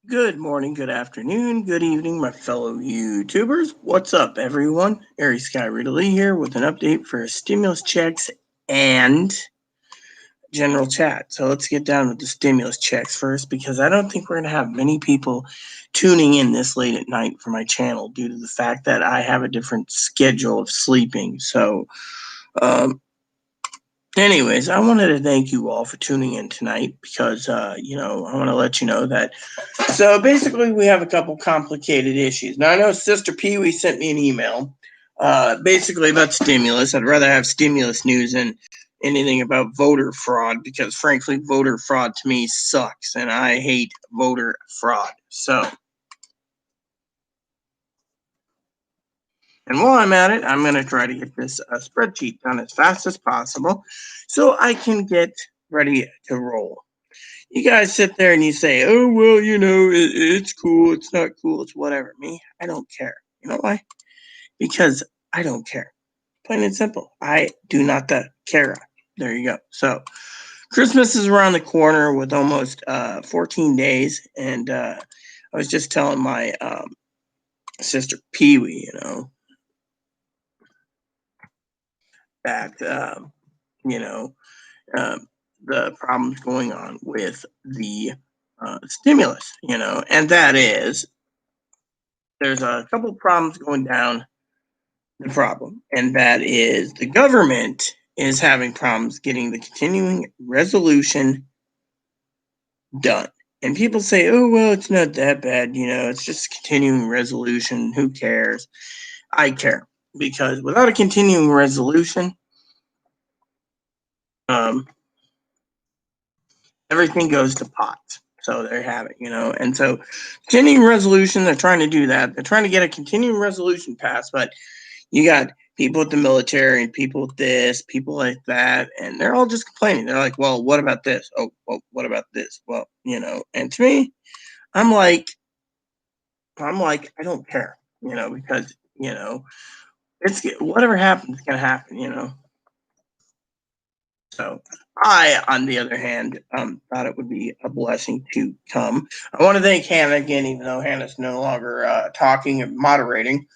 Good morning, good afternoon, good evening, my fellow YouTubers. What's up, everyone? Aries Sky Ridley here with an update for stimulus checks and general chat. So let's get down with the stimulus checks first, because I don't think we're going to have many people tuning in this late at night for my channel due to the fact that I have a different schedule of sleeping. So, anyways, I wanted to thank you all for tuning in tonight because, I want to let you know that. So basically, we have a couple complicated issues. Now, I know Sister Pee Wee sent me an email, basically about stimulus. I'd rather have stimulus news than anything about voter fraud because, frankly, voter fraud to me sucks, and I hate voter fraud. So, and while I'm at it, I'm going to try to get this spreadsheet done as fast as possible so I can get ready to roll. You guys sit there and you say, oh, well, it's cool, it's not cool, it's whatever. Me, I don't care. You know why? Because I don't care. Plain and simple. I do not care. There you go. So, Christmas is around the corner with almost 14 days. And I was just telling my sister Pee Wee, that, you know, um, the problems going on with the stimulus, and that is there's a couple problems going down the problem, and that is the government is having problems getting the continuing resolution done. And people say, oh, well, it's not that bad, it's just continuing resolution. Who cares? I care, because without a continuing resolution, um, everything goes to pot. So there you have it, And so, continuing resolution, they're trying to do that. They're trying to get a continuing resolution passed, but you got people with the military and people with this, people like that, and they're all just complaining. They're like, well, what about this? Oh, well, what about this? Well, and to me, I'm like, I don't care, because, it's whatever happens, it's gonna happen, So I, on the other hand, thought it would be a blessing to come. I want to thank Hannah again, even though Hannah's no longer talking and moderating.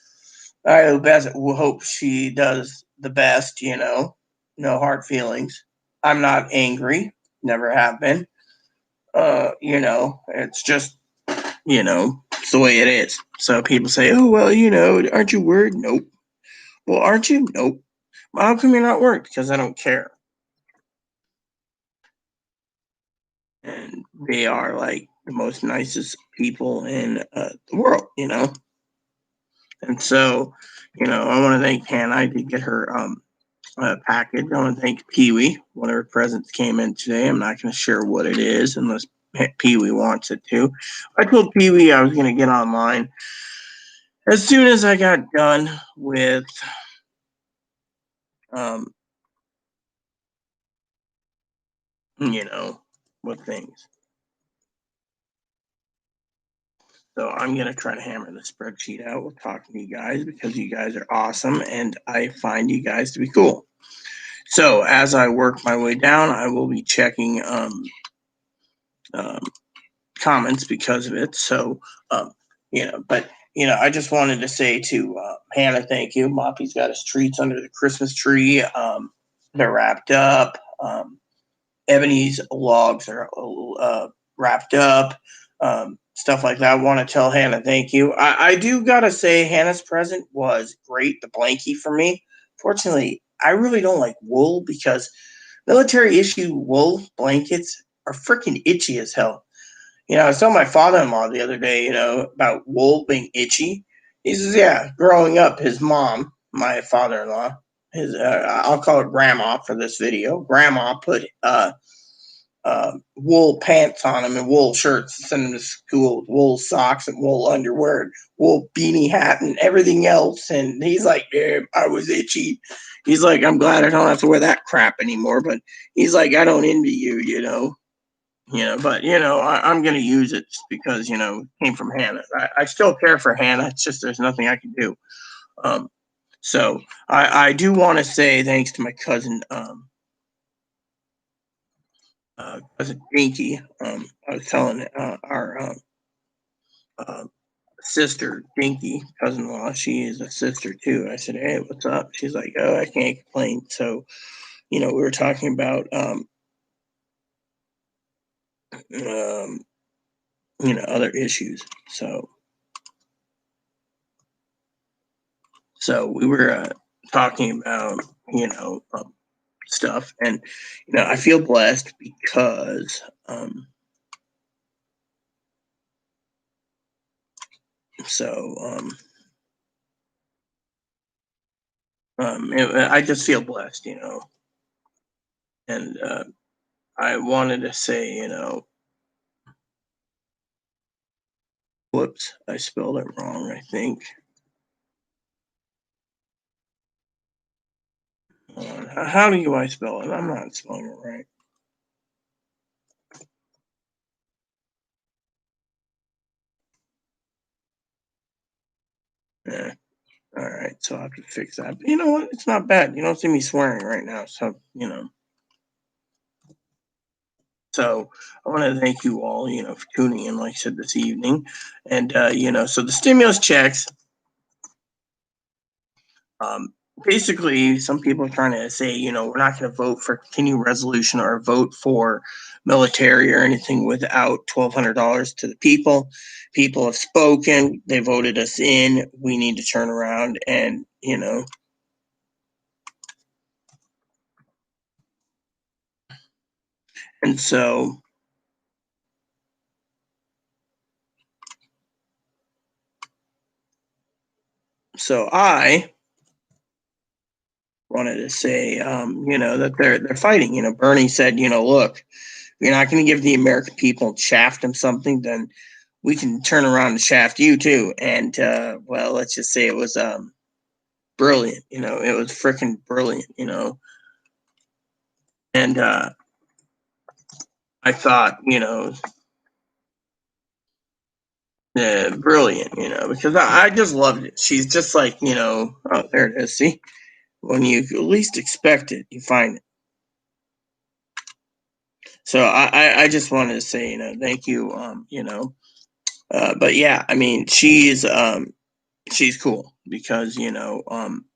I hope she does the best, no hard feelings. I'm not angry, never have been. It's just, it's the way it is. So people say, oh, well, aren't you worried? Nope. Well, aren't you? Nope. Well, how come you're not worried? Because I don't care. And they are like the most nicest people in the world, And so, I want to thank Hannah. I did get her package. I want to thank Pee Wee. One of her presents came in today. I'm not going to share what it is unless Pee Wee wants it to. I told Pee Wee I was going to get online as soon as I got done with um, with things. So I'm going to try to hammer the spreadsheet out with talking to you guys because you guys are awesome and I find you guys to be cool. So as I work my way down, I will be checking comments because of it. So, but I just wanted to say to Hannah, thank you. Moppy's got his treats under the Christmas tree. They're wrapped up. Ebony's logs are wrapped up. Stuff like that. I want to tell Hannah thank you. I do gotta say Hannah's present was great. The blankie for me. Fortunately, I really don't like wool because military issue wool blankets are freaking itchy as hell. I was telling my father-in-law the other day, about wool being itchy. He says, yeah, growing up, his mom, my father-in-law, I'll call her grandma for this video. Grandma put wool pants on him and wool shirts to send him to school with wool socks and wool underwear and wool beanie hat and everything else. And he's like, yeah, I was itchy. He's like, I'm glad I don't have to wear that crap anymore. But he's like, I don't envy you, but I'm gonna use it just because it came from Hannah. I still care for Hannah. It's just there's nothing I can do. Um, so I do want to say thanks to my cousin cousin Dinky. I was telling our sister, Dinky, cousin-in-law, she is a sister too. I said, "Hey, what's up?" She's like, "Oh, I can't complain." So, we were talking about, um, other issues. So we were talking about, stuff, and I feel blessed because, so I just feel blessed, and I wanted to say, whoops, I spelled it wrong, I think. How do I spell it? I'm not spelling it right. Yeah. All right. So I have to fix that. But you know what? It's not bad. You don't see me swearing right now. So, So I want to thank you all, for tuning in, like I said, this evening. And, so the stimulus checks, um, basically, some people are trying to say, we're not going to vote for continuing resolution or vote for military or anything without $1,200 to the people. People have spoken. They voted us in. We need to turn around and, and so I wanted to say, that they're fighting. Bernie said, look, if you're not going to give the American people and shaft them something, then we can turn around and shaft you too. And well, let's just say it was brilliant. It was freaking brilliant. And I thought, brilliant. Because I just loved it. She's just like, oh, there it is. See, when you least expect it, you find it. So I just wanted to say, thank you. But yeah, I mean, she's cool because that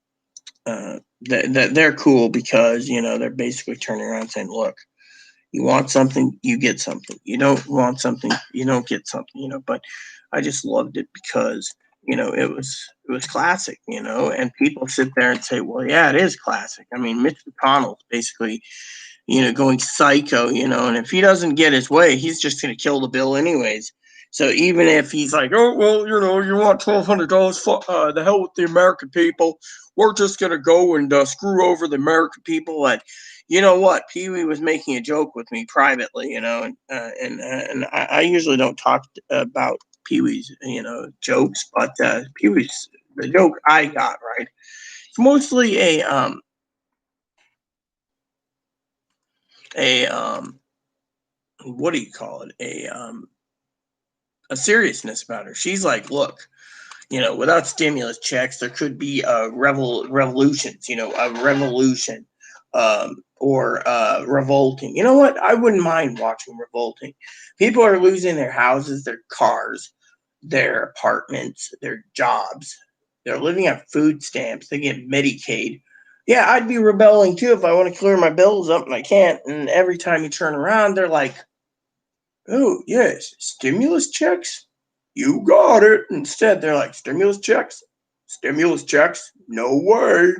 they're cool because they're basically turning around and saying, look, you want something, you get something. You don't want something, you don't get something. But I just loved it because it was classic. And people sit there and say, well, yeah, it is classic. I mean, Mitch McConnell's basically going psycho, and if he doesn't get his way, he's just going to kill the bill anyways. So even if he's like, oh, well, you want $1,200, the hell with the American people. We're just going to go and screw over the American people. And you know what? Pee Wee was making a joke with me privately, and I usually don't talk about Pee Wee's, jokes, but Pee Wee's, the joke I got, right? It's mostly a what do you call it? A seriousness about her. She's like, look, without stimulus checks, there could be revolutions. A revolution, or revolting. You know what? I wouldn't mind watching revolting. People are losing their houses, their cars, their apartments, their jobs. They're living on food stamps. They get Medicaid. Yeah, I'd be rebelling too if I want to clear my bills up and I can't. And every time you turn around, they're like, oh, yes, stimulus checks? You got it. Instead, they're like, stimulus checks? Stimulus checks? No way.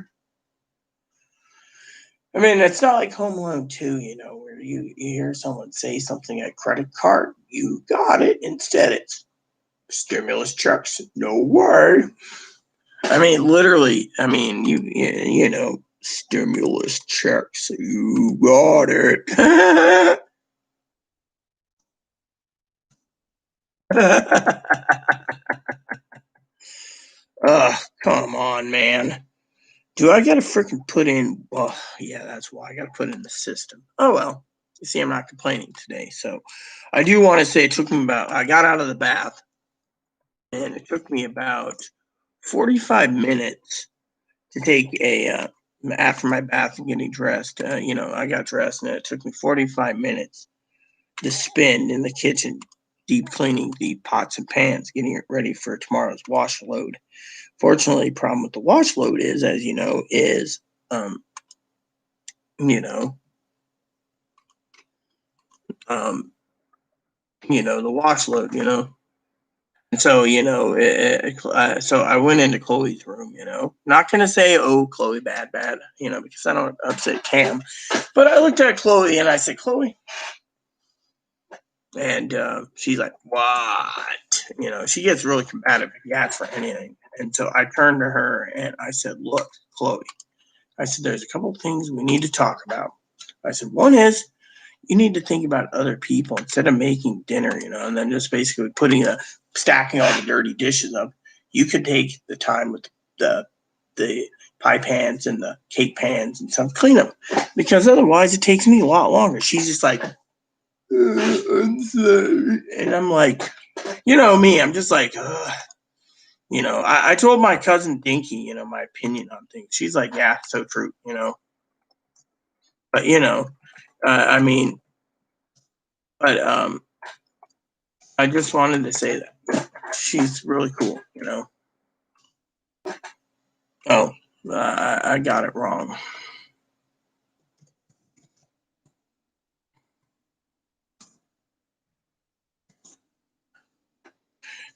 I mean, it's not like Home Alone 2, where you hear someone say something at credit card. You got it. Instead, it's stimulus checks? No way. I mean, literally, I mean, stimulus checks. You got it. Ugh, come on, man. Do I gotta freaking put in? Well, yeah, that's why I gotta put in the system. Oh well. You see, I'm not complaining today. So, I do want to say it took me about. I got out of the bath, and it took me about 45 minutes to take a. After my bath and getting dressed, I got dressed, and it took me 45 minutes to spend in the kitchen deep cleaning the pots and pans, getting it ready for tomorrow's wash load. Fortunately, problem with the wash load is, as you know, you know, um, the wash load, And so, so I went into Chloe's room, not going to say, oh, Chloe, bad, because I don't upset Cam. But I looked at Chloe and I said, Chloe. And she's like, what? She gets really combative if you ask for anything. And so I turned to her and I said, look, Chloe, I said, there's a couple of things we need to talk about. I said, one is, you need to think about other people instead of making dinner, and then just basically stacking all the dirty dishes up. You could take the time with the pie pans and the cake pans and stuff, clean them, because otherwise it takes me a lot longer. She's just like, I'm sorry. And I'm like, me, I'm just like, ugh. I told my cousin Dinky, my opinion on things. She's like, yeah, so true, but I mean, but I just wanted to say that she's really cool, Oh, I got it wrong.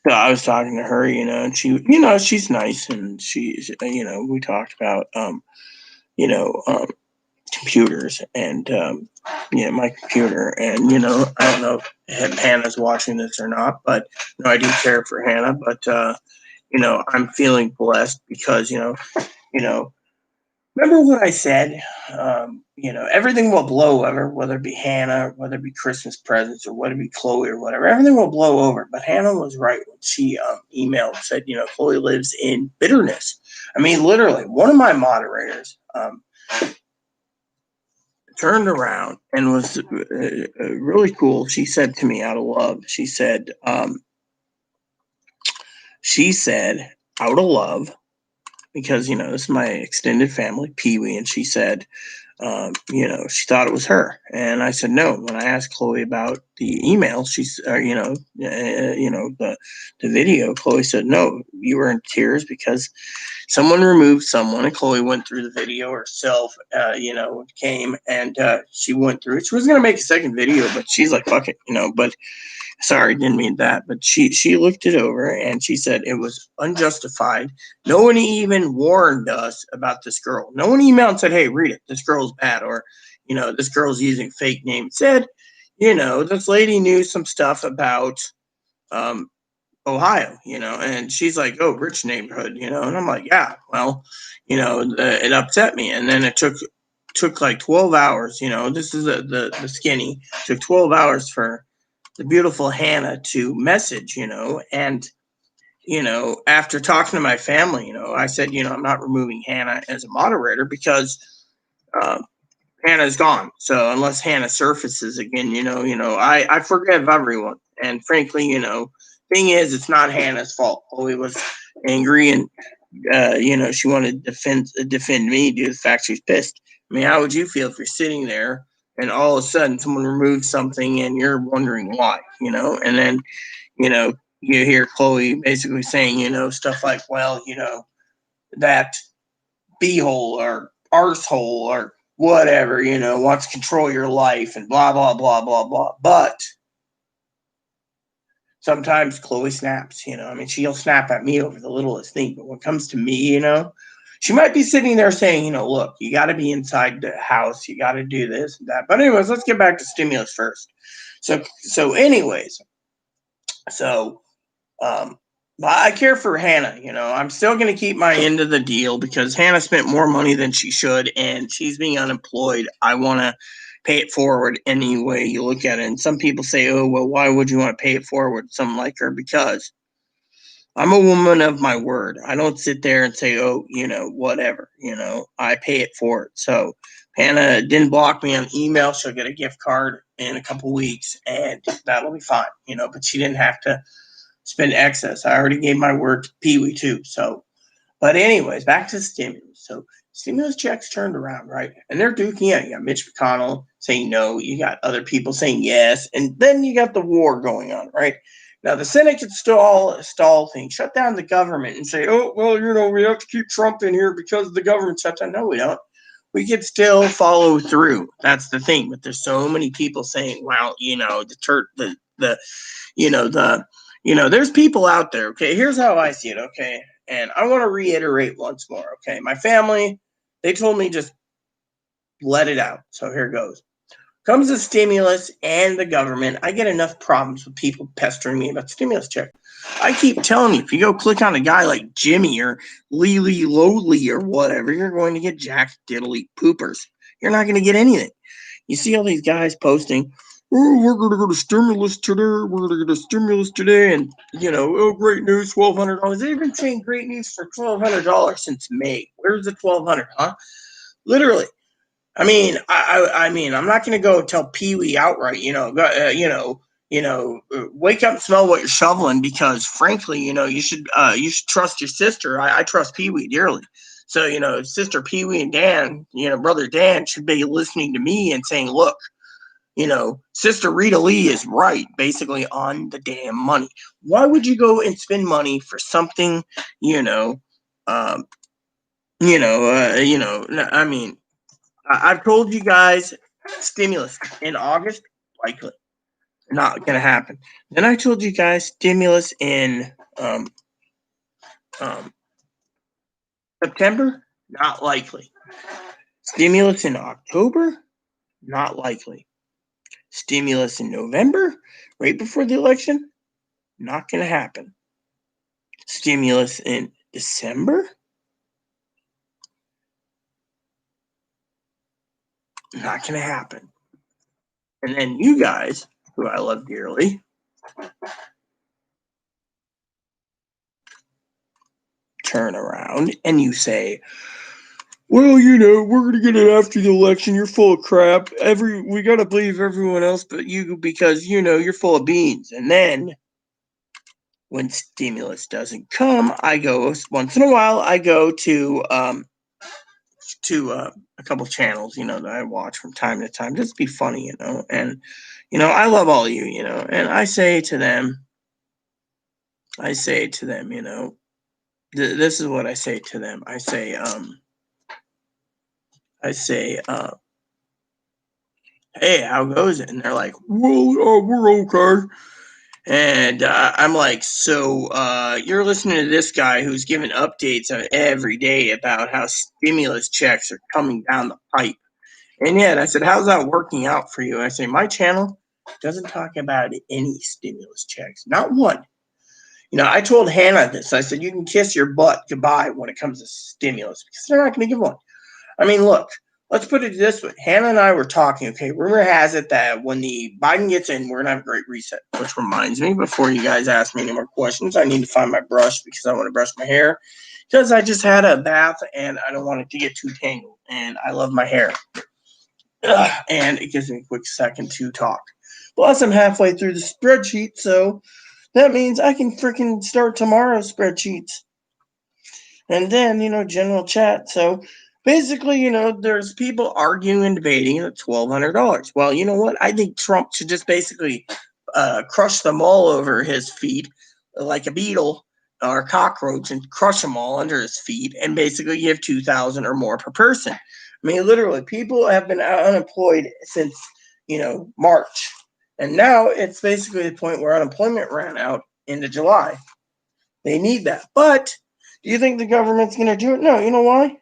So I was talking to her, and she, she's nice, and she's, we talked about, computers and, my computer, and, I don't know if Hannah's watching this or not, but I do care for Hannah, but, I'm feeling blessed because, remember what I said? Everything will blow over, whether it be Hannah, whether it be Christmas presents, or whether it be Chloe or whatever. Everything will blow over. But Hannah was right when she emailed, said, Chloe lives in bitterness. I mean, literally, one of my moderators turned around and was really cool. She said to me out of love, she said, out of love, because, this is my extended family, Pee Wee, and she said, she thought it was her. And I said, no. When I asked Chloe about the email, she's, the video, Chloe said, no, you were in tears because someone removed someone, and Chloe went through the video herself, came and she went through it. She was going to make a second video, but she's like, fuck it, but sorry, didn't mean that. But she looked it over and she said it was unjustified. No one even warned us about this girl. No one emailed and said, hey, read it. This girl's bad. Or, this girl's using fake names. Said, this lady knew some stuff about Ohio, and she's like, oh, rich neighborhood, and I'm like, yeah, well, it upset me. And then it took like 12 hours, this is the skinny, took 12 hours for the beautiful Hannah to message, and, after talking to my family, I said, I'm not removing Hannah as a moderator because Hannah's gone. So unless Hannah surfaces again, I forgive everyone. And frankly, thing is, it's not Hannah's fault. Chloe was angry and, she wanted to defend me due to the fact she's pissed. I mean, how would you feel if you're sitting there and all of a sudden someone removes something and you're wondering why, and then, you hear Chloe basically saying, stuff like, well, that beehole or arsehole or whatever, wants to control your life and blah, blah, blah, blah, blah. But sometimes Chloe snaps, I mean, she'll snap at me over the littlest thing. But when it comes to me, she might be sitting there saying, look, you got to be inside the house. You got to do this and that. But anyways, let's get back to stimulus first. So anyways, but I care for Hannah, I'm still going to keep my end of the deal because Hannah spent more money than she should and she's being unemployed. I want to pay it forward any way you look at it. And some people say, oh, well, why would you want to pay it forward? Something like her, because I'm a woman of my word. I don't sit there and say, oh, whatever, I pay it forward. So Hannah didn't block me on email. She'll get a gift card in a couple weeks and that'll be fine, but she didn't have to spend excess. I already gave my word to Pee Wee too. So, but anyways, back to stimulus. So Stimulus checks turned around, right? And they're duking out. You got Mitch McConnell saying no. You got other people saying yes. And then you got the war going on, right? Now, the Senate could stall things, shut down the government and say, oh, well, we have to keep Trump in here because the government shut down. No, we don't. We could still follow through. That's the thing. But there's so many people saying, well, there's people out there. Okay, here's how I see it. Okay, and I want to reiterate once more. Okay, my family, they told me just let it out. So here goes. Comes the stimulus and the government. I get enough problems with people pestering me about stimulus check. I keep telling you, if you go click on a guy like Jimmy or Lily Lowly or whatever, you're going to get jack diddly poopers. You're not going to get anything. You see all these guys posting, oh, we're going to go to stimulus today. We're going to go to stimulus today. And, oh, great news, $1,200. They've been saying great news for $1,200 since May. Where's the $1,200, huh? Literally. I mean, I'm not going to go tell Pee Wee outright, wake up and smell what you're shoveling because, frankly, you should trust your sister. I trust Pee Wee dearly. So, sister Pee Wee and Dan, brother Dan should be listening to me and saying, look, Sister Rita Lee is right, basically on the damn money. Why would you go and spend money for something, I mean, I've told you guys stimulus in August, likely not going to happen. Then I told you guys stimulus in September, not likely. Stimulus in October, not likely. Stimulus in November, right before the election, not going to happen. Stimulus in December, not going to happen. And then you guys, who I love dearly, turn around and you say, well, we're going to get it after the election. You're full of crap. We got to believe everyone else but you because, you're full of beans. And then when stimulus doesn't come, I go once in a while, I go to a couple channels, that I watch from time to time, just to be funny, and, I love all of you, and I say to them, this is what I say to them. I say, hey, how goes it? And they're like, well, we're okay. And I'm like, so you're listening to this guy who's giving updates every day about how stimulus checks are coming down the pipe. And yet I said, how's that working out for you? And I say, my channel doesn't talk about any stimulus checks, not one. I told Hannah this. I said, you can kiss your butt goodbye when it comes to stimulus because they're not going to give one. I mean, look, let's put it this way. Hannah and I were talking, okay, rumor has it that when the Biden gets in, we're going to have a great reset, which reminds me, before you guys ask me any more questions, I need to find my brush because I want to brush my hair because I just had a bath and I don't want it to get too tangled and I love my hair. And it gives me a quick second to talk. Plus, I'm halfway through the spreadsheet, so that means I can freaking start tomorrow's spreadsheets. And then, general chat. So basically, there's people arguing and debating at $1,200. Well, you know what? I think Trump should just basically crush them all over his feet like a beetle or a cockroach and crush them all under his feet and basically give $2,000 or more per person. I mean, literally, people have been unemployed since, March. And now it's basically the point where unemployment ran out into July. They need that. But do you think the government's going to do it? No. You know why?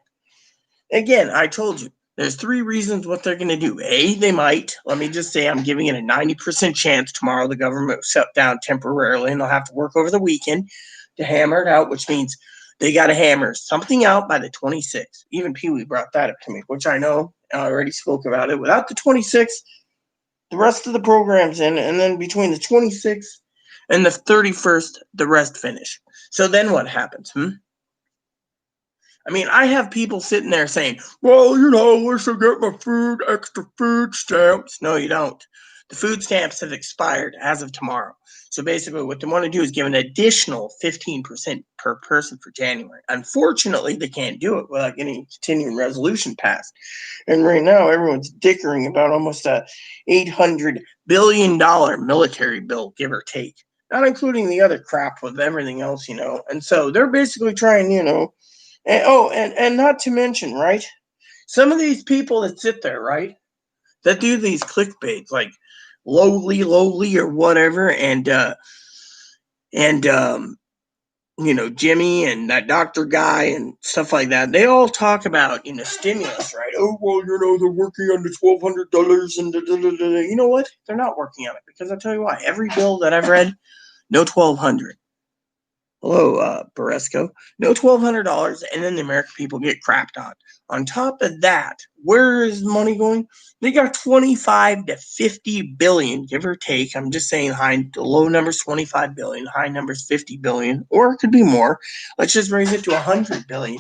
Again, I told you, there's 3 reasons what they're going to do. A, they might. Let me just say I'm giving it a 90% chance tomorrow the government will shut down temporarily and they'll have to work over the weekend to hammer it out, which means they got to hammer something out by the 26th. Even Pee Wee brought that up to me, which I know I already spoke about it. Without the 26th, the rest of the program's in, and then between the 26th and the 31st, the rest finish. So then what happens? I mean, I have people sitting there saying, well, I should get my extra food stamps. No, you don't. The food stamps have expired as of tomorrow. So basically, what they want to do is give an additional 15% per person for January. Unfortunately, they can't do it without getting a continuing resolution passed. And right now, everyone's dickering about almost a $800 billion military bill, give or take, not including the other crap with everything else, And so they're basically trying, and not to mention, right? Some of these people that sit there, right, that do these clickbaits like lowly or whatever, and Jimmy and that doctor guy and stuff like that, they all talk about stimulus, right? Oh well, they're working on the $1,200 and you know what? They're not working on it, because I'll tell you why. Every bill that I've read, no 1,200. Hello, Boresco. No $1,200, and then the American people get crapped on. On top of that, where is the money going? They got 25 to 50 billion, give or take. I'm just saying the low number's 25 billion, high number's 50 billion, or it could be more. Let's just raise it to 100 billion.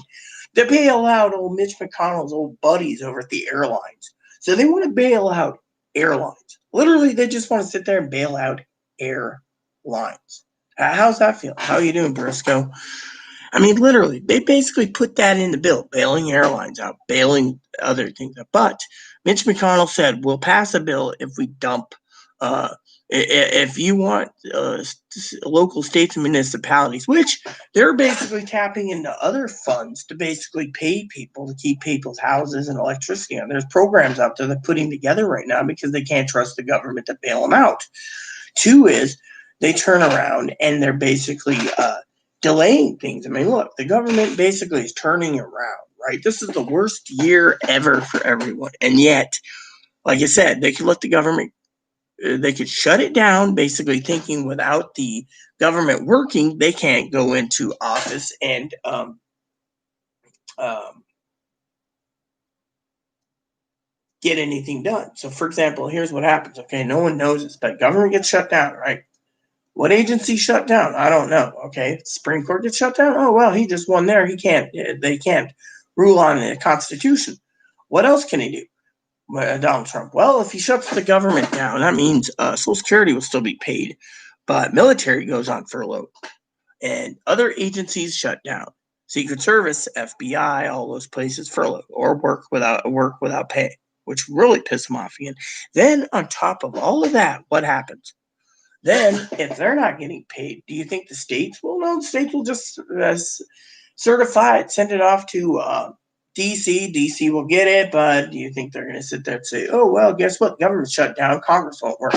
They bail out old Mitch McConnell's old buddies over at the airlines. So they want to bail out airlines. Literally, they just want to sit there and bail out airlines. How's that feel? How are you doing, Briscoe? I mean, literally, they basically put that in the bill, bailing airlines out, bailing other things out. But Mitch McConnell said, we'll pass a bill if we dump, if you want local states and municipalities, which they're basically tapping into other funds to basically pay people to keep people's houses and electricity on. There's programs out there they're putting together right now because they can't trust the government to bail them out. Two is they turn around and they're basically delaying things. I mean, look, the government basically is turning around, right? This is the worst year ever for everyone. And yet, like I said, they could let the government, they could shut it down, basically thinking without the government working, they can't go into office and get anything done. So, for example, here's what happens. Okay, no one knows this, but government gets shut down, right? What agency shut down? I don't know. Okay, Supreme Court gets shut down. Oh well, he just won there. He can't. They can't rule on the Constitution. What else can he do? Donald Trump. Well, if he shuts the government down, that means Social Security will still be paid, but military goes on furlough, and other agencies shut down. Secret Service, FBI, all those places furlough or work without pay, which really pisses them off again. Then on top of all of that, what happens? Then, if they're not getting paid, do you think the states will? No, the states will just certify it, send it off to DC. DC will get it, but do you think they're going to sit there and say, oh, well, guess what? The government shut down. Congress won't work.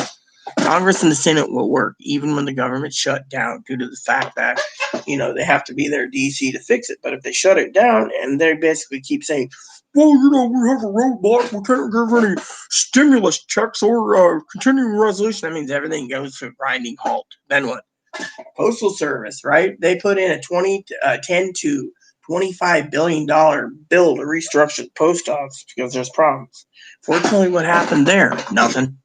Congress and the Senate will work even when the government shut down due to the fact that, they have to be there DC to fix it. But if they shut it down and they basically keep saying, well, we have a roadblock, we can't give any stimulus checks or continuing resolution, that means everything goes to a grinding halt. Then what? Postal Service, right? They put in a 10 to $25 billion bill to restructure the post office because there's problems. Fortunately, what happened there? Nothing.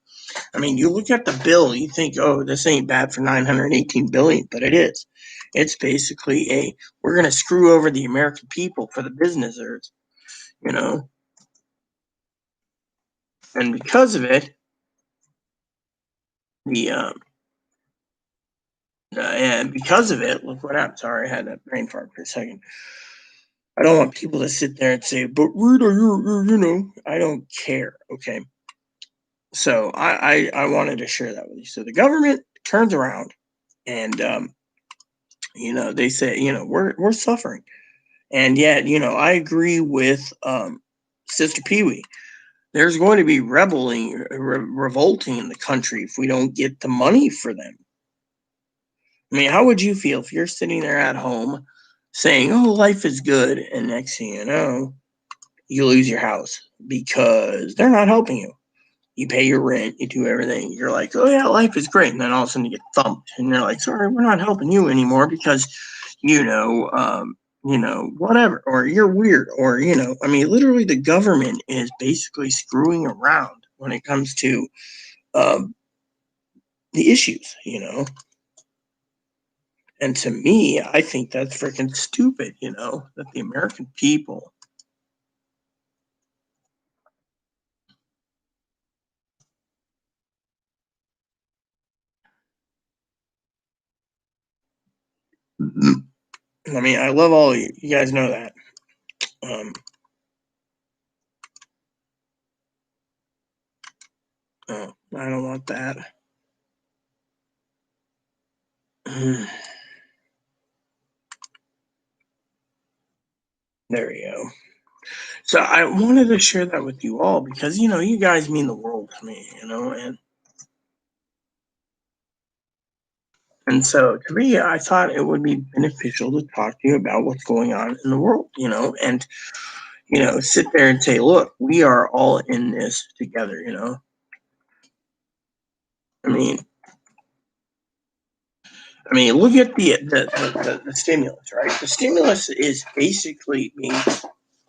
I mean, you look at the bill, you think, oh, this ain't bad for $918 billion, but it is. It's basically we're going to screw over the American people for the businesses, and because of it, look what happened. Sorry, I had that brain fart for a second. I don't want people to sit there and say, but Rita, I don't care. Okay. So I wanted to share that with you. So the government turns around and, they say, we're suffering. And yet, I agree with Sister Pee Wee. There's going to be revolting in the country if we don't get the money for them. I mean, how would you feel if you're sitting there at home saying, oh, life is good, and next thing you know, you lose your house because they're not helping you. You pay your rent, you do everything. You're like, oh yeah, life is great. And then all of a sudden you get thumped and you're like, sorry, we're not helping you anymore because, whatever, or you're weird, or, I mean, literally the government is basically screwing around when it comes to the issues, And to me, I think that's freaking stupid, that the American people I mean, I love all of you. You guys know that. Oh, I don't want that. There you go. So I wanted to share that with you all because you guys mean the world to me, and so to me, I thought it would be beneficial to talk to you about what's going on in the world, and sit there and say, look, we are all in this together. I mean, look at the stimulus, right? The stimulus is basically being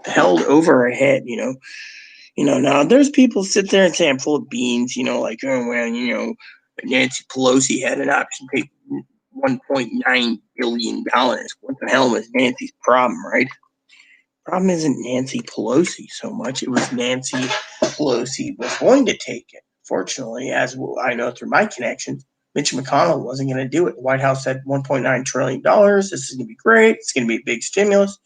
held over our head. Now there's people sit there and say I'm full of beans, like, oh, well, Nancy Pelosi had an option to take $1.9 billion. What the hell was Nancy's problem, right? Problem isn't Nancy Pelosi so much. It was Nancy Pelosi was going to take it. Fortunately, as I know through my connections, Mitch McConnell wasn't going to do it. The White House said $1.9 trillion. This is going to be great. It's going to be a big stimulus.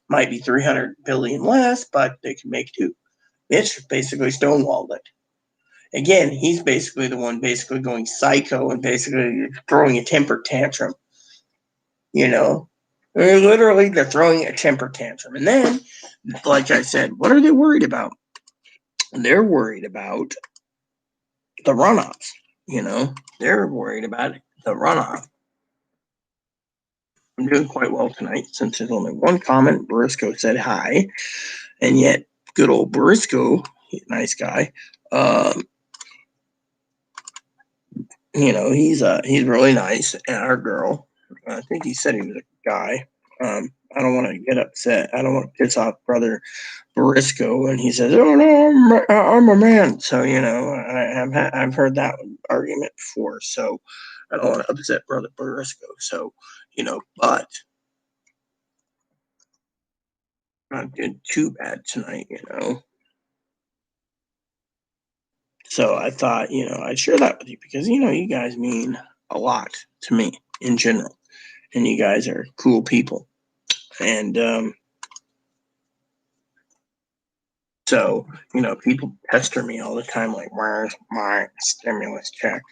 Might be 300 billion less, but they can make do. Mitch basically stonewalled it. Again, he's basically the one basically going psycho and basically throwing a temper tantrum. Literally, they're throwing a temper tantrum. And then, like I said, what are they worried about? They're worried about the runoffs. They're worried about the runoff. I'm doing quite well tonight since there's only one comment. Briscoe said hi. And yet, good old Briscoe, nice guy, he's really nice. And our girl, I think he said he was a guy. I don't want to get upset. I don't want to piss off brother Briscoe. And he says, "Oh no, I'm a man." So I've heard that argument before. So I don't want to upset brother Briscoe. So but not did too bad tonight. So I thought, I'd share that with you because, you guys mean a lot to me in general. And you guys are cool people. And so, people pester me all the time, like, where's my stimulus check?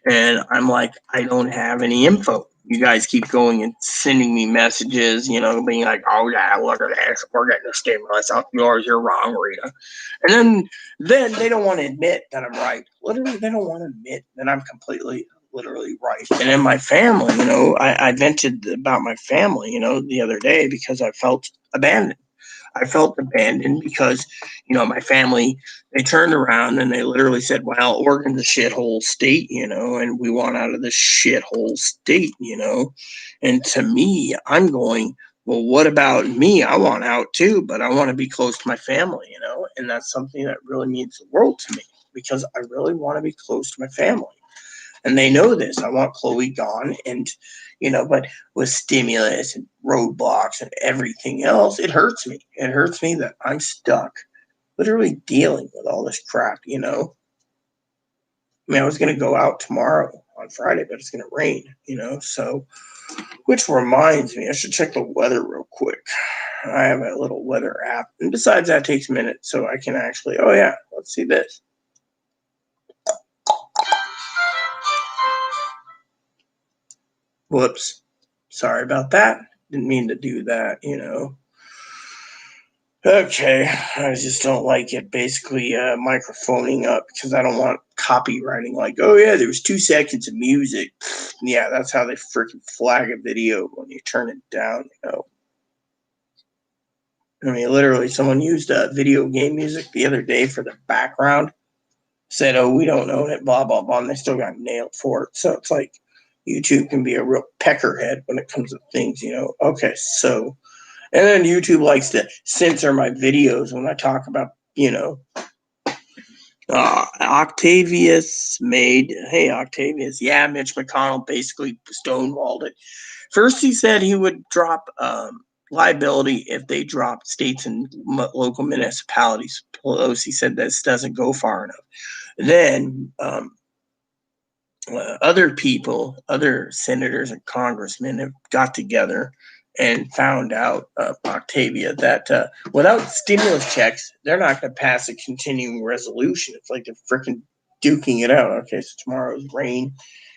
And I'm like, I don't have any info. You guys keep going and sending me messages, being like, oh yeah, look at this, we're getting a stimulus up yours, you're wrong, Rita. And then they don't want to admit that I'm right. Literally, they don't want to admit that I'm completely, literally right. And in my family, I vented about my family, the other day because I felt abandoned. I felt abandoned because, my family, they turned around and they literally said, well, Oregon's a shithole state, and we want out of this shithole state. And to me, I'm going, well, what about me? I want out too, but I want to be close to my family, and that's something that really means the world to me because I really want to be close to my family. And they know this. I want Chloe gone. And, but with stimulus and roadblocks and everything else, it hurts me. It hurts me that I'm stuck literally dealing with all this crap. I was going to go out tomorrow on Friday, but it's going to rain. So, which reminds me, I should check the weather real quick. I have a little weather app. And besides, that takes minutes. So I can actually, oh, yeah, let's see this. Whoops. Sorry about that. Didn't mean to do that. Okay, I just don't like it basically microphoning up because I don't want copywriting like, oh yeah, there was 2 seconds of music. Yeah, that's how they freaking flag a video when you turn it down. Literally, someone used video game music the other day for the background, said, oh, we don't own it, blah, blah, blah, and they still got nailed for it. So it's like YouTube can be a real peckerhead when it comes to things. Okay, so... And then YouTube likes to censor my videos when I talk about, Octavius made, hey, Octavius, yeah, Mitch McConnell basically stonewalled it. First, he said he would drop liability if they dropped states and local municipalities. Pelosi said this doesn't go far enough. Then other people, other senators and congressmen have got together and found out, Octavia, that without stimulus checks, they're not going to pass a continuing resolution. It's like they're freaking duking it out. Okay, so tomorrow's rain,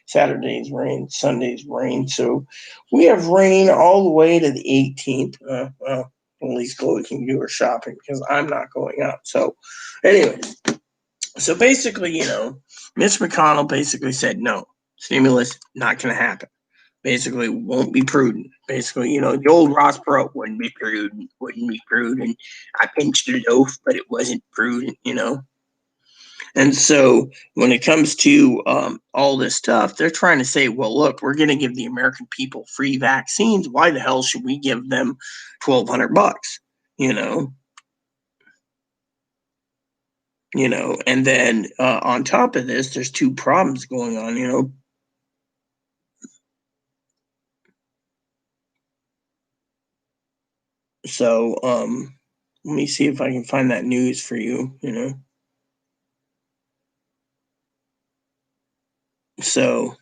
Saturday's rain, Sunday's rain. So we have rain all the way to the 18th. Well, at least Chloe can do her shopping because I'm not going out. So, anyway, so basically, Mitch McConnell basically said no, stimulus not going to happen. Basically, won't be prudent. Basically, the old Ross Perot wouldn't be prudent. I pinched a loaf, but it wasn't prudent. And so when it comes to all this stuff, they're trying to say, well, look, we're going to give the American people free vaccines. Why the hell should we give them $1,200? You know, and then on top of this, there's two problems going on. So let me see if I can find that news for you. So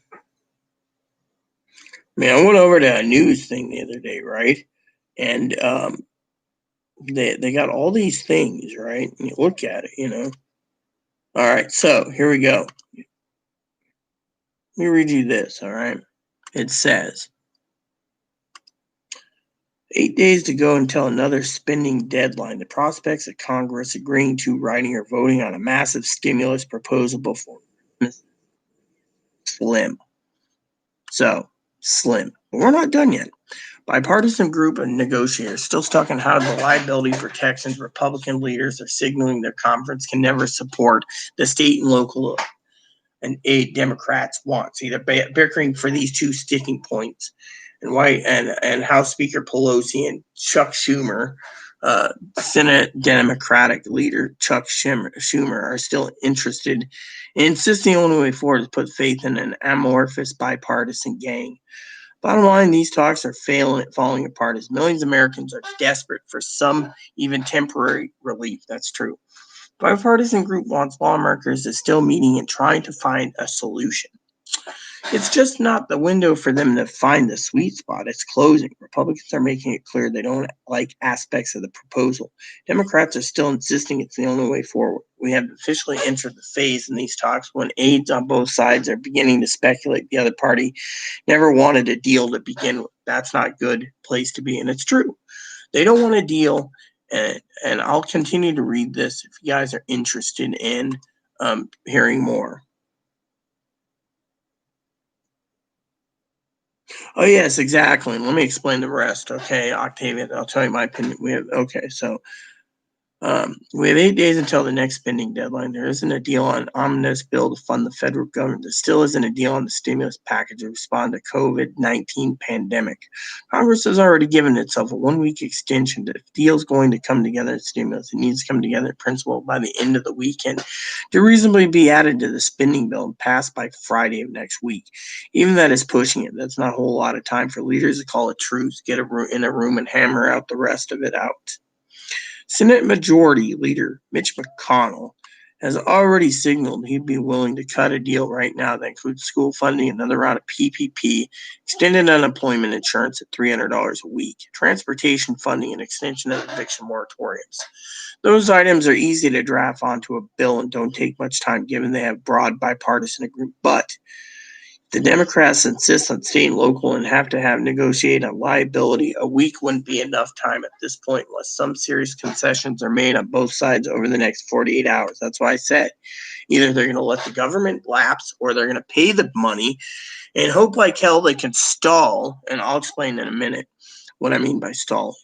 I went over to a news thing the other day, right? And they got all these things, right? And you look at it. All right, so here we go. Let me read you this, all right? It says 8 days to go until another spending deadline. The prospects of Congress agreeing to writing or voting on a massive stimulus proposal before slim. So slim. But we're not done yet. Bipartisan group of negotiators still stuck on how the liability protections. Republican leaders are signaling their conference can never support the state and local and aid Democrats want. See, they're bickering for these two sticking points, and House Speaker Pelosi and Chuck Schumer, Senate Democratic leader Chuck Schumer, are still interested in insisting the only way forward is put faith in an amorphous bipartisan gang. Bottom line, these talks are falling apart as millions of Americans are desperate for some even temporary relief. That's true. Bipartisan group wants lawmakers is still meeting and trying to find a solution. It's just not the window for them to find the sweet spot. It's closing. Republicans are making it clear they don't like aspects of the proposal. Democrats are still insisting it's the only way forward. We have officially entered the phase in these talks when aides on both sides are beginning to speculate the other party never wanted a deal to begin with. That's not a good place to be, and it's true. They don't want a deal, and I'll continue to read this if you guys are interested in hearing more. Oh yes, exactly. Let me explain the rest. Okay, Octavia, I'll tell you my opinion. We have 8 days until the next spending deadline. There isn't a deal on omnibus bill to fund the federal government. There still isn't a deal on the stimulus package to respond to COVID-19 pandemic. Congress has already given itself a 1 week extension. If deal's going to come together in stimulus, it needs to come together in principle by the end of the weekend to reasonably be added to the spending bill and passed by Friday of next week. Even that is pushing it. That's not a whole lot of time for leaders to call a truce, get in a room and hammer out the rest of it out. Senate Majority Leader Mitch McConnell has already signaled he'd be willing to cut a deal right now that includes school funding, another round of PPP, extended unemployment insurance at $300 a week, transportation funding, and extension of eviction moratoriums. Those items are easy to draft onto a bill and don't take much time given they have broad bipartisan agreement. But the Democrats insist on state and local and have to have negotiate on liability. A week wouldn't be enough time at this point unless some serious concessions are made on both sides over the next 48 hours. That's why I said either they're going to let the government lapse or they're going to pay the money and hope like hell they can stall. And I'll explain in a minute what I mean by stall.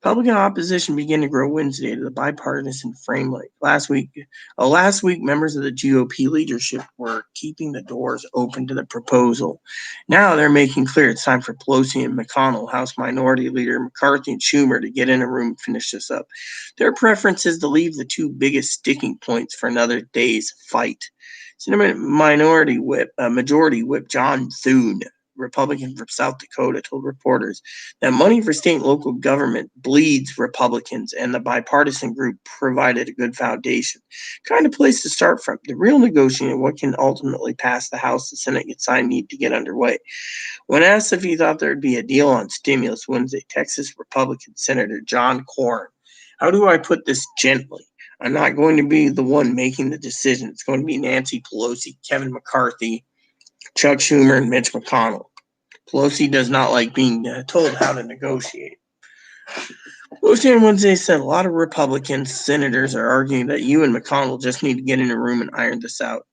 Republican opposition began to grow Wednesday to the bipartisan framework. Last week, members of the GOP leadership were keeping the doors open to the proposal. Now they're making clear it's time for Pelosi and McConnell, House Minority Leader McCarthy and Schumer, to get in a room and finish this up. Their preference is to leave the two biggest sticking points for another day's fight. Senate Majority Whip John Thune Republican from South Dakota, told reporters that money for state and local government bleeds Republicans, and the bipartisan group provided a good foundation. Kind of place to start from. The real negotiating, what can ultimately pass the House, the Senate, get signed, need to get underway. When asked if he thought there would be a deal on stimulus Wednesday, Texas Republican Senator John Cornyn, how do I put this gently? I'm not going to be the one making the decision. It's going to be Nancy Pelosi, Kevin McCarthy, Chuck Schumer, and Mitch McConnell. Pelosi does not like being told how to negotiate. Pelosi on Wednesday said a lot of Republican senators are arguing that you and McConnell just need to get in a room and iron this out.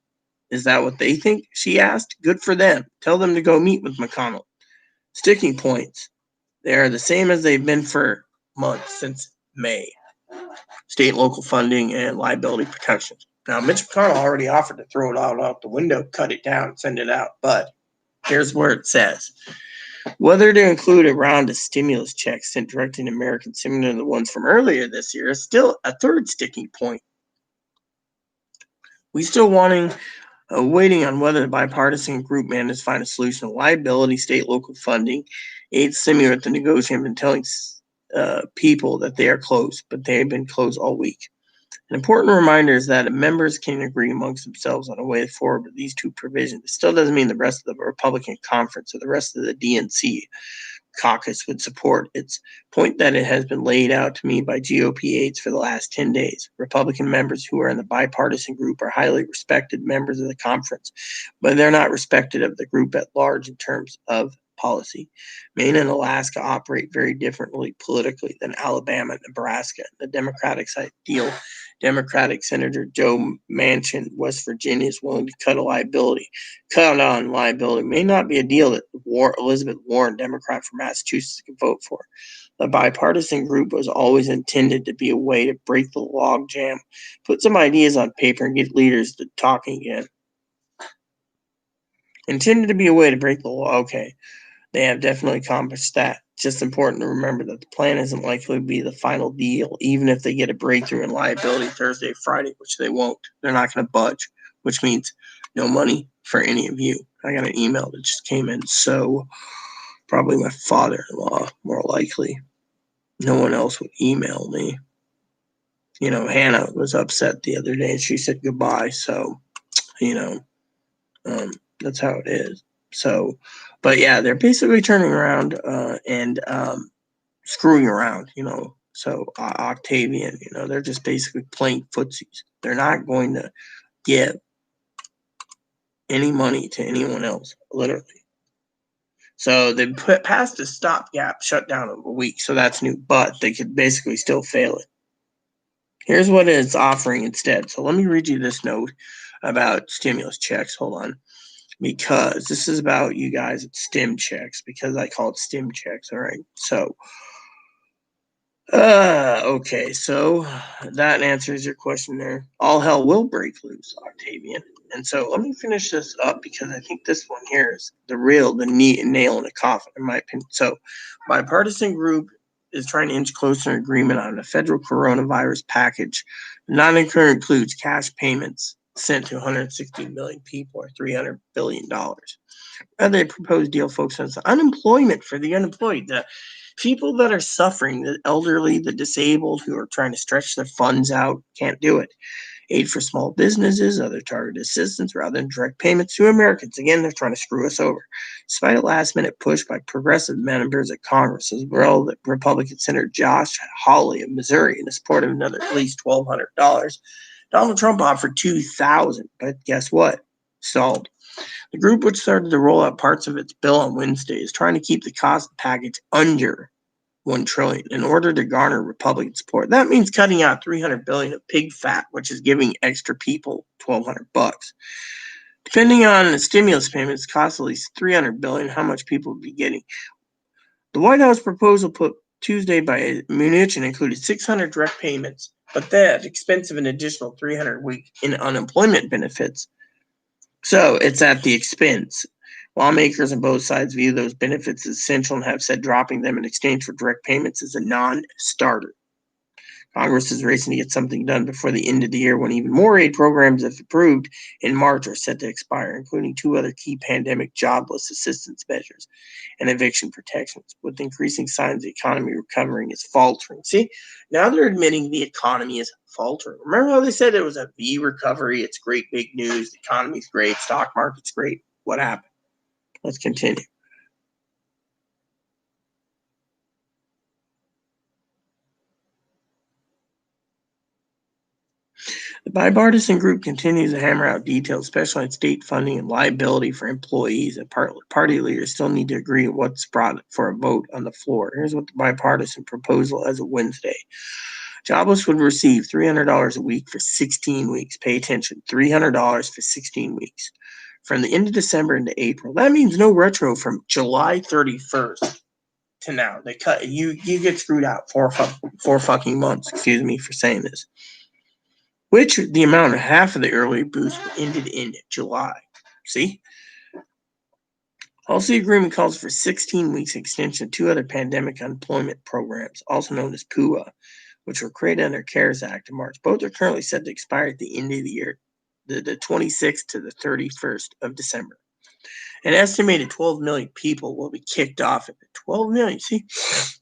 Is that what they think? She asked. Good for them. Tell them to go meet with McConnell. Sticking points. They are the same as they've been for months, since May. State and local funding and liability protections. Now, Mitch McConnell already offered to throw it all out the window, cut it down, send it out. But here's where it says. Whether to include a round of stimulus checks sent directly to Americans similar to the ones from earlier this year is still a third sticking point. We still waiting on whether the bipartisan group managed to find a solution to liability, state, local funding, aid similar to the negotiation, been telling people that they are closed, but they have been closed all week. An important reminder is that members can agree amongst themselves on a way forward with these two provisions. It still doesn't mean the rest of the Republican conference or the rest of the DNC caucus would support its point that it has been laid out to me by GOP aides for the last 10 days. Republican members who are in the bipartisan group are highly respected members of the conference, but they're not respected of the group at large in terms of policy. Maine and Alaska operate very differently politically than Alabama and Nebraska. The Democratic Senator Joe Manchin, West Virginia, is willing to cut on liability. May not be a deal that Elizabeth Warren, Democrat from Massachusetts, can vote for. The bipartisan group was always intended to be a way to break the logjam, put some ideas on paper, and get leaders to talking again. Intended to be a way to break the law. Okay. They have definitely accomplished that. It's just important to remember that the plan isn't likely to be the final deal, even if they get a breakthrough in liability Thursday, Friday, which they won't. They're not going to budge, which means no money for any of you. I got an email that just came in, so probably my father-in-law, more likely. No one else would email me. Hannah was upset the other day, and she said goodbye, so, that's how it is. So, but yeah, they're basically turning around and screwing around, So Octavian, they're just basically playing footsies. They're not going to give any money to anyone else, literally. So they passed a stopgap shutdown of a week, so that's new, but they could basically still fail it. Here's what it's offering instead. So let me read you this note about stimulus checks. Hold on. Because this is about you guys at STEM checks, because I call it STEM checks. All right. So, okay. So that answers your question there. All hell will break loose, Octavian. And so let me finish this up, because I think this one here is the nail in the coffin, in my opinion. So, bipartisan group is trying to inch closer to agreement on a federal coronavirus package. Includes cash payments sent to 160 million people, or $300 billion. They proposed deal focuses on unemployment for the unemployed, the people that are suffering, the elderly, the disabled, who are trying to stretch their funds out, can't do it. Aid for small businesses, other targeted assistance rather than direct payments to Americans. Again, they're trying to screw us over. Despite a last-minute push by progressive members of Congress, as well as Republican Senator Josh Hawley of Missouri, in support of another at least $1,200, Donald Trump offered $2,000, but guess what? Stalled. The group, which started to roll out parts of its bill on Wednesday, is trying to keep the cost package under $1 trillion in order to garner Republican support. That means cutting out $300 billion of pig fat, which is giving extra people $1,200. Depending on the stimulus payments, cost at least $300 billion. How much people will be getting? The White House proposal put Tuesday by Mnuchin included 600 direct payments, but that expense of an additional 300 a week in unemployment benefits. So it's at the expense. Lawmakers on both sides view those benefits as essential and have said dropping them in exchange for direct payments is a non-starter. Congress is racing to get something done before the end of the year when even more aid programs, if approved in March, are set to expire, including 2 other key pandemic jobless assistance measures and eviction protections, with increasing signs the economy recovering is faltering. See, now they're admitting the economy is faltering. Remember how they said it was a V recovery? It's great big news. The economy's great. Stock market's great. What happened? Let's continue. The bipartisan group continues to hammer out details, especially on state funding and liability for employees. And party leaders still need to agree on what's brought for a vote on the floor. Here's what the bipartisan proposal as of Wednesday. Jobless would receive $300 a week for 16 weeks. Pay attention, $300 for 16 weeks. From the end of December into April. That means no retro from July 31st to now. They cut you get screwed out four fucking months, excuse me for saying this. Which the amount of half of the early boost ended in July. See? Also, the agreement calls for 16 weeks extension of 2 other pandemic unemployment programs, also known as PUA, which were created under CARES Act in March. Both are currently set to expire at the end of the year, the 26th to the 31st of December. An estimated 12 million people will be kicked off. 12 million. See,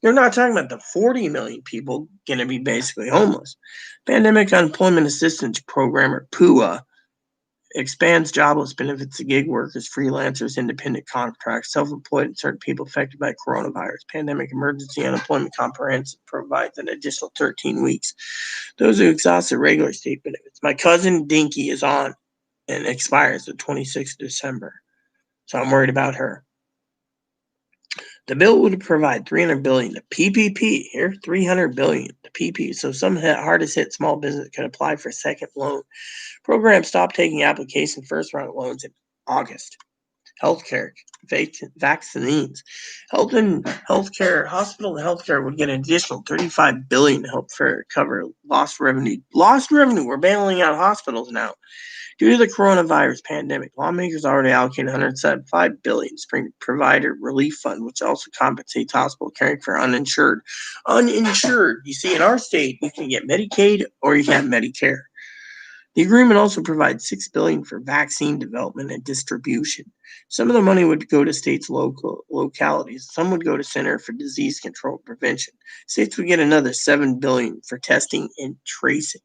they're not talking about the 40 million people going to be basically homeless. Pandemic Unemployment Assistance Program, or PUA, expands jobless benefits to gig workers, freelancers, independent contracts, self-employed, and certain people affected by coronavirus. Pandemic Emergency Unemployment Comprehensive provides an additional 13 weeks. Those who exhaust their regular state benefits. My cousin Dinky is on and expires the 26th of December. So I'm worried about her. The bill would provide $300 billion. The PPP here, $300 billion. The PP. So some hardest hit small business can apply for a second loan. Program stopped taking applications first round loans in August. Healthcare, vaccines, healthcare, hospital and healthcare would get an additional $35 billion to help cover lost revenue. Lost revenue. We're bailing out hospitals now. Due to the coronavirus pandemic, lawmakers already allocated $175 billion Spring Provider Relief Fund, which also compensates hospitals caring for uninsured. Uninsured. You see, in our state, you can get Medicaid or you can have Medicare. The agreement also provides $6 billion for vaccine development and distribution. Some of the money would go to states' localities. Some would go to Center for Disease Control and Prevention. States would get another $7 billion for testing and tracing.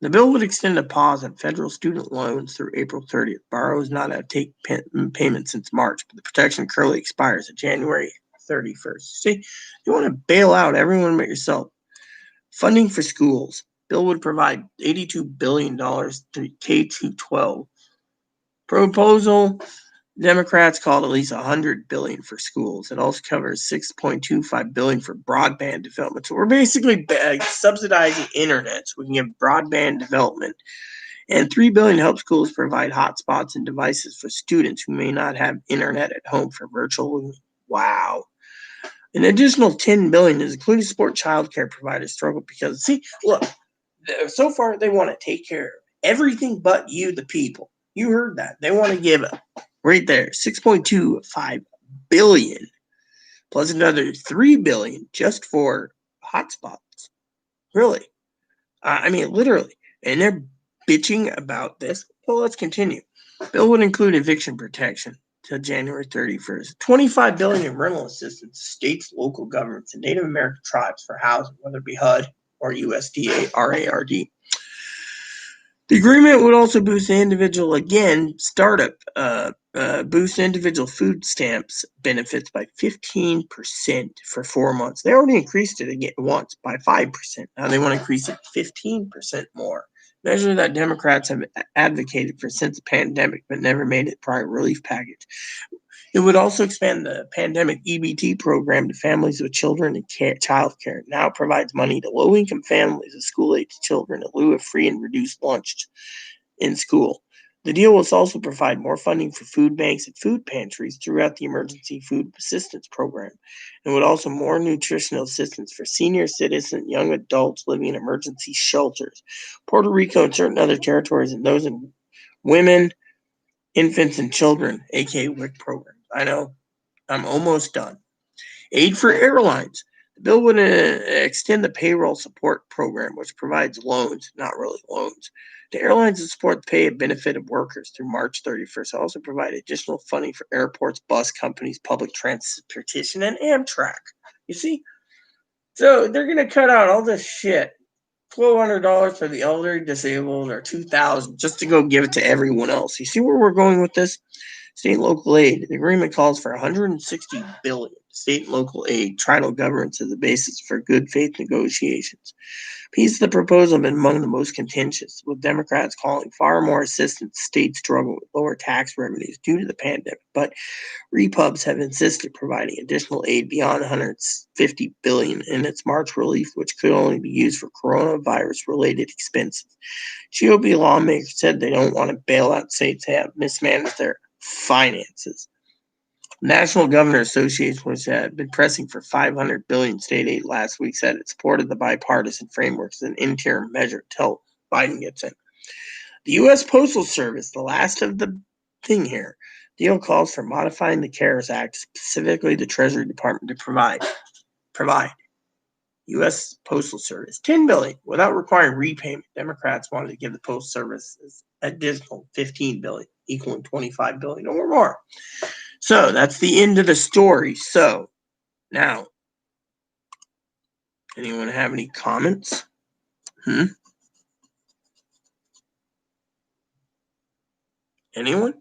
The bill would extend a pause on federal student loans through April 30th. Borrowers not have to take payments since March, but the protection currently expires at January 31st. See, you want to bail out everyone but yourself. Funding for schools. Bill would provide $82 billion to K-12. Proposal, Democrats called at least $100 billion for schools. It also covers $6.25 billion for broadband development. So we're basically subsidizing internet so we can get broadband development. And $3 billion to help schools provide hotspots and devices for students who may not have internet at home for virtual learning. Wow. An additional $10 billion is including support child care providers struggle because, see, look, so far they want to take care of everything but you, the people. You heard that. They want to give right there $6.25 billion plus another $3 billion just for hotspots. Really. I mean, literally. And they're bitching about this. Well, let's continue. Bill would include eviction protection till January 31st. $25 billion in rental assistance to states, local governments, and Native American tribes for housing, whether it be HUD or USDA RARD. The agreement would also boost the individual, boost individual food stamps benefits by 15% for 4 months. They already increased it again once by 5%. Now they want to increase it 15% more. Measure that Democrats have advocated for since the pandemic, but never made it part of relief package. It would also expand the pandemic EBT program to families with children and child care. Now it provides money to low-income families of school-aged children in lieu of free and reduced lunch in school. The deal will also provide more funding for food banks and food pantries throughout the Emergency Food Assistance Program, and would also more nutritional assistance for senior citizens and young adults living in emergency shelters, Puerto Rico and certain other territories, and those in women, infants, and children, aka WIC programs. I know, I'm almost done. Aid for airlines. The bill would extend the payroll support program, which provides loans, not really loans, to airlines to support the pay and benefit of workers through March 31st. Also provide additional funding for airports, bus companies, public transportation, and Amtrak. You see? So they're going to cut out all this shit. $1,200 for the elderly, disabled, or $2,000 just to go give it to everyone else. You see where we're going with this? State and local aid. The agreement calls for $160 billion. State and local aid, tribal governments as the basis for good faith negotiations. Piece of the proposal have been among the most contentious, with Democrats calling far more assistance. States struggle with lower tax revenues due to the pandemic, but Repubs have insisted providing additional aid beyond $150 billion in its March relief, which could only be used for coronavirus-related expenses. GOP lawmakers said they don't want to bail out states that have mismanaged their finances. National Governor Association, which had been pressing for $500 billion state aid last week, said it supported the bipartisan framework as an interim measure until Biden gets in. The U.S. Postal Service, the last of the thing here, deal calls for modifying the CARES Act, specifically the Treasury Department, to provide U.S. Postal Service $10 billion without requiring repayment. Democrats wanted to give the Postal Service additional $15 billion, equaling $25 billion or more. So that's the end of the story. So now, anyone have any comments? Anyone?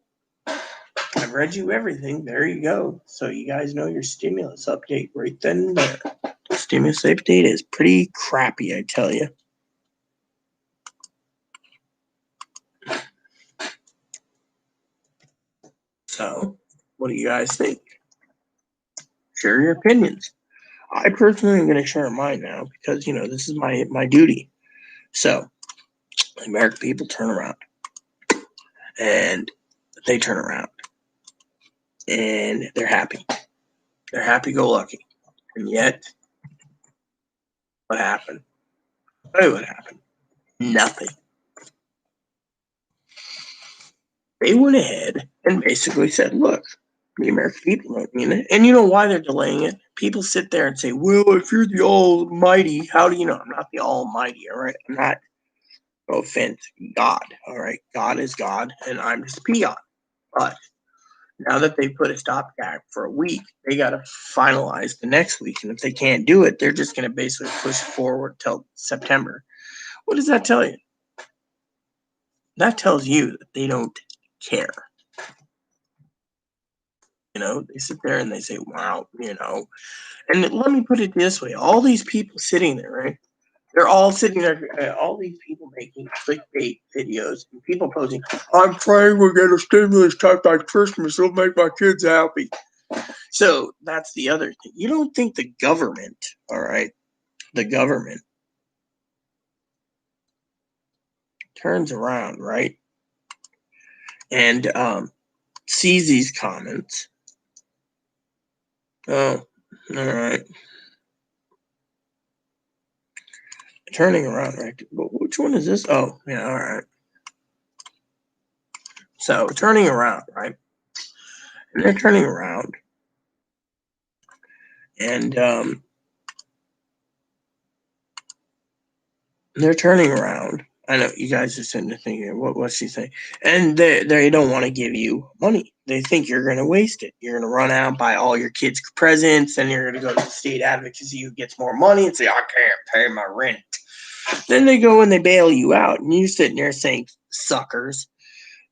I've read you everything. There you go. So you guys know your stimulus update right then and there. The stimulus update is pretty crappy, I tell you. So, what do you guys think? Share your opinions. I personally am going to share mine now because, this is my duty. So, the American people turn around. And they turn around. And they're happy. They're happy-go-lucky. And yet, what happened? I'll tell you what happened. Nothing. They went ahead and basically said, look, the American people don't mean it. And you know why they're delaying it? People sit there and say, well, if you're the almighty, how do you know? I'm not the almighty, all right? I'm not, no offense, God, all right? God is God, and I'm just a peon. But now that they put a stopgap for a week, they got to finalize the next week. And if they can't do it, they're just going to basically push forward till September. What does that tell you? That tells you that they don't care. They sit there and they say, wow, And let me put it this way. All these people sitting there, right? They're all sitting there, all these people making clickbait videos and people posing, I'm praying we'll get a stimulus check by Christmas. It'll make my kids happy. So that's the other thing. You don't think the government, all right, the government turns around, right, and sees these comments. Oh, all right. Turning around, right? Which one is this? Oh, yeah, all right. So turning around, right? And they're turning around. And they're turning around. I know you guys are sitting there thinking, what's she saying? And they don't want to give you money. They think you're going to waste it. You're going to run out, buy all your kids presents, and you're going to go to the state advocacy who gets more money and say, I can't pay my rent. Then they go and they bail you out, and you're sitting there saying, suckers.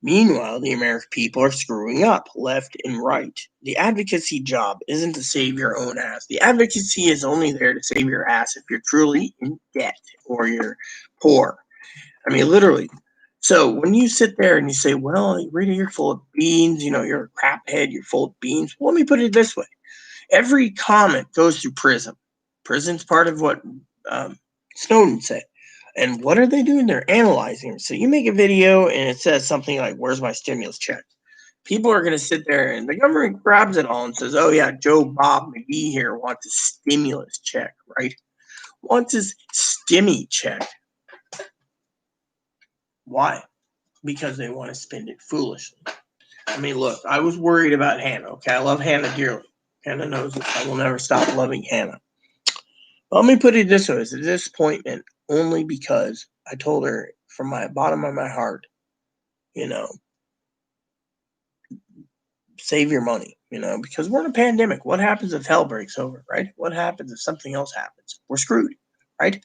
Meanwhile, the American people are screwing up left and right. The advocacy job isn't to save your own ass. The advocacy is only there to save your ass if you're truly in debt or you're poor. I mean, literally. So when you sit there and you say, well, you're full of beans, you're a crap head, you're full of beans. Well, let me put it this way. Every comment goes through PRISM. PRISM's part of what Snowden said. And what are they doing? They're analyzing it. So you make a video and it says something like, where's my stimulus check? People are going to sit there and the government grabs it all and says, oh, yeah, Joe Bob McGee here wants a stimulus check, right? Wants his stimmy check. Why? Because they want to spend it foolishly. I mean, look, I was worried about Hannah, okay? I love Hannah dearly. Hannah knows this. I will never stop loving Hannah. Let me put it this way: it's a disappointment only because I told her from my bottom of my heart, you know, save your money, because we're in a pandemic. What happens if hell breaks over, right? What happens if something else happens? We're screwed, right?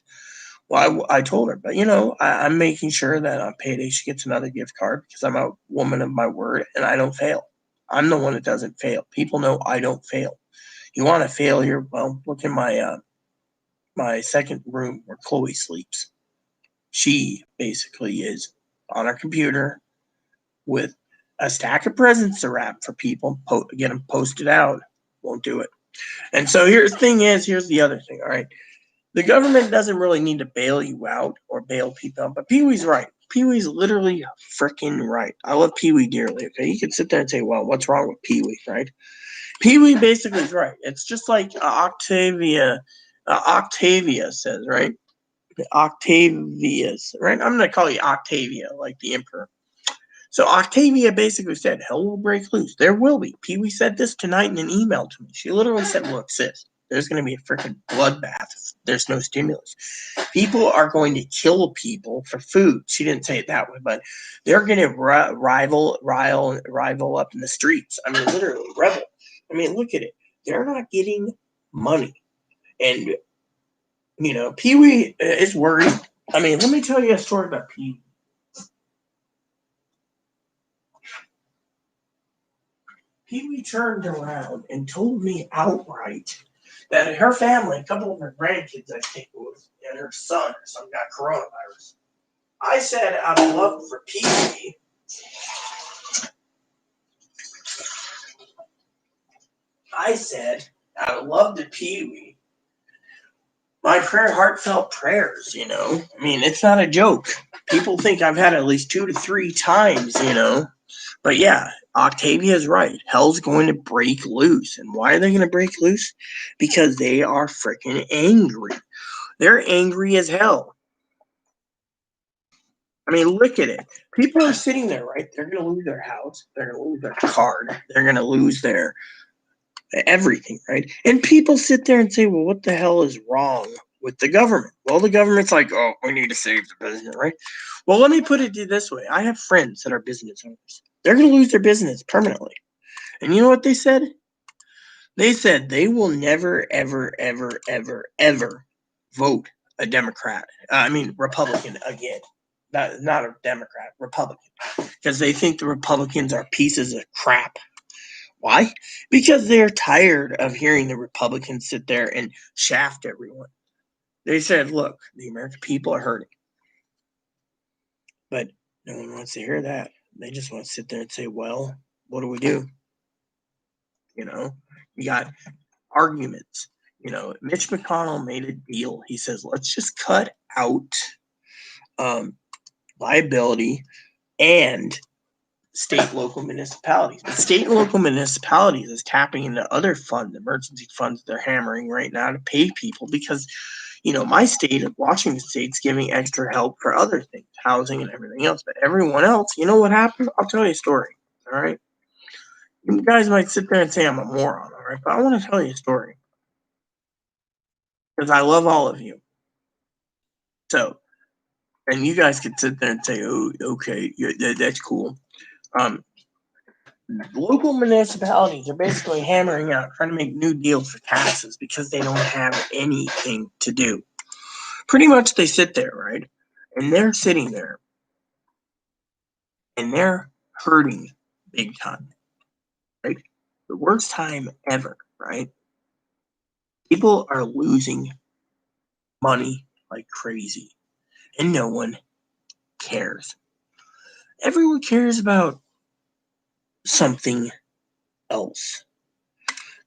Well, I told her, but I'm making sure that on payday she gets another gift card because I'm a woman of my word and I don't fail. I'm the one that doesn't fail. People know I don't fail. You want a failure? Well, look in my second room where Chloe sleeps. She basically is on her computer with a stack of presents to wrap for people, get them posted out. Won't do it. And so here's the other thing. All right. The government doesn't really need to bail you out or bail people out, but Pee Wee's right. Pee Wee's literally freaking right. I love Pee Wee dearly. Okay. You can sit there and say, well, what's wrong with Pee Wee, right? Pee Wee basically is right. It's just like Octavia says, right? Octavius, right? I'm going to call you Octavia, like the emperor. So Octavia basically said, hell will break loose. There will be. Pee Wee said this tonight in an email to me. She literally said, look, sis, there's going to be a freaking bloodbath if there's no stimulus. People are going to kill people for food. She didn't say it that way, but they're going to rival up in the streets. I mean, literally, rebel. I mean, look at it. They're not getting money. And, Pee Wee is worried. I mean, let me tell you a story about Pee Wee. Pee Wee turned around and told me outright that her family, a couple of her grandkids, I think it was, and her son or something got coronavirus. I said, out of love for Pee Wee, my heartfelt prayers, I mean, it's not a joke. People think I've had at least 2 to 3 times, But yeah, Octavia's right. Hell's going to break loose. And why are they going to break loose? Because they are freaking angry. They're angry as hell. I mean, look at it. People are sitting there, right? They're going to lose their house. They're going to lose their card. They're going to lose their everything, right? And people sit there and say, well, what the hell is wrong with the government? Well, the government's like, oh, we need to save the business, right? Well, let me put it this way. I have friends that are business owners. They're going to lose their business permanently. And you know what they said? They said they will never, ever, ever, ever, ever vote a Democrat. Republican again. Not a Democrat, Republican. Because they think the Republicans are pieces of crap. Why? Because they're tired of hearing the Republicans sit there and shaft everyone. They said, look, the American people are hurting. But no one wants to hear that. They just want to sit there and say, well, what do we do? You got arguments. Mitch McConnell made a deal. He says, let's just cut out liability and state, local municipalities. But state and local municipalities is tapping into other funds, emergency funds they're hammering right now to pay people because, my state of Washington State's giving extra help for other things, housing and everything else. But everyone else, you know what happened? I'll tell you a story. All right. You guys might sit there and say I'm a moron, all right? But I want to tell you a story because I love all of you. So, and you guys could sit there and say, oh, okay, that's cool. Local municipalities are basically hammering out, trying to make new deals for taxes because they don't have anything to do. Pretty much they sit there, right? And they're sitting there and they're hurting big time, right? The worst time ever, right? People are losing money like crazy and no one cares. Everyone cares about something else.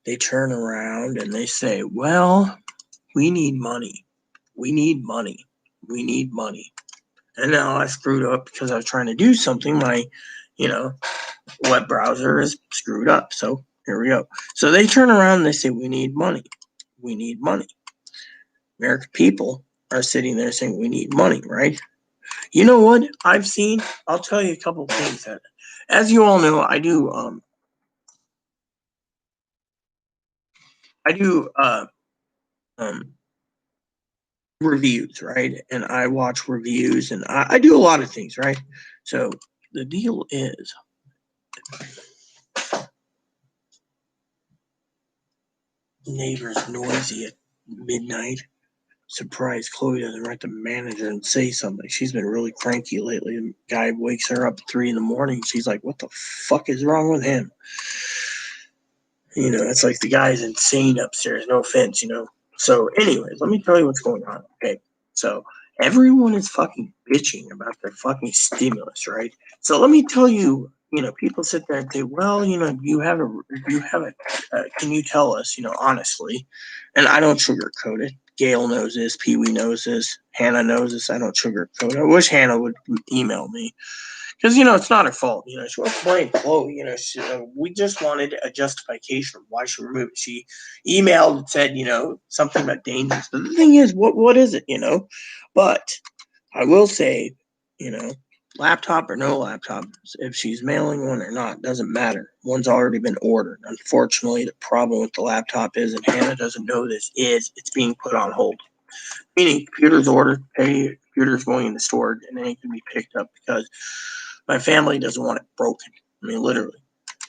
They turn around and they say, well, we need money. We need money. We need money. And now I screwed up because I was trying to do something. My, web browser is screwed up. So here we go. So they turn around and they say, we need money. We need money. American people are sitting there saying, we need money, right? You know what I've seen? I'll tell you a couple of things that, as you all know, I do reviews, right? And I watch reviews, and I do a lot of things, right? So the deal is, neighbors noisy at midnight. Surprised Chloe doesn't write the manager and say something. She's been really cranky lately. The guy wakes her up at 3 in the morning. She's like, "What the fuck is wrong with him?" It's like the guy's insane upstairs. No offense, So, anyways, let me tell you what's going on. Okay, so everyone is fucking bitching about their fucking stimulus, right? So let me tell you. People sit there and say, "Well, can you tell us, honestly?" And I don't sugarcoat it. Gail knows this. Pee Wee knows this. Hannah knows this. I don't sugarcoat it. I wish Hannah would email me because it's not her fault. She wasn't playing Chloe. We just wanted a justification of why she removed it. She emailed and said, something about dangers. But the thing is, what is it? But I will say, you know, laptop or no laptop, if she's mailing one or not, doesn't matter. One's already been ordered. Unfortunately, the problem with the laptop is, and Hannah doesn't know this, is it's being put on hold. Meaning, computer's ordered, computer's going into storage, and then it can be picked up because my family doesn't want it broken. I mean, literally.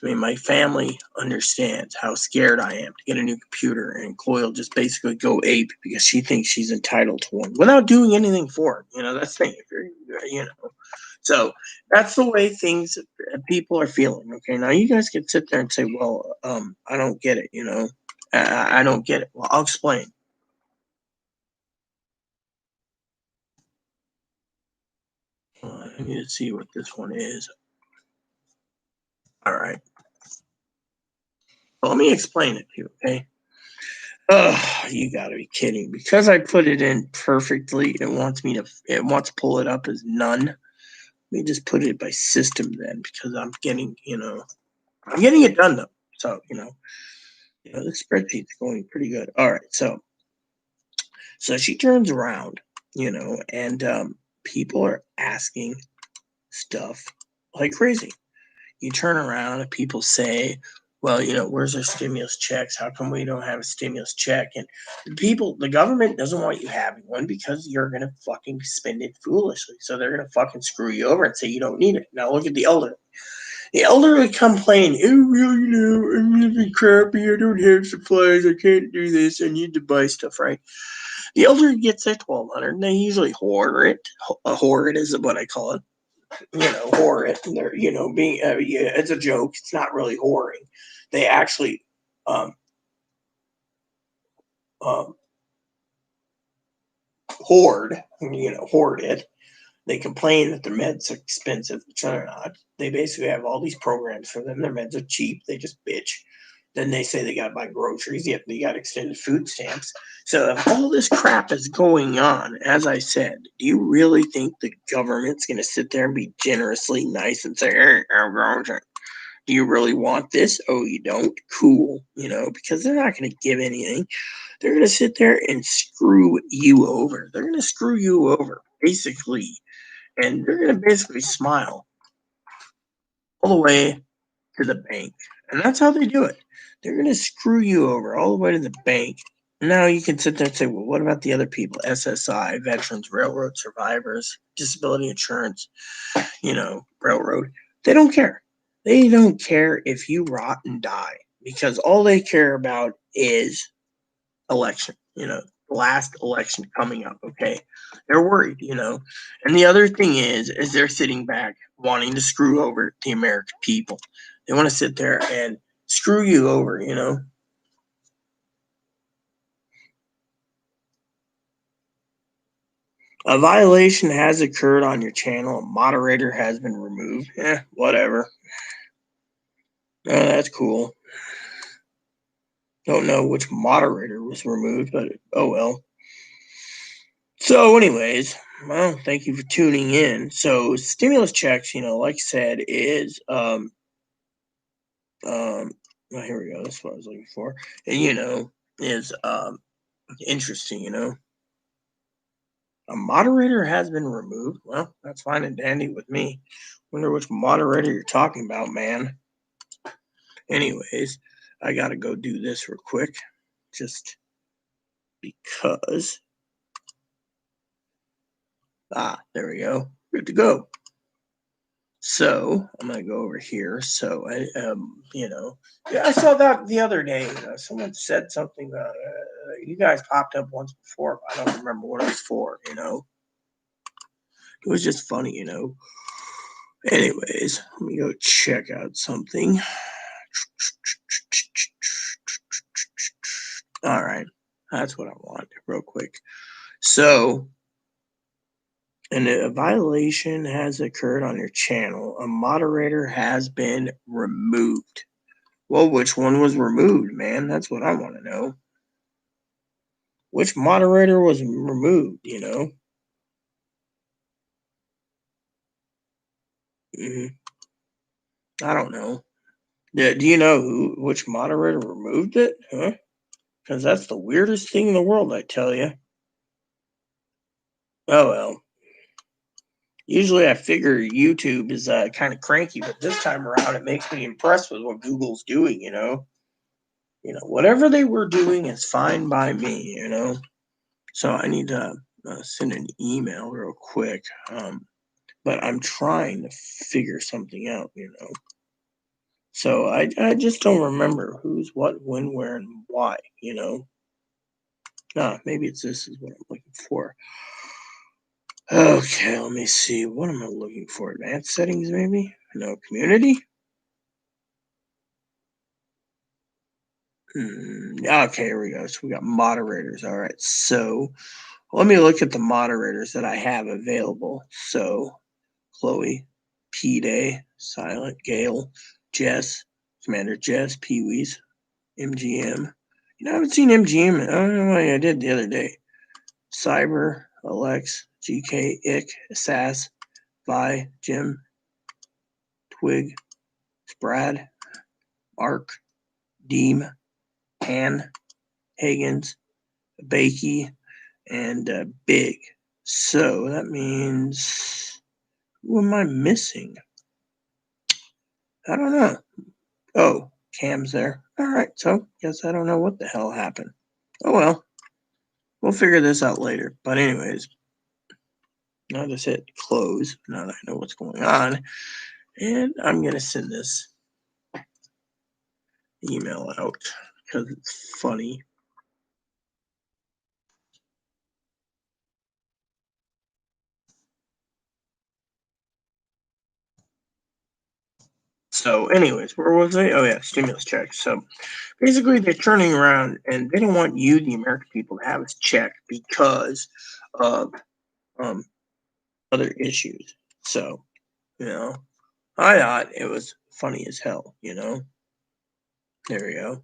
My family understands how scared I am to get a new computer, and Chloe will just basically go ape because she thinks she's entitled to one without doing anything for it. That's the thing. So that's the way things people are feeling. Okay, now you guys can sit there and say, "Well, I don't get it." I don't get it. Well, I'll explain. I need to see what this one is. All right. Well, let me explain it to you, okay? Oh, you gotta be kidding. Because I put it in perfectly, it wants to pull it up as none. Let me just put it by system then, because I'm getting it done though. So, the spreadsheet's going pretty good. All right, so she turns around, and people are asking stuff like crazy. You turn around and people say, "Well, where's our stimulus checks? How come we don't have a stimulus check?" And the government doesn't want you having one because you're going to fucking spend it foolishly. So they're going to fucking screw you over and say you don't need it. Now look at the elderly. The elderly complain, "Oh, well, I'm living crappy. I don't have supplies. I can't do this. I need to buy stuff," right? The elderly gets their 1,200 and they usually hoard it. Hoard is what I call it. Whore it. And they're, being, yeah, it's a joke. It's not really whoring. They actually, um, um, hoard it. They complain that their meds are expensive, which they're not. They basically have all these programs for them. Their meds are cheap. They just bitch. Then they say they got to buy groceries, yet they got extended food stamps. So if all this crap is going on, as I said, do you really think the government's going to sit there and be generously nice and say, "Hey, do you really want this? Oh, you don't? Cool." Because they're not going to give anything. They're going to sit there and screw you over. They're going to screw you over, basically. And they're going to basically smile all the way to the bank. And that's how they do it. They're going to screw you over all the way to the bank. Now you can sit there and say, "Well, what about the other people? SSI, veterans, railroad survivors, disability insurance, railroad." They don't care. They don't care if you rot and die because all they care about is election, last election coming up. Okay. They're worried, And the other thing is they're sitting back wanting to screw over the American people. They want to sit there and screw you over. A violation has occurred on your channel. A moderator has been removed. Whatever. Oh, that's cool. Don't know which moderator was removed, but oh well. So, anyways, well, thank you for tuning in. So, stimulus checks, like I said, is well, here we go. That's what I was looking for. And, is interesting. A moderator has been removed. Well, that's fine and dandy with me. Wonder which moderator you're talking about, man. Anyways, I gotta go do this real quick, just because There we go. Good to go. So I'm gonna go over here. So I saw that the other day. Someone said something. You guys popped up once before, but I don't remember what it was for. It was just funny. Anyways, let me go check out something. All right, that's what I want, real quick. So, and a violation has occurred on your channel. A moderator has been removed. Well, which one was removed, man? That's what I want to know. Which moderator was removed? Mm, I don't know. Yeah, do you know which moderator removed it? Huh? Because that's the weirdest thing in the world, I tell you. Oh well. Usually I figure YouTube is kind of cranky, but this time around it makes me impressed with what Google's doing. Whatever they were doing is fine by me. So I need to send an email real quick. But I'm trying to figure something out. So I just don't remember who's what, when, where, and why. Maybe this is what I'm looking for. Okay, let me see. What am I looking for? Advanced settings, maybe? No, community? Okay, here we go. So we got moderators. All right. So let me look at the moderators that I have available. So Chloe, P Day, Silent, Gale, Jess, Commander Jess, Pee Wee's, MGM. I haven't seen MGM. I don't know why I did the other day. Cyber, Alex, GK, Ick, Sass, Vi, Jim, Twig, Sprad, Mark, Deem, Ann, Higgins, Bakey, and Big. So that means, who am I missing? I don't know. Oh, Cam's there. All right, so guess I don't know what the hell happened. Oh well, we'll figure this out later. But anyways, I'll just hit close now that I know what's going on, and I'm gonna send this email out because it's funny. So, anyways, where was I? Oh yeah, stimulus checks. So basically, they're turning around and they don't want you, the American people, to have this check because of um, other issues. So, you know, I thought it was funny as hell. There we go.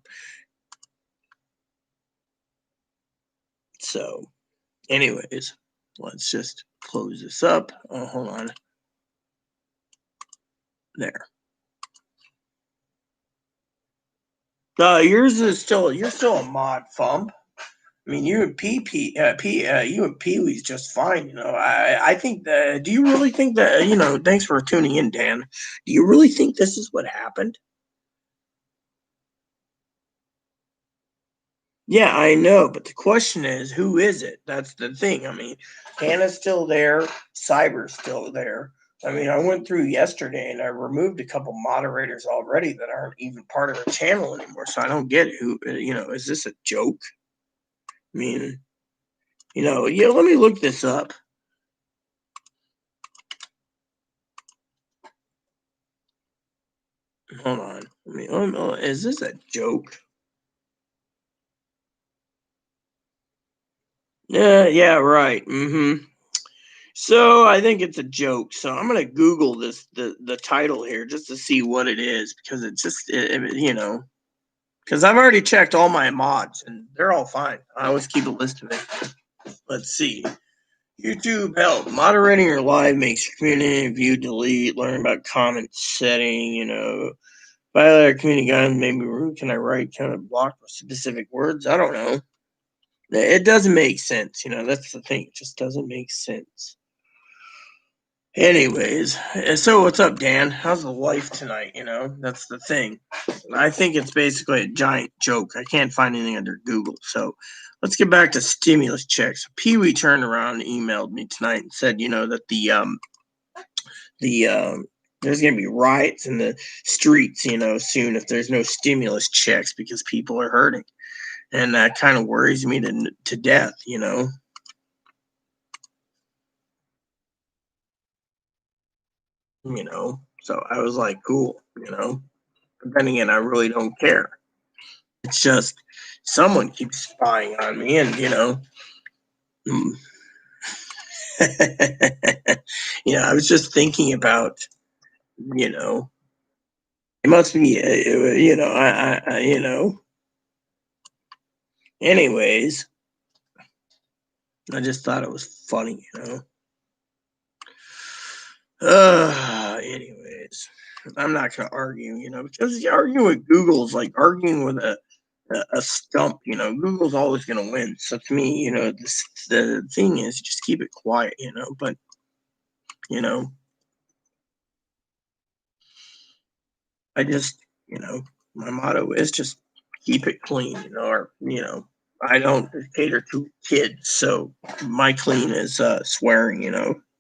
So, anyways, let's just close this up. Oh, hold on. There. You're still a mod, Fump. I mean, you and you and Pee Wee's just fine. I think that. Do you really think that? Thanks for tuning in, Dan. Do you really think this is what happened? Yeah, I know, but the question is, who is it? That's the thing. I mean, Hannah's still there, Cyber's still there. I mean, I went through yesterday and I removed a couple moderators already that aren't even part of the channel anymore. So I don't get it. Is this a joke? I mean, yeah, let me look this up. Hold on. I mean, is this a joke? Yeah, right. So I think it's a joke. So I'm gonna Google the title here just to see what it is because it's just because I've already checked all my mods and they're all fine. I always keep a list of it. Let's see. YouTube help. Moderating your live makes your community view delete, learn about comment setting. Violate our community guidelines, maybe rude. Can I write kind of block for specific words? I don't know. It doesn't make sense. That's the thing. It just doesn't make sense. Anyways, so what's up, Dan? How's the life tonight? That's the thing. I think it's basically a giant joke. I can't find anything under Google. So let's get back to stimulus checks. Pee Wee turned around and emailed me tonight and said, that the there's going to be riots in the streets, soon if there's no stimulus checks because people are hurting, and that kind of worries me to death. So I was like, cool. But then again, I really don't care. It's just someone keeps spying on me, and mm. I was just thinking about, you know, it must be, Anyways, I just thought it was funny. Anyways, I'm not gonna argue, because arguing with Google is like arguing with a stump. Google's always gonna win. So to me, the thing is just keep it quiet. But you know, I just my motto is just keep it clean. Or I don't cater to kids, so my clean is swearing.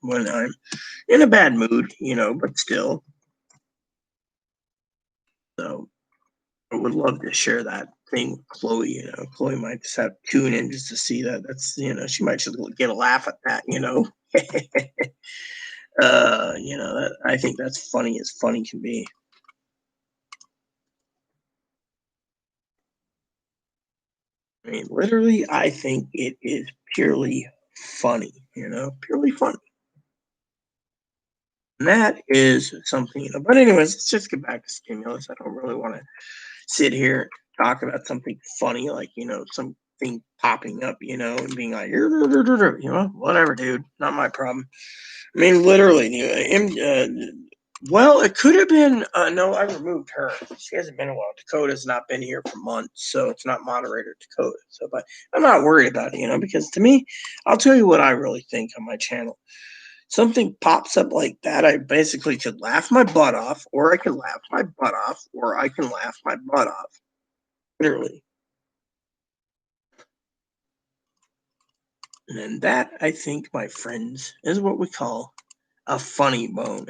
When I'm in a bad mood, but still. So I would love to share that thing with Chloe. Chloe might just have to tune in just to see that. She might just get a laugh at that. I think that's funny as funny can be. I mean, literally, I think it is purely funny, purely funny. And that is something. But anyways, let's just get back to stimulus. I don't really want to sit here and talk about something funny, like something popping up, and being like, whatever, dude, not my problem. I mean, literally, well, it could have been. No, I removed her. She hasn't been a while. Dakota's not been here for months, so it's not moderator Dakota. So, but I'm not worried about it, because to me, I'll tell you what I really think on my channel. Something pops up like that, I basically could laugh my butt off, or I can laugh my butt off, or I can laugh my butt off. Literally. And that, I think, my friends, is what we call a funny bone.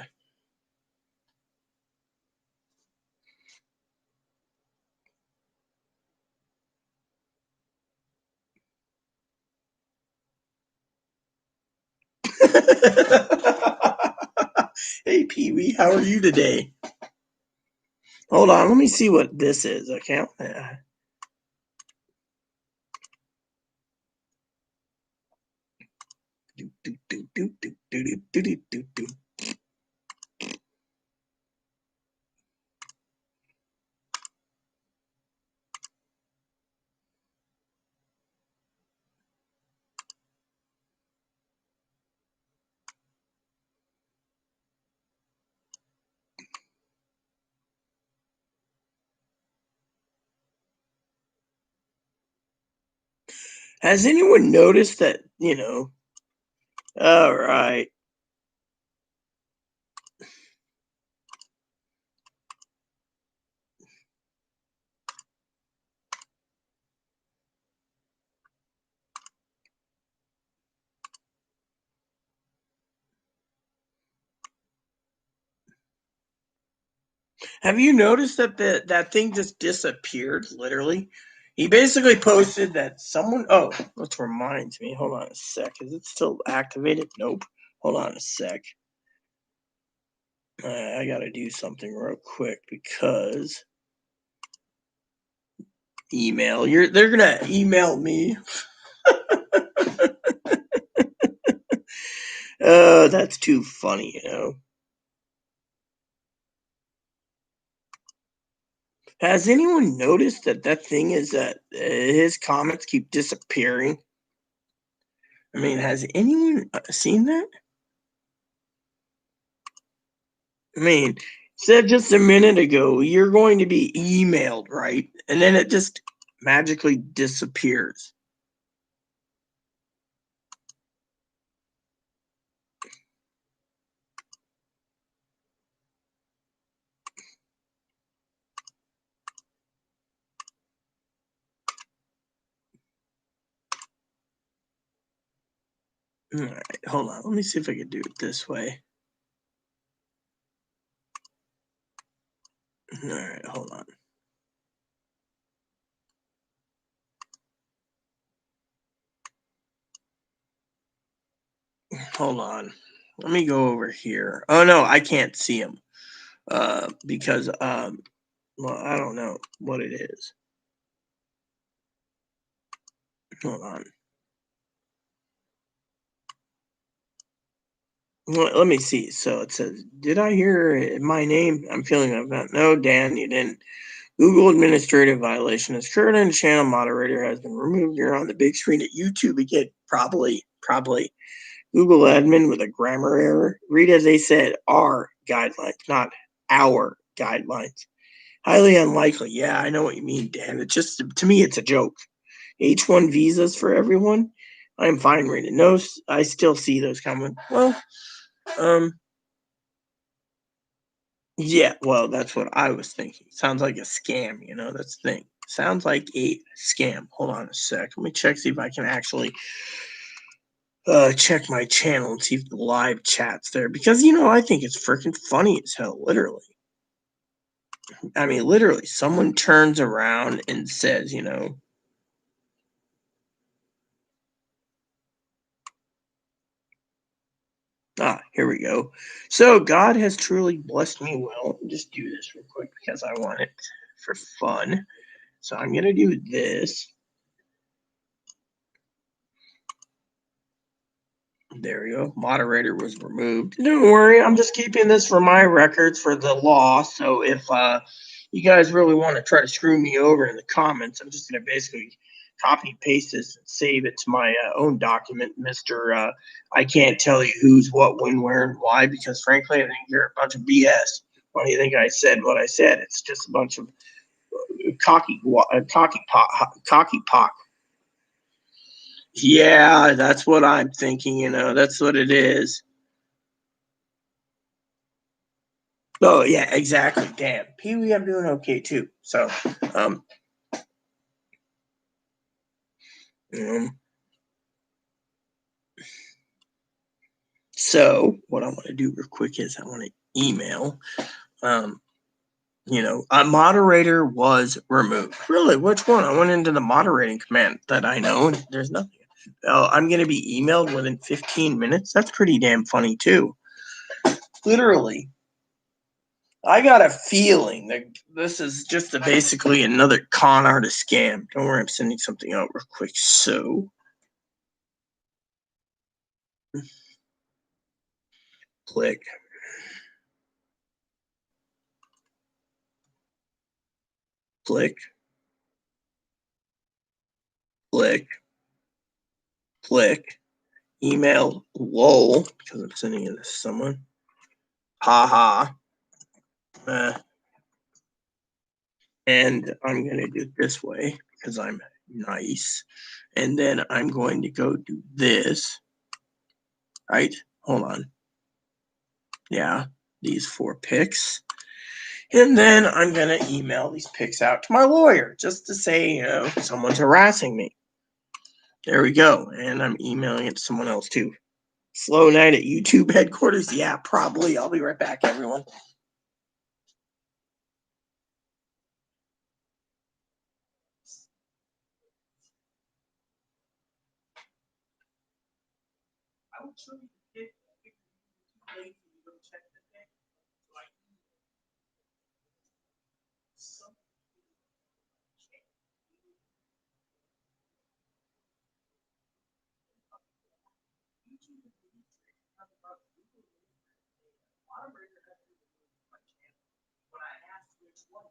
Hey, Pee Wee, how are you today? Hold on, let me see what this is. Okay. Has anyone noticed that? All right. Have you noticed that that thing just disappeared? Literally, he basically posted that someone. Oh, that reminds me. Hold on a sec. Is it still activated? Nope. Hold on a sec. I gotta do something real quick because email. They're gonna email me. Oh, that's too funny. Has anyone noticed that thing is that his comments keep disappearing? I mean, has anyone seen that? I mean, said just a minute ago, you're going to be emailed, right? And then it just magically disappears. All right, hold on. Let me see if I can do it this way. All right, hold on. Hold on. Let me go over here. Oh no, I can't see them. Because well, I don't know what it is. Hold on. Let me see. So it says, did I hear my name? I'm feeling I've got no, Dan, you didn't. Google administrative violation. As current and channel moderator has been removed. You're on the big screen at YouTube again. Probably. Google admin with a grammar error. Read as they said, our guidelines, not our guidelines. Highly unlikely. Yeah, I know what you mean, Dan. It's just, to me, it's a joke. H1 visas for everyone. I'm fine reading those. I still see those coming. Well, um, yeah, well, that's what I was thinking. Sounds like a scam, that's the thing. Sounds like a scam. Hold on a sec. Let me check, see if I can actually check my channel and see if the live chat's there. Because, I think it's freaking funny as hell, literally. I mean, literally, someone turns around and says, here we go. So God has truly blessed me well. Just do this real quick because I want it for fun. So I'm going to do this. There we go. Moderator was removed. Don't worry, I'm just keeping this for my records for the law. So if you guys really want to try to screw me over in the comments, I'm just going to basically copy and paste this and save it to my own document, Mr. I can't tell you who's what, when, where, and why, because frankly, I think you're a bunch of BS. Why do you think I said what I said? It's just a bunch of cocky pock. Yeah, that's what I'm thinking. That's what it is. Oh yeah, exactly. Damn, Pee Wee, I'm doing okay too. So, um, so what I want to do real quick is I want to email. A moderator was removed. Really, which one? I went into the moderating command that I know, and there's nothing. I'm going to be emailed within 15 minutes. That's pretty damn funny too. Literally, I got a feeling that this is just basically another con artist scam. Don't worry, I'm sending something out real quick. So, click. Click, click, click, email, lol, because I'm sending it to someone. Haha. And I'm going to do it this way because I'm nice. And then I'm going to go do this. Right? Hold on. Yeah, these 4 pics. And then I'm going to email these pics out to my lawyer just to say, someone's harassing me. There we go. And I'm emailing it to someone else too. Slow night at YouTube headquarters? Yeah, probably. I'll be right back, everyone. I would show you the pic. Too late for you to go check the pic. When I asked which one,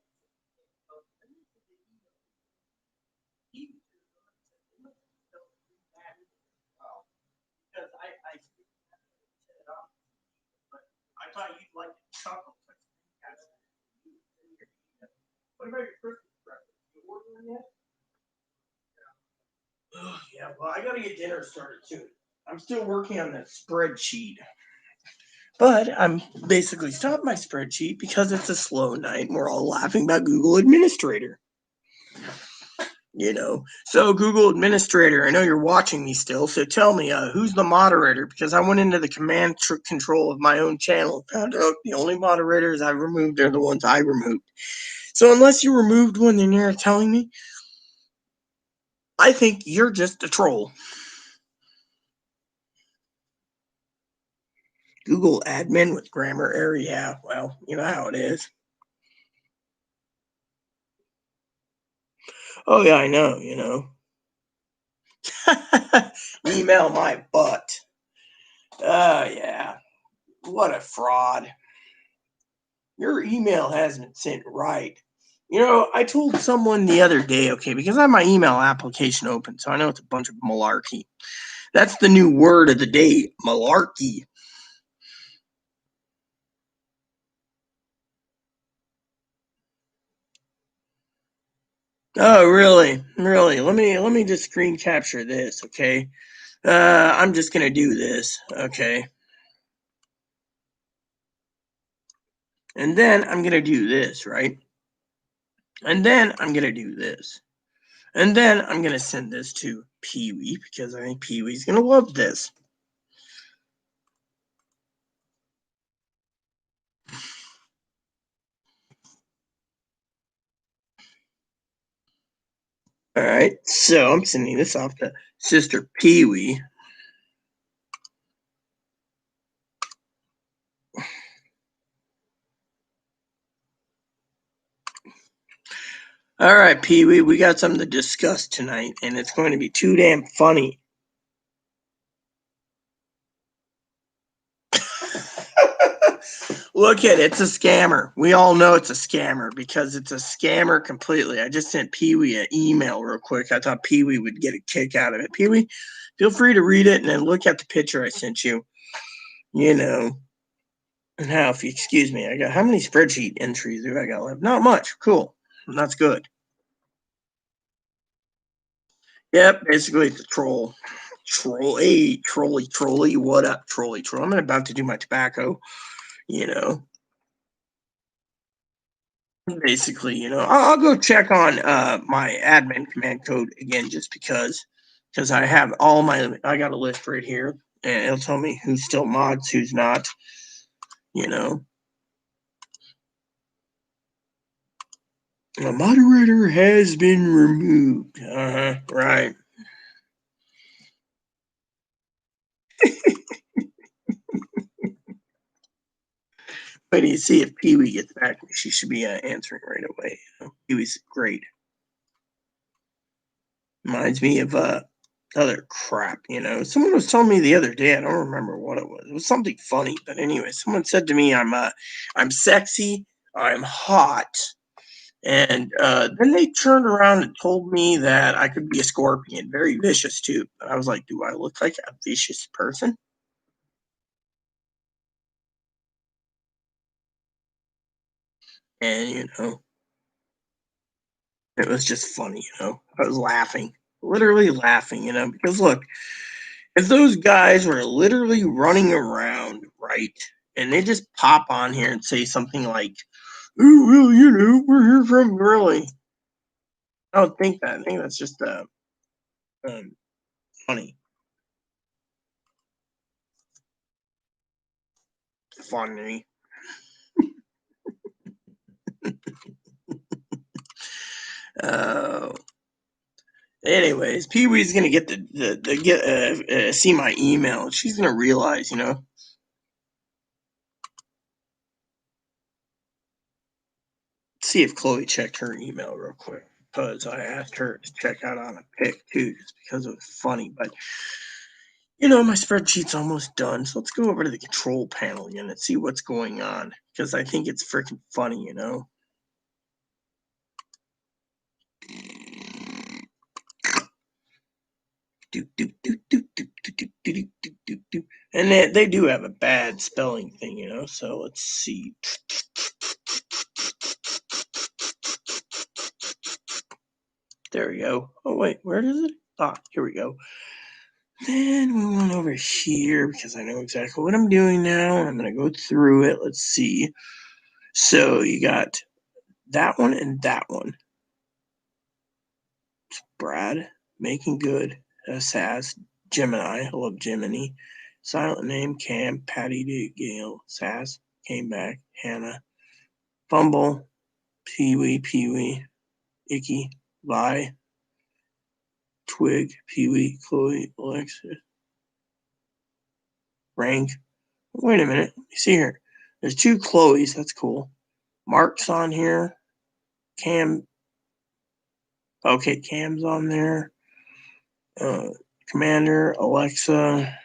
because I set it up, but I thought you'd like to chuckle. What about your Christmas present? You ordering yet? Yeah, well, I gotta get dinner started too. I'm still working on that spreadsheet. But I'm basically stopped my spreadsheet because it's a slow night and we're all laughing about Google Administrator. So Google administrator, I know you're watching me still, so tell me, who's the moderator? Because I went into the command control of my own channel, found out the only moderators I removed are the ones I removed. So unless you removed one, then you're telling me, I think you're just a troll. Google admin with grammar error, yeah, well, you know how it is. Oh yeah, I know, Email my butt. Oh yeah, what a fraud. Your email hasn't been sent right. I told someone the other day, okay, because I have my email application open, so I know it's a bunch of malarkey. That's the new word of the day, malarkey. Oh, really? Really? Let me just screen capture this, okay? I'm just gonna do this, okay? And then I'm gonna do this, right? And then I'm gonna do this. And then I'm gonna send this to Pee-wee because I think Pee-wee's gonna love this. All right, so I'm sending this off to Sister Pee-wee. All right, Pee-wee, we got something to discuss tonight, and it's going to be too damn funny. Look at it, it's a scammer. We all know it's a scammer because it's a scammer completely. I just sent Pee-wee an email real quick. I thought Pee-wee would get a kick out of it. Pee-wee, feel free to read it and then look at the picture I sent you. Now, if you excuse me, I got how many spreadsheet entries do I got left? Not much. Cool. That's good. Yep, basically it's a troll. Troll, hey, trolley, what up, trolley, troll? I'm about to do my tobacco, you know. Basically, I'll go check on my admin command code again just because I have I got a list right here and it'll tell me who's still mods, who's not, you know. A moderator has been removed. Right. Wait till you see if Pee-wee gets back. She should be answering right away. Pee-wee's great. Reminds me of other crap. Someone was telling me the other day. I don't remember what it was. It was something funny, but anyway, someone said to me, I'm sexy, I'm hot, and then they turned around and told me that I could be a scorpion, very vicious too. And I was like, do I look like a vicious person? And it was just funny. I was laughing, literally laughing. Because look, if those guys were literally running around, right, and they just pop on here and say something like, "Oh, well, we're here from Grilly." I don't think that. I think that's just um, funny, funny. Uh, Anyways, Pee Wee's gonna get the get see my email. She's gonna realize, see if Chloe checked her email real quick because I asked her to check out on a pic too, just because it was funny. But my spreadsheet's almost done, so let's go over to the control panel again and see what's going on because I think it's freaking funny. And they do have a bad spelling thing. So let's see. There we go. Oh wait, where is it? Here we go. Then we went over here because I know exactly what I'm doing now. I'm going to go through it. Let's see. So you got that one and that one. Brad, Making Good, Sass, Gemini, I love Gemini, Silent Name, Cam, Patty, Gale, Sass, Came Back, Hannah, Fumble, Pee-wee, Icky, Vi, Twig, Pee-wee, Chloe, Alexis, Rank. Wait a minute. You see here. There's 2 Chloes. That's cool. Mark's on here. Cam. Okay, Cam's on there. Commander, Alexa,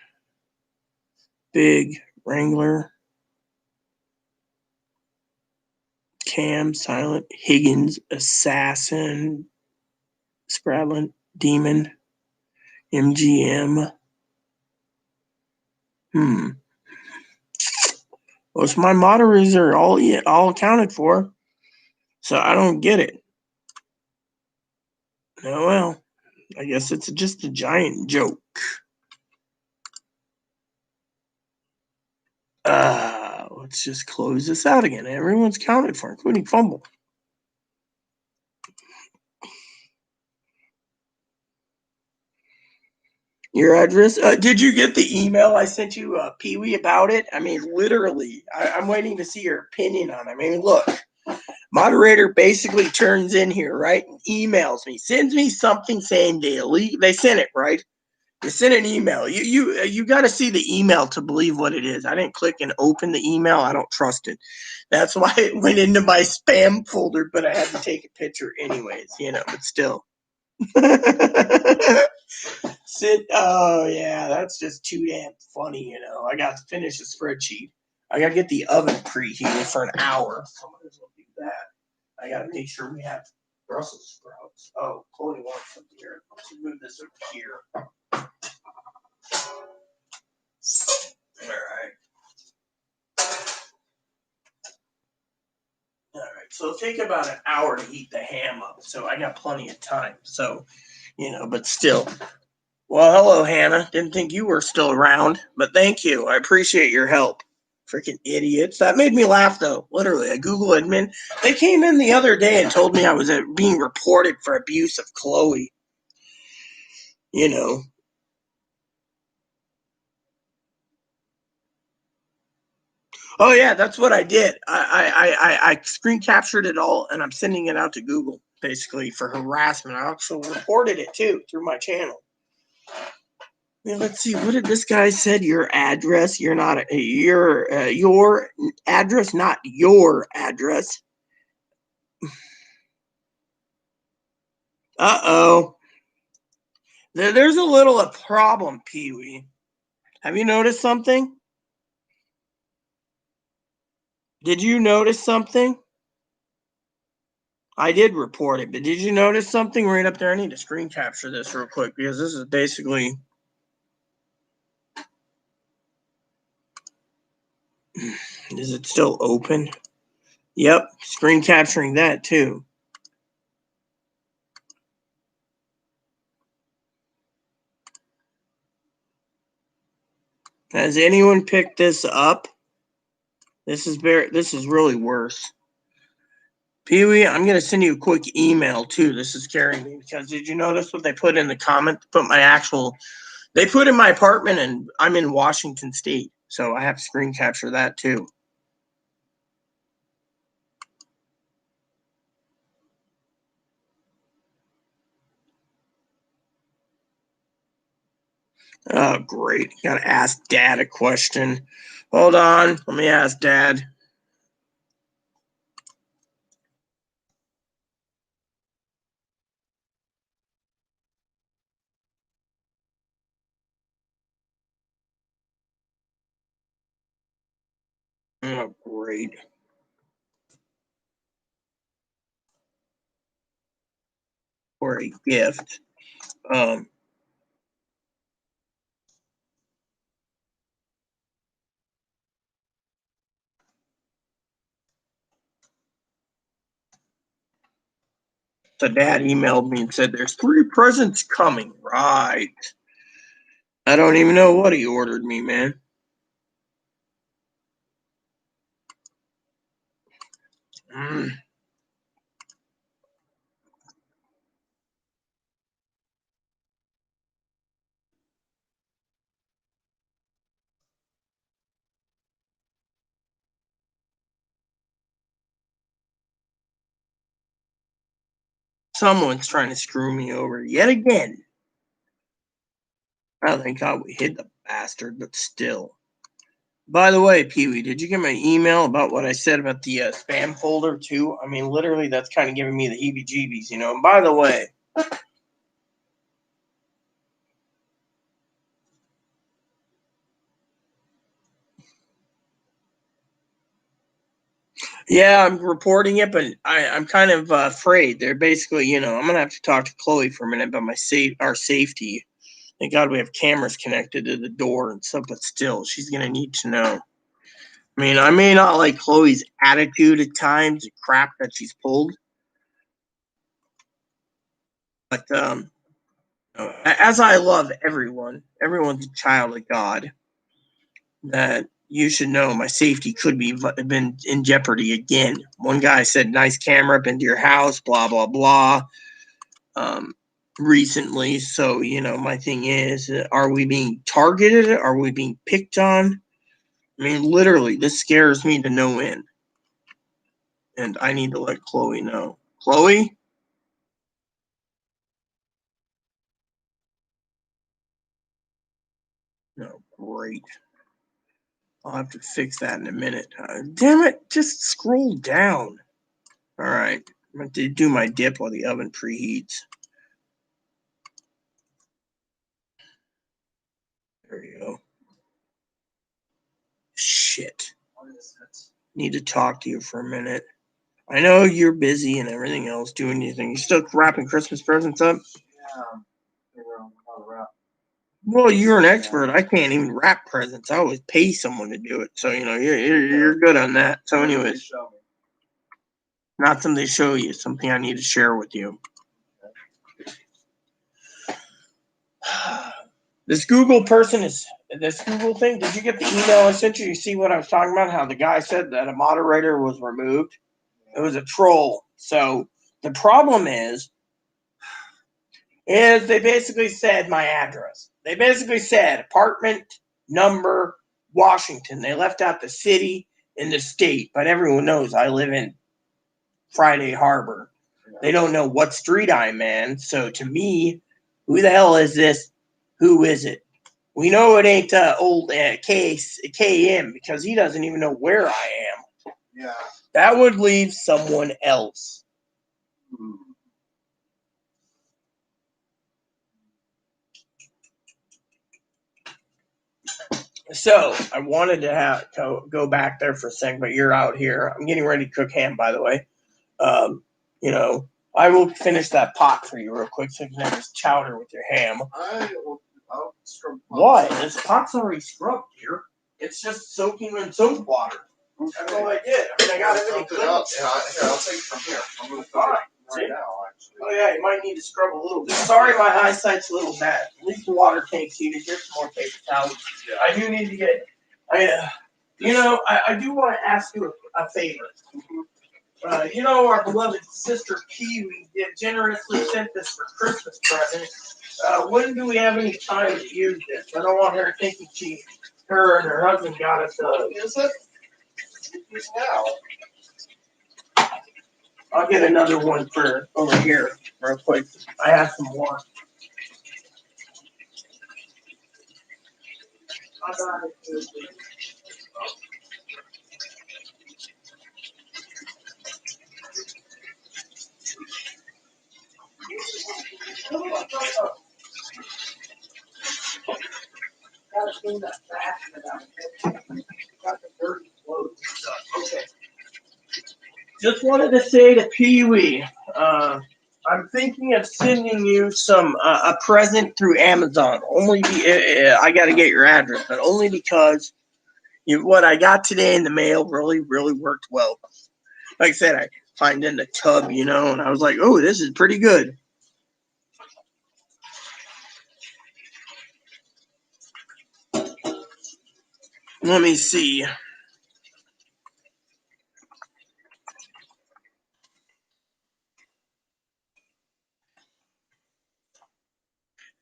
Big, Wrangler, Cam, Silent, Higgins, Assassin, Spradlin, Demon, MGM. Most of my moderators are all accounted for, so I don't get it. Oh well, I guess it's just a giant joke. Let's just close this out again. Everyone's counted for, including Fumble. Your address? Did you get the email I sent you, Pee-wee, about it? I mean, literally, I'm waiting to see your opinion on it. I mean, look, moderator basically turns in here, right? Emails me, sends me something saying they sent it, right? You sent an email. You got to see the email to believe what it is. I didn't click and open the email. I don't trust it. That's why it went into my spam folder, but I had to take a picture anyways, but still. Oh yeah, that's just too damn funny, I got to finish the spreadsheet. I got to get the oven preheated for an hour. So I might as well do that. I got to make sure we have Brussels sprouts. Oh, Chloe wants some here. Let's move this over here. All right. So it'll take about an hour to heat the ham up. So I got plenty of time. So, but still. Well, hello, Hannah. Didn't think you were still around, but thank you. I appreciate your help. Freaking idiots. That made me laugh, though. Literally, a Google admin. They came in the other day and told me I was being reported for abuse of Chloe. Oh yeah, that's what I did. I screen captured it all, and I'm sending it out to Google basically for harassment. I also reported it too through my channel. Let's see. What did this guy said? Your address. You're not your address, not your address. Uh-oh. There's a little problem, Pee-wee. Have you noticed something? Did you notice something? I did report it, but did you notice something right up there? I need to screen capture this real quick because this is basically. Is it still open? Yep, screen capturing that too. Has anyone picked this up? This is really worse. Pee-wee, I'm gonna send you a quick email too. This is scaring me because did you notice what they put in the comment? They put in my apartment, and I'm in Washington State, so I have to screen capture that too. Oh, great. Gotta ask Dad a question. Hold on. Let me ask Dad. Oh, great. For a gift. So Dad emailed me and said there's 3 presents coming. Right. I don't even know what he ordered me, man. Someone's trying to screw me over yet again. Oh, thank God we hid the bastard, but still. By the way, Pee-wee, did you get my email about what I said about the spam folder, too? I mean, literally, that's kind of giving me the heebie-jeebies, you know? And by the way, yeah, I'm reporting it, but I'm kind of afraid. They're basically, you know, I'm going to have to talk to Chloe for a minute about our safety. Thank God we have cameras connected to the door and stuff, but still, she's going to need to know. I mean, I may not like Chloe's attitude at times, the crap that she's pulled, but as I love everyone's a child of God, that you should know my safety could be been in jeopardy again. One guy said, "Nice camera, been to your house," blah blah blah. Recently, so you know, my thing is, are we being targeted? Are we being picked on? I mean, literally, this scares me to no end, and I need to let Chloe know. Chloe, no, great. I'll have to fix that in a minute. Damn it, just scroll down. All right, I'm going to do my dip while the oven preheats. There you go. Shit. Need to talk to you for a minute. I know you're busy and everything else, doing anything. You still wrapping Christmas presents up? Yeah. Well, you're an expert. I can't even wrap presents. I always pay someone to do it. So, you know, you're good on that. So, anyways, not something to show you, something I need to share with you. This Google thing. Did you get the email I sent you? You see what I was talking about? How the guy said that a moderator was removed? It was a troll. So the problem is they basically said my address. They basically said apartment number Washington. They left out the city and the state, but everyone knows I live in Friday Harbor. They don't know what street I'm in. So to me, who the hell is this? Who is it? We know it ain't old KM because he doesn't even know where I am. Yeah. That would leave someone else. So I wanted to go back there for a second, but you're out here. I'm getting ready to cook ham, by the way. You know, I will finish that pot for you real quick so you can have this chowder with your ham. I'll scrub. Why? This pot's already scrubbed here. It's just soaking in soap water. Okay. That's all I did. I mean, I got everything clean. Yeah, I'll take it from here. I'm going to cook it right now, actually. Oh, yeah, you might need to scrub a little bit. Sorry, my eyesight's a little bad. At least the water tank's heated. Here's some more paper towels. Yeah. I do need to get you know, I do want to ask you a favor. You know, our beloved sister Pee-wee generously sent this for Christmas present. When do we have any time to use this? I don't want her thinking her and her husband got us. Is it? Now. I'll get another one for over here real quick. I have some more. I got it. Gotta clean that trash out. Got the dirty clothes and stuff. Okay. Just wanted to say to Pee-wee, I'm thinking of sending you a present through Amazon. I got to get your address, but only because what I got today in the mail really, really worked well. Like I said, I find in the tub, you know, and I was like, oh, this is pretty good. Let me see.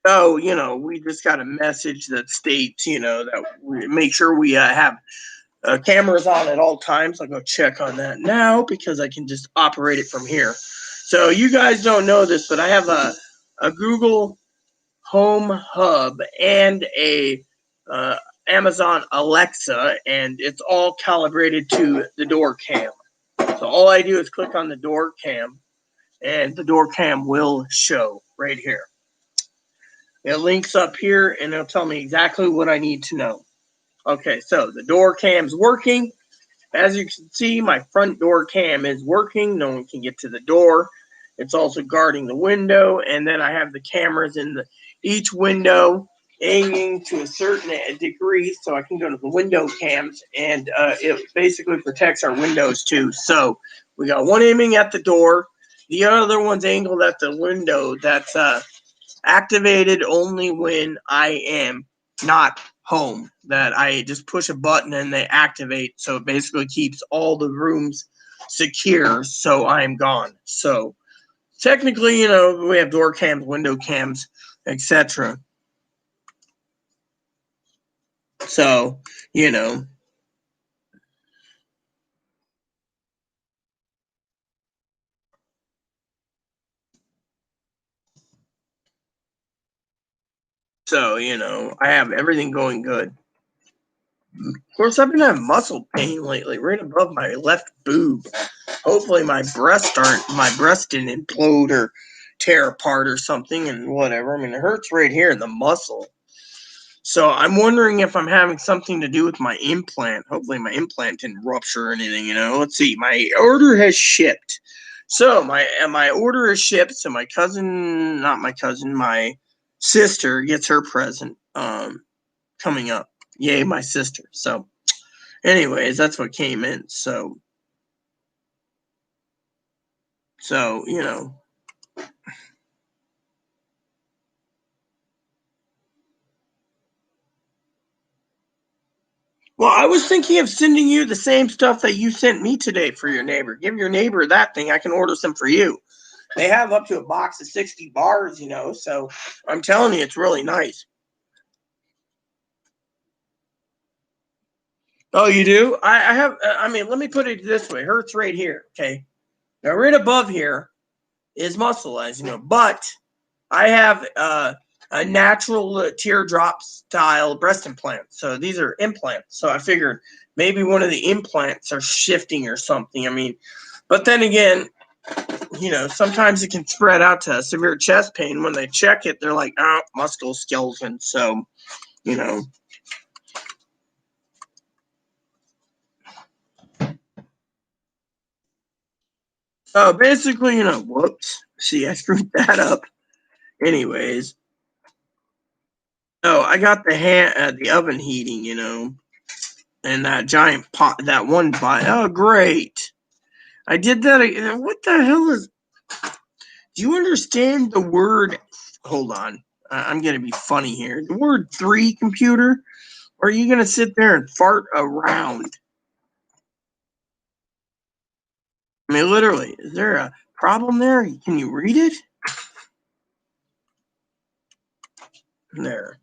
Oh, you know, we just got a message that states, you know, that we make sure we have cameras on at all times. I'll go check on that now because I can just operate it from here. So you guys don't know this, but I have a Google Home Hub and a Amazon Alexa, and it's all calibrated to the door cam. So all I do is click on the door cam, and the door cam will show right here. It links up here, and it'll tell me exactly what I need to know. Okay, so the door cam's working. As you can see, my front door cam is working. No one can get to the door. It's also guarding the window, and then I have the cameras in each window aiming to a certain degree, so I can go to the window cams, and it basically protects our windows too. So we got one aiming at the door, the other one's angled at the window. That's activated only when I am not home. That I just push a button and they activate. So it basically keeps all the rooms secure. So I'm gone. So technically, we have door cams, window cams, etc. So, I have everything going good. Of course, I've been having muscle pain lately, right above my left boob. Hopefully, my breast didn't implode or tear apart or something, and whatever. I mean, it hurts right here in the muscle. So I'm wondering if I'm having something to do with my implant. Hopefully, my implant didn't rupture or anything. Let's see. My order has shipped. So my order is shipped. So my cousin, not my cousin, my sister gets her present coming up. Yay, my sister. So, anyways, that's what came in. So, Well, I was thinking of sending you the same stuff that you sent me today for your neighbor. Give your neighbor that thing. I can order some for you. They have up to a box of 60 bars, so I'm telling you, it's really nice. Oh, you do? I have, let me put it this way. Hurts right here, okay? Now, right above here is muscle, as you know, but I have a natural teardrop style breast implant. So these are implants. So I figured maybe one of the implants are shifting or something. But then again, sometimes it can spread out to severe chest pain. When they check it, they're like, oh, musculoskeletal. So, So basically, whoops. See, I screwed that up. Anyways, I got the oven heating, and that giant pot, that one pot. Oh, great. I did that. What the hell is. Do you understand the word? Hold on. I'm going to be funny here. The word 3 computer? Or are you going to sit there and fart around? Literally, is there a problem there? Can you read it? There.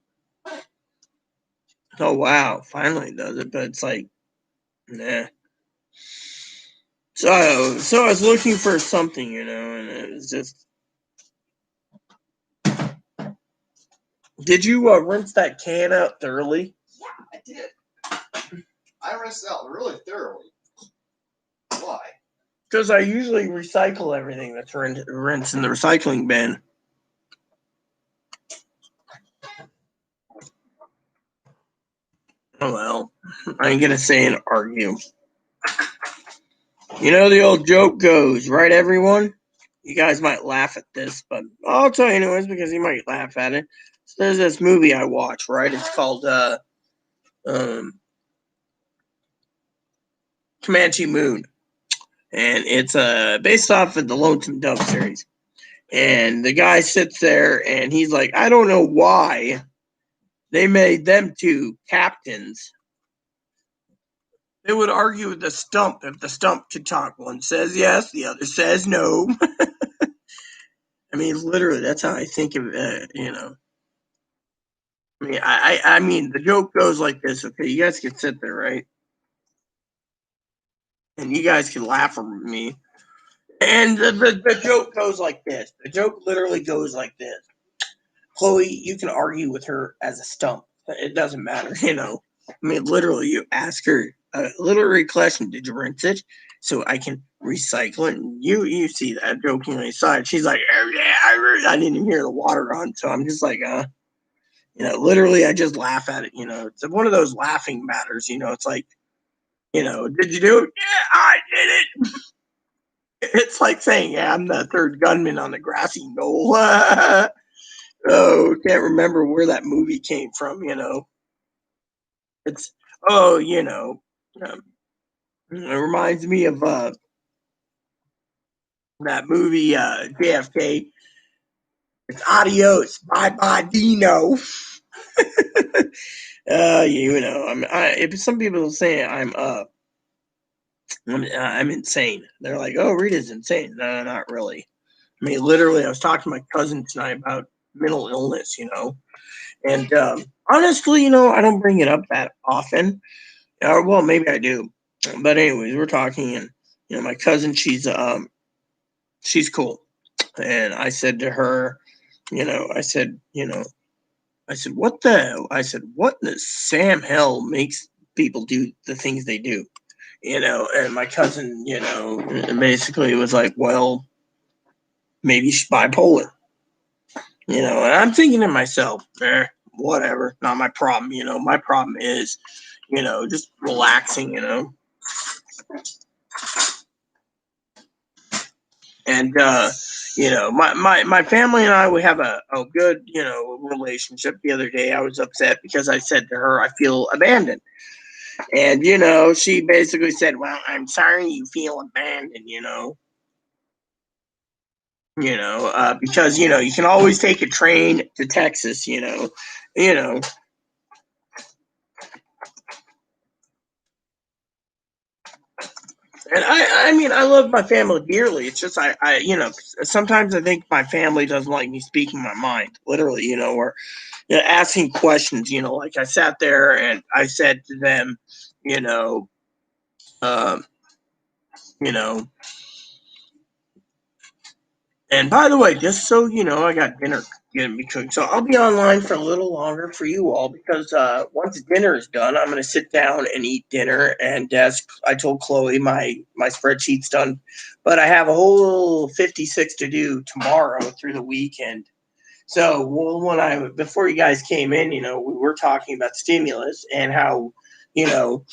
Oh, wow. Finally it does it, but it's like, nah. So I was looking for something, and it was just. Did you rinse that can out thoroughly? Yeah, I did. I rinsed it out really thoroughly. Why? Because I usually recycle everything that's rinsed in the recycling bin. Oh well, I ain't gonna say and argue. The old joke goes, right, everyone? You guys might laugh at this, but I'll tell you anyways because you might laugh at it. So there's this movie I watch, right? It's called Comanche Moon, and it's based off of the Lonesome Dove series. And the guy sits there and he's like, I don't know why they made them two captains. They would argue with the stump if the stump could talk. One says yes, the other says no. Literally, that's how I think of it. The joke goes like this. Okay, you guys can sit there, right? And you guys can laugh at me. And the joke goes like this. The joke literally goes like this. Chloe, you can argue with her as a stump. It doesn't matter, you know. I mean, literally, you ask her a literary question, did you rinse it? So I can recycle it. And you see that jokingly aside. She's like, oh, yeah, I didn't even hear the water run. So I'm just like, you know, literally, I just laugh at it. You know, it's one of those laughing matters. You know, it's like, you know, did you do it? Yeah, I did it. It's like saying, yeah, I'm the third gunman on the grassy knoll. Oh, can't remember where that movie came from, you know. It's oh, you know, it reminds me of that movie JFK. It's adios, bye bye, Dino. You know, if some people say I'm insane, they're like, oh, Rita's insane. No, not really. I mean, literally, I was talking to my cousin tonight about mental illness, you know, and honestly, you know, I don't bring it up that often. Well, maybe I do, but anyways, we're talking, and you know, my cousin, she's cool, and I said to her, you know, I said, what the hell? I said, what in the Sam hell makes people do the things they do? You know, and my cousin, you know, basically was like, well, maybe she's bipolar. You know, and I'm thinking to myself, whatever, not my problem. You know, my problem is, you know, just relaxing. You know, and you know, my family and I, we have a good, you know, relationship. The other day I was upset because I said to her I feel abandoned, and you know, she basically said, well, I'm sorry you feel abandoned, because you know, you can always take a train to Texas, you know. And I mean, I love my family dearly. It's just you know, sometimes I think my family doesn't like me speaking my mind, literally, you know, or you know, asking questions. You know, like I sat there and I said to them, you know, um, you know, and by the way, just so you know, I got dinner getting me cooked, so I'll be online for a little longer for you all because once dinner is done, I'm going to sit down and eat dinner. And as I told Chloe, my spreadsheet's done, but I have a whole 56 to do tomorrow through the weekend. So, well, when I before you guys came in, you know, we were talking about stimulus and how, you know,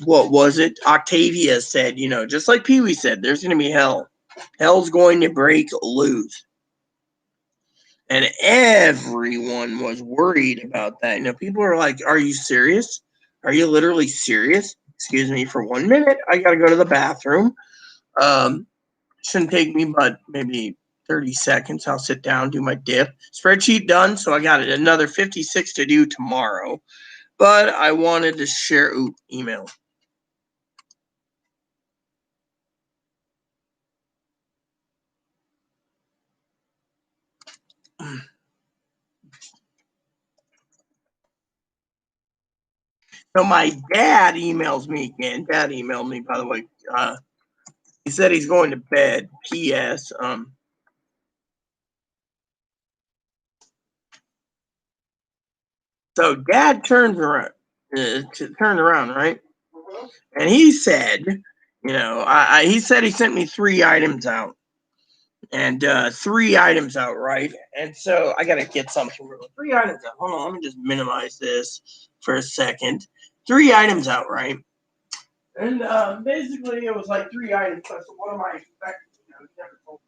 what was it? Octavia said, you know, just like Pee Wee said, there's going to be hell. Hell's going to break loose. And everyone was worried about that. You know, people are like, are you serious? Are you literally serious? Excuse me for 1 minute. I got to go to the bathroom. Um, shouldn't take me but maybe 30 seconds. I'll sit down, do my dip. Spreadsheet done. So I got another 56 to do tomorrow. But I wanted to share email. So my dad emails me again. Dad emailed me, by the way. He said he's going to bed. P.S. So Dad turned around, right? And he said, you know, he said he sent me 3 items out, and 3 items out, right? And so I gotta get something. 3 items out. Hold on, let me just minimize this for a second. 3 items out, right? And basically, it was like 3 items. So what am I expecting? You know, he never told me.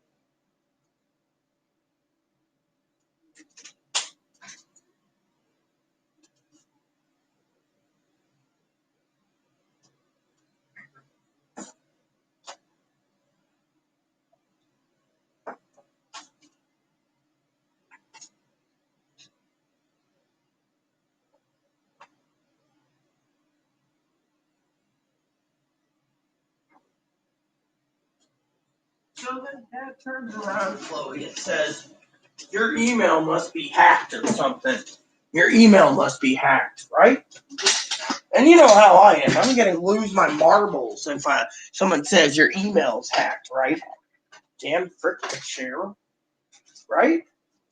So then Dad turns around, Chloe, and says, your email must be hacked or something. Your email must be hacked, right? And you know how I am. I'm going to lose my marbles if someone says your email's hacked, right? Damn frickin' share. Right?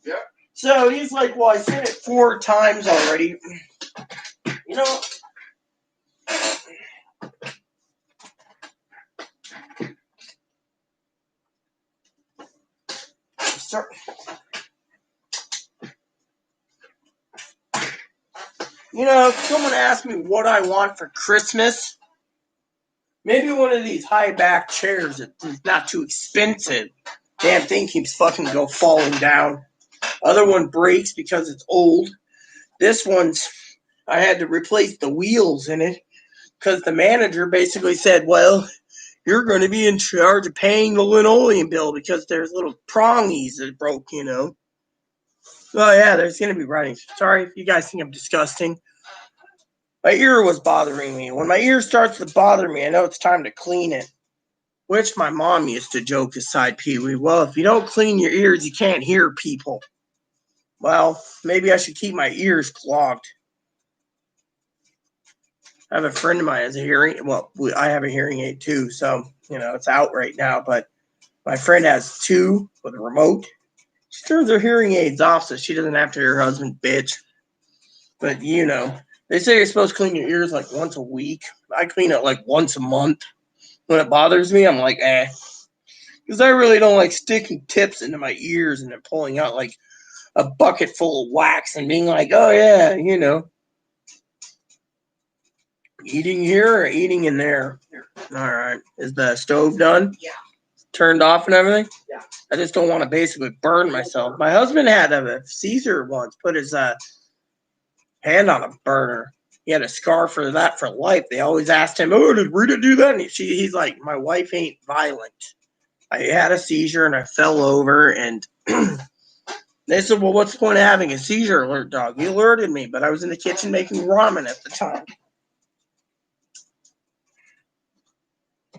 Yeah. So he's like, well, I sent it 4 times already. You know, if someone asked me what I want for Christmas, maybe one of these high back chairs that's not too expensive. Damn thing keeps fucking falling down. Other one breaks because it's old. This one's, I had to replace the wheels in it because the manager basically said, well, you're going to be in charge of paying the linoleum bill because there's little prongies that broke, Oh, yeah, there's going to be writing. Sorry if you guys think I'm disgusting. My ear was bothering me. When my ear starts to bother me, I know it's time to clean it. Which my mom used to joke aside, Pee-wee. Well, if you don't clean your ears, you can't hear people. Well, maybe I should keep my ears clogged. I have a friend of mine has a hearing. Well, I have a hearing aid too, so it's out right now. But my friend has 2 with a remote. She turns her hearing aids off so she doesn't have to hear her husband bitch. But they say you're supposed to clean your ears like once a week. I clean it like once a month. When it bothers me, I'm like, because I really don't like sticking tips into my ears and then pulling out like a bucket full of wax and being like, oh yeah, eating here or eating in there. All right. Is the stove done? Yeah. Turned off and everything? Yeah. I just don't want to basically burn myself. My husband had a Caesar once, put his hand on a burner. He had a scar for that for life. They always asked him, oh, did Rita do that? And he's like, my wife ain't violent. I had a seizure and I fell over and they said, well, what's the point of having a seizure alert dog? He alerted me, but I was in the kitchen making ramen at the time.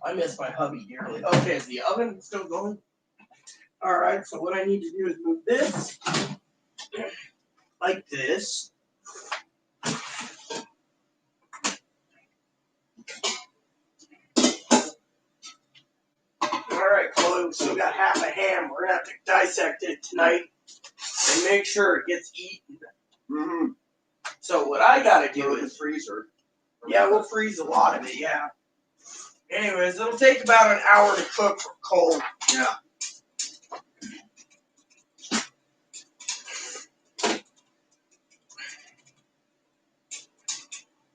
I miss my hubby dearly. Okay, is the oven still going? All right, so what I need to do is move this like this. All right, Chloe, we still got half a ham. We're going to have to dissect it tonight and make sure it gets eaten. Mm-hmm. So what I got to do is freezer. Yeah, we'll freeze a lot of it, yeah. Anyways, it'll take about an hour to cook from cold. Yeah.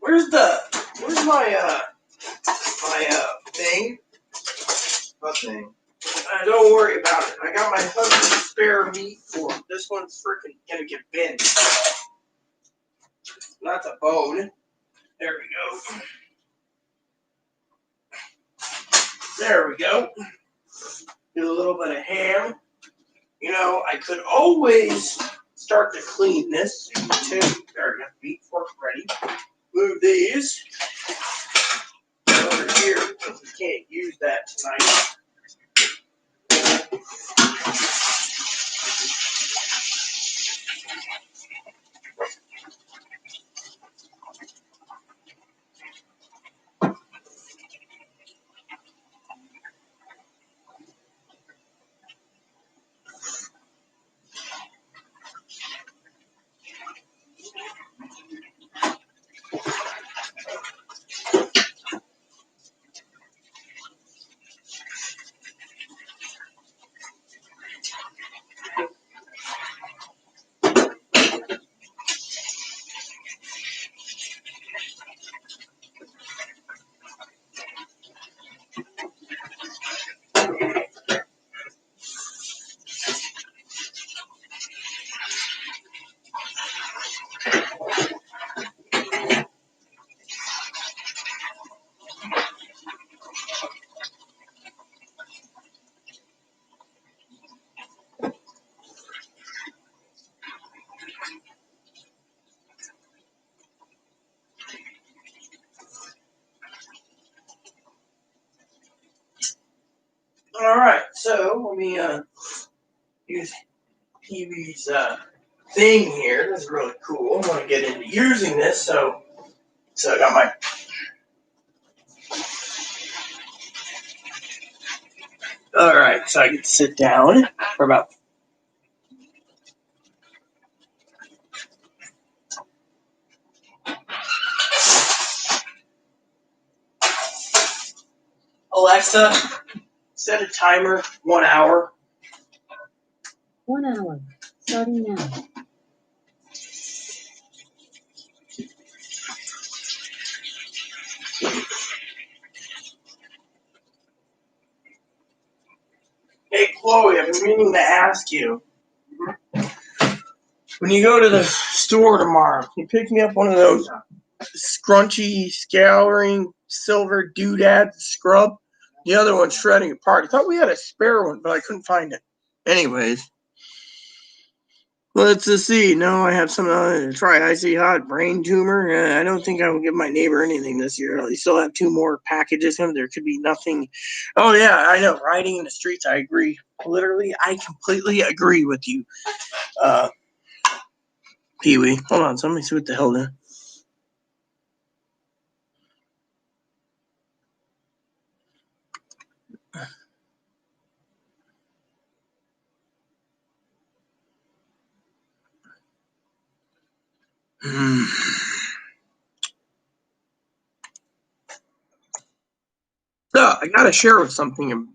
Where's my thing? What thing? Don't worry about it. I got my husband's spare meat fork. This one's freaking gonna get bent. Not the bone. There we go. There we go. Do a little bit of ham. I could always start to clean this too. There we go. Meat fork ready. Move these over here because we can't use that tonight. All right, so let me use Pee-wee's thing here. This is really cool. I want to get into using this, so I got my All right, so I get to sit down for about. Alexa, set a timer, 1 hour. 1 hour, starting now. Hey, Chloe, I've been meaning to ask you. When you go to the store tomorrow, you pick me up one of those scrunchy, scouring, silver doodad scrub. The other one's shredding apart. I thought we had a spare one, but I couldn't find it. Anyways, let's see. No, I have some to try. Icy hot brain tumor. I don't think I will give my neighbor anything this year. I still have 2 more packages. There could be nothing. Oh yeah, I know. Riding in the streets. I agree. Literally, I completely agree with you, Pee Wee. Hold on. So let me see what the hell that. So I gotta share with something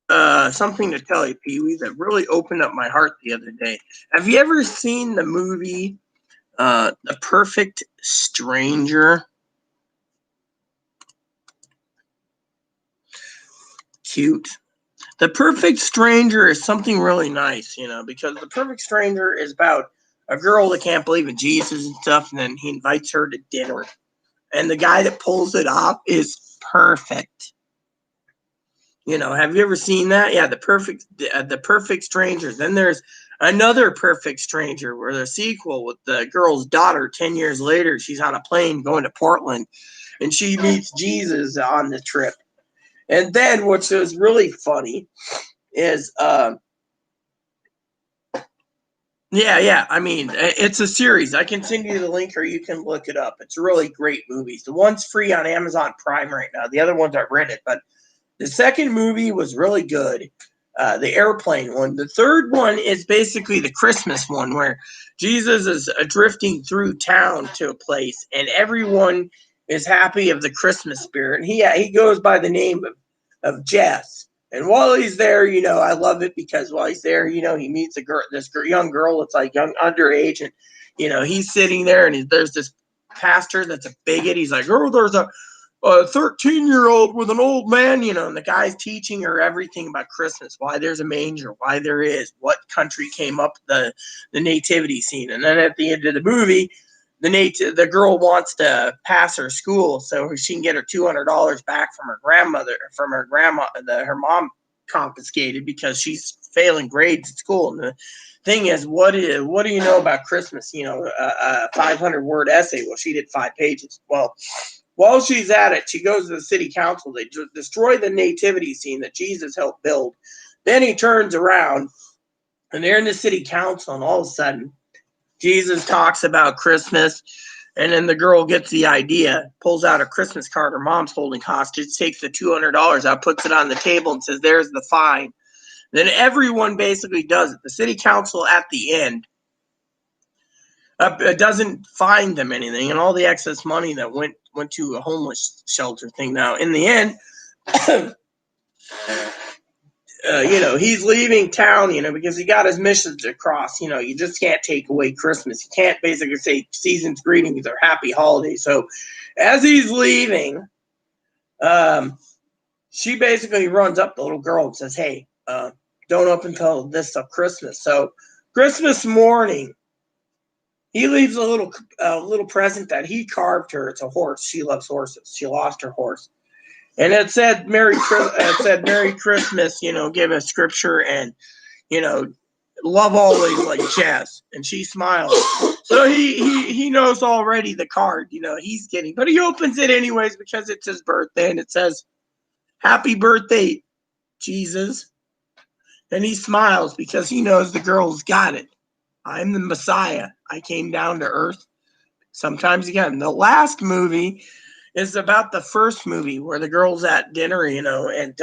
to tell you, Pee Wee, that really opened up my heart the other day. Have you ever seen the movie The Perfect Stranger? Cute. The Perfect Stranger is something really nice, because The Perfect Stranger is about a girl that can't believe in Jesus and stuff, and then he invites her to dinner. And the guy that pulls it off is perfect. Have you ever seen that? Yeah, the perfect strangers. Then there's another Perfect Stranger, where the sequel with the girl's daughter. 10 years later, she's on a plane going to Portland, and she meets Jesus on the trip. And then what was really funny is, yeah. I mean, it's a series. I can send you the link, or you can look it up. It's really great movies. The one's free on Amazon Prime right now. The other ones are rented, but the second movie was really good, the airplane one. The third one is basically the Christmas one, where Jesus is drifting through town to a place, and everyone is happy of the Christmas spirit. And he goes by the name of Jess. And while he's there, I love it because while he's there, he meets this young girl that's like young underage, and he's sitting there, and there's this pastor that's a bigot. He's like, oh, there's a 13-year-old with an old man, and the guy's teaching her everything about Christmas, why there's a manger, why there is, what country came up the nativity scene. And then at the end of the movie, the girl wants to pass her school so she can get her $200 back from her grandmother, her mom confiscated because she's failing grades at school. And the thing is, what do you know about Christmas? A 500-word essay. Well, she did 5 pages. Well, while she's at it, she goes to the city council. They destroy the nativity scene that Jesus helped build. Then he turns around, and they're in the city council, and all of a sudden, Jesus talks about Christmas, and then the girl gets the idea, pulls out a Christmas card her mom's holding hostage, takes the $200 out, puts it on the table, and says, there's the fine. Then everyone basically does it. The city council at the end doesn't fine them anything, and all the excess money that went to a homeless shelter thing. Now, in the end, he's leaving town, because he got his message across. You just can't take away Christmas. You can't basically say season's greetings or happy holidays. So as he's leaving, she basically runs up the little girl and says, hey, don't open till this of Christmas. So Christmas morning, he leaves a little present that he carved her. It's a horse. She loves horses. She lost her horse. And it said Merry Christmas, give a scripture, and, love always, like Jess. And she smiles. So he knows already the card, he's getting. But he opens it anyways because it's his birthday, and it says, happy birthday, Jesus. And he smiles because he knows the girl's got it. I'm the Messiah. I came down to earth. Sometimes again, the last movie is about the first movie where the girl's at dinner, and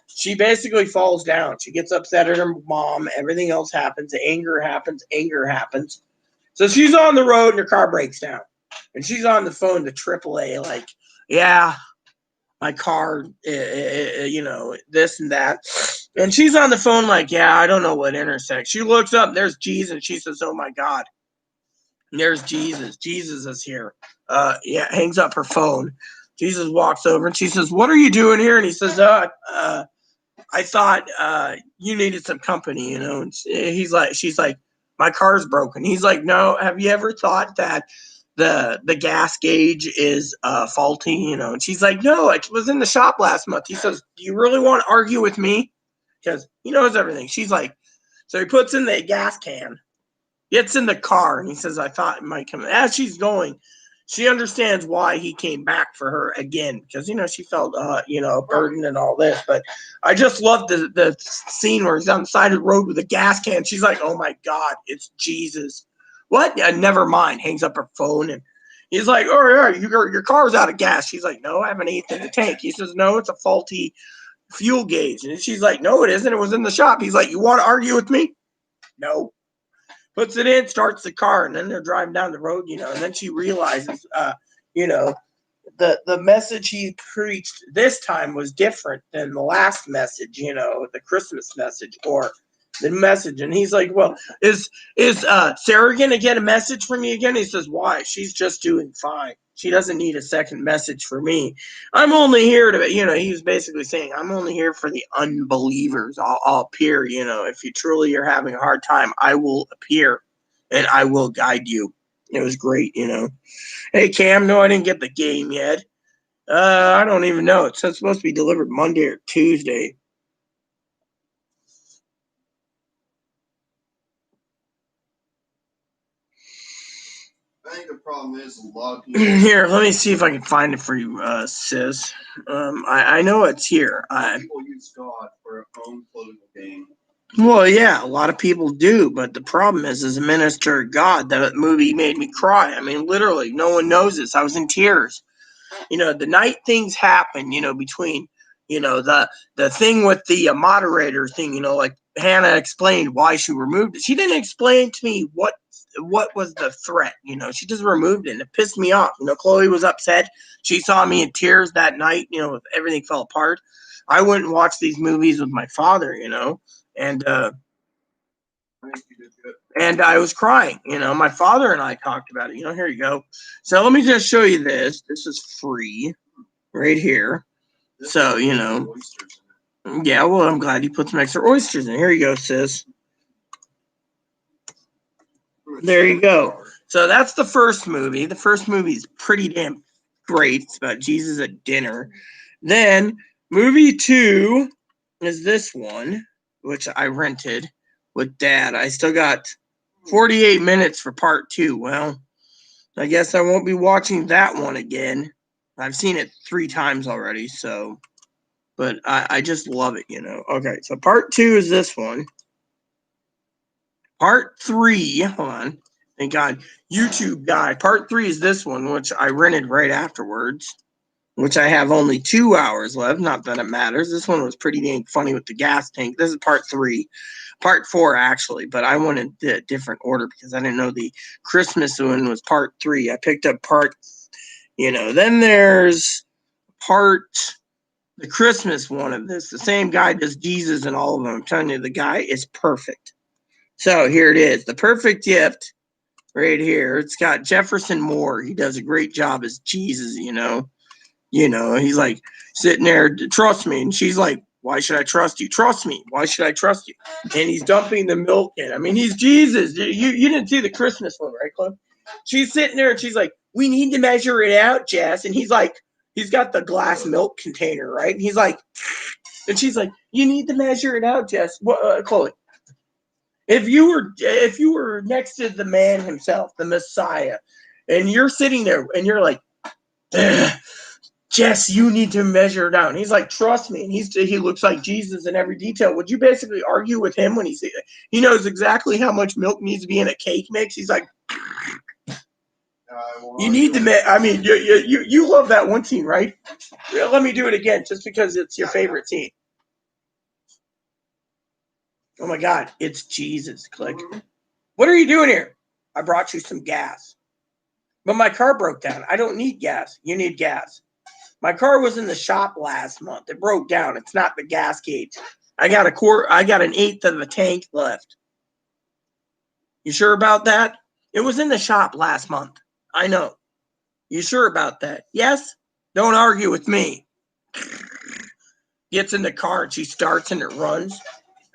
she basically falls down. She gets upset at her mom. Everything else happens. Anger happens. Anger happens. So she's on the road and her car breaks down. And she's on the phone to AAA, like, yeah, my car, this and that. And she's on the phone like, yeah, I don't know what intersects. She looks up, there's Jesus, and she says, oh my God, there's Jesus. Jesus is here. Hangs up her phone. Jesus walks over and she says, what are you doing here? And he says, I thought you needed some company, And she's like, my car's broken. He's like, no, have you ever thought that the gas gauge is faulty, And she's like, no, I was in the shop last month. He says, do you really want to argue with me? Because he knows everything. She's like, so he puts in the gas can, gets in the car, and he says, I thought it might come. As she's going, she understands why he came back for her again, because, she felt, burdened and all this. But I just love the scene where he's on the side of the road with a gas can. She's like, oh my God, it's Jesus. What? Yeah, never mind. Hangs up her phone, and he's like, oh, yeah, your car's out of gas. She's like, no, I have an eighth in the tank. He says, no, it's a faulty fuel gauge. And she's like, no, it isn't. It was in the shop. He's like, you want to argue with me? No. Puts it in, starts the car, and then they're driving down the road, and then she realizes, the message he preached this time was different than the last message, the Christmas message or the message. And he's like, well, is Sarah going to get a message from me again? He says, why? She's just doing fine. She doesn't need a second message for me. I'm only here to, he was basically saying, I'm only here for the unbelievers. I'll appear, if you truly are having a hard time, I will appear and I will guide you. It was great, Hey, Cam, no, I didn't get the game yet. I don't even know. It's supposed to be delivered Monday or Tuesday. I think the problem is a lot of people. Here, let me see if I can find it for you, sis. I know it's here. People use God for their own political gain. Well, yeah, a lot of people do, but the problem is, as a minister of God, that movie made me cry. I mean, literally, no one knows this. I was in tears. The night things happen, between, the thing with the moderator thing, like Hannah explained why she removed it. She didn't explain to me what was the threat, she just removed it, and it pissed me off. Chloe was upset. She saw me in tears that night, everything fell apart. I went and watched these movies with my father, and I was crying. My father and I talked about it. Here you go. So let me just show you this. This is free right here. So, yeah, well, I'm glad you put some extra oysters in. Here you go, sis. There you go. So that's the first movie. The first movie is pretty damn great. It's about Jesus at dinner. Then movie 2 is this one, which I rented with Dad. I still got 48 minutes for part 2. Well, I guess I won't be watching that one again. I've seen it 3 times already, so, but I just love it, Okay, so part 2 is this one. Part 3, hold on. Thank God, YouTube guy. Part 3 is this one, which I rented right afterwards, which I have only 2 hours left. Not that it matters. This one was pretty dang funny with the gas tank. This is part 3. Part 4, actually, but I wanted a different order because I didn't know the Christmas one was part 3. I picked up part, then there's the Christmas one of this. The same guy does Jesus and all of them. I'm telling you, the guy is perfect. So here it is, the perfect gift right here. It's got Jefferson Moore. He does a great job as Jesus, he's like sitting there, trust me. And she's like, why should I trust you? Trust me. Why should I trust you? And he's dumping the milk in. I mean, he's Jesus. You didn't see the Christmas one, right, Cliff? She's sitting there and she's like, we need to measure it out, Jess. And he's like, he's got the glass milk container, right? And he's like, and she's like, you need to measure it out, Jess. What, Chloe? If you were next to the man himself, the Messiah, and you're sitting there and you're like, Jess, you need to measure it out. And he's like, trust me. And he looks like Jesus in every detail. Would you basically argue with him when he knows exactly how much milk needs to be in a cake mix? He's like, You need to. I mean, you love that one team, right? Yeah, let me do it again, just because it's your favorite team. Oh my God, it's Jesus. Click. What are you doing here? I brought you some gas, but my car broke down. I don't need gas. You need gas. My car was in the shop last month. It broke down. It's not the gas gauge. I got an eighth of a tank left. You sure about that? It was in the shop last month. I know. You sure about that? Yes? Don't argue with me. Gets in the car and she starts and it runs.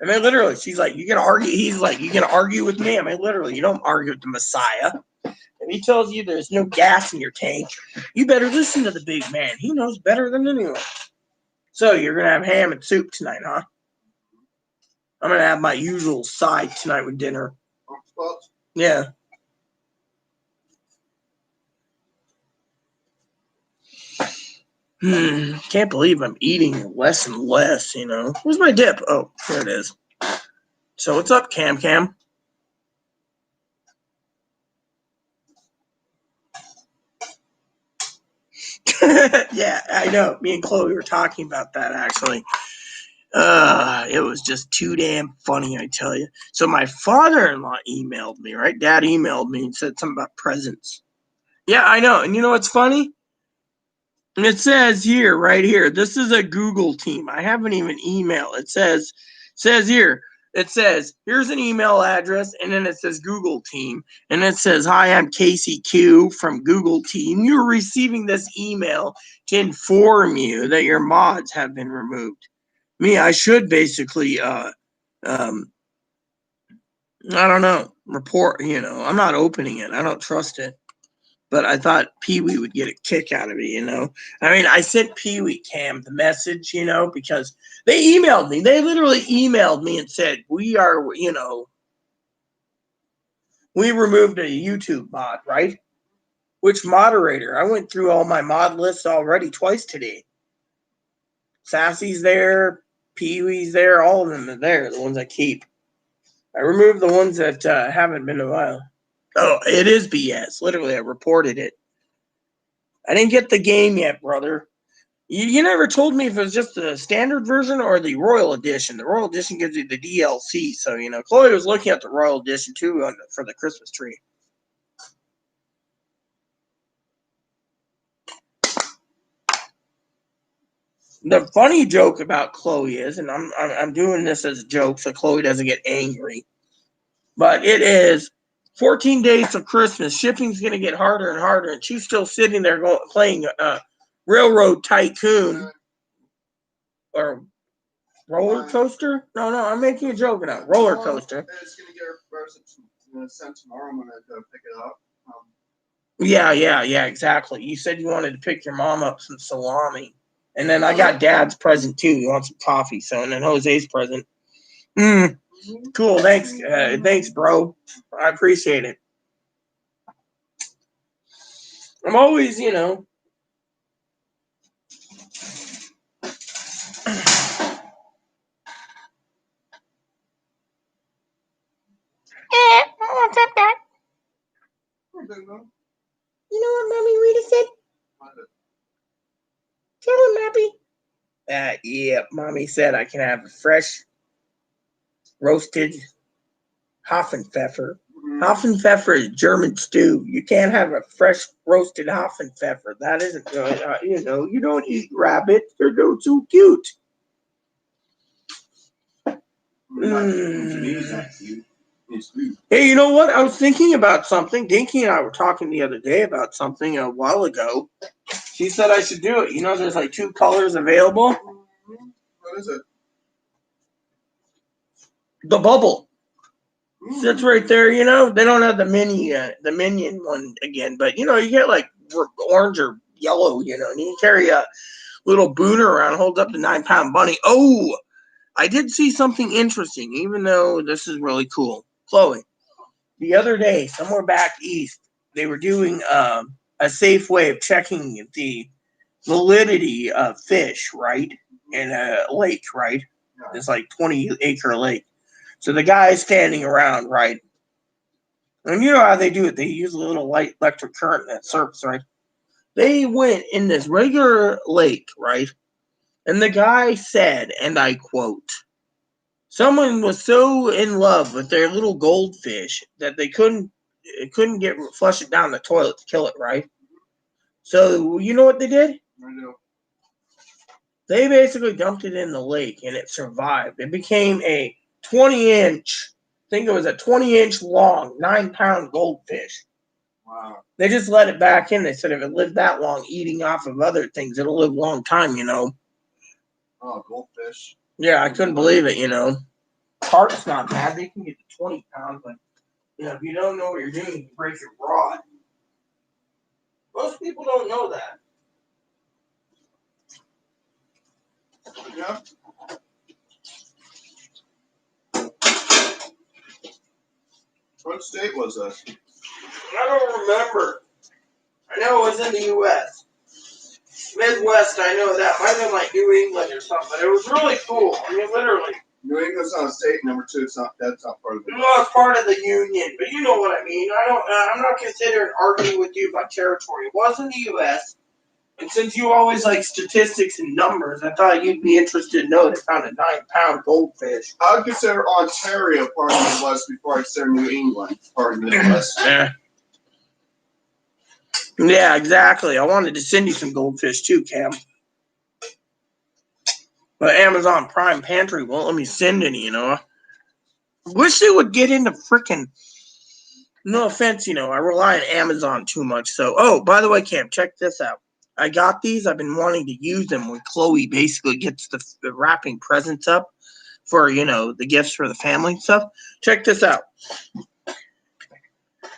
I mean, literally, she's like, you gonna argue? He's like, you gonna argue with me? I mean, literally, you don't argue with the Messiah. If he tells you there's no gas in your tank, you better listen to the big man. He knows better than anyone. So you're gonna have ham and soup tonight, huh? I'm gonna have my usual side tonight with dinner. Yeah. Can't believe I'm eating less and less, you know. Where's my dip? Oh, here it is. So what's up, Cam? Yeah, I know. Me and Chloe were talking about that, actually. It was just too damn funny, I tell you. So my father-in-law emailed me, right? Dad emailed me and said something about presents. Yeah, I know. And you know what's funny? And it says here, right here, this is a Google team. I haven't even emailed. It says here, it says, here's an email address, and then it says Google team. And it says, hi, I'm Casey Q from Google team. You're receiving this email to inform you that your mods have been removed. I should basically, I don't know, report, I'm not opening it. I don't trust it. But I thought Pee Wee would get a kick out of it, I mean, I sent Pee Wee Cam the message, because they emailed me. They literally emailed me and said, we removed a YouTube mod, right? Which moderator? I went through all my mod lists already twice today. Sassy's there, Pee Wee's there, all of them are there, the ones I keep. I removed the ones that haven't been in a while. Oh, it is BS. Literally, I reported it. I didn't get the game yet, brother. You never told me if it was just the standard version or the Royal Edition. The Royal Edition gives you the DLC. So, Chloe was looking at the Royal Edition too for the Christmas tree. The funny joke about Chloe is, and I'm doing this as a joke so Chloe doesn't get angry, but it is 14 days of Christmas. Shipping's going to get harder and harder, and she's still sitting there playing Railroad Tycoon or Roller Coaster? No, I'm making a joke now. Roller Coaster. It's going to get sent tomorrow. I'm going to go pick it up. Yeah, exactly. You said you wanted to pick your mom up some salami. And then I got Dad's present too. You want some coffee. So, and then Jose's present. Cool. Thanks. Thanks, bro. I appreciate it. I'm always, what's up, Dad? You know what Mommy Rita said? Tell him, Mappy. Yeah, Mommy said I can have a fresh roasted Haffenpfeffer. Haffenpfeffer is German stew. You can't have a fresh roasted Haffenpfeffer. That isn't good. You don't eat rabbits. They're no too cute. Hey, you know what? I was thinking about something. Dinky and I were talking the other day about something a while ago. She said I should do it. There's like 2 colors available. What is it? The bubble. Sits right there, They don't have the minion one again, but you get like orange or yellow, and you can carry a little booner around, hold up the 9-pound bunny. Oh, I did see something interesting, even though this is really cool. Chloe, the other day, somewhere back east, they were doing a safe way of checking the validity of fish, right? In a lake, right? It's like 20-acre lake. So the guy's standing around, right? And you know how they do it? They use a little light electric current in that surface, right? They went in this regular lake, right? And the guy said, and I quote, someone was so in love with their little goldfish that they couldn't get flush it down the toilet to kill it, right? So you know what they did? I know. They basically dumped it in the lake and it survived. It became a 20-inch, I think it was a 20-inch long, 9-pound goldfish. Wow. They just let it back in. They said if it lived that long eating off of other things, it'll live a long time, you know. Oh, goldfish. Yeah, I couldn't believe it, you know. Carp's not bad. They can get to 20 pounds, but you know, if you don't know what you're doing, you break your rod. Most people don't know that. Yeah. What state was this? I don't remember. I know it was in the U.S. Midwest, I know that. Might have been like New England or something, but it was really cool. I mean, literally. New England's not a state. Number two, it's not. That's not part of it. Well, it's part of the Union, but you know what I mean. I'm not considering arguing with you about territory. It was in the U.S., and since you always like statistics and numbers, I thought you'd be interested to know they found a 9-pound goldfish. I would consider Ontario part of the Midwest before I consider New England part of the Midwest. Yeah, exactly. I wanted to send you some goldfish too, Cam. But Amazon Prime Pantry won't let me send any, you know. Wish they would get into freaking. No offense, you know, I rely on Amazon too much. So, oh, by the way, Cam, check this out. I got these. I've been wanting to use them when Chloe basically gets the wrapping presents up for, you know, the gifts for the family and stuff. Check this out.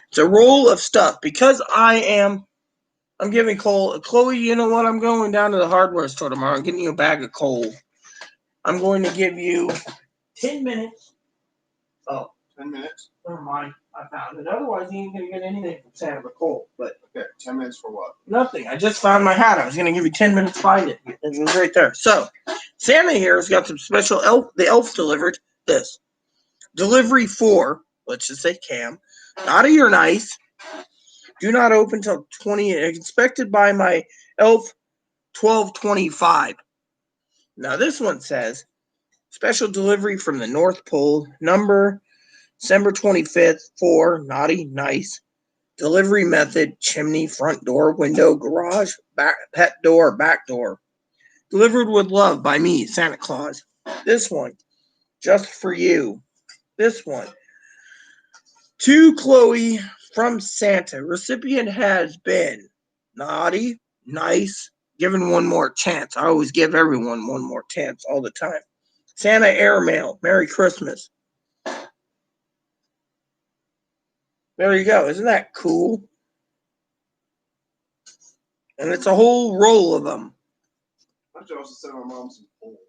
It's a roll of stuff because I'm giving Chloe, you know what? I'm going down to the hardware store tomorrow. I'm getting you a bag of coal. I'm going to give you 10 minutes. Oh, 10 minutes? never mind. I found it. Otherwise, you ain't going to get anything from Santa for coal. But Okay, 10 minutes for what? nothing. I just found my hat. I was going to give you 10 minutes to find it. It was right there. So, Santa here has got some special elf. The elf delivered this. Delivery 4, let's just say Cam. Naughty or nice. Do not open till 20. Expected by my elf 1225. Now, this one says special delivery from the North Pole. Number December 25th. 4. Naughty, nice. Delivery method, chimney, front door, window, garage, back, pet door, back door. Delivered with love by me, Santa Claus. This one, just for you. This one, to Chloe from Santa. Recipient has been naughty, nice, given one more chance. I always give everyone one more chance all the time. Santa Airmail, Merry Christmas. There you go. Isn't that cool? And it's a whole roll of them. I should also send my mom some coal.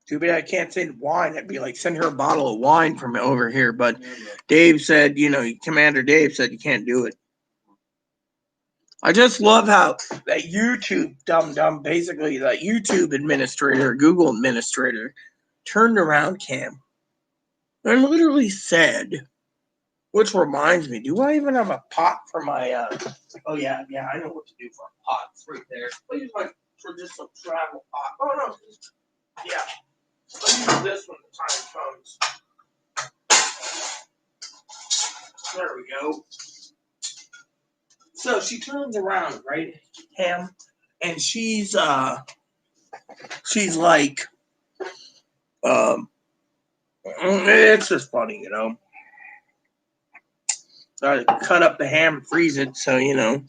Too bad I can't send wine. I'd be like, send her a bottle of wine from over here. But Dave said, you know, Commander Dave said you can't do it. I just love how that YouTube dum-dum, basically that YouTube administrator, Google administrator, turned around Cam and literally said, which reminds me, do I even have a pot for my, oh yeah, I know what to do for a pot. It's right there. I'll use my traditional travel pot. Oh no, yeah. I'll use this when the time comes. There we go. So she turns around, right, Ham, and she's like, it's just funny, you know. I cut up the ham and freeze it, so you know.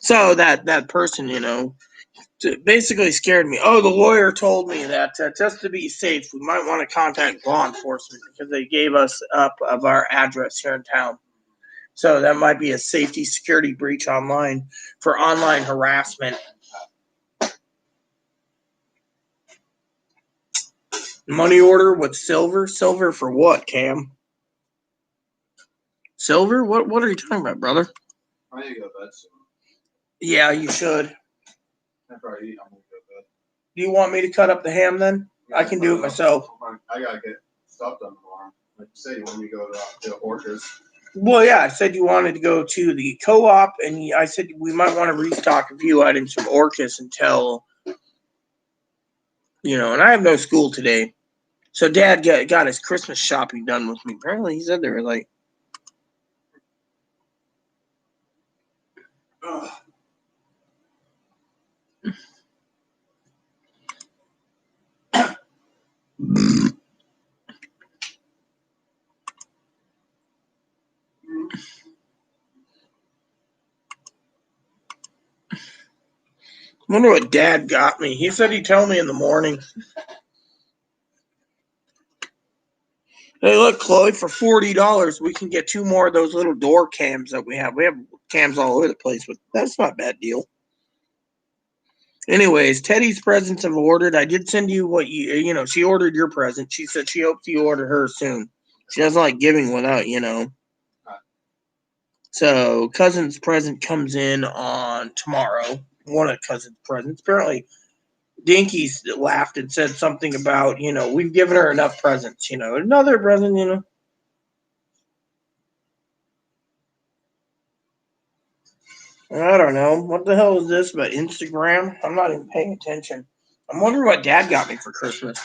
So that person, you know, basically scared me. Oh, the lawyer told me that just to be safe, we might want to contact law enforcement because they gave us up of our address here in town. So that might be a safety security breach online for online harassment. Money order with silver? Silver for what, Cam? Silver? What are you talking about, brother? I need to go to bed soon. Yeah, you should. After I eat, I'm going to go to bed. Do you want me to cut up the ham then? I can do it myself. I gotta get stuff done tomorrow. Like you said, you want me to go to Orcas. Well, yeah, I said you wanted to go to the co-op, and I said we might want to restock a few items from Orcas until, and I have no school today. So Dad got his Christmas shopping done with me. Apparently, he said they were like, wonder what Dad got me. He said he'd tell me in the morning. Hey, look, Chloe, for $40, we can get 2 more of those little door cams that we have. We have cams all over the place, but that's not a bad deal. Anyways, Teddy's presents have ordered. I did send you what she ordered your present. She said she hopes you order her soon. She doesn't like giving without. So cousin's present comes in on tomorrow. One of cousin's presents. Apparently, Dinky's laughed and said something about, we've given her enough presents. Another present. I don't know. What the hell is this about Instagram? I'm not even paying attention. I'm wondering what Dad got me for Christmas.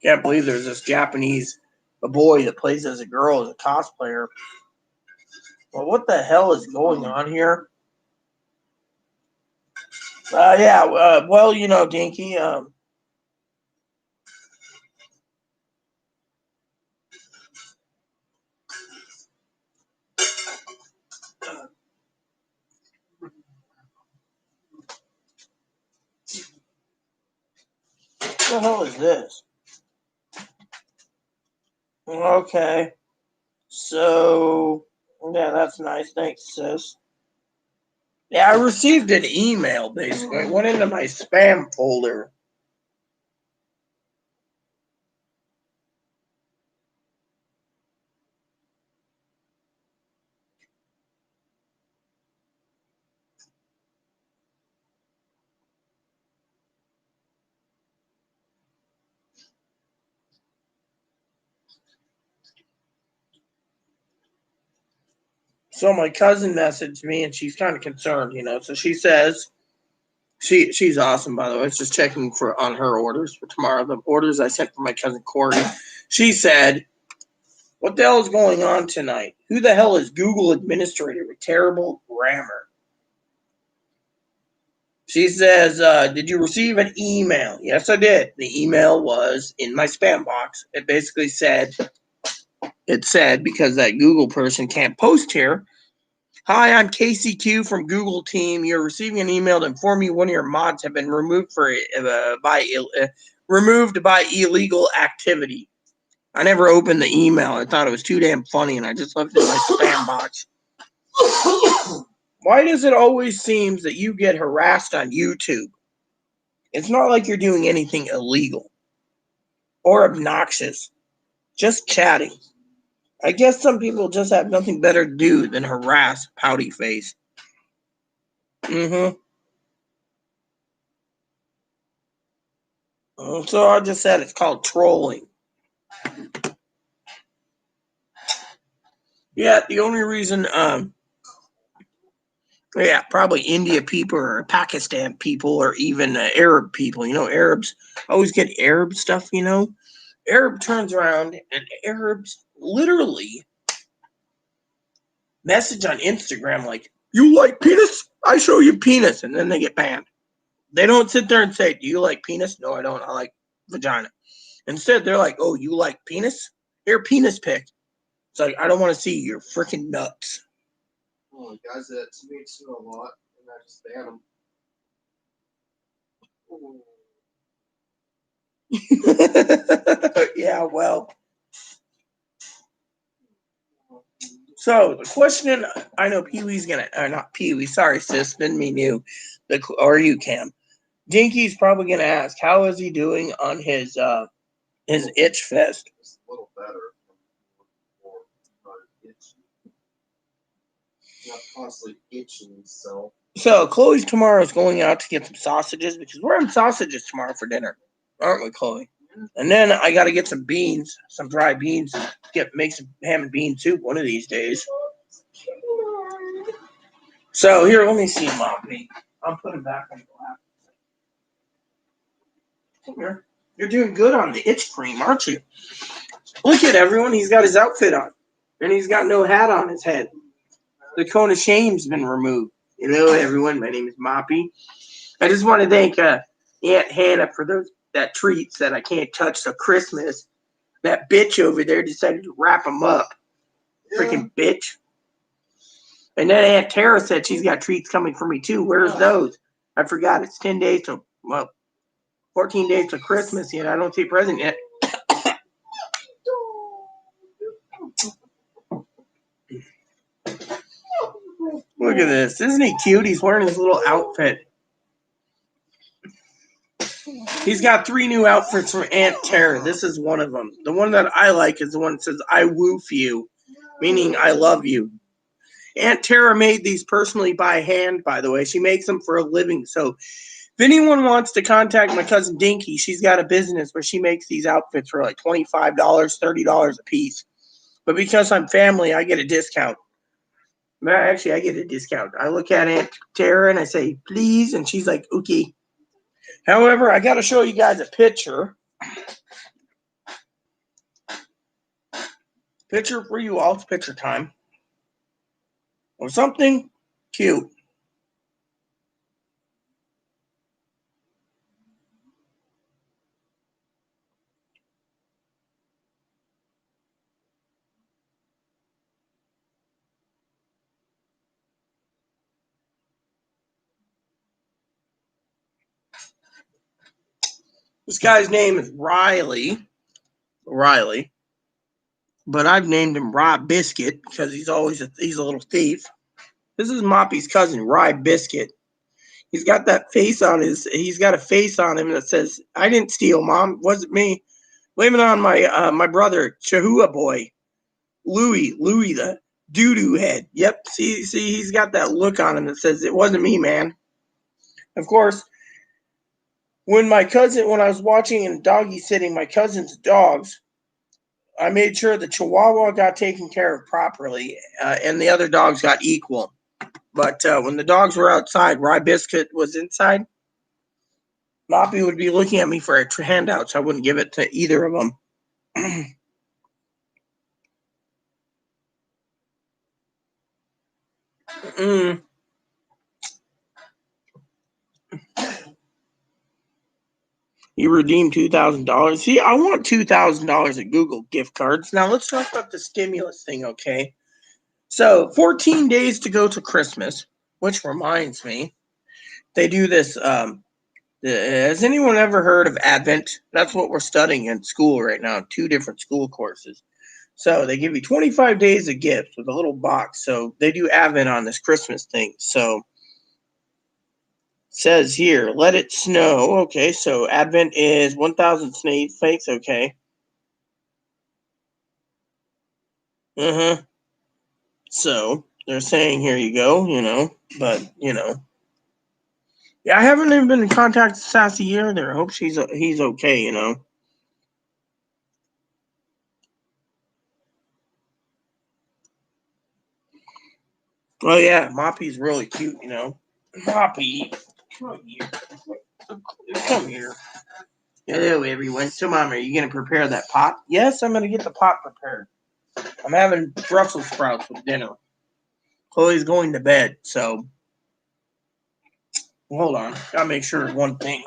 Can't believe there's this Japanese boy that plays as a girl as a cosplayer. Well, what the hell is going on here? Dinky. What the hell is this? Okay. So, yeah, that's nice. Thanks, sis. Yeah, I received an email, basically. It went into my spam folder. So my cousin messaged me, and she's kind of concerned, So she says, she's awesome, by the way. It's just checking on her orders for tomorrow. The orders I sent for my cousin Corey. She said, "What the hell is going on tonight? Who the hell is Google administrator with terrible grammar?" She says, "Did you receive an email?" Yes, I did. The email was in my spam box. It basically said, because that Google person can't post here. "Hi, I'm KCQ from Google Team. You're receiving an email to inform you one of your mods have been removed removed by illegal activity." I never opened the email. I thought it was too damn funny, and I just left it in my spam box. Why does it always seem that you get harassed on YouTube? It's not like you're doing anything illegal or obnoxious. Just chatting. I guess some people just have nothing better to do than harass pouty face. So I just said it's called trolling. Yeah, the only reason, probably India people or Pakistan people or even Arab people. Arabs always get Arab stuff. Arab turns around and Arabs literally message on Instagram like, "You like penis? I show you penis," and then they get banned. They don't sit there and say, "Do you like penis?" "No, I don't. I like vagina." Instead, they're like, "Oh, you like penis? Here, penis pic." It's like, I don't want to see your freaking nuts. Oh, guys that me too a lot, and I just ban them. Yeah, well. So the question, I know Pee-wee's gonna, not Pee-wee, sorry sis, didn't mean you, or you, Cam. Dinky's probably gonna ask, how is he doing on his itch fest? It's a little better. Not constantly itching himself. So Chloe's tomorrow is going out to get some sausages because we're having sausages tomorrow for dinner, aren't we, Chloe? And then I got to get some beans, some dry beans, make some ham and bean soup one of these days. So here, let me see, Moppy. I'll put him back on the lap. Come here. You're doing good on the itch cream, aren't you? Look at everyone. He's got his outfit on, and he's got no hat on his head. The cone of shame's been removed. Hello, everyone. My name is Moppy. I just want to thank Aunt Hannah for that treats that I can't touch till Christmas. That bitch over there decided to wrap them up. Freaking bitch. And then Aunt Tara said she's got treats coming for me too. Where's those? I forgot. It's 10 days to, 14 days to Christmas yet. I don't see a present yet. Look at this. Isn't he cute? He's wearing his little outfit. He's got 3 new outfits from Aunt Tara. This is one of them. The one that I like is the one that says, I woof you, meaning I love you. Aunt Tara made these personally by hand, by the way. She makes them for a living. So if anyone wants to contact my cousin Dinky, she's got a business where she makes these outfits for like $25, $30 a piece. But because I'm family, I get a discount. Actually, I get a discount. I look at Aunt Tara and I say, please. And she's like, okay. However, I got to show you guys a picture. Picture for you all. It's picture time. Or something cute. This guy's name is Riley. But I've named him Rye Biscuit because he's a little thief. This is Moppy's cousin, Rye Biscuit. He's got a face on him that says, I didn't steal, Mom. Wasn't me. Blame it on my brother, Chihuahua boy. Louie the doo-doo head. Yep, see, he's got that look on him that says, it wasn't me, man. Of course, when I was watching and doggy sitting my cousin's dogs, I made sure the Chihuahua got taken care of properly, and the other dogs got equal. But when the dogs were outside, Rye Biscuit was inside. Moppy would be looking at me for a handout, so I wouldn't give it to either of them. You redeemed $2,000. See, I want $2,000 at Google gift cards. Now let's talk about the stimulus thing, okay? So 14 days to go to Christmas, which reminds me, they do this. Has anyone ever heard of Advent? That's what we're studying in school right now, 2 different school courses. So they give you 25 days of gifts with a little box. So they do Advent on this Christmas thing. So says here, let it snow. Okay, so Advent is 1,000 snakes. Okay. So they're saying, here you go, but, yeah, I haven't even been in contact with Sassy either. I hope he's okay, Oh, yeah, Moppy's really cute, Moppy, come here. Come here. Hello, everyone. So, Mom, are you going to prepare that pot? Yes, I'm going to get the pot prepared. I'm having Brussels sprouts with dinner. Chloe's going to bed, so hold on. Gotta make sure of one thing.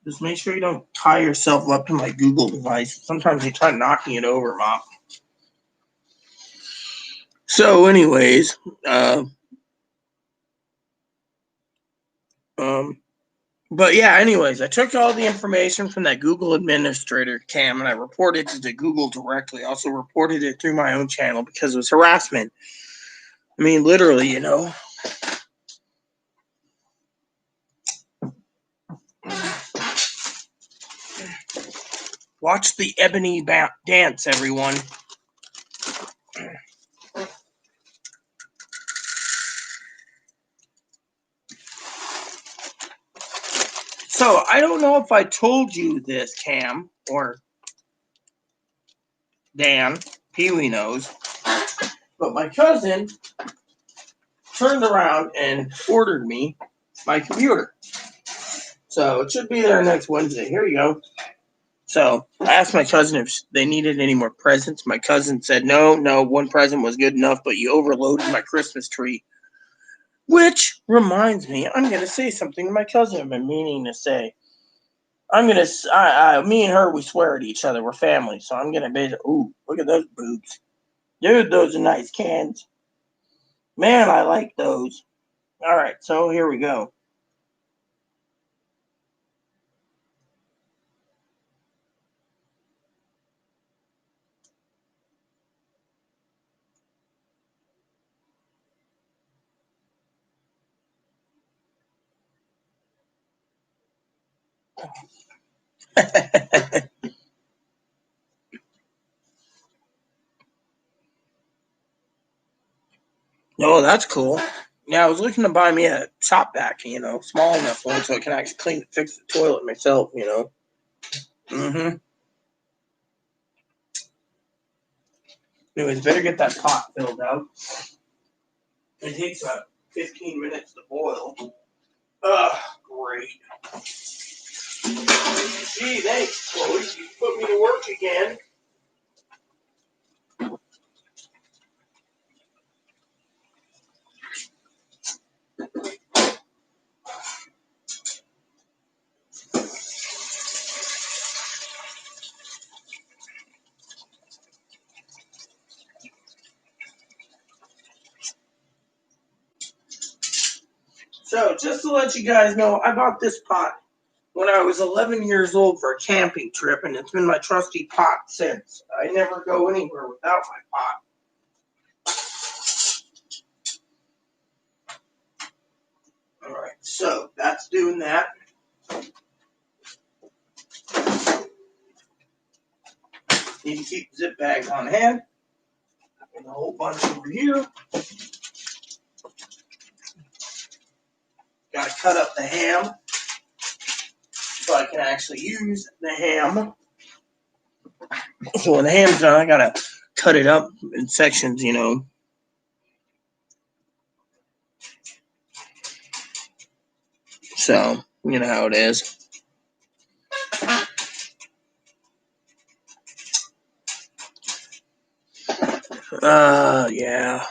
Just make sure you don't tie yourself up to my Google device. Sometimes you try knocking it over, Mom. So, anyways, But yeah, anyways, I took all the information from that Google administrator, Cam, and I reported it to Google directly. I also reported it through my own channel because it was harassment. I mean, literally, you know. Watch the ebony dance, everyone. So, I don't know if I told you this, Cam, or Dan, Pee-wee knows, but my cousin turned around and ordered me my computer. So, it should be there next Wednesday. Here you go. So, I asked my cousin if they needed any more presents. My cousin said, no, one present was good enough, but you overloaded my Christmas tree. Which reminds me, I'm going to say something to my cousin I've been meaning to say. Me and her, we swear at each other. We're family. So I'm going to ooh, look at those boobs. Dude, those are nice cans. Man, I like those. All right, so here we go. Oh, that's cool. Yeah, I was looking to buy me a shop vac, small enough one so I can actually clean and fix the toilet myself, Mm-hmm. Anyways, better get that pot filled out. It takes about 15 minutes to boil. Great. Gee, thanks, Chloe. You put me to work again. So, just to let you guys know, I bought this pot when I was 11 years old for a camping trip, and it's been my trusty pot since. I never go anywhere without my pot. All right, so that's doing that. Need to keep the zip bags on hand. And a whole bunch over here. Got to cut up the ham so I can actually use the ham. So when the ham's done, I got to cut it up in sections, So, you know how it is. Yeah.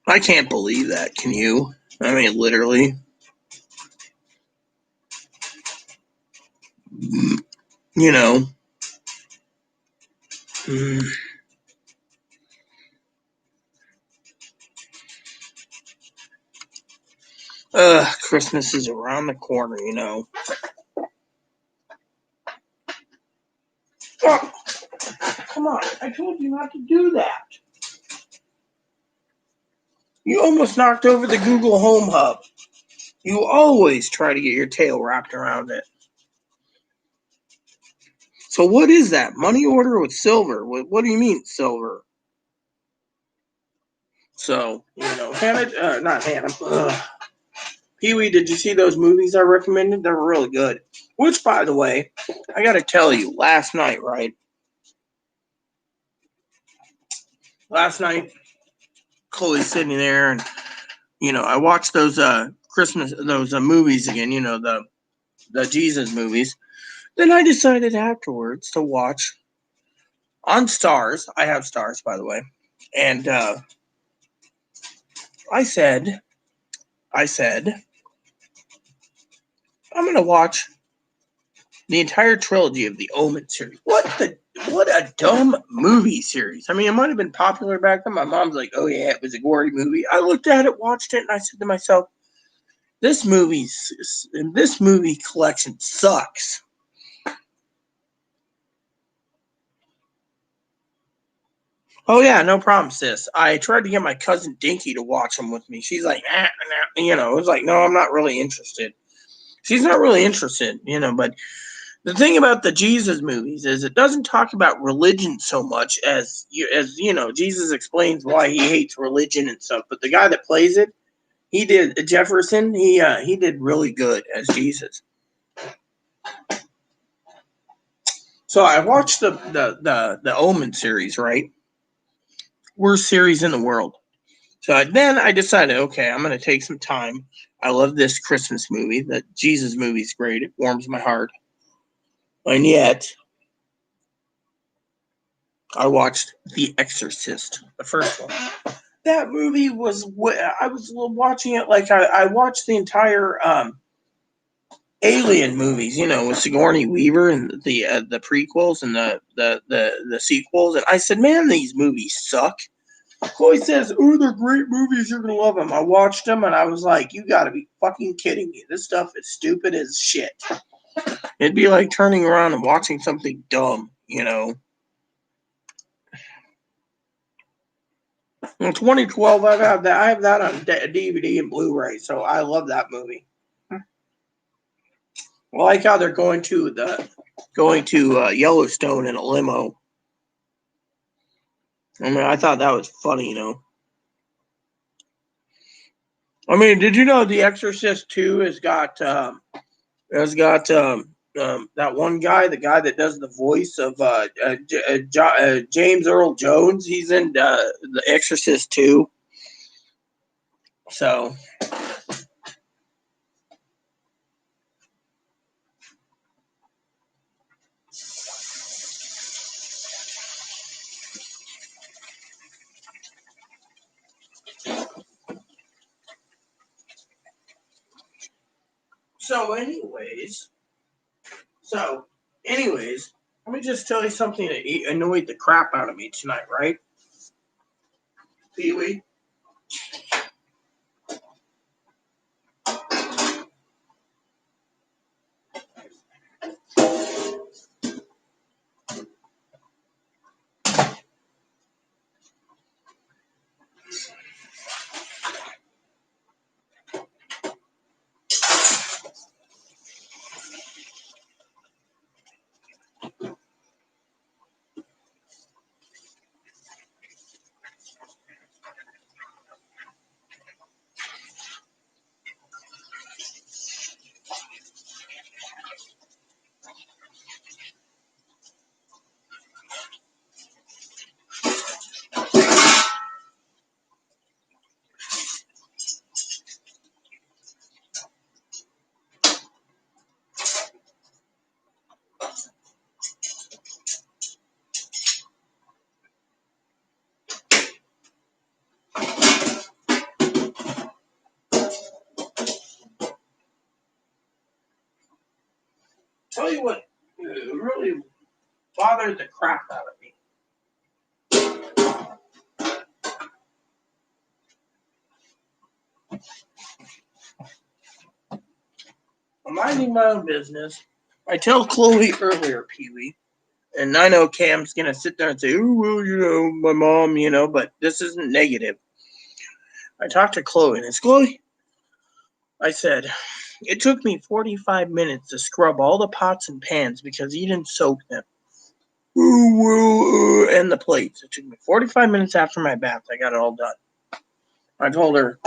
I can't believe that, can you? I mean, literally. You know. Christmas is around the corner, Oh, come on. I told you not to do that. You almost knocked over the Google Home Hub. You always try to get your tail wrapped around it. So what is that? Money order with silver? What do you mean silver? So, Hannah, not Hannah. Pee-wee, did you see those movies I recommended? They were really good. Which, by the way, I got to tell you, last night, right? Last night, Chloe's sitting there, and I watched those movies again. The Jesus movies. Then I decided afterwards to watch on Stars. I have Stars, by the way, and I said, I'm gonna watch the entire trilogy of the Omen series. What a dumb movie series. I mean, it might have been popular back then. My mom's like, oh yeah, it was a gory movie. I looked at it, watched it, and I said to myself, this movie collection sucks. Oh yeah, no problem, sis. I tried to get my cousin Dinky to watch them with me. She's like, it was like, no, I'm not really interested. She's not really interested, but the thing about the Jesus movies is it doesn't talk about religion so much as Jesus explains why he hates religion and stuff. But the guy that plays it, he did Jefferson. He did really good as Jesus. So I watched the Omen series, right? Worst series in the world. So then I decided, okay, I'm going to take some time. I love this Christmas movie. The Jesus movie is great. It warms my heart. And yet, I watched The Exorcist, the first one. That movie was I was watching it like I watched the entire Alien movies, with Sigourney Weaver and the prequels and the sequels, and I said, man, these movies suck. Chloe says, "Oh, they're great movies. You're gonna love them." I watched them, and I was like, "You got to be fucking kidding me! This stuff is stupid as shit." It'd be like turning around and watching something dumb, In 2012, I have that on DVD and Blu-ray, so I love that movie. I like how they're going to Yellowstone in a limo. I mean, I thought that was funny, I mean, did you know The Exorcist 2 has got that one guy, the guy that does the voice of James Earl Jones? He's in The Exorcist 2. So. So, anyways, let me just tell you something that annoyed the crap out of me tonight, right? Pee-wee? Tell you what really bothered the crap out of me. I'm minding my own business. I tell Chloe earlier, Pee-wee, and I know Cam's going to sit there and say, oh, well, my mom, but this isn't negative. I talked to Chloe, and it's Chloe. I said, it took me 45 minutes to scrub all the pots and pans because you didn't soak them. And the plates. It took me 45 minutes after my bath. I got it all done. I told her,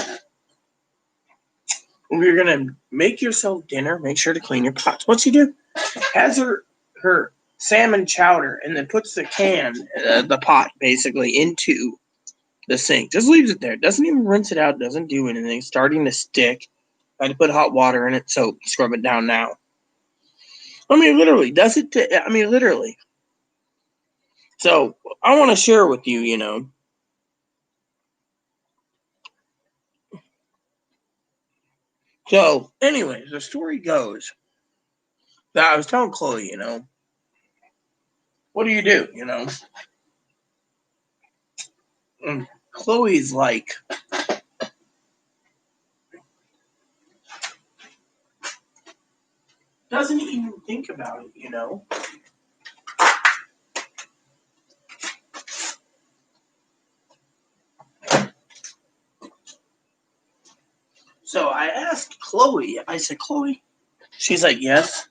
we're going to make yourself dinner. Make sure to clean your pots. What's she do? Has her salmon chowder and then puts the the pot, basically, into the sink. Just leaves it there. Doesn't even rinse it out. Doesn't do anything. Starting to stick. I had to put hot water in it, so scrub it down now. I mean, literally. Does it? Literally. So, I want to share with you, So, anyways, the story goes that I was telling Chloe, what do you do, And Chloe's like, doesn't even think about it, So I asked Chloe, I said, Chloe, she's like, yes.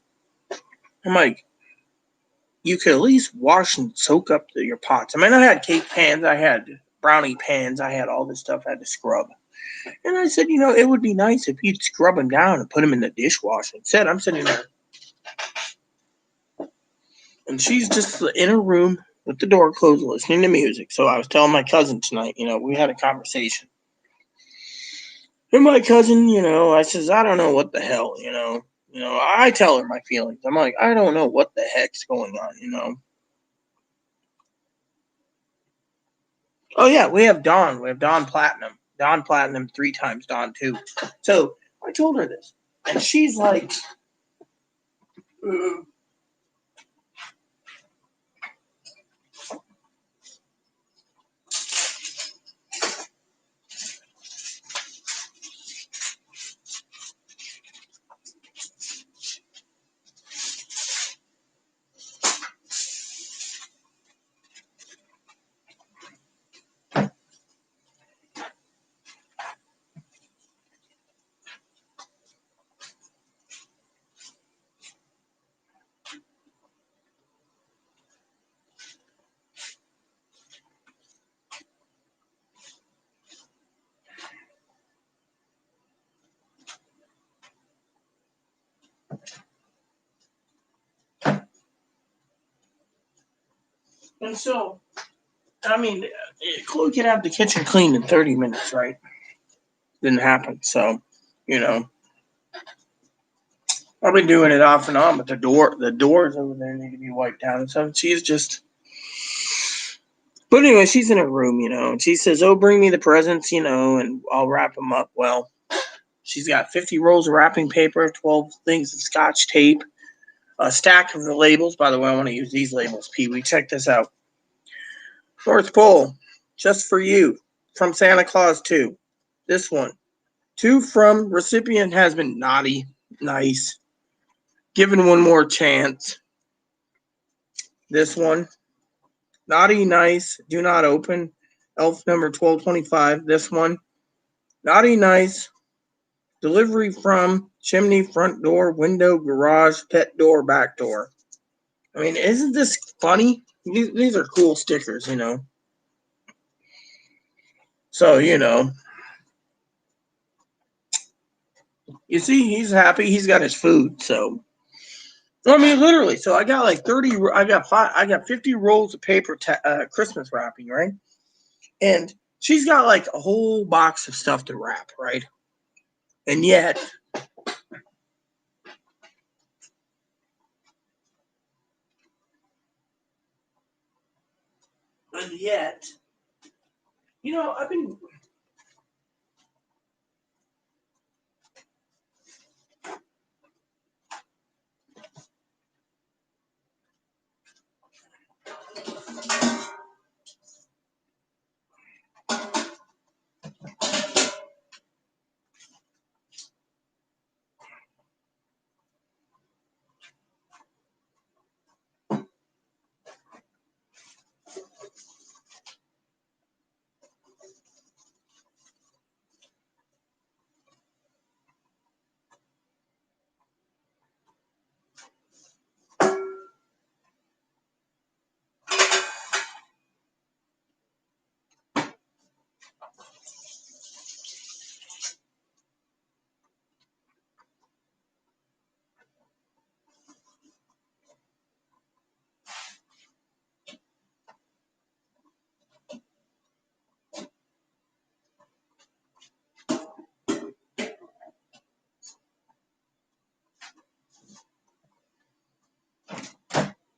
I'm like, you could at least wash and soak up your pots. I mean, I had cake pans, I had brownie pans, I had all this stuff I had to scrub. And I said, it would be nice if you'd scrub them down and put them in the dishwasher. Instead, I'm sitting there. And she's just in her room with the door closed listening to music. So I was telling my cousin tonight, we had a conversation. And my cousin, I says, I don't know what the hell, I tell her my feelings. I'm like, I don't know what the heck's going on. Oh, yeah, we have Dawn. We have Dawn Platinum. Dawn Platinum 3 times Dawn 2. So I told her this. And she's like, and so, I mean, Chloe could have the kitchen cleaned in 30 minutes, right? Didn't happen. So, I've been doing it off and on, but the doors over there need to be wiped down and stuff. She's just, but anyway, she's in her room, and she says, "Oh, bring me the presents, and I'll wrap them up." Well, she's got 50 rolls of wrapping paper, 12 things of Scotch tape, a stack of the labels. By the way, I want to use these labels, Pee Wee. Check this out. North Pole, just for you, from Santa Claus 2. This one. 2 from recipient has been naughty, nice. Given one more chance. This one. Naughty, nice, do not open. Elf number 1225. This one. Naughty, nice. Delivery from chimney, front door, window, garage, pet door, back door. I mean, isn't this funny? These are cool stickers, So, you see, he's happy. He's got his food. So, I mean, literally. So I got like 30. I got 50 rolls of paper, Christmas wrapping, right? And she's got like a whole box of stuff to wrap, right? And yet, I've been.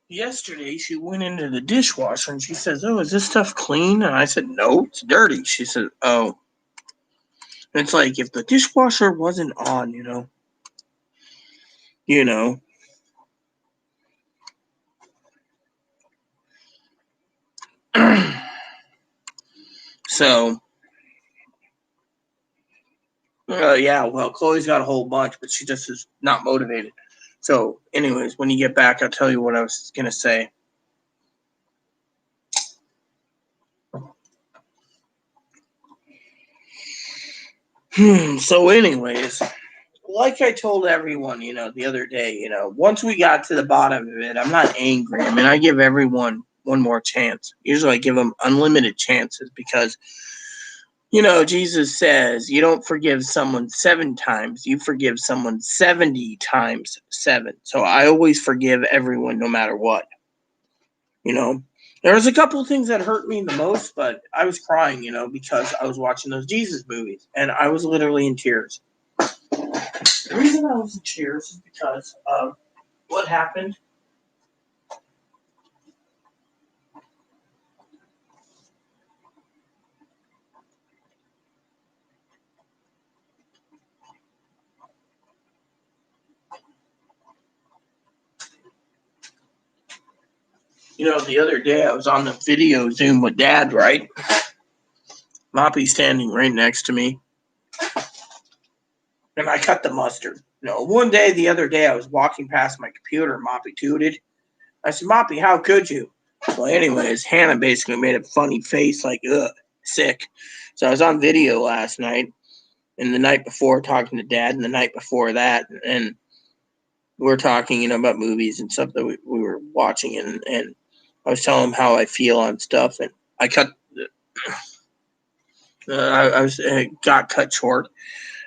Yesterday, she went into the dishwasher and she says, "Oh, is this stuff clean?" And I said, "No, it's dirty." She said, "Oh." And it's like if the dishwasher wasn't on, you know. So, yeah, well, Chloe's got a whole bunch, but she just is not motivated. So, anyways, when you get back, I'll tell you what I was going to say. So, anyways, like I told everyone, the other day, once we got to the bottom of it, I'm not angry. I mean, I give everyone one more chance. Usually I give them unlimited chances because, Jesus says you don't forgive someone 7 times, you forgive someone 70 times 7. So I always forgive everyone no matter what. There was a couple of things that hurt me the most, but I was crying, because I was watching those Jesus movies and I was literally in tears. The reason I was in tears is because of what happened. The other day I was on the video Zoom with Dad, right? Moppy's standing right next to me. And I cut the mustard. One day, the other day, I was walking past my computer and Moppy tooted. I said, Moppy, how could you? Well, anyways, Hannah basically made a funny face like, ugh, sick. So I was on video last night and the night before talking to Dad and the night before that. And we were talking, about movies and stuff that we were watching. And I was telling him how I feel on stuff. And I cut, got cut short.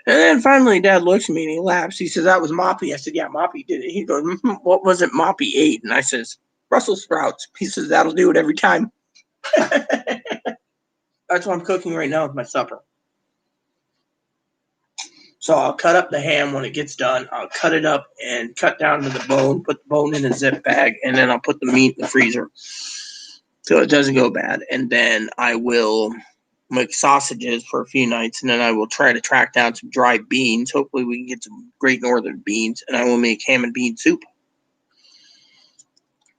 And then finally, Dad looks at me and he laughs. He says, that was Moppy. I said, yeah, Moppy did it. He goes, what was it Moppy ate? And I says, Brussels sprouts. He says, that'll do it every time. That's what I'm cooking right now with my supper. So I'll cut up the ham when it gets done. I'll cut it up and cut down to the bone, put the bone in a zip bag, and then I'll put the meat in the freezer so it doesn't go bad. And then I will make sausages for a few nights, and then I will try to track down some dried beans. Hopefully we can get some Great Northern beans, and I will make ham and bean soup.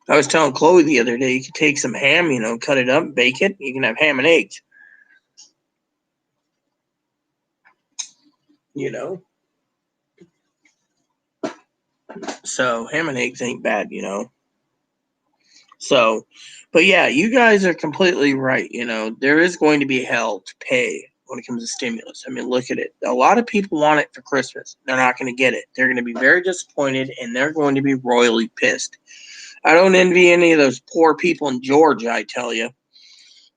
I was telling Chloe the other day, you could take some ham, cut it up, bake it. You can have ham and eggs. So ham and eggs ain't bad, So, but yeah, you guys are completely right. There is going to be hell to pay when it comes to stimulus. I mean, look at it. A lot of people want it for Christmas. They're not going to get it. They're going to be very disappointed and they're going to be royally pissed. I don't envy any of those poor people in Georgia, I tell you.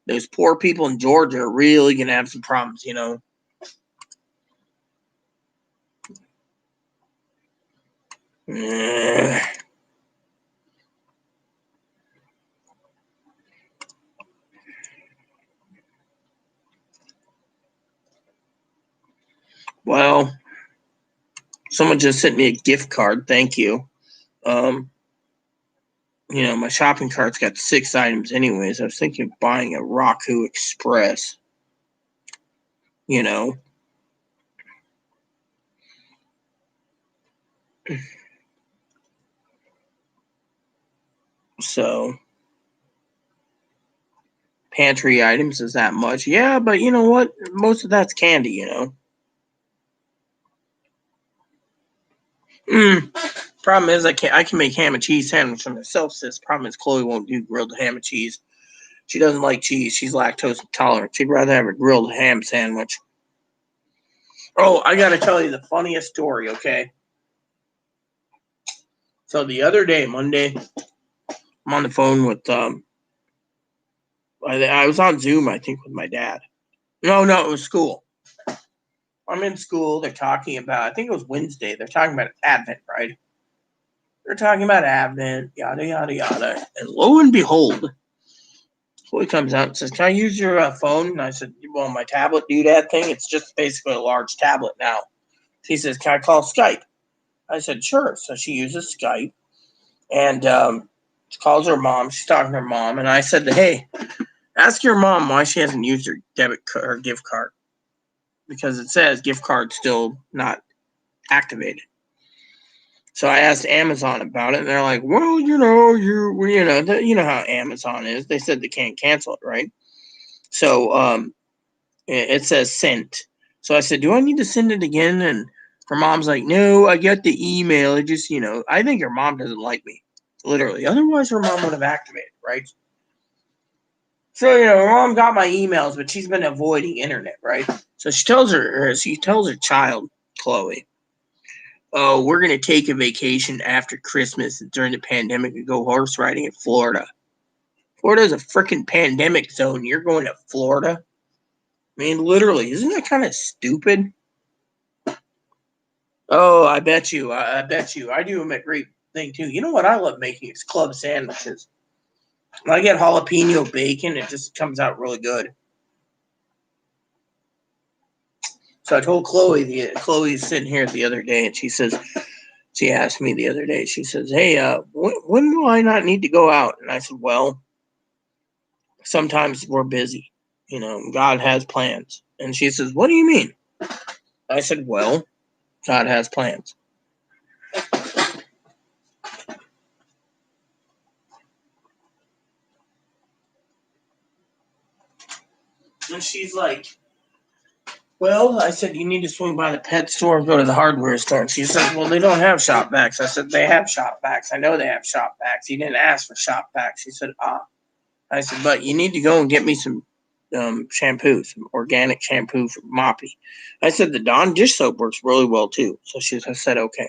Those poor people in Georgia are really going to have some problems, Well, someone just sent me a gift card. Thank you. My shopping cart's got 6 items anyways. I was thinking of buying a Raku Express. So, pantry items is that much. Yeah, but you know what? Most of that's candy, Problem is, I can make ham and cheese sandwich for myself, sis. Problem is, Chloe won't do grilled ham and cheese. She doesn't like cheese. She's lactose intolerant. She'd rather have a grilled ham sandwich. Oh, I got to tell you the funniest story, okay? So the other day, Monday, I'm on the phone with, I was on Zoom, I think, with my dad. No, it was school. I'm in school. They're talking about, I think it was Wednesday. They're talking about Advent, right? They're talking about Advent, yada, yada, yada. And lo and behold, Chloe comes out and says, can I use your phone? And I said, well, my tablet doodad thing, it's just basically a large tablet now. She says, can I call Skype? I said, sure. So she uses Skype. And she calls her mom. She's talking to her mom. And I said, hey, ask your mom why she hasn't used her debit card or gift card. Because it says gift card still not activated. So I asked Amazon about it, and they're like, "Well, you know how Amazon is." They said they can't cancel it, right? So it says sent. So I said, "Do I need to send it again?" And Her mom's like, no, I got the email. It just, I think her mom doesn't like me. Literally. Otherwise, her mom would have activated, right? So, her mom got my emails, but she's been avoiding internet, right? So she tells her child, Chloe, oh, we're going to take a vacation after Christmas during the pandemic and go horse riding in Florida. Florida's a freaking pandemic zone. You're going to Florida? I mean, literally, isn't that kind of stupid? Oh, I bet you. I bet you. I do a great thing, too. You know what I love making is club sandwiches. When I get jalapeno bacon, it just comes out really good. So I told Chloe, Chloe's sitting here the other day, and she asked me the other day, she says, hey, when will I not need to go out? And I said, well, sometimes we're busy. God has plans. And she says, what do you mean? I said, well, God has plans. And she's like, well, I said, you need to swing by the pet store and go to the hardware store. And she said, well, they don't have shop vacs. I said, they have shop vacs. I know they have shop vacs. You didn't ask for shop vacs. She said, I said, but you need to go and get me some shampoo, some organic shampoo for Moppy. I said, the Dawn dish soap works really well, too. So I said, okay.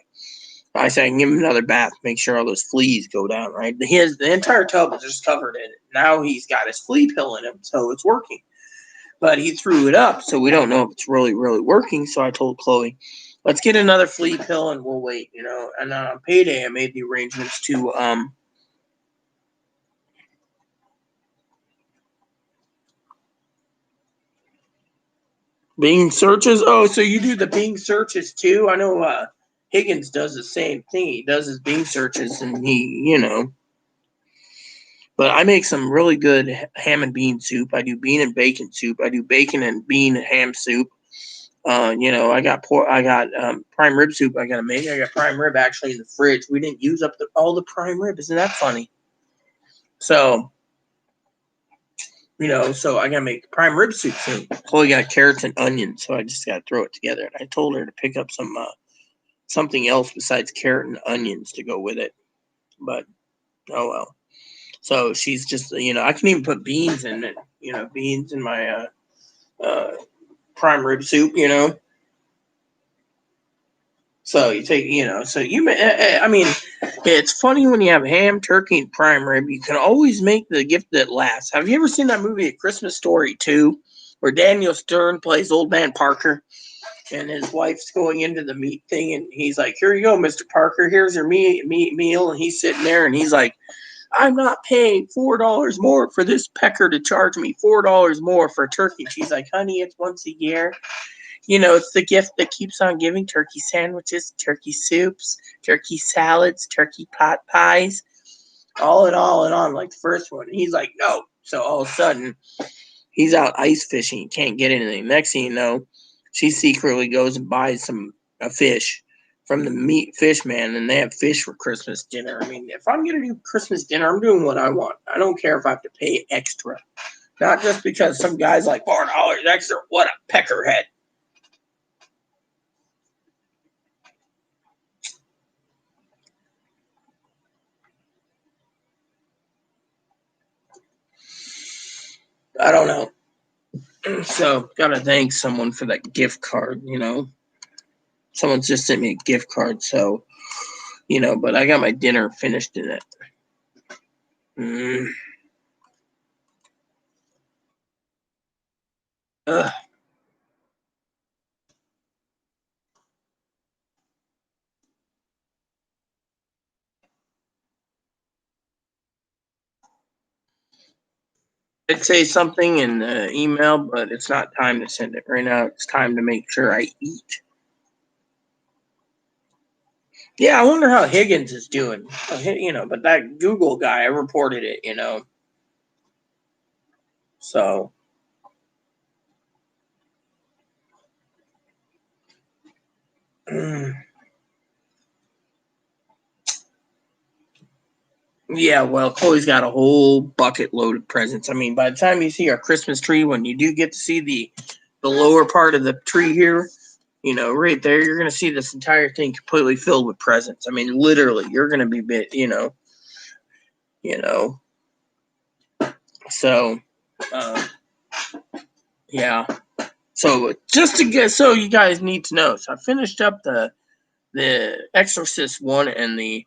I said, I can give him another bath, make sure all those fleas go down, right? The entire tub is just covered in it. Now he's got his flea pill in him, so it's working. But he threw it up, so we don't know if it's really, really working. So I told Chloe, let's get another flea pill and we'll wait, And on payday, I made the arrangements to Bing searches. Oh, so you do the Bing searches too? I know Higgins does the same thing. He does his Bing searches, and he. But I make some really good ham and bean soup. I do bean and bacon soup. I do bacon and bean and ham soup. I got prime rib soup. I gotta make. I got prime rib actually in the fridge. We didn't use up all the prime rib. Isn't that funny? So, so I gotta make prime rib soup soon. Chloe got carrots and onions, so I just gotta throw it together. And I told her to pick up some something else besides carrot and onions to go with it. But oh well. So she's just, I can even put beans in it, beans in my prime rib soup, So you take, I mean, it's funny when you have ham, turkey, and prime rib, you can always make the gift that lasts. Have you ever seen that movie, A Christmas Story 2, where Daniel Stern plays Old Man Parker? And his wife's going into the meat thing, and he's like, here you go, Mr. Parker, here's your meat meal. And he's sitting there, and he's like, I'm not paying $4 more for this pecker to charge me $4 more for turkey. She's like, honey, it's once a year. It's the gift that keeps on giving. Turkey sandwiches, turkey soups, turkey salads, turkey pot pies, all and on, like the first one. And he's like, no. So all of a sudden, he's out ice fishing. Can't get anything. Next thing you know, she secretly goes and buys a fish from the meat fish man, and they have fish for Christmas dinner. I mean, if I'm going to do Christmas dinner, I'm doing what I want. I don't care if I have to pay extra. Not just because some guy's like $4 extra. What a peckerhead. I don't know. So, gotta thank someone for that gift card, Someone's just sent me a gift card, so, but I got my dinner finished in it. Ugh. I'd say something in the email, but it's not time to send it right now. It's time to make sure I eat. Yeah, I wonder how Higgins is doing. But that Google guy, I reported it, So. Yeah, well, Chloe's got a whole bucket load of presents. I mean, by the time you see our Christmas tree, when you do get to see the lower part of the tree here, right there, you're going to see this entire thing completely filled with presents. I mean, literally, you're going to be so, yeah. So just to get, so you guys need to know. So I finished up the Exorcist one and the,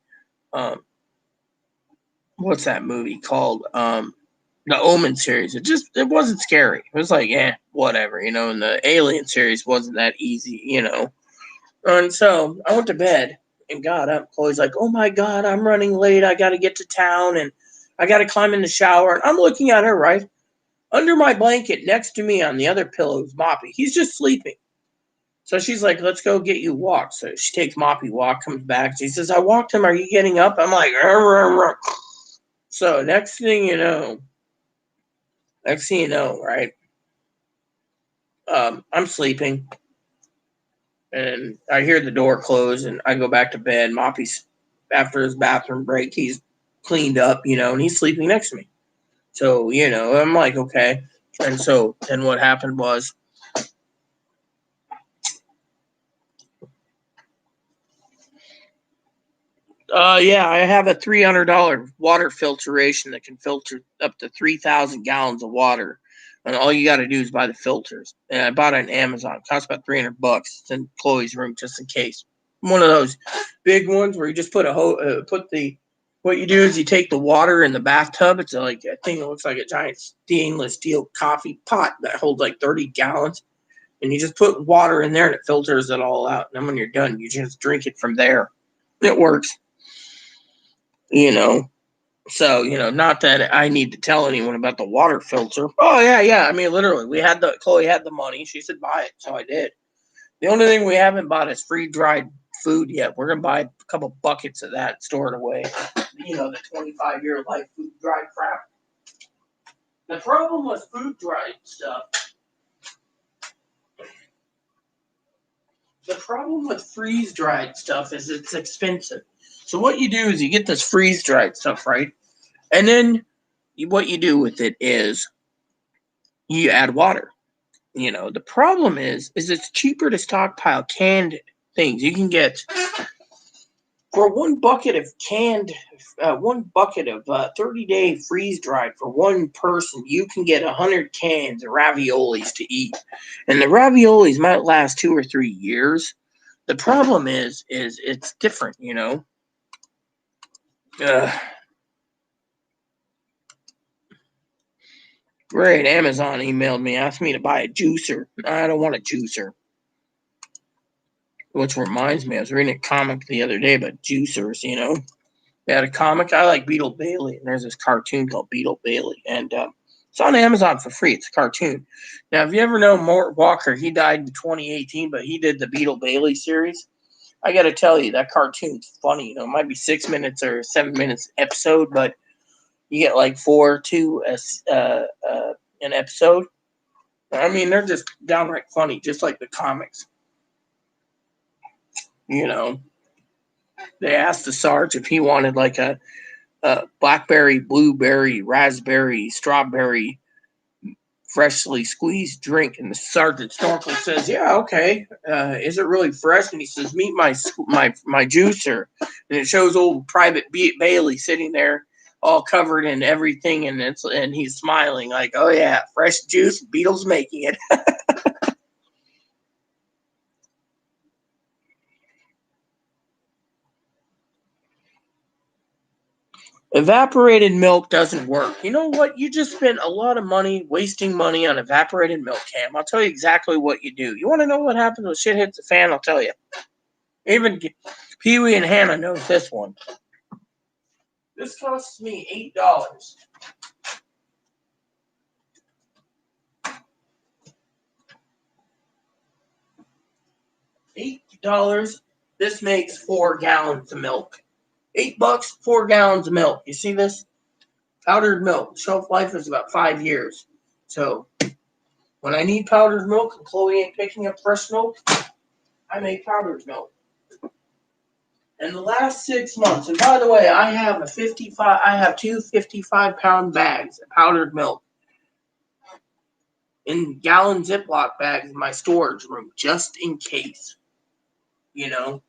what's that movie called? The Omen series. It wasn't scary. It was like, whatever, and the Alien series wasn't that easy, And so I went to bed and got up. Chloe's like, oh my God, I'm running late. I got to get to town and I got to climb in the shower. And I'm looking at her, right? Under my blanket next to me on the other pillow is Moppy. He's just sleeping. So she's like, let's go get you a walk. So she takes Moppy walk, comes back. She says, I walked him. Are you getting up? I'm like, rrr, rrr, rrr. So next thing you know, right? I'm sleeping. And I hear the door close, and I go back to bed. Moppy's, after his bathroom break, he's cleaned up, and he's sleeping next to me. So, I'm like, okay. And so then what happened was, I have a $300 water filtration that can filter up to 3,000 gallons of water. And all you got to do is buy the filters. And I bought it on Amazon. It costs about $300. It's in Chloe's room just in case. One of those big ones where you just put what you do is you take the water in the bathtub. It's like a thing that looks like a giant stainless steel coffee pot that holds like 30 gallons. And you just put water in there and it filters it all out. And then when you're done, you just drink it from there. It works. So, not that I need to tell anyone about the water filter. Oh, yeah. I mean, literally, Chloe had the money. She said, buy it. So I did. The only thing we haven't bought is free-dried food yet. We're going to buy a couple buckets of that, store it away. The 25-year life food-dried crap. The problem with food-dried stuff, the problem with freeze-dried stuff is it's expensive. So what you do is you get this freeze-dried stuff, right? And then what you do with it is you add water. The problem is it's cheaper to stockpile canned things. You can get, for one bucket of 30-day freeze dried for one person, you can get 100 cans of raviolis to eat. And the raviolis might last 2 or 3 years. The problem is it's different, Great. Amazon emailed me, asked me to buy a juicer. I don't want a juicer. Which reminds me, I was reading a comic the other day about juicers, They had a comic. I like Beetle Bailey, and there's this cartoon called Beetle Bailey. And it's on Amazon for free. It's a cartoon. Now, if you ever know Mort Walker, he died in 2018, but he did the Beetle Bailey series. I got to tell you, that cartoon's funny. It might be 6 minutes or 7 minutes episode, but you get like 4 to an episode. I mean, they're just downright funny, just like the comics. They asked the Sarge if he wanted like a blackberry, blueberry, raspberry, strawberry, freshly squeezed drink. And the Sergeant Snorkel says, yeah, okay. Is it really fresh? And he says, meet my juicer. And it shows old Private Bailey sitting there all covered in everything. And he's smiling like, oh, yeah, fresh juice. Beetle's making it. Evaporated milk doesn't work. You know what? You just spent a lot of money wasting money on evaporated milk, Cam. I'll tell you exactly what you do. You want to know what happens when shit hits the fan? I'll tell you. Even Pee-wee and Hannah knows this one. This costs me $8. $8. This makes 4 gallons of milk. $8, 4 gallons of milk. You see this? Powdered milk. Shelf life is about 5 years. So when I need powdered milk and Chloe ain't picking up fresh milk, I make powdered milk. In the last 6 months, and by the way, I have two 55-pound bags of powdered milk. in gallon Ziploc bags in my storage room just in case. You know?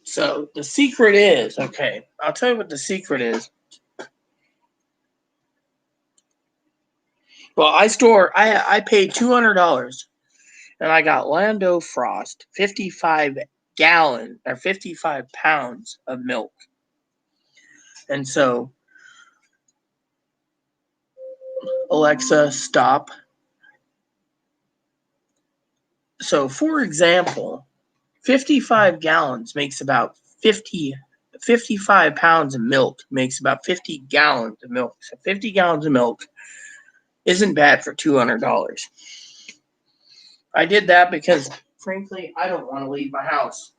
So the secret is, okay, I'll tell you what the secret is. Well, I paid $200 and I got Lando Frost 55 gallon or 55 pounds of milk. And so, Alexa, stop. So, for example, 55 gallons makes about 55 pounds of milk makes about 50 gallons of milk. So 50 gallons of milk isn't bad for $200. I did that because, frankly, I don't want to leave my house.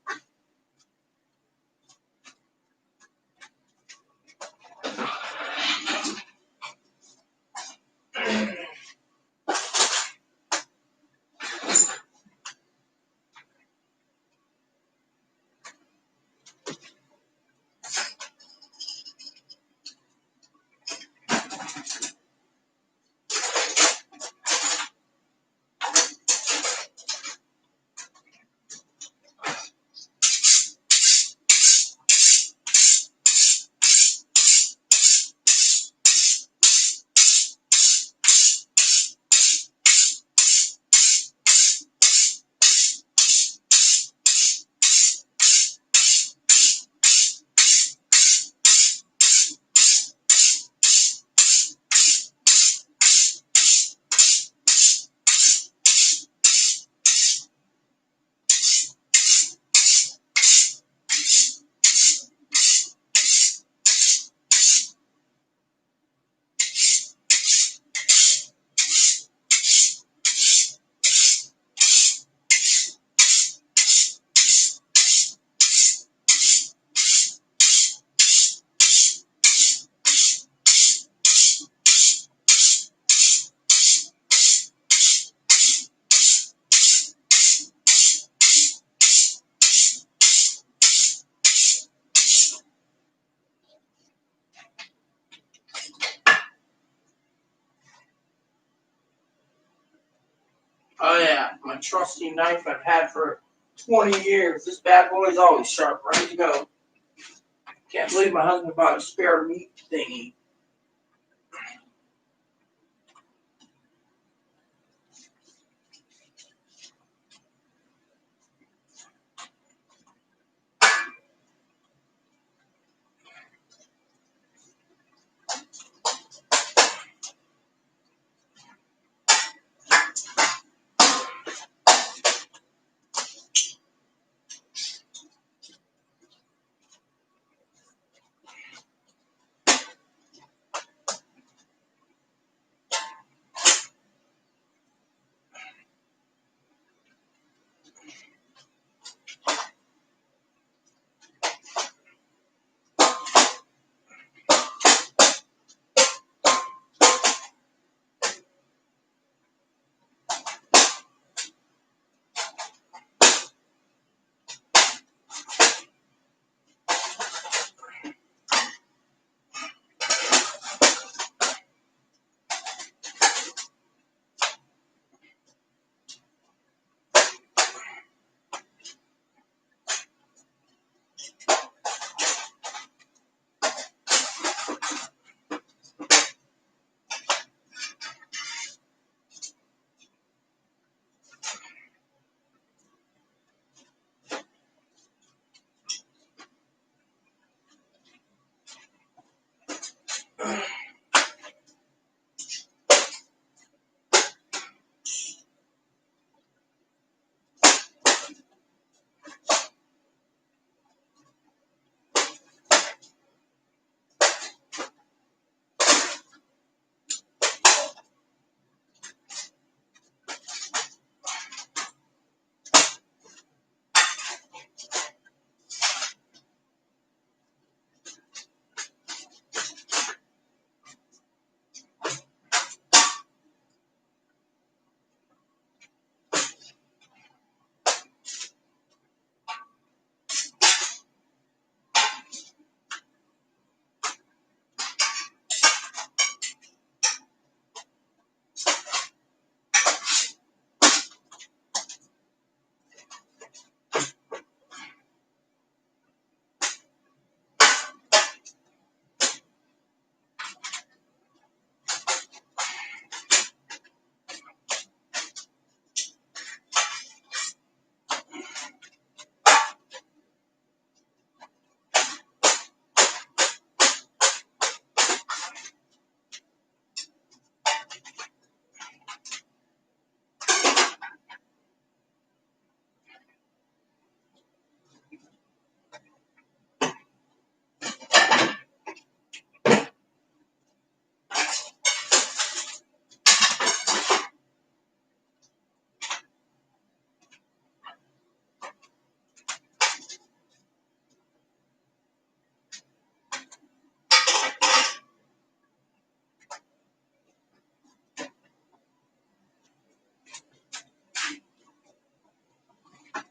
Oh yeah, my trusty knife I've had for 20 years. This bad boy's always sharp, ready to go. Can't believe my husband bought a spare meat thingy.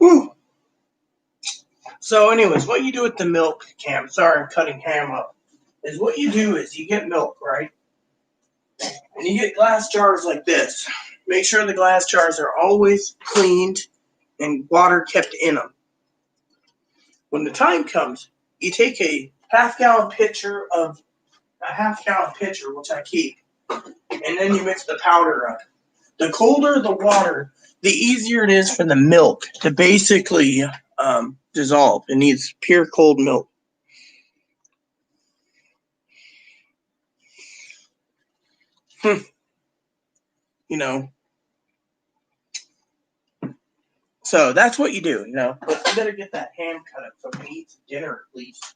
Woo. So, anyways, what you do with the milk, Cam? Sorry, I'm cutting Ham up. Is what you do is you get milk, right? And you get glass jars like this. Make sure the glass jars are always cleaned and water kept in them. When the time comes, you take a half-gallon pitcher, which I keep, and then you mix the powder up. The colder the water, the easier it is for the milk to basically dissolve. It needs pure cold milk. You know, so that's what you do. But you better get that ham cut up so we can eat some dinner at least.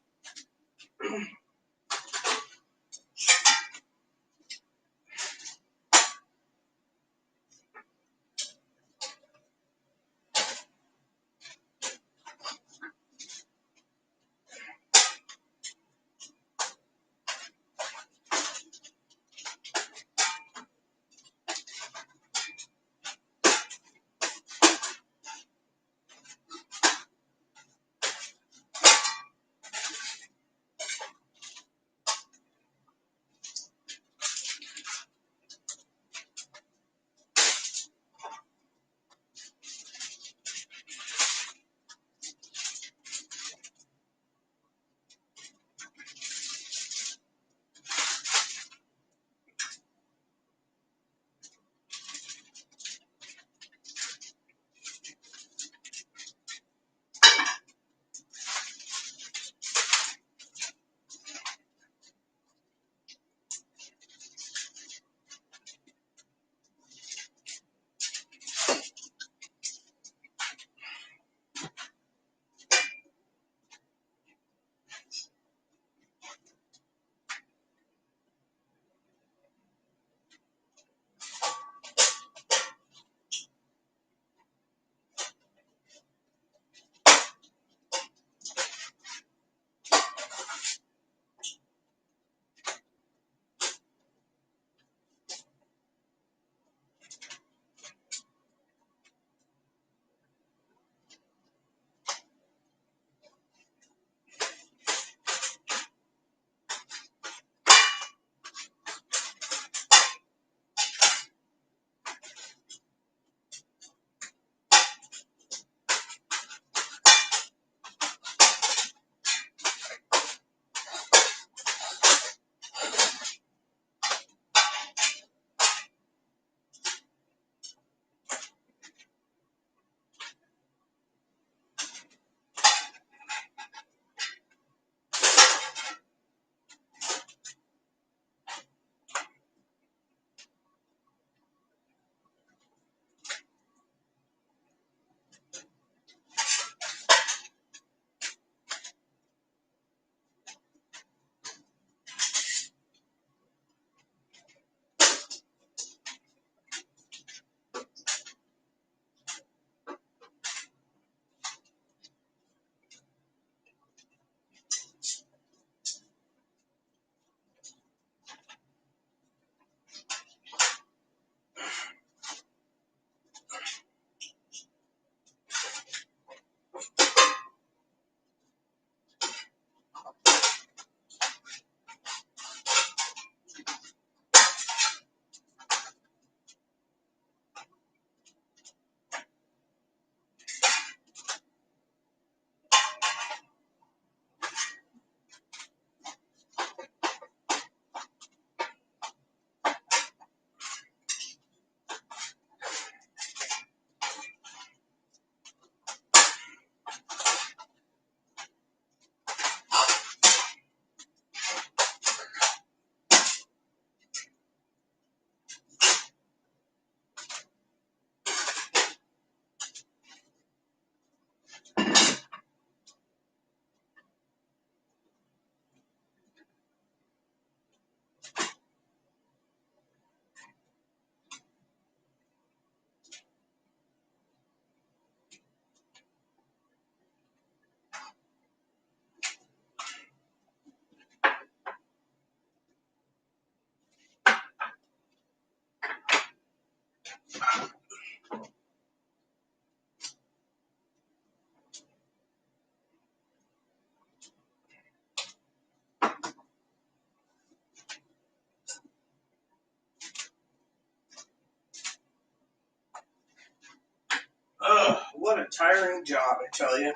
tiring job, I tell you.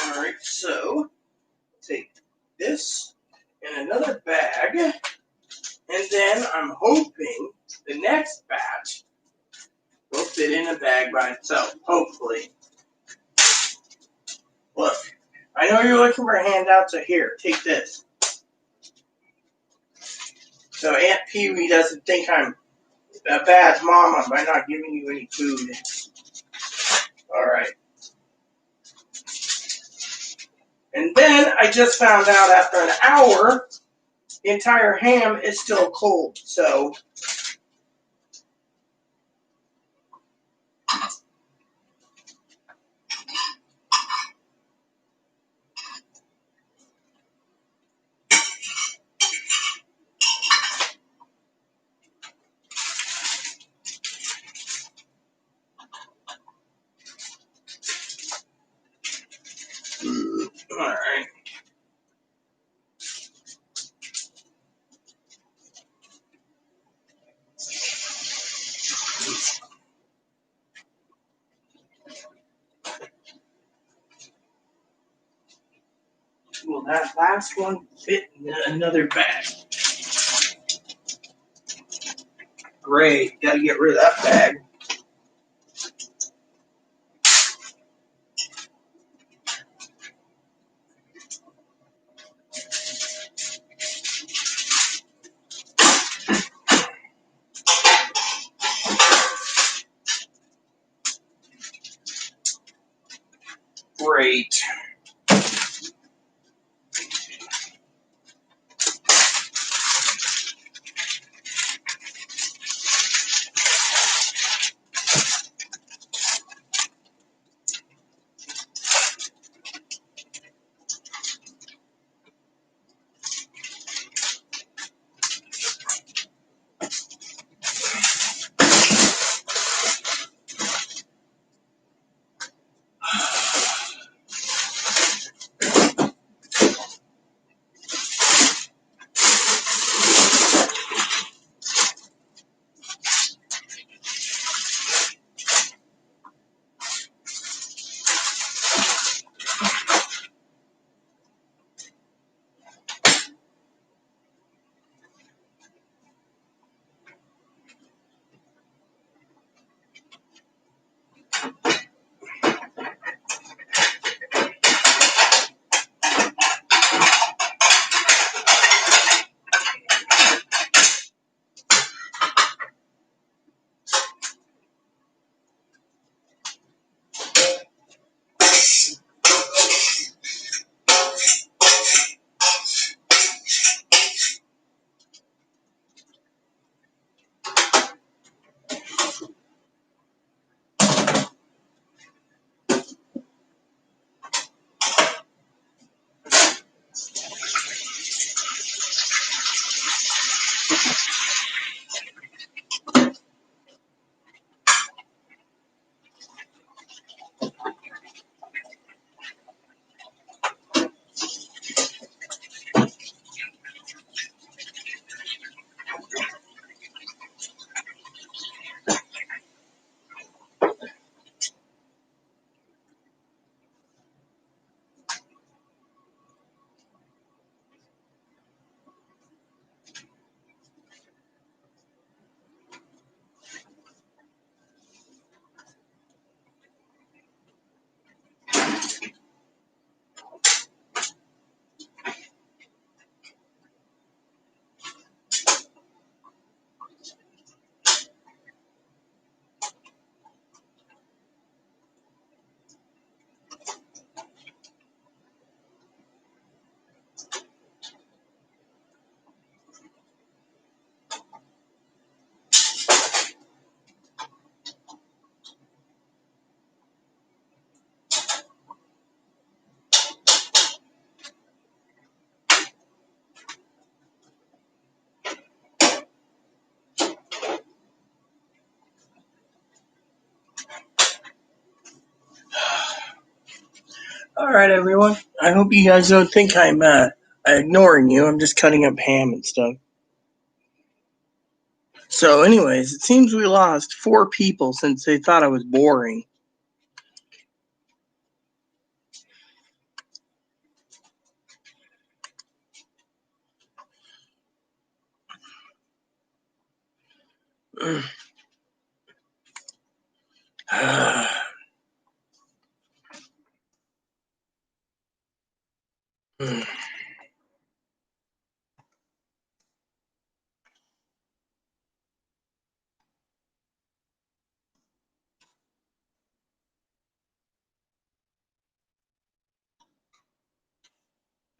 Alright, so take this in another bag, and then I'm hoping the next batch will fit in a bag by itself, hopefully. Look, I know you're looking for handouts, so here, take this. So Aunt Pee-wee doesn't think I'm a bad mama by not giving you any food. Alright. And then I just found out after an hour, the entire ham is still cold, so alright. Will that last one fit in another bag? Great, gotta get rid of that bag. Great. All right, everyone. I hope you guys don't think I'm ignoring you. I'm just cutting up ham and stuff. So, anyways, it seems we lost 4 people since they thought I was boring.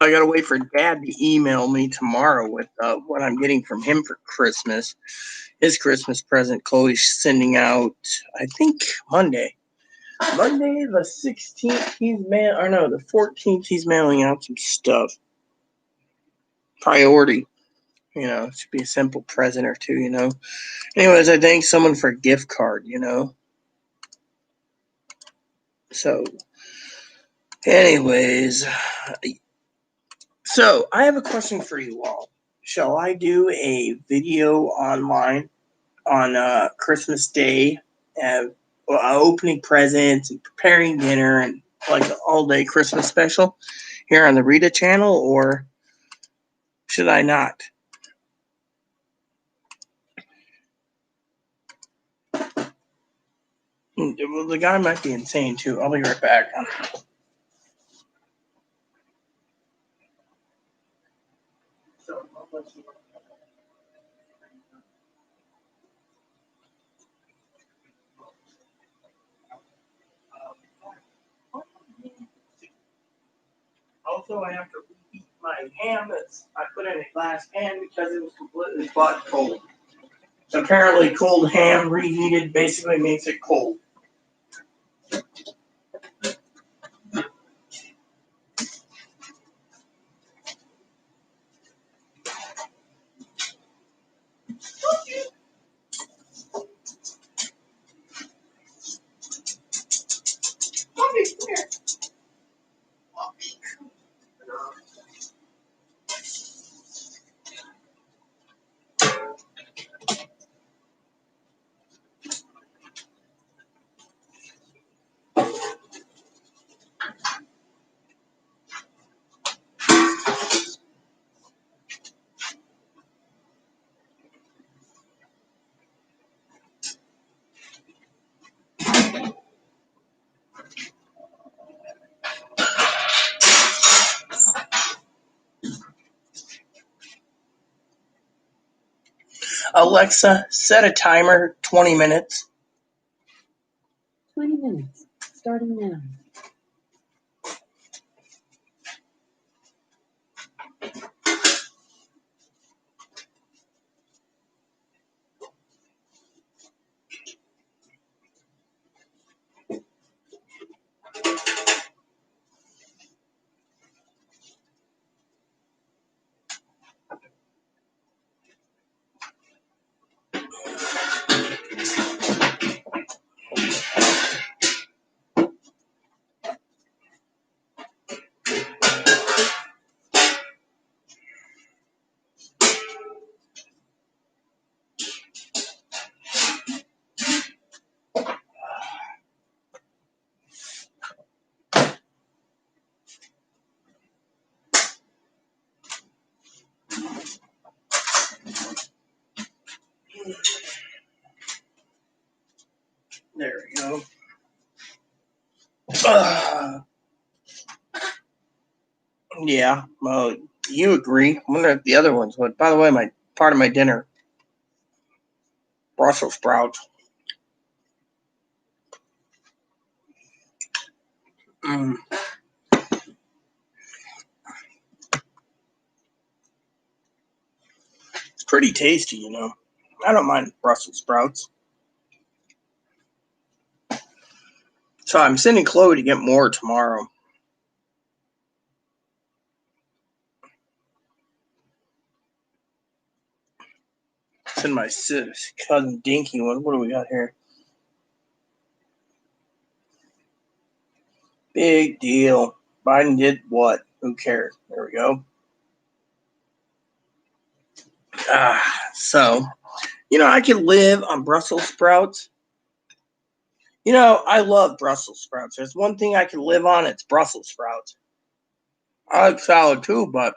I gotta wait for Dad to email me tomorrow with what I'm getting from him for Christmas. His Christmas present, Chloe's sending out, I think, Monday. Monday the 16th, the 14th, he's mailing out some stuff. Priority. It should be a simple present or two, Anyways, I thank someone for a gift card, So, anyways, so I have a question for you all. Shall I do a video online on Christmas Day, opening presents and preparing dinner and like an all-day Christmas special here on the Rita channel, or should I not? Well, the guy might be insane too. I'll be right back. Also, I have to reheat my ham that's I put in a glass pan because it was completely butt cold. So apparently, cold ham reheated basically makes it cold. Alexa, set a timer 20 minutes. 20 minutes, starting now. There we go. Yeah, well, you agree. I wonder if the other ones would. By the way, my part of my dinner, Brussels sprouts. Mm. It's pretty tasty, I don't mind Brussels sprouts. So I'm sending Chloe to get more tomorrow. Send my cousin Dinky one. What do we got here? Big deal. Biden did what? Who cares? There we go. So, I could live on Brussels sprouts. I love Brussels sprouts. There's one thing I can live on, it's Brussels sprouts. I like salad too, but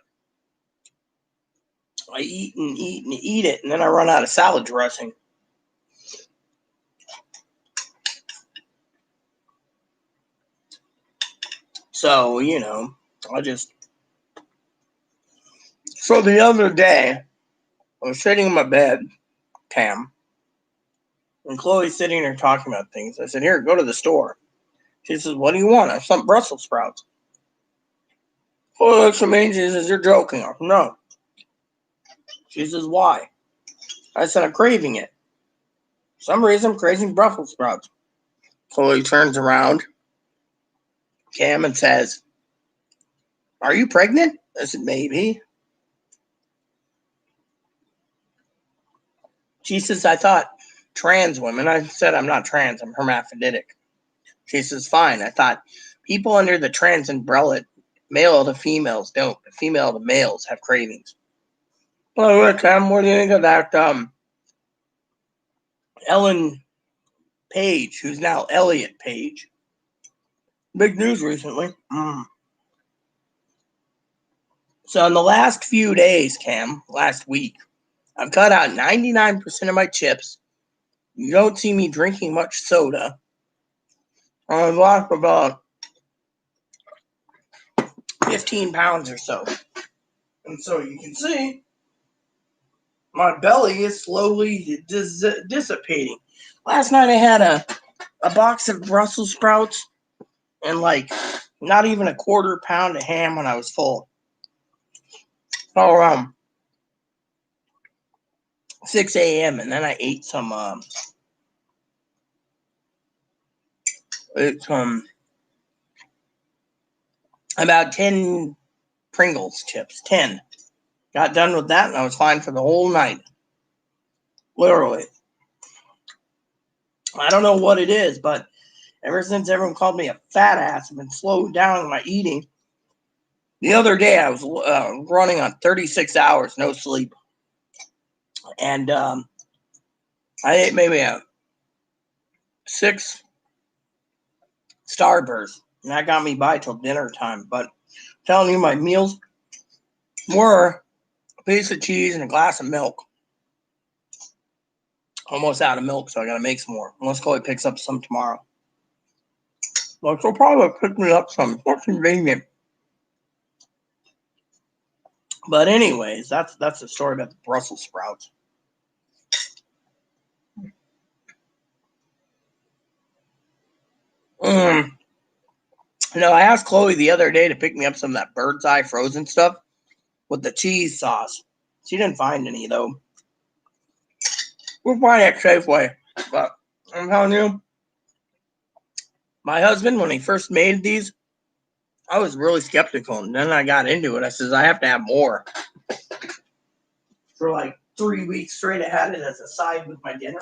I eat and eat and eat it, and then I run out of salad dressing. So, I just. So the other day, I was sitting in my bed, Cam, and Chloe's sitting there talking about things. I said, "Here, go to the store." She says, "What do you want?" I said, "Brussels sprouts." Oh, looks at me. She says, "You're joking." I said, "No." She says, "Why?" I said, "I'm craving it. For some reason, I'm craving Brussels sprouts." Chloe turns around, Cam, and says, "Are you pregnant?" I said, "Maybe." She says, "I thought trans women." I said, "I'm not trans. I'm hermaphroditic." She says, "Fine." I thought people under the trans umbrella, male to females, don't. The female to males have cravings. Well, Cam, what do you think of that Ellen Page, who's now Elliot Page? Big news recently. So in the last few days, Cam, last week, I've cut out 99% of my chips. You don't see me drinking much soda. I've lost about 15 pounds or so. And so you can see my belly is slowly dissipating. Last night I had a box of Brussels sprouts and not even a quarter pound of ham when I was full. So around 6 a.m. and then I ate some about 10 Pringles chips. 10. Got done with that and I was fine for the whole night. Literally. I don't know what it is, but ever since everyone called me a fat ass, I've been slowed down in my eating. The other day I was running on 36 hours, no sleep. And I ate maybe a 6 Starburst. And that got me by till dinner time. But I'm telling you, my meals were a piece of cheese and a glass of milk. Almost out of milk, so I gotta make some more. Unless Chloe picks up some tomorrow. Well, she'll probably pick me up some. It's more convenient. But anyways, that's the story about the Brussels sprouts. I asked Chloe the other day to pick me up some of that Bird's Eye frozen stuff with the cheese sauce. She didn't find any though. We'll find it at Safeway. But I'm telling you, my husband, when he first made these, I was really skeptical. And then I got into it. I says, I have to have more. For like 3 weeks straight, I had it as a side with my dinner.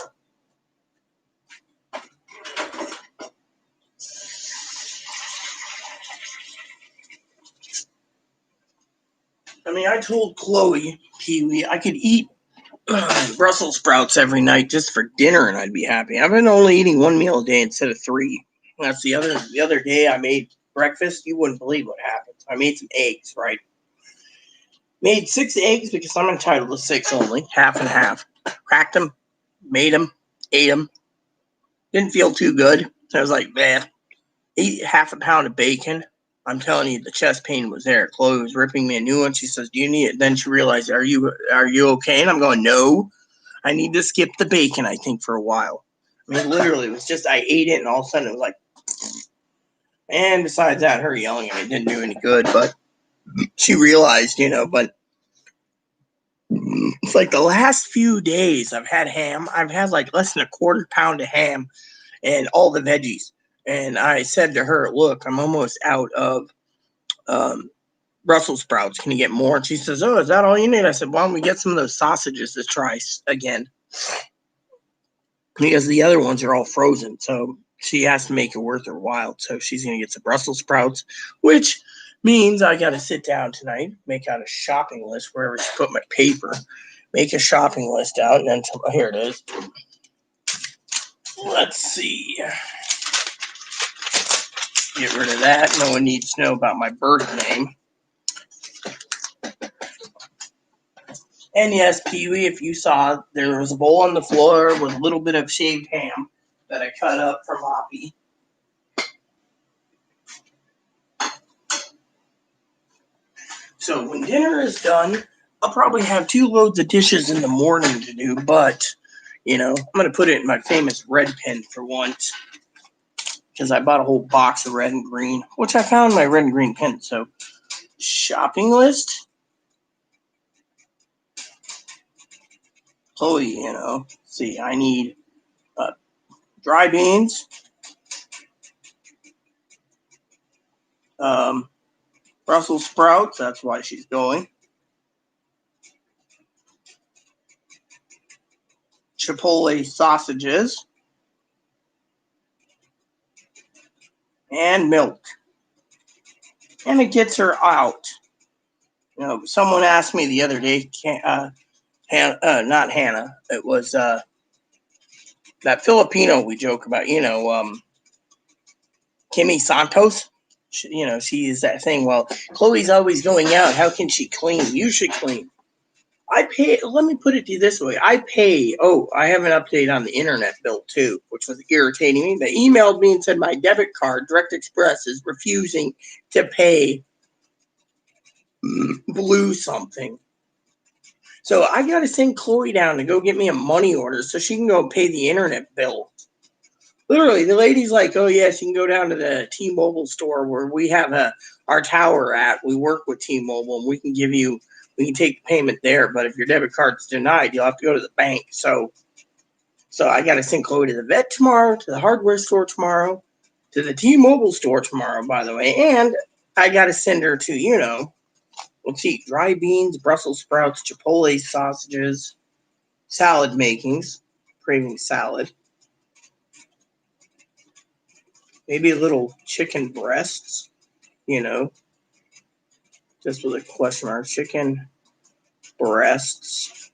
I mean, I told Chloe, Pee-wee, I could eat Brussels sprouts every night just for dinner and I'd be happy. I've been only eating 1 meal a day instead of 3. That's the other day I made breakfast. You wouldn't believe what happened. I made some eggs, right? Made 6 eggs because I'm entitled to 6 only, half and half. Cracked them, made them, ate them. Didn't feel too good. So I was like, man, ate half a pound of bacon. I'm telling you, the chest pain was there. Chloe was ripping me a new one. She says, "Do you need it?" Then she realized, "Are you okay?" And I'm going, "No, I need to skip the bacon, I think, for a while." I mean, literally, it was just I ate it, and all of a sudden it was like, and besides that, her yelling at me didn't do any good. But she realized, but it's like the last few days I've had ham. I've had like less than a quarter pound of ham and all the veggies. And I said to her, "Look, I'm almost out of Brussels sprouts. Can you get more?" And she says, "Oh, is that all you need?" I said, "Why don't we get some of those sausages to try again?" Because the other ones are all frozen. So she has to make it worth her while. So she's going to get some Brussels sprouts, which Means I got to sit down tonight, make out a shopping list wherever she put my paper, make a shopping list out, and then here it is. Let's see. Get rid of that. No one needs to know about my birth name. And yes, Pee Wee, if you saw, there was a bowl on the floor with a little bit of shaved ham that I cut up for Moppy. So when dinner is done, I'll probably have 2 loads of dishes in the morning to do, but, I'm going to put it in my famous red pen for once, because I bought a whole box of red and green, which I found my red and green pen. So, shopping list. Chloe, see, I need dry beans, Brussels sprouts, that's why she's going, Chipotle sausages, and milk. And it gets her out. Someone asked me the other day, not Hannah, it was that Filipino we joke about, Kimmy Santos. She is that thing. Well, Chloe's always going out. How can she clean? You should clean. I pay. Let me put it to you this way. I pay. Oh, I have an update on the internet bill too, which was irritating me. They emailed me and said my debit card, Direct Express, is refusing to pay blue something. So I got to send Chloe down to go get me a money order so she can go pay the internet bill. Literally, the lady's like, oh, yes, you can go down to the T-Mobile store where we have our tower at. We work with T-Mobile, and we can take the payment there. But if your debit card's denied, you'll have to go to the bank. So I got to send Chloe to the vet tomorrow, to the hardware store tomorrow, to the T-Mobile store tomorrow, by the way. And I got to send her to, let's see, dry beans, Brussels sprouts, Chipotle sausages, salad makings, craving salad. Maybe a little chicken breasts, just with a question mark. Chicken breasts.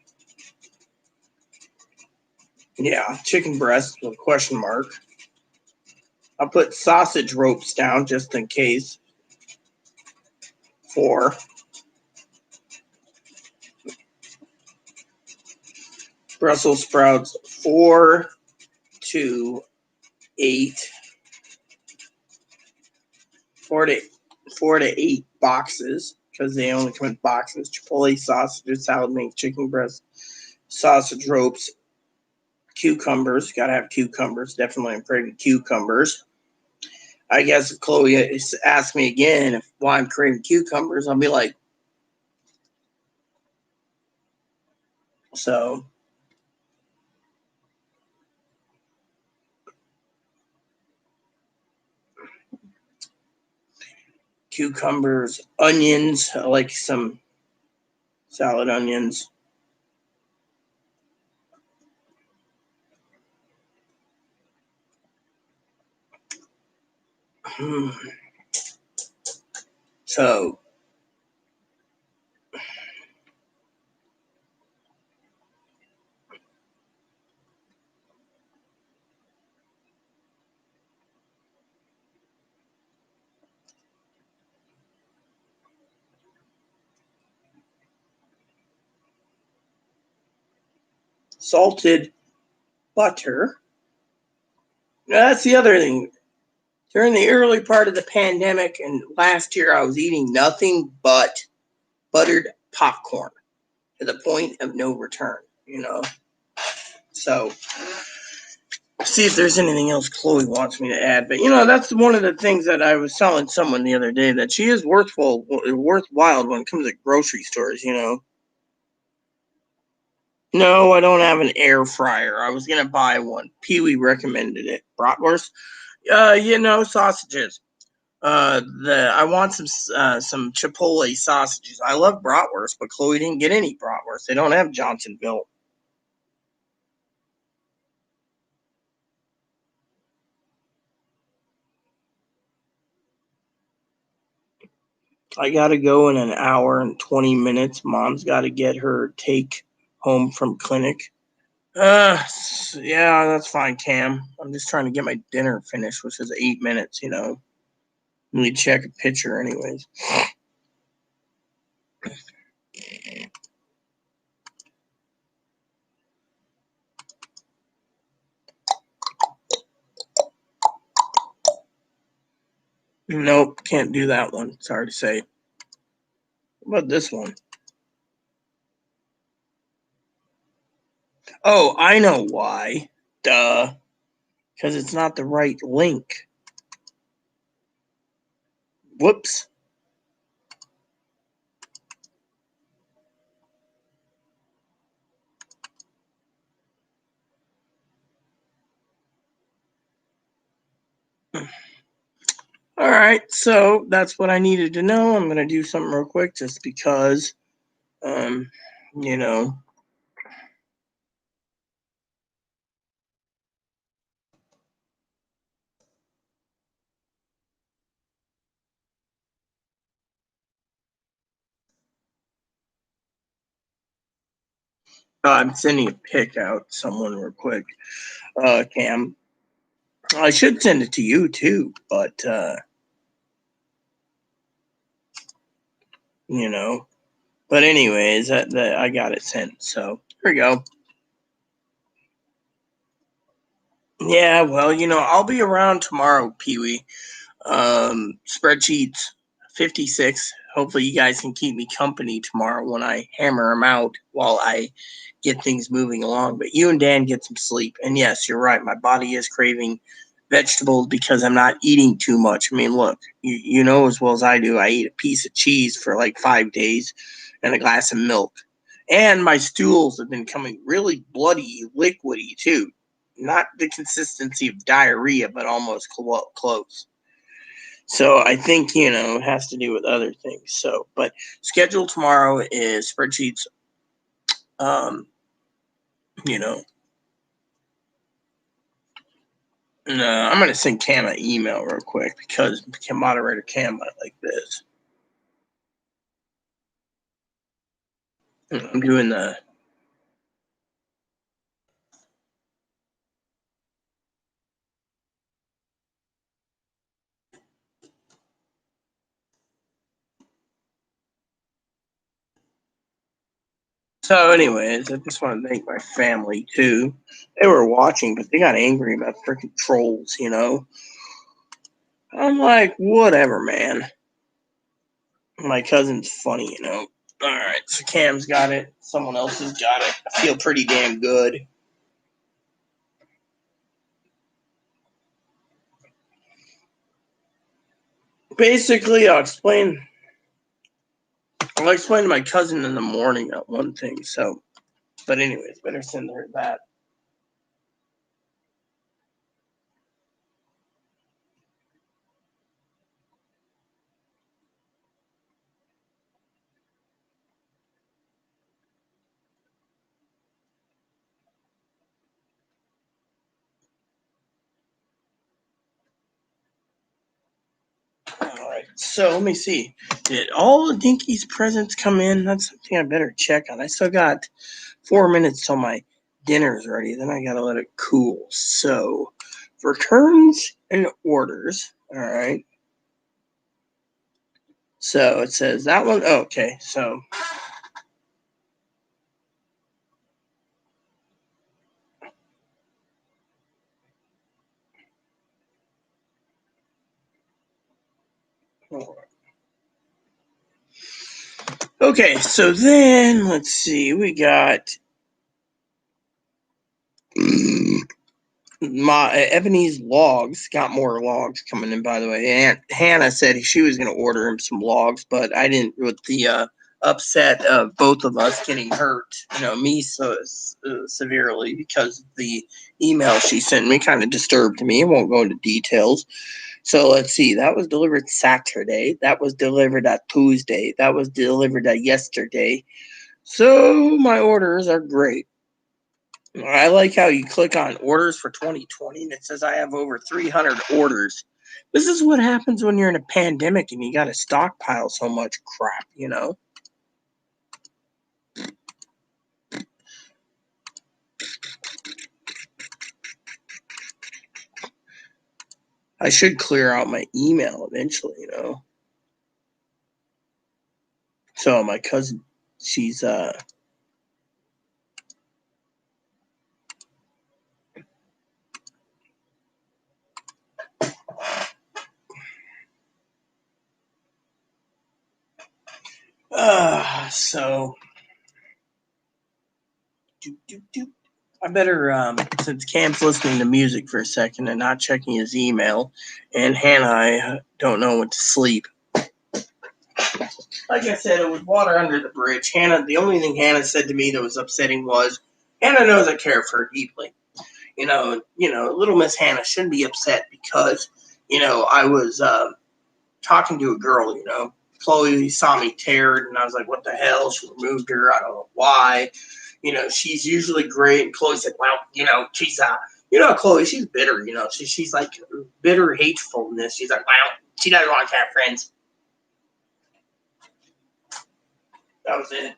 Yeah, chicken breasts with a question mark. I'll put sausage ropes down just in case. 4. Brussels sprouts, 4 to 8. 4 to 8 boxes, because they only come in boxes. Chipotle sausages, salad mix, chicken breast, sausage ropes, cucumbers. Gotta have cucumbers. Definitely I'm craving cucumbers. I guess if Chloe asks me again why I'm craving cucumbers, I'll be like, so. Cucumbers, onions. I like some salad onions. So, salted butter. Now, that's the other thing. During the early part of the pandemic and last year, I was eating nothing but buttered popcorn to the point of no return, So, see if there's anything else Chloe wants me to add. But, that's one of the things that I was telling someone the other day, that she is worthwhile when it comes to grocery stores, No, I don't have an air fryer. I was going to buy one. Pee Wee recommended it. Bratwurst? Sausages. I want some Chipotle sausages. I love bratwurst, but Chloe didn't get any bratwurst. They don't have Johnsonville. I got to go in an hour and 20 minutes. Mom's got to get her take home from clinic. Yeah, that's fine, Cam. I'm just trying to get my dinner finished, which is 8 minutes, Let me check a picture anyways. Nope, can't do that one. Sorry to say. What about this one? Oh, I know why. Duh. Because it's not the right link. Whoops. All right, so that's what I needed to know. I'm gonna do something real quick just because, you know. I'm sending a pic out to someone real quick, Cam. I should send it to you too, but you know. But anyways, that I got it sent. So here we go. Yeah, well, I'll be around tomorrow, Pee Wee. Spreadsheets 56. Hopefully, you guys can keep me company tomorrow when I hammer them out while I get things moving along. But you and Dan get some sleep. And yes, you're right. My body is craving vegetables because I'm not eating too much. I mean, look, you know as well as I do, I eat a piece of cheese for like 5 days and a glass of milk. And my stools have been coming really bloody, liquidy too. Not the consistency of diarrhea, but almost close. So I think, it has to do with other things. So, but schedule tomorrow is spreadsheets. Um, you know, I'm going to send Cam an email real quick because moderator Cam might like this. I'm doing the. So, anyways, I just want to thank my family too. They were watching, but they got angry about freaking trolls. I'm like, whatever, man. My cousin's funny. All right, so Cam's got it. Someone else has got it. I feel pretty damn good. Basically, I'll explain to my cousin in the morning that one thing. So, but anyways, better send her that. All right. So let me see. Did all the Dinky's presents come in? That's something I better check on. I still got 4 minutes till my dinner's ready. Then I gotta let it cool. So, returns and orders. All right. So it says that one. Oh, okay. So. Okay, so then let's see. We got my Ebony's logs. Got more logs coming in, by the way. Aunt Hannah said she was going to order him some logs, but I didn't. With the upset of both of us getting hurt, me so severely because the email she sent me kind of disturbed me. I won't go into details. So let's see. That was delivered Saturday. That was delivered at Tuesday. That was delivered at yesterday. So my orders are great. I like how you click on orders for 2020 and it says I have over 300 orders. This is what happens when you're in a pandemic and you got to stockpile so much crap, you know? I should clear out my email eventually, you know? So my cousin, she's, so I better, since Cam's listening to music for a second and not checking his email, and Hannah, I don't know when to sleep. Like I said, it was water under the bridge. Hannah, the only thing Hannah said to me that was upsetting was, Hannah knows I care for her deeply. Little Miss Hannah shouldn't be upset because, I was talking to a girl, Chloe saw me teared, and I was like, what the hell? She removed her. I don't know why. She's usually great. And Chloe said, well, she's, Chloe, she's bitter, she's like bitter hatefulness. She's like, well, she doesn't want to have friends. That was it.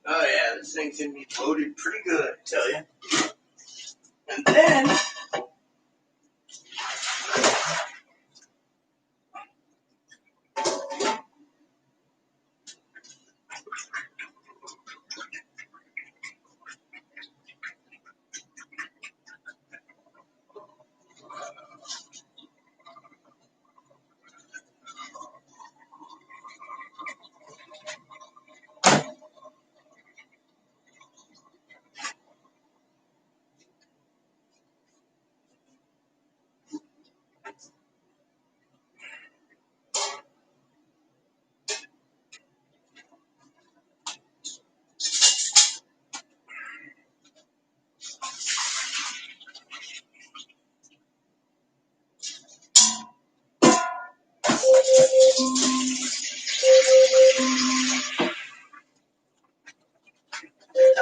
Oh yeah, this thing's gonna be loaded pretty good, I tell you. And then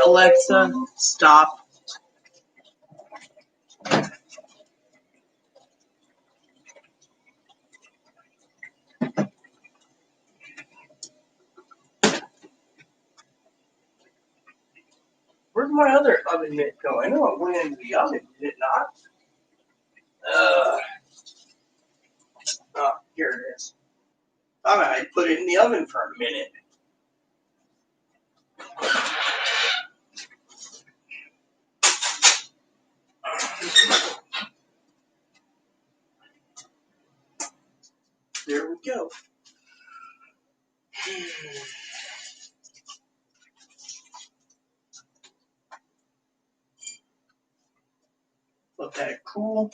Alexa, stop. Where'd my other oven mitt go? I know it went into the oven, did it not? Oh, here it is. Thought I put it in the oven for a minute. There we go. Let that cool.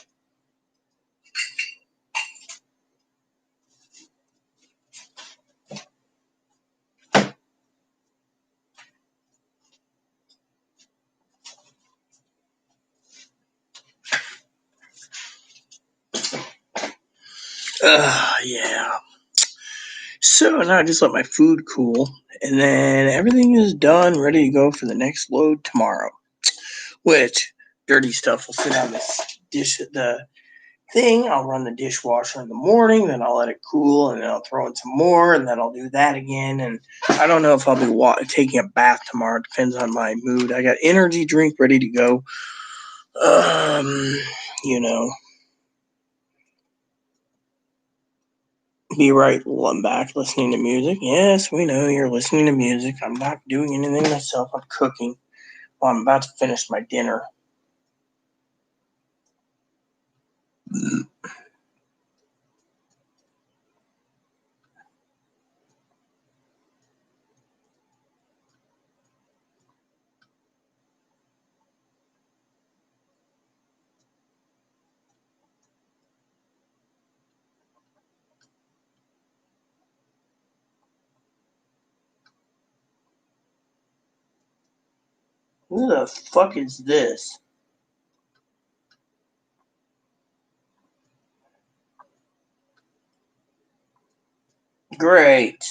Yeah. So now I just let my food cool, and then everything is done, ready to go for the next load tomorrow. Which dirty stuff will sit on this the thing. I'll run the dishwasher in the morning, then I'll let it cool, and then I'll throw in some more, and then I'll do that again. And I don't know if I'll be taking a bath tomorrow. It depends on my mood. I got energy drink ready to go. You know. Be right, I'm back listening to music. Yes, we know you're listening to music. I'm not doing anything myself. I'm cooking. Well, I'm about to finish my dinner. Who the fuck is this? Great.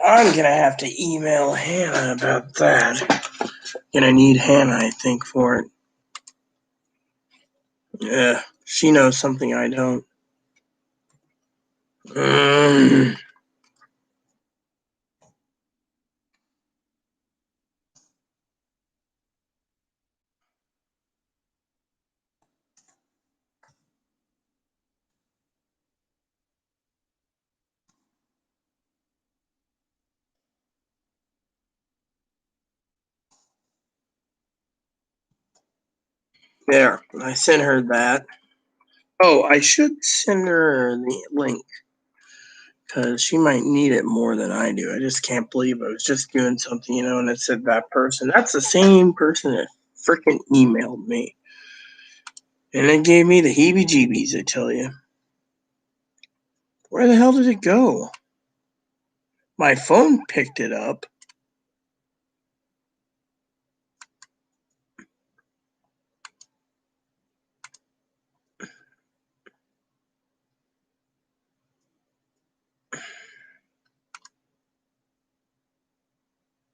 I'm gonna have to email Hannah about that. Gonna need Hannah, I think, for it. Yeah, she knows something I don't. There, I sent her that. Oh, I should send her the link because she might need it more than I do. I just can't believe I was just doing something, and it said that person. That's the same person that freaking emailed me. And it gave me the heebie jeebies, I tell you. Where the hell did it go? My phone picked it up.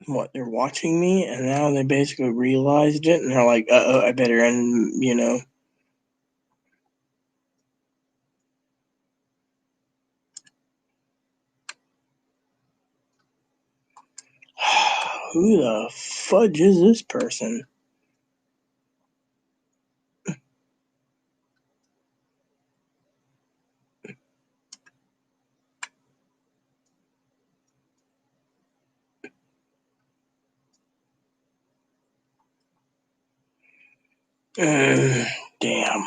What, they're watching me, and now they basically realized it, and they're like, uh-oh, I better end. Who the fudge is this person? Damn.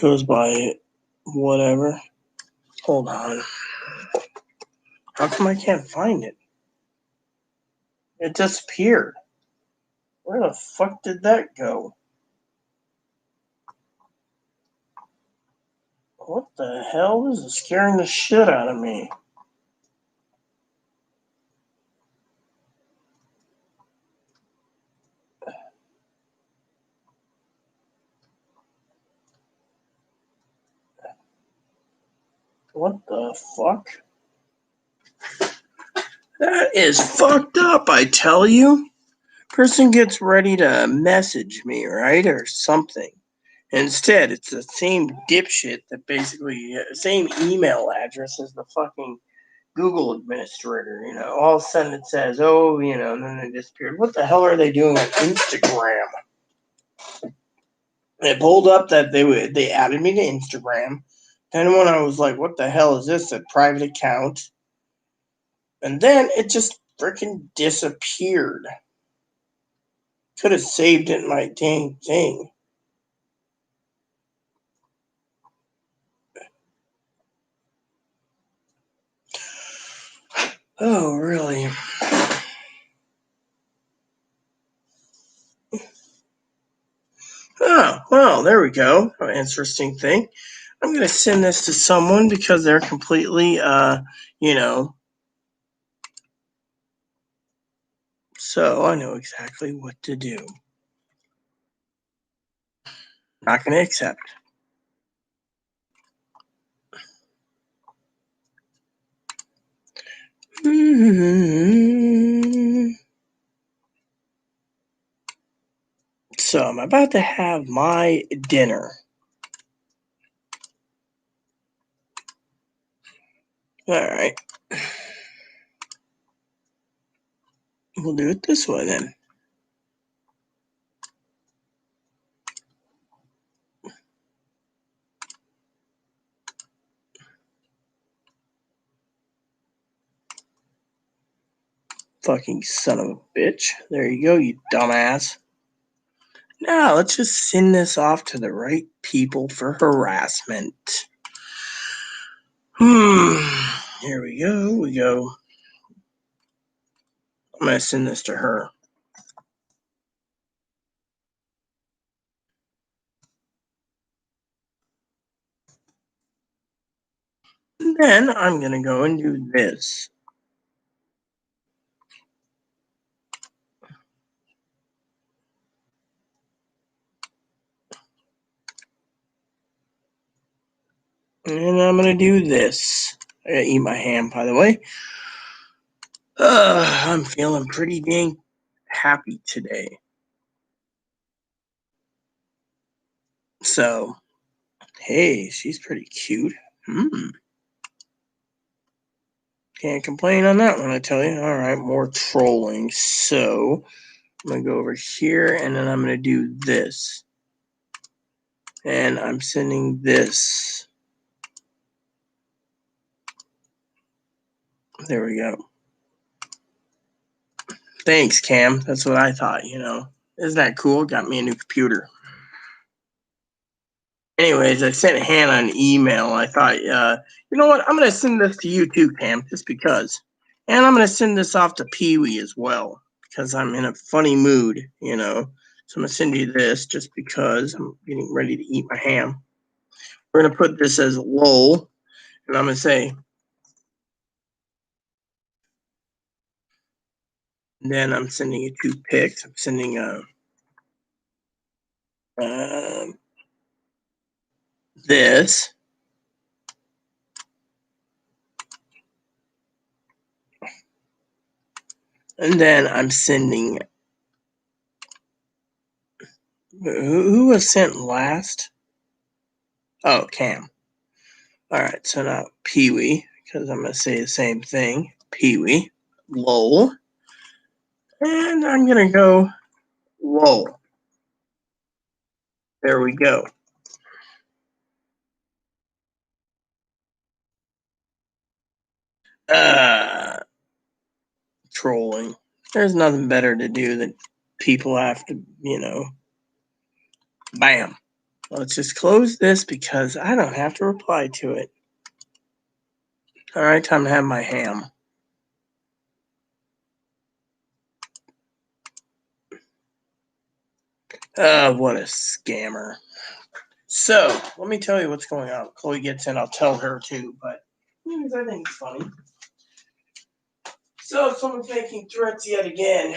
Goes by whatever. Hold on. How come I can't find it? It disappeared. Where the fuck did that go? What the hell? This is scaring the shit out of me. What the fuck? That is fucked up, I tell you. Person gets ready to message me, right? Or something. Instead, it's the same dipshit that basically, same email address as the fucking Google administrator. All of a sudden it says, oh, and then it disappeared. What the hell are they doing on Instagram? It pulled up that they added me to Instagram. And when I was like, what the hell is this? A private account? And then it just freaking disappeared. Could have saved it in my dang thing. Oh, really? Oh, well, there we go. An interesting thing. I'm going to send this to someone because they're completely, so I know exactly what to do. Not going to accept. So I'm about to have my dinner. All right. We'll do it this way then. Fucking son of a bitch. There you go, you dumbass. Now, let's just send this off to the right people for harassment. Here we go. I'm going to send this to her. And then I'm going to go and do this. And I'm going to do this. I got to eat my ham, by the way. I'm feeling pretty dang happy today. So, hey, she's pretty cute. Can't complain on that one, I tell you. All right, more trolling. So, I'm going to go over here, and then I'm going to do this. And I'm sending this. There we go. Thanks, Cam. That's what I thought, Isn't that cool? Got me a new computer. Anyways, I sent Hannah an email. I thought, you know what? I'm going to send this to you too, Cam, just because. And I'm going to send this off to Pee-wee as well, because I'm in a funny mood, So I'm going to send you this just because I'm getting ready to eat my ham. We're going to put this as lol, and I'm going to say, and then I'm sending you 2 pics. I'm sending this. And then I'm sending, who was sent last? Oh, Cam. All right, so now Pee-wee, because I'm going to say the same thing. Pee-wee, lol. And I'm going to go lol. There we go. Trolling. There's nothing better to do than people have to, bam. Let's just close this because I don't have to reply to it. All right, time to have my ham. What a scammer. So, let me tell you what's going on. Chloe gets in, I'll tell her too, but I think it's funny. So, someone's making threats yet again.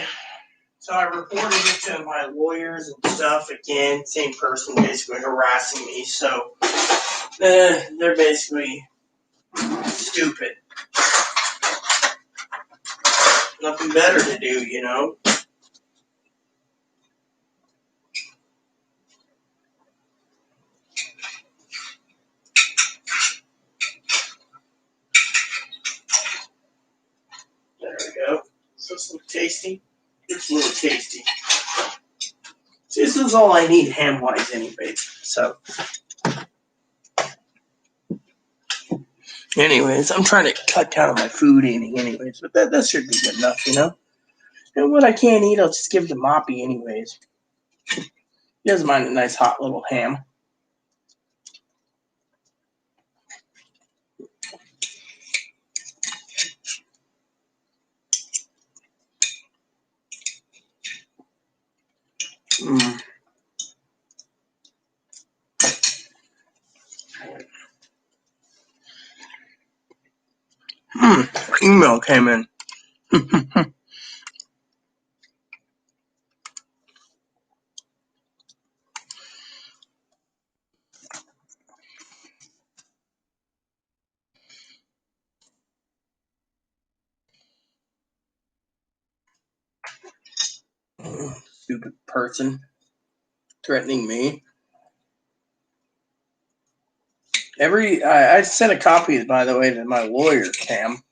So, I reported it to my lawyers and stuff again. Same person basically harassing me. So, they're basically stupid. Nothing better to do, There we go. So, it's a little tasty. It's a little tasty. See, this is all I need ham-wise anyways. So, anyways, I'm trying to cut down on my food eating anyways. But that should be good enough, And what I can't eat, I'll just give to Moppy anyways. He doesn't mind a nice hot little ham. Email came in. Stupid person threatening me. I sent a copy, by the way, to my lawyer, Cam.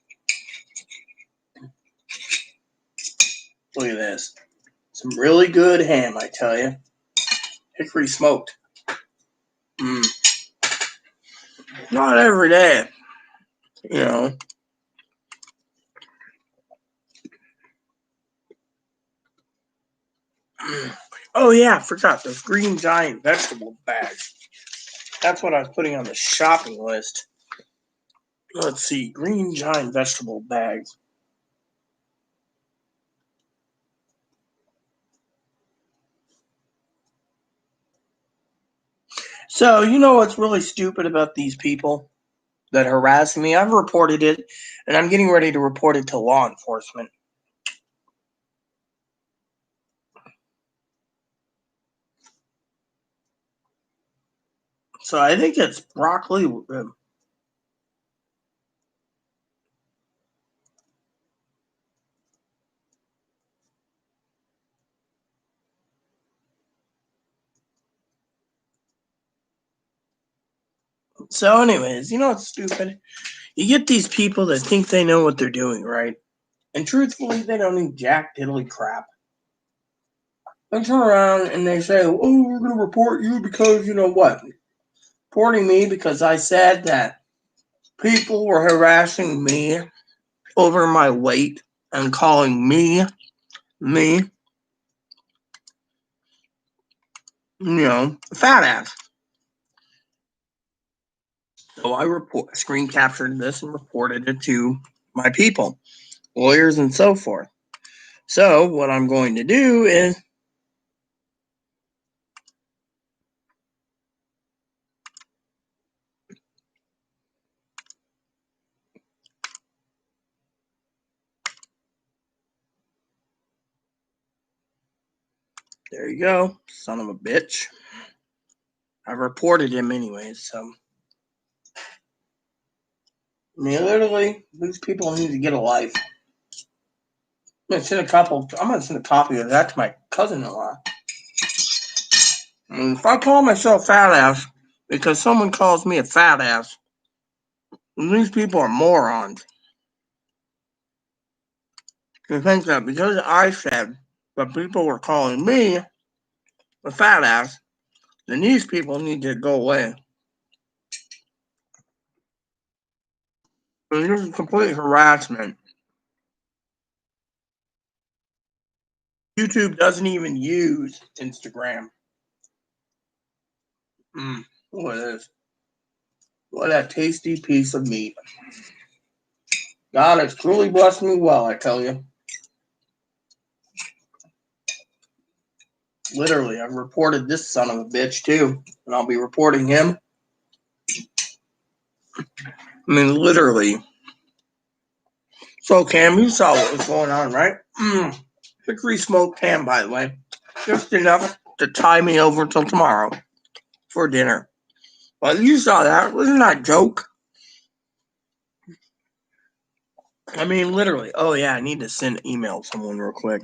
Look at this. Some really good ham, I tell you. Hickory smoked. Not every day, Oh yeah, I forgot those Green Giant vegetable bags. That's what I was putting on the shopping list. Let's see, Green Giant vegetable bags. So, you know what's really stupid about these people that harass me? I've reported it, and I'm getting ready to report it to law enforcement. So I think it's broccoli. So, anyways, you know what's stupid? You get these people that think they know what they're doing, right? And truthfully, they don't need jack diddly crap. They turn around and they say, "Oh, we're going to report you because you know what? Reporting me because I said that people were harassing me over my weight and calling me, fat ass." So I screen captured this and reported it to my people, lawyers and so forth. So what I'm going to do is there you go, son of a bitch. I reported him anyways, so I mean literally these people need to get a life. I'm gonna send a copy of that to my cousin-in-law. And if I call myself fat ass because someone calls me a fat ass, then these people are morons. You think that because I said that people were calling me a fat ass, then these people need to go away. And this is complete harassment. YouTube doesn't even use Instagram. Look at this. What a tasty piece of meat. God has truly blessed me well, I tell you. Literally, I've reported this son of a bitch too, and I'll be reporting him. I mean, literally. So, Cam, you saw what was going on, right? Hickory smoked ham, by the way. Just enough to tie me over until tomorrow for dinner. Well, you saw that. Wasn't that a joke? I mean, literally. Oh, yeah, I need to send an email to someone real quick.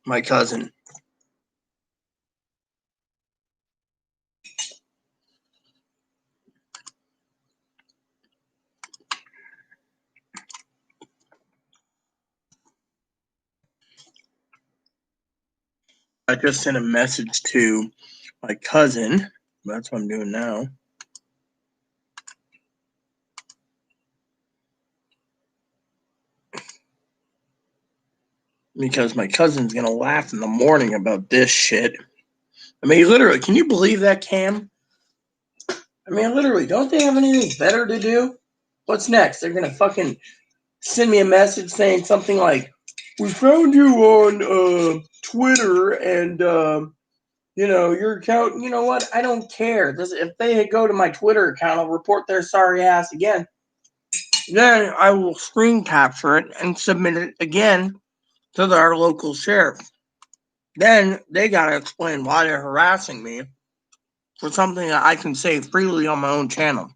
My cousin. I just sent a message to my cousin. That's what I'm doing now. Because my cousin's going to laugh in the morning about this shit. I mean, literally, can you believe that, Cam? I mean, literally, don't they have anything better to do? What's next? They're going to fucking send me a message saying something like, "We found you on Twitter and, your account." You know what? I don't care. If they go to my Twitter account, I'll report their sorry ass again. Then I will screen capture it and submit it again to our local sheriff. Then they got to explain why they're harassing me for something that I can say freely on my own channel.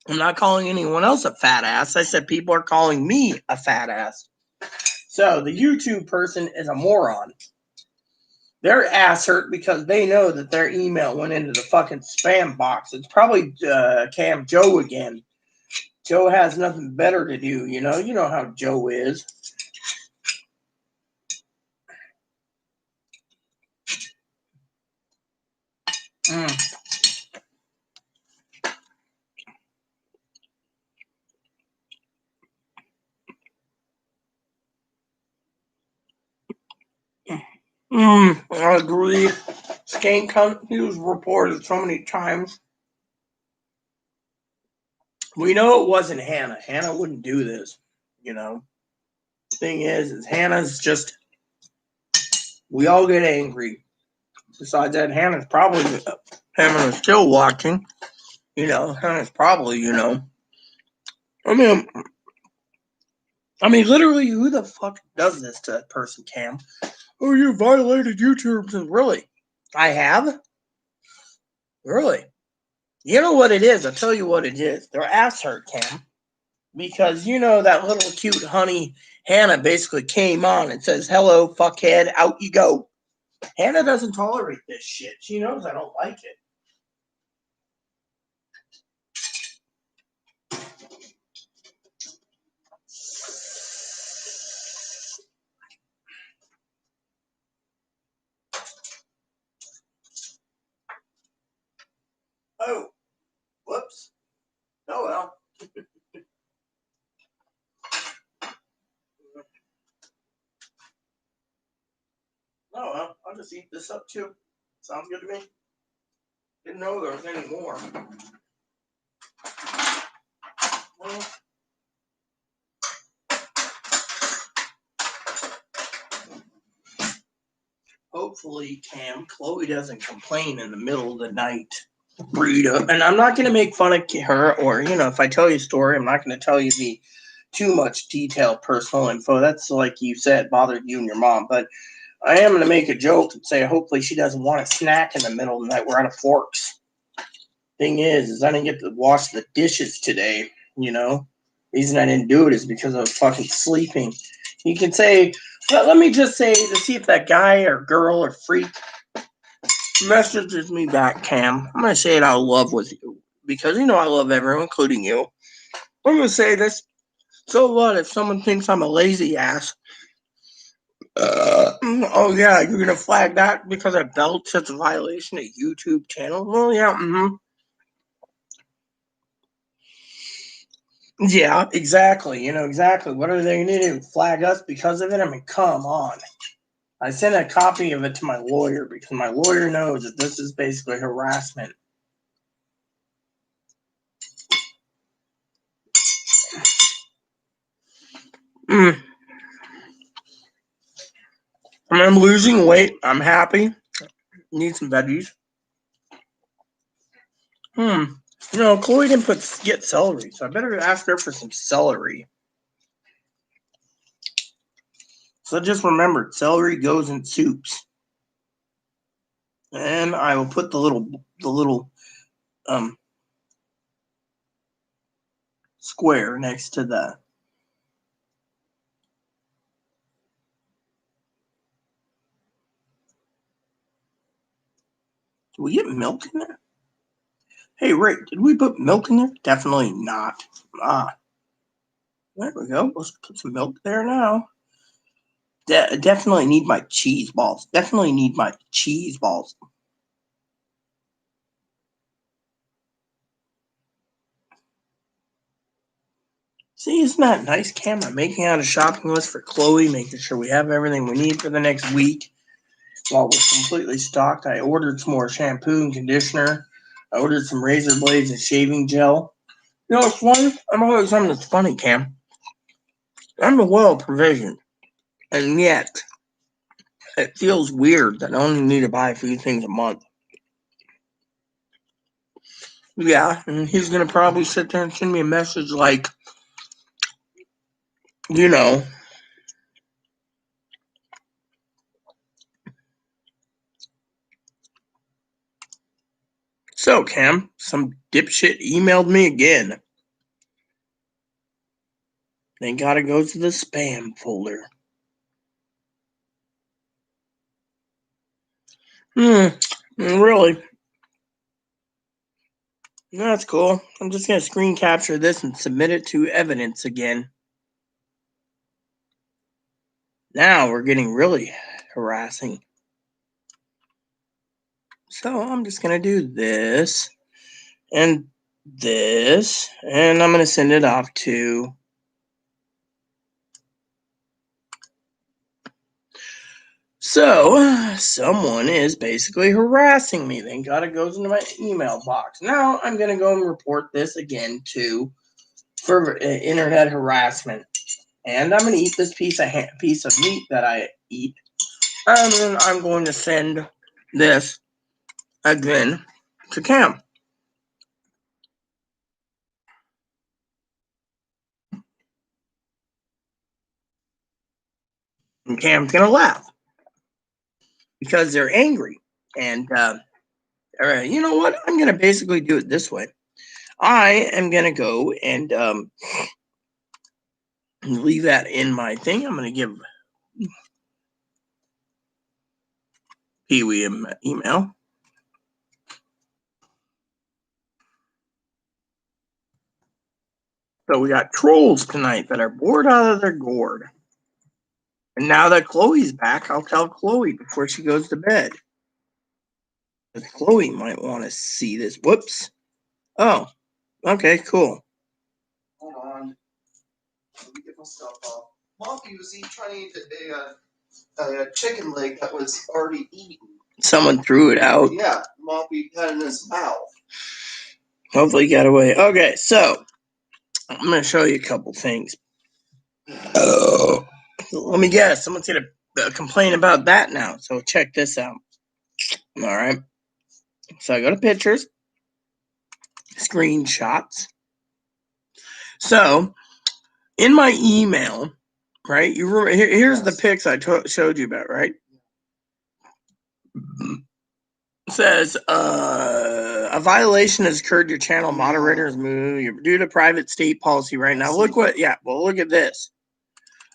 I'm not calling anyone else a fat ass. I said people are calling me a fat ass. So the YouTube person is a moron. Their ass hurt because they know that their email went into the fucking spam box. It's probably Cam Joe again. Joe has nothing better to do, you know? You know how Joe is. I agree. Skank Hunt, he was reported so many times. We know it wasn't Hannah. Hannah wouldn't do this, you know. Thing is Hannah's just, we all get angry. Besides that, Hannah's still watching. You know, Hannah's probably, you know. I mean, literally, who the fuck does this to that person, Cam? Oh, you violated YouTube. Really? I have? Really? You know what it is? I'll tell you what it is. Their ass hurt, Cam. Because, you know, that little cute honey Hannah basically came on and says, hello, fuckhead, out you go. Hannah doesn't tolerate this shit. She knows I don't like it. Oh, whoops. Oh, well. Oh, well. I'll just eat this up, too. Sounds good to me. Didn't know there was any more. Well, hopefully, Cam, Chloe doesn't complain in the middle of the night. Rita, and I'm not going to make fun of her, or, you know, if I tell you a story, I'm not going to tell you the too much detailed personal info. That's, like you said, bothered you and your mom. But I am going to make a joke and say hopefully she doesn't want a snack in the middle of the night. We're out of forks. Thing is I didn't get to wash the dishes today, you know. The reason I didn't do it is because I was fucking sleeping. You can say, well, let me just say, to see if that guy or girl or freak messages me back, Cam. I'm going to say it out of love with you. Because, you know, I love everyone, including you. I'm going to say this. So what if someone thinks I'm a lazy ass? Oh, yeah, you're going to flag that because I belched such a violation of YouTube channel? Well, yeah, Yeah, exactly. You know, exactly. What are they going to do? Flag us because of it? I mean, come on. I sent a copy of it to my lawyer because my lawyer knows that this is basically harassment. Mm. I'm losing weight. I'm happy. Need some veggies. You know, Chloe didn't get celery, so I better ask her for some celery. So just remember, celery goes in soups. And I will put the little square next to the. Do we get milk in there? Hey, Rick, did we put milk in there? Definitely not. There we go. Let's put some milk there now. Definitely need my cheese balls. Definitely need my cheese balls. See, isn't that nice, Cam? I'm making out a shopping list for Chloe, making sure we have everything we need for the next week. While we're completely stocked, I ordered some more shampoo and conditioner. I ordered some razor blades and shaving gel. You know, it's funny. I'm always something that's funny, Cam. I'm well provisioned, and yet it feels weird that I only need to buy a few things a month. Yeah, and he's gonna probably sit there and send me a message like, you know. So, Cam, some dipshit emailed me again. They gotta go to the spam folder. Really? That's cool. I'm just gonna screen capture this and submit it to evidence again. Now we're getting really harassing. So I'm just gonna do this and this, and I'm gonna send it off to So, someone is basically harassing me. Thank God it goes into my email box. Now, I'm going to go and report this again for internet harassment. And I'm going to eat this piece of meat that I eat. And then I'm going to send this again to Cam. And Cam's going to laugh because they're angry. And you know what? I'm going to basically do it this way. I am going to go and leave that in my thing. I'm going to give Pee-wee an email. So we got trolls tonight that are bored out of their gourd. And now that Chloe's back, I'll tell Chloe before she goes to bed. Because Chloe might want to see this. Whoops. Oh, okay, cool. Hold on. Let me get my stuff off. Monkey was trying to eat a chicken leg that was already eaten. Someone threw it out. Yeah, Monkey had it in his mouth. Hopefully he got away. Okay, so I'm going to show you a couple things. Oh, let me guess. Someone's going to complain about that now. So check this out. All right. So I go to pictures, screenshots. So in my email, right? You remember, here's the pics I showed you about, right? It says a violation has occurred. Your channel moderators move. You're due to private state policy right now. Look what? Yeah. Well, look at this.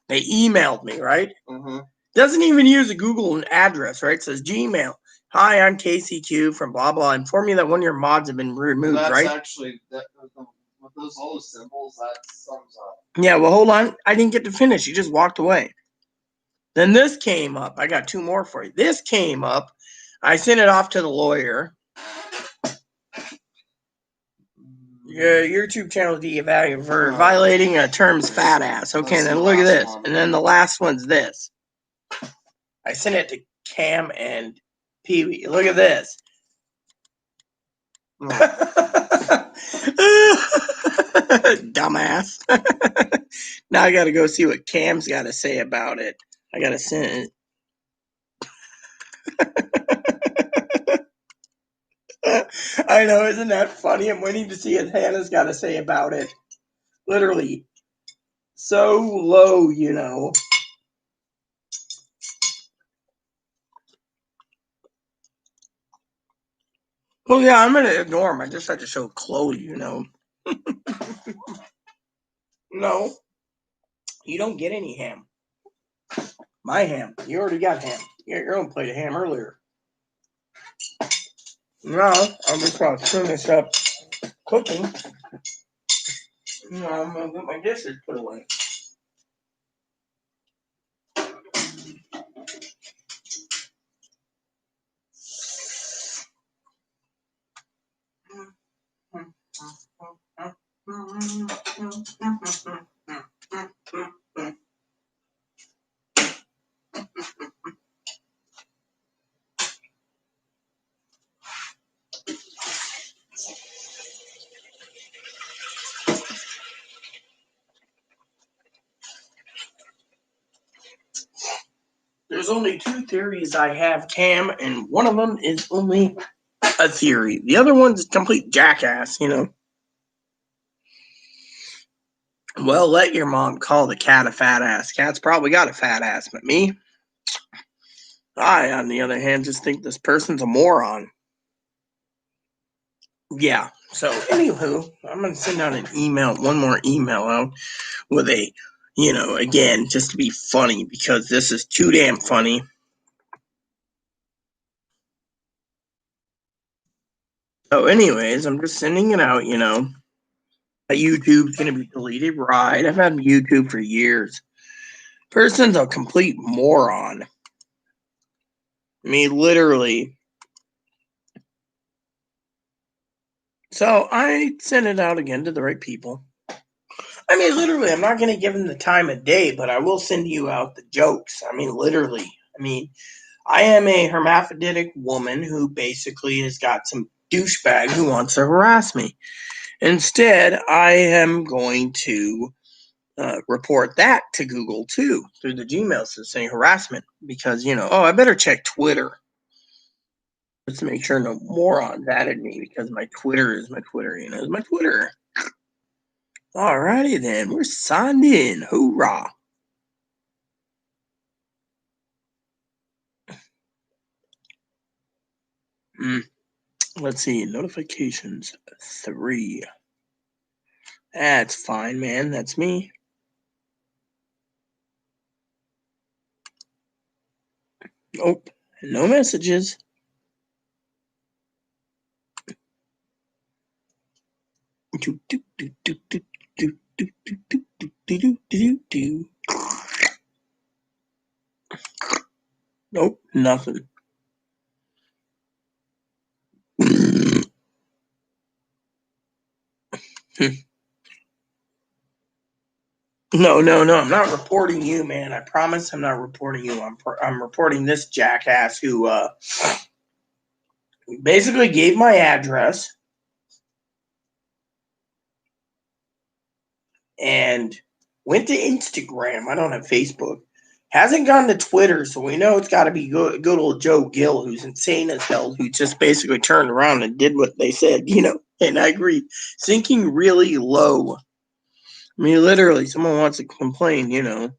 They emailed me, right? Mm-hmm. Doesn't even use a Google address, right? It says Gmail. Hi, I'm KCQ from blah blah. Inform me that one of your mods have been removed, That's right? actually with all those symbols. That sums up. Yeah. Well, hold on. I didn't get to finish. You just walked away. Then this came up. I got two more for you. This came up. I sent it off to the lawyer. Your YouTube channel is devalued for violating a term's fat ass. Okay, and then look at this. And then the last one's this. I sent it to Cam and Pee-wee. Look at this. Dumbass. Now I got to go see what Cam's got to say about it. I got to send it. I know, isn't that funny? I'm waiting to see what Hannah's got to say about it. Literally. So low, you know. Well, yeah, I'm going to ignore him. I just had to show Chloe, you know. No. You don't get any ham. My ham. You already got ham. You got your own plate of ham earlier. Now, I'm just going to finish up cooking. Now, I'm going to get my dishes put away. There's only two theories I have, Cam, and one of them is only a theory. The other one's a complete jackass, you know. Well, let your mom call the cat a fat ass. Cat's probably got a fat ass, but me, I, on the other hand, just think this person's a moron. Yeah. So, anywho, I'm going to send out one more email out with a, you know, again, just to be funny because this is too damn funny. So, anyways, I'm just sending it out, you know. YouTube's going to be deleted, right? I've had YouTube for years. Person's a complete moron. I mean, literally. So I sent it out again to the right people. I mean, literally, I'm not going to give them the time of day, but I will send you out the jokes. I mean, literally. I mean, I am a hermaphroditic woman who basically has got some douchebag who wants to harass me. Instead, I am going to report that to Google too through the Gmail system saying harassment because, I better check Twitter. Let's make sure no morons added me because my Twitter is my Twitter, is my Twitter. Alrighty then, we're signed in. Hoorah. Let's see, notifications 3. That's fine, man. That's me. Nope, no messages. Nope, nothing. No, I'm not reporting you, man. I promise I'm not reporting you. I'm reporting this jackass who basically gave my address and went to Instagram. I don't have Facebook. Hasn't gone to Twitter, so we know it's got to be good old Joe Gill, who's insane as hell, who just basically turned around and did what they said, And I agree, sinking really low. I mean, literally, someone wants to complain, Yep.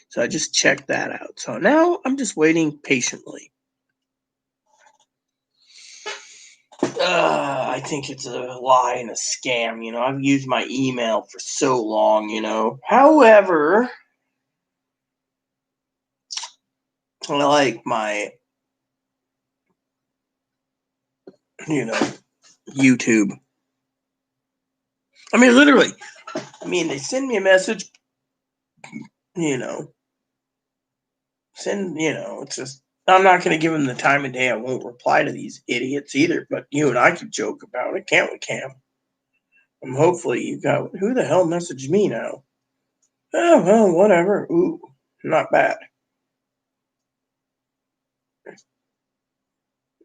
So I just checked that out. So now I'm just waiting patiently. I think it's a lie and a scam. I've used my email for so long. However, I like my, YouTube. I mean, literally. They send me a message. It's just I'm not going to give them the time of day. I won't reply to these idiots either. But you and I could joke about it, can't we, Cam? Hopefully you got who the hell messaged me now? Oh well, whatever. Ooh, not bad.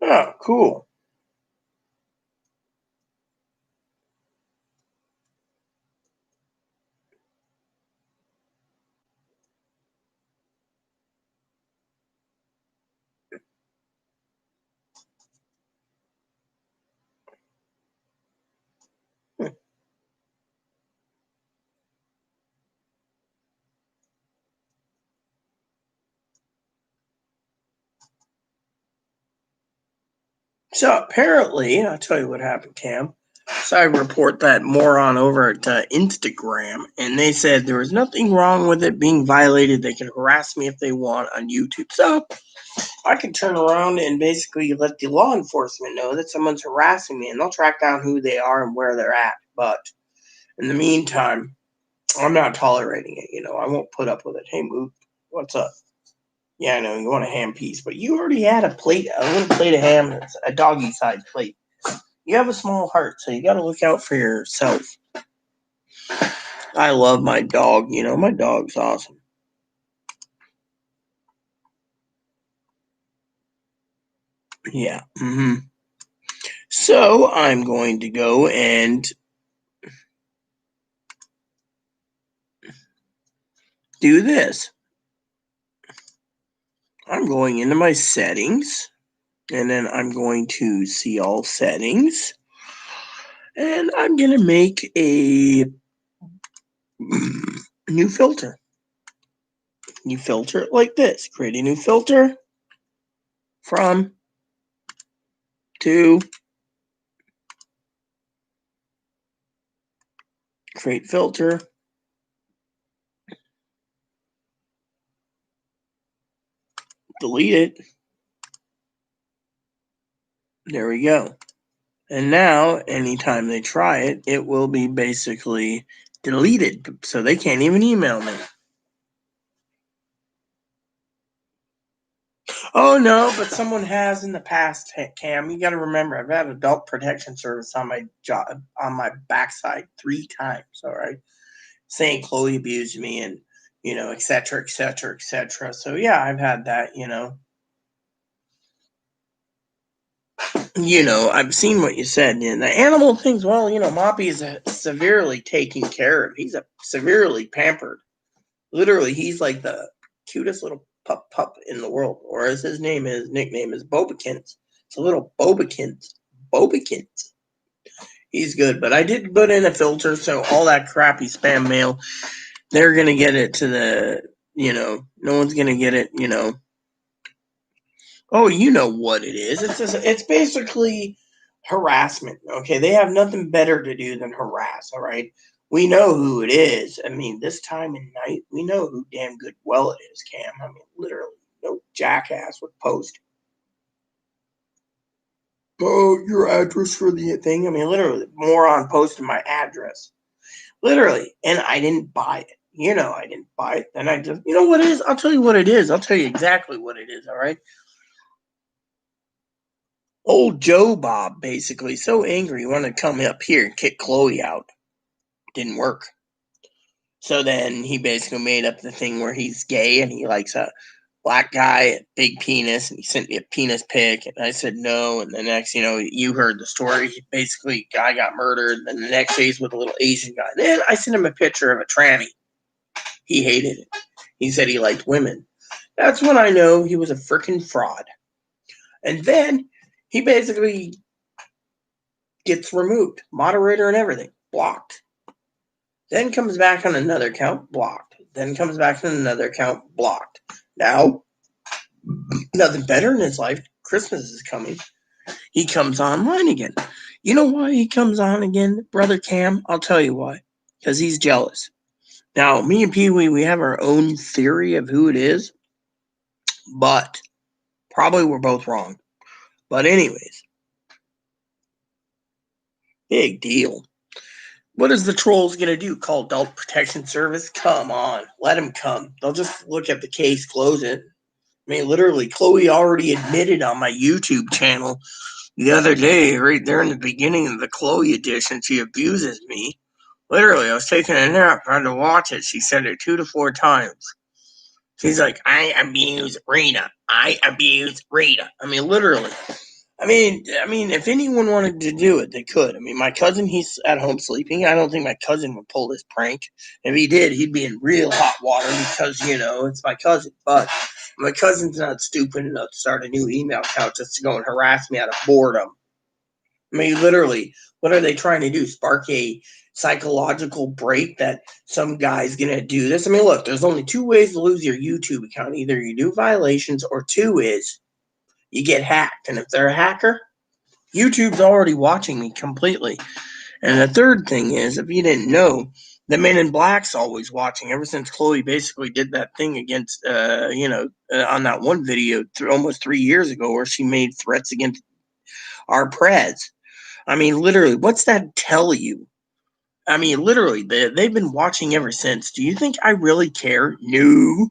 Oh, cool. So apparently, I'll tell you what happened, Cam. So I report that moron over at Instagram, and they said there was nothing wrong with it being violated. They can harass me if they want on YouTube. So I can turn around and basically let the law enforcement know that someone's harassing me, and they'll track down who they are and where they're at. But in the meantime, I'm not tolerating it. I won't put up with it. Hey, Moot, what's up? Yeah, I know you want a ham piece, but you already had a little plate of ham. It's a doggy-sized plate. You have a small heart, so you got to look out for yourself. I love my dog. My dog's awesome. Yeah. So I'm going to go and do this. I'm going into my settings, and then I'm going to see all settings, and I'm going to make a new filter. You filter it like this. Create a new filter from to create filter. Delete it. There we go. And now, anytime they try it, it will be basically deleted. So they can't even email me. Oh, no, but someone has in the past, Cam. You got to remember, I've had adult protection service on my job, on my backside 3 times, all right? Saying Chloe abused me and, et cetera, et cetera, et cetera. So yeah, I've had that, I've seen what you said. And the animal things, well, Moppy is severely taken care of. He's severely pampered. Literally, he's like the cutest little pup in the world. Or as his nickname is Bobikins. It's a little Bobikins. Bobikins. He's good. But I did put in a filter, so all that crappy spam mail, they're going to get it to the, no one's going to get it, Oh, you know what it is. It's basically harassment. Okay, they have nothing better to do than harass. All right, we know who it is. I mean, this time of night, we know who damn good well it is. Cam. I mean, literally, no jackass would post. Oh, your address for the thing. I mean, literally, moron posted my address. Literally, and I didn't buy it. I didn't buy it. Then I just, what it is? I'll tell you what it is. I'll tell you exactly what it is. All right. Old Joe Bob, basically, so angry, he wanted to come up here and kick Chloe out. Didn't work. So then he basically made up the thing where he's gay and he likes a black guy, a big penis, and he sent me a penis pic, and I said no. And the next, you heard the story. Basically, guy got murdered. Then the next day he's with a little Asian guy. Then I sent him a picture of a tranny. He hated it. He said he liked women. That's when I know he was a freaking fraud. And then he basically gets removed, moderator and everything, blocked. Then comes back on another account, blocked. Then comes back on another account, blocked. Now, nothing better in his life. Christmas is coming. He comes online again. You know why he comes on again, Brother Cam? I'll tell you why. Because he's jealous. Now, me and Pee Wee, we have our own theory of who it is, but probably we're both wrong. But anyways, big deal. What is the trolls going to do? Call Adult Protection Service? Come on. Let them come. They'll just look at the case, close it. I mean, literally, Chloe already admitted on my YouTube channel the other day, right there in the beginning of the Chloe edition, she abuses me. Literally, I was taking a nap, trying to watch it. She said it 2 to 4 times. She's like, I abuse Rita. I abuse Rita. I mean, literally. I mean, if anyone wanted to do it, they could. I mean, my cousin, he's at home sleeping. I don't think my cousin would pull this prank. If he did, he'd be in real hot water because, it's my cousin. But my cousin's not stupid enough to start a new email account just to go and harass me out of boredom. I mean, literally, what are they trying to do? Spark a psychological break that some guy's going to do this? I mean, look, there's only 2 ways to lose your YouTube account. Either you do violations or 2 is you get hacked. And if they're a hacker, YouTube's already watching me completely. And the third thing is, if you didn't know, the Men in Black's always watching. Ever since Chloe basically did that thing against, on that one video almost 3 years ago where she made threats against our preds. I mean, literally, what's that tell you? I mean, literally, they've been watching ever since. Do you think I really care? No.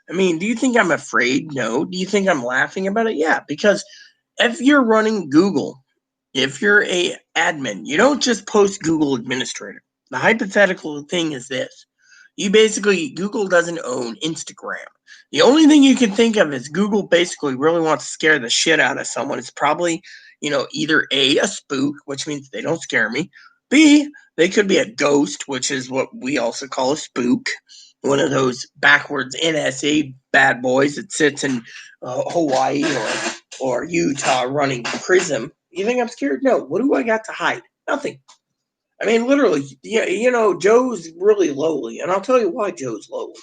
I mean, do you think I'm afraid? No. Do you think I'm laughing about it? Yeah, because if you're running Google, if you're a admin, you don't just post Google administrator. The hypothetical thing is this. Google doesn't own Instagram. The only thing you can think of is Google basically really wants to scare the shit out of someone. It's probably, either A, a spook, which means they don't scare me. B, they could be a ghost, which is what we also call a spook. One of those backwards NSA bad boys that sits in Hawaii or Utah running Prism. You think I'm scared? No. What do I got to hide? Nothing. I mean, literally, Joe's really lowly. And I'll tell you why Joe's lowly.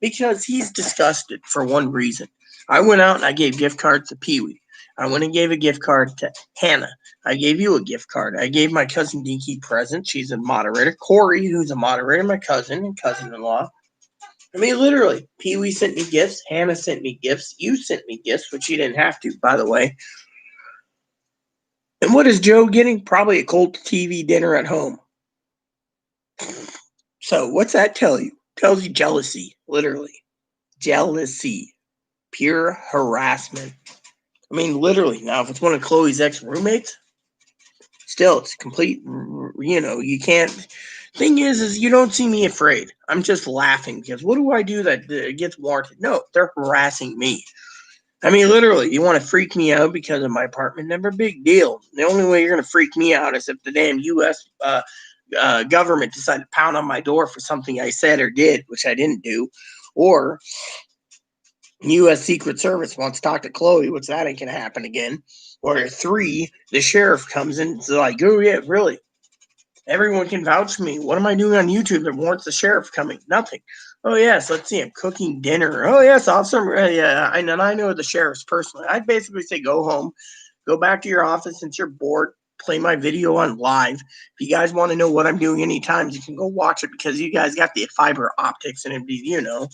Because he's disgusted for one reason. I went out and I gave gift cards to Pee Wee. I went and gave a gift card to Hannah. I gave you a gift card. I gave my cousin Dinky presents. She's a moderator. Corey, who's a moderator, my cousin and cousin-in-law. I mean, literally, Pee Wee sent me gifts. Hannah sent me gifts. You sent me gifts, which you didn't have to, by the way. And what is Joe getting? Probably a cold TV dinner at home. So what's that tell you? Tells you jealousy, literally. Jealousy. Pure harassment. I mean, literally. Now, if it's one of Chloe's ex-roommates, still, it's complete, you can't Thing is you don't see me afraid. I'm just laughing because what do I do that gets warranted? No, they're harassing me. I mean, literally, you want to freak me out because of my apartment number? Big deal. The only way you're going to freak me out is if the damn U.S. Government decided to pound on my door for something I said or did, which I didn't do, or U.S. Secret Service wants to talk to Chloe, which that ain't going to happen again. Or 3, the sheriff comes in and is like, oh, yeah, really? Everyone can vouch for me. What am I doing on YouTube that warrants the sheriff coming? Nothing. Oh, yes, let's see. I'm cooking dinner. Oh, yes, awesome. Yeah, I know the sheriff's personally. I'd basically say go home, go back to your office since you're bored, play my video on live. If you guys want to know what I'm doing anytime, you can go watch it because you guys got the fiber optics and everything, you know.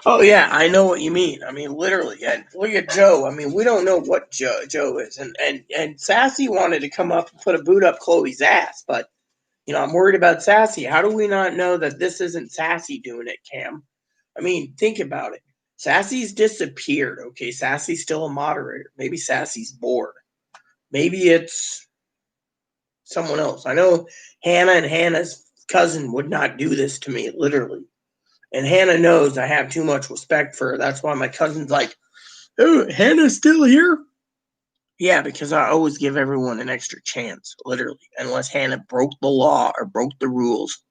Oh yeah, I know what you mean. I mean, literally, and look at Joe. I mean, we don't know what Joe is, and Sassy wanted to come up and put a boot up Chloe's ass, but you know, I'm worried about Sassy. How do we not know that this isn't Sassy doing it, Cam? I mean, think about it. Sassy's disappeared. Okay, Sassy's still a moderator. Maybe Sassy's bored. Maybe it's someone else. I know Hannah and Hannah's cousin would not do this to me, literally. And Hannah knows I have too much respect for her. That's why my cousin's like, oh, Hannah's still here? Yeah, because I always give everyone an extra chance, literally. Unless Hannah broke the law or broke the rules.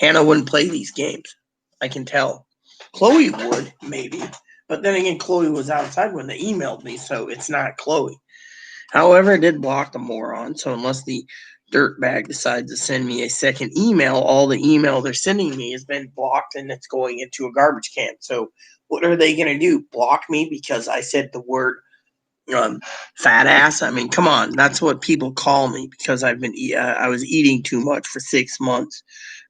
Hannah wouldn't play these games. I can tell. Chloe would, maybe. But then again, Chloe was outside when they emailed me, so it's not Chloe. However, I did block the moron, so unless the dirtbag decides to send me a second email, all the email they're sending me has been blocked and it's going into a garbage can. So what are they going to do? Block me because I said the word fat ass? I mean, come on. That's what people call me because I was eating too much for 6 months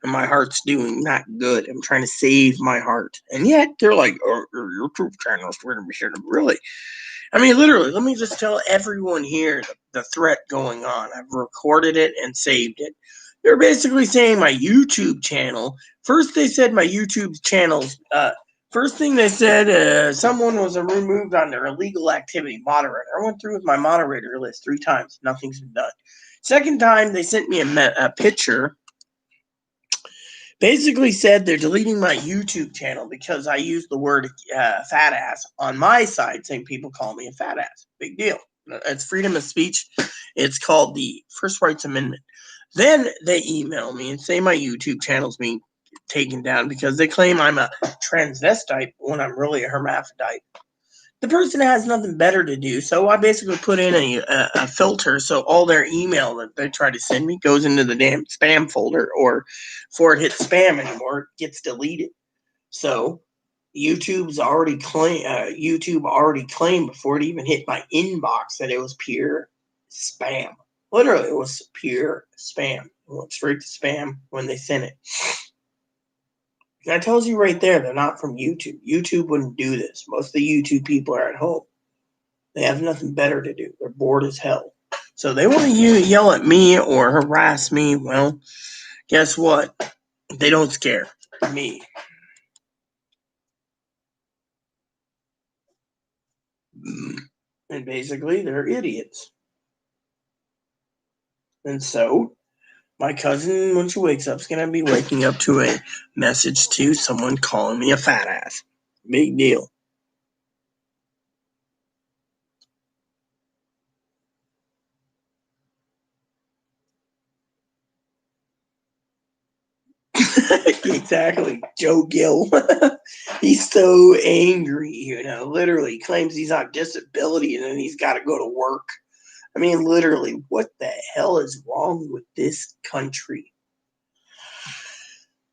and my heart's doing not good. I'm trying to save my heart. And yet they're like, oh, your YouTube channel is going to be here to really. I mean, literally, let me just tell everyone here the threat going on. I've recorded it and saved it. They're basically saying my YouTube channel. First, they said my YouTube channel's. First thing they said, someone was removed on their illegal activity moderator. I went through with my moderator list 3 times. Nothing's been done. Second time, they sent me a picture. Basically said they're deleting my YouTube channel because I used the word fat ass on my side, saying people call me a fat ass. Big deal. It's freedom of speech. It's called the First Rights Amendment. Then they email me and say my YouTube channel's being taken down because they claim I'm a transvestite when I'm really a hermaphrodite. The person has nothing better to do, so I basically put in a filter so all their email that they try to send me goes into the damn spam folder, or before it hits spam anymore, it gets deleted. So YouTube already claimed before it even hit my inbox that it was pure spam. Literally, it was pure spam. It went straight to spam when they sent it. That tells you right there they're not from YouTube. YouTube wouldn't do this. Most of the YouTube people are at home. They have nothing better to do. They're bored as hell. So they want to yell at me or harass me. Well, guess what? They don't scare me. And basically, they're idiots. And so, my cousin, when she wakes up, is going to be waking up to a message to someone calling me a fat ass. Big deal. Exactly. Joe Gill. He's so angry, literally claims he's on disability and then he's got to go to work. I mean, literally, what the hell is wrong with this country?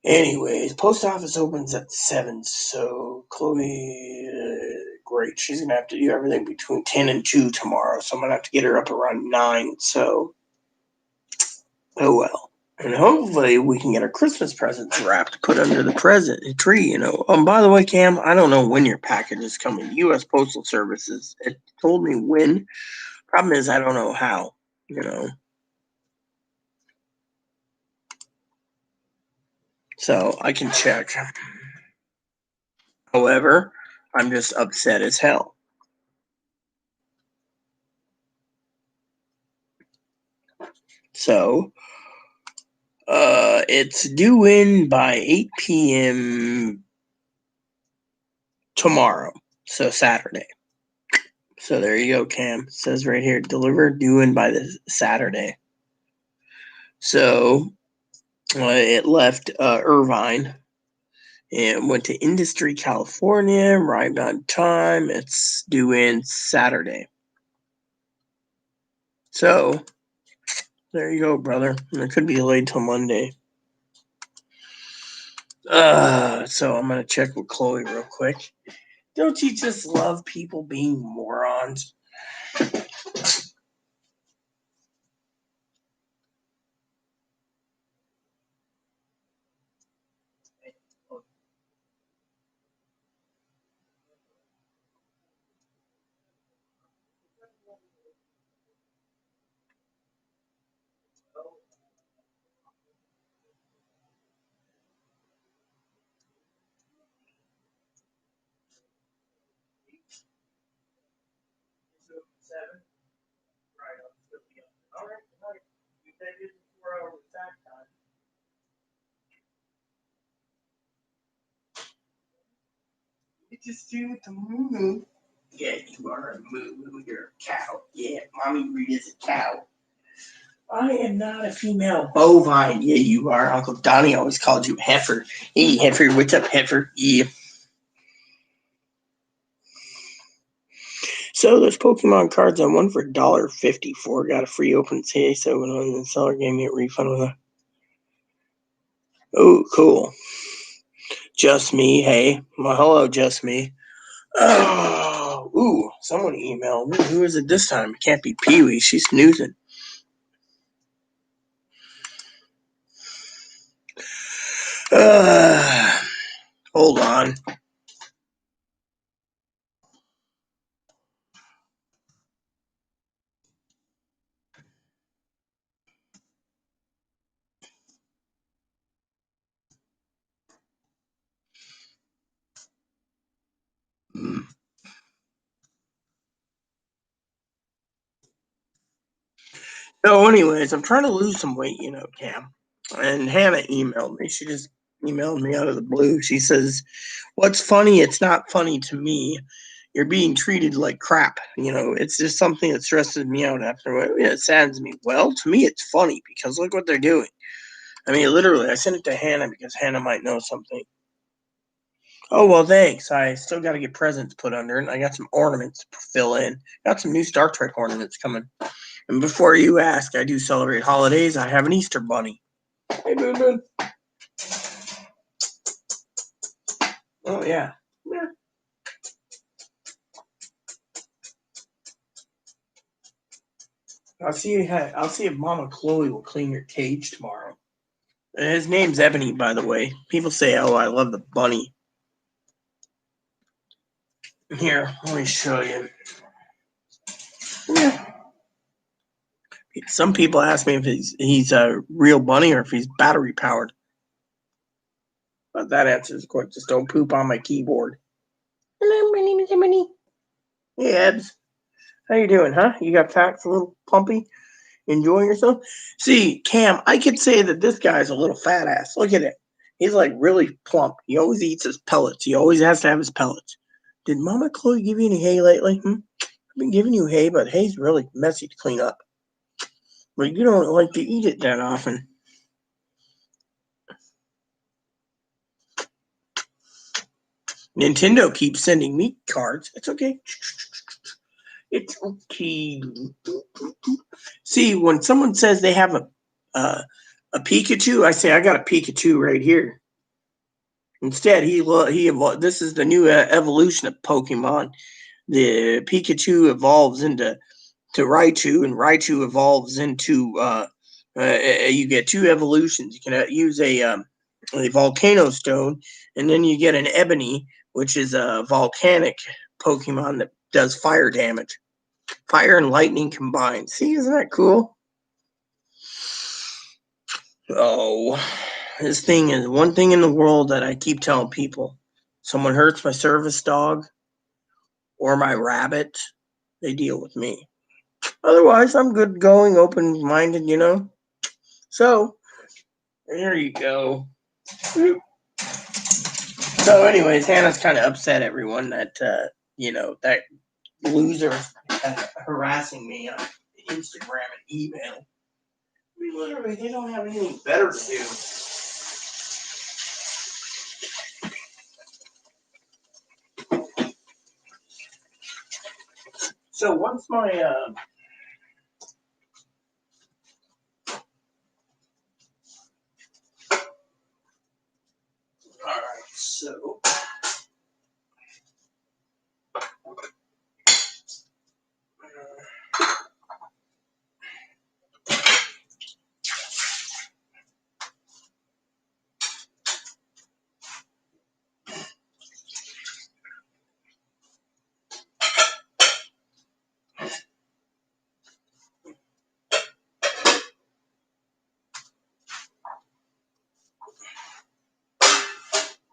Anyways, post office opens at 7, so Chloe, great. She's going to have to do everything between 10 and 2 tomorrow, so I'm going to have to get her up around 9, so, oh well. And hopefully we can get our Christmas presents wrapped, put under the tree, by the way, Cam, I don't know when your package is coming. U.S. Postal Services, it told me when. Problem is, I don't know how, So I can check. However, I'm just upset as hell. So it's due in by 8 p.m. tomorrow, so Saturday. So there you go, Cam. It says right here, delivered due in by the Saturday. So it left Irvine and went to Industry, California, arrived on time. It's due in Saturday. So there you go, brother. It could be delayed till Monday. So I'm gonna check with Chloe real quick. Don't you just love people being morons? Just do with the moo. Yeah, you are a moo. You're a cow. Yeah, Mommy Reed is a cow. I am not a female bovine. Yeah, you are. Uncle Donnie always called you heifer. Hey, heifer, what's up, heifer? Yeah. So those Pokemon cards I won for $1.54. Got a free open today, so when the seller gave me a refund with a. Oh, cool. Just me. Hey, well, hello, just me. Oh, ooh, someone emailed me. Who is it this time? It can't be Pee Wee. She's snoozing. Hold on. So, anyways, I'm trying to lose some weight, Cam. And Hannah emailed me. She just emailed me out of the blue. She says, "What's funny? It's not funny to me. You're being treated like crap. It's just something that stresses me out after. It saddens me. Well, to me, it's funny because look what they're doing. I mean, literally, I sent it to Hannah because Hannah might know something. Oh, well, thanks. I still got to get presents put under it. And I got some ornaments to fill in. Got some new Star Trek ornaments coming. And before you ask, I do celebrate holidays. I have an Easter bunny. Hey, Boon Boon. Oh, yeah. I'll see if Mama Chloe will clean your cage tomorrow. His name's Ebony, by the way. People say, "Oh, I love the bunny." Here, let me show you. Yeah. Some people ask me if he's a real bunny or if he's battery powered. But that answer is quick. Just don't poop on my keyboard. Hello, my name is Ebony. Hey, Ebs. How you doing, huh? You got fat, a little pumpy? Enjoying yourself? See, Cam, I could say that this guy's a little fat ass. Look at it. He's like really plump. He always eats his pellets. He always has to have his pellets. Did Mama Chloe give you any hay lately? I've been giving you hay, but hay's really messy to clean up. But you don't like to eat it that often. Nintendo keeps sending me cards. It's okay. It's okay. See, when someone says they have a Pikachu, I say I got a Pikachu right here. Instead, he evolved. This is the new evolution of Pokemon. The Pikachu evolves into Raichu, and Raichu evolves into. You get two evolutions. You can use a Volcano Stone, and then you get an Ebony, which is a volcanic Pokemon that does fire damage. Fire and lightning combined. See, isn't that cool? Oh, this thing is one thing in the world that I keep telling people. Someone hurts my service dog or my rabbit, they deal with me. Otherwise, I'm good going, open-minded, So there you go. So, anyways, Hannah's kind of upset everyone that that loser harassing me on Instagram and email. I mean, literally, they don't have anything better to do. So once my all right, so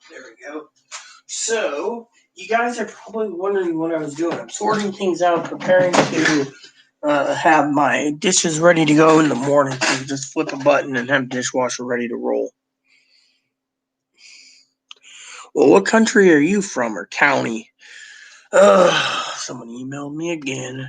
there we go. So you guys are probably wondering what I was doing. I'm sorting things out, preparing to have my dishes ready to go in the morning. So just flip a button and have dishwasher ready to roll. Well, what country are you from or county? Someone emailed me again.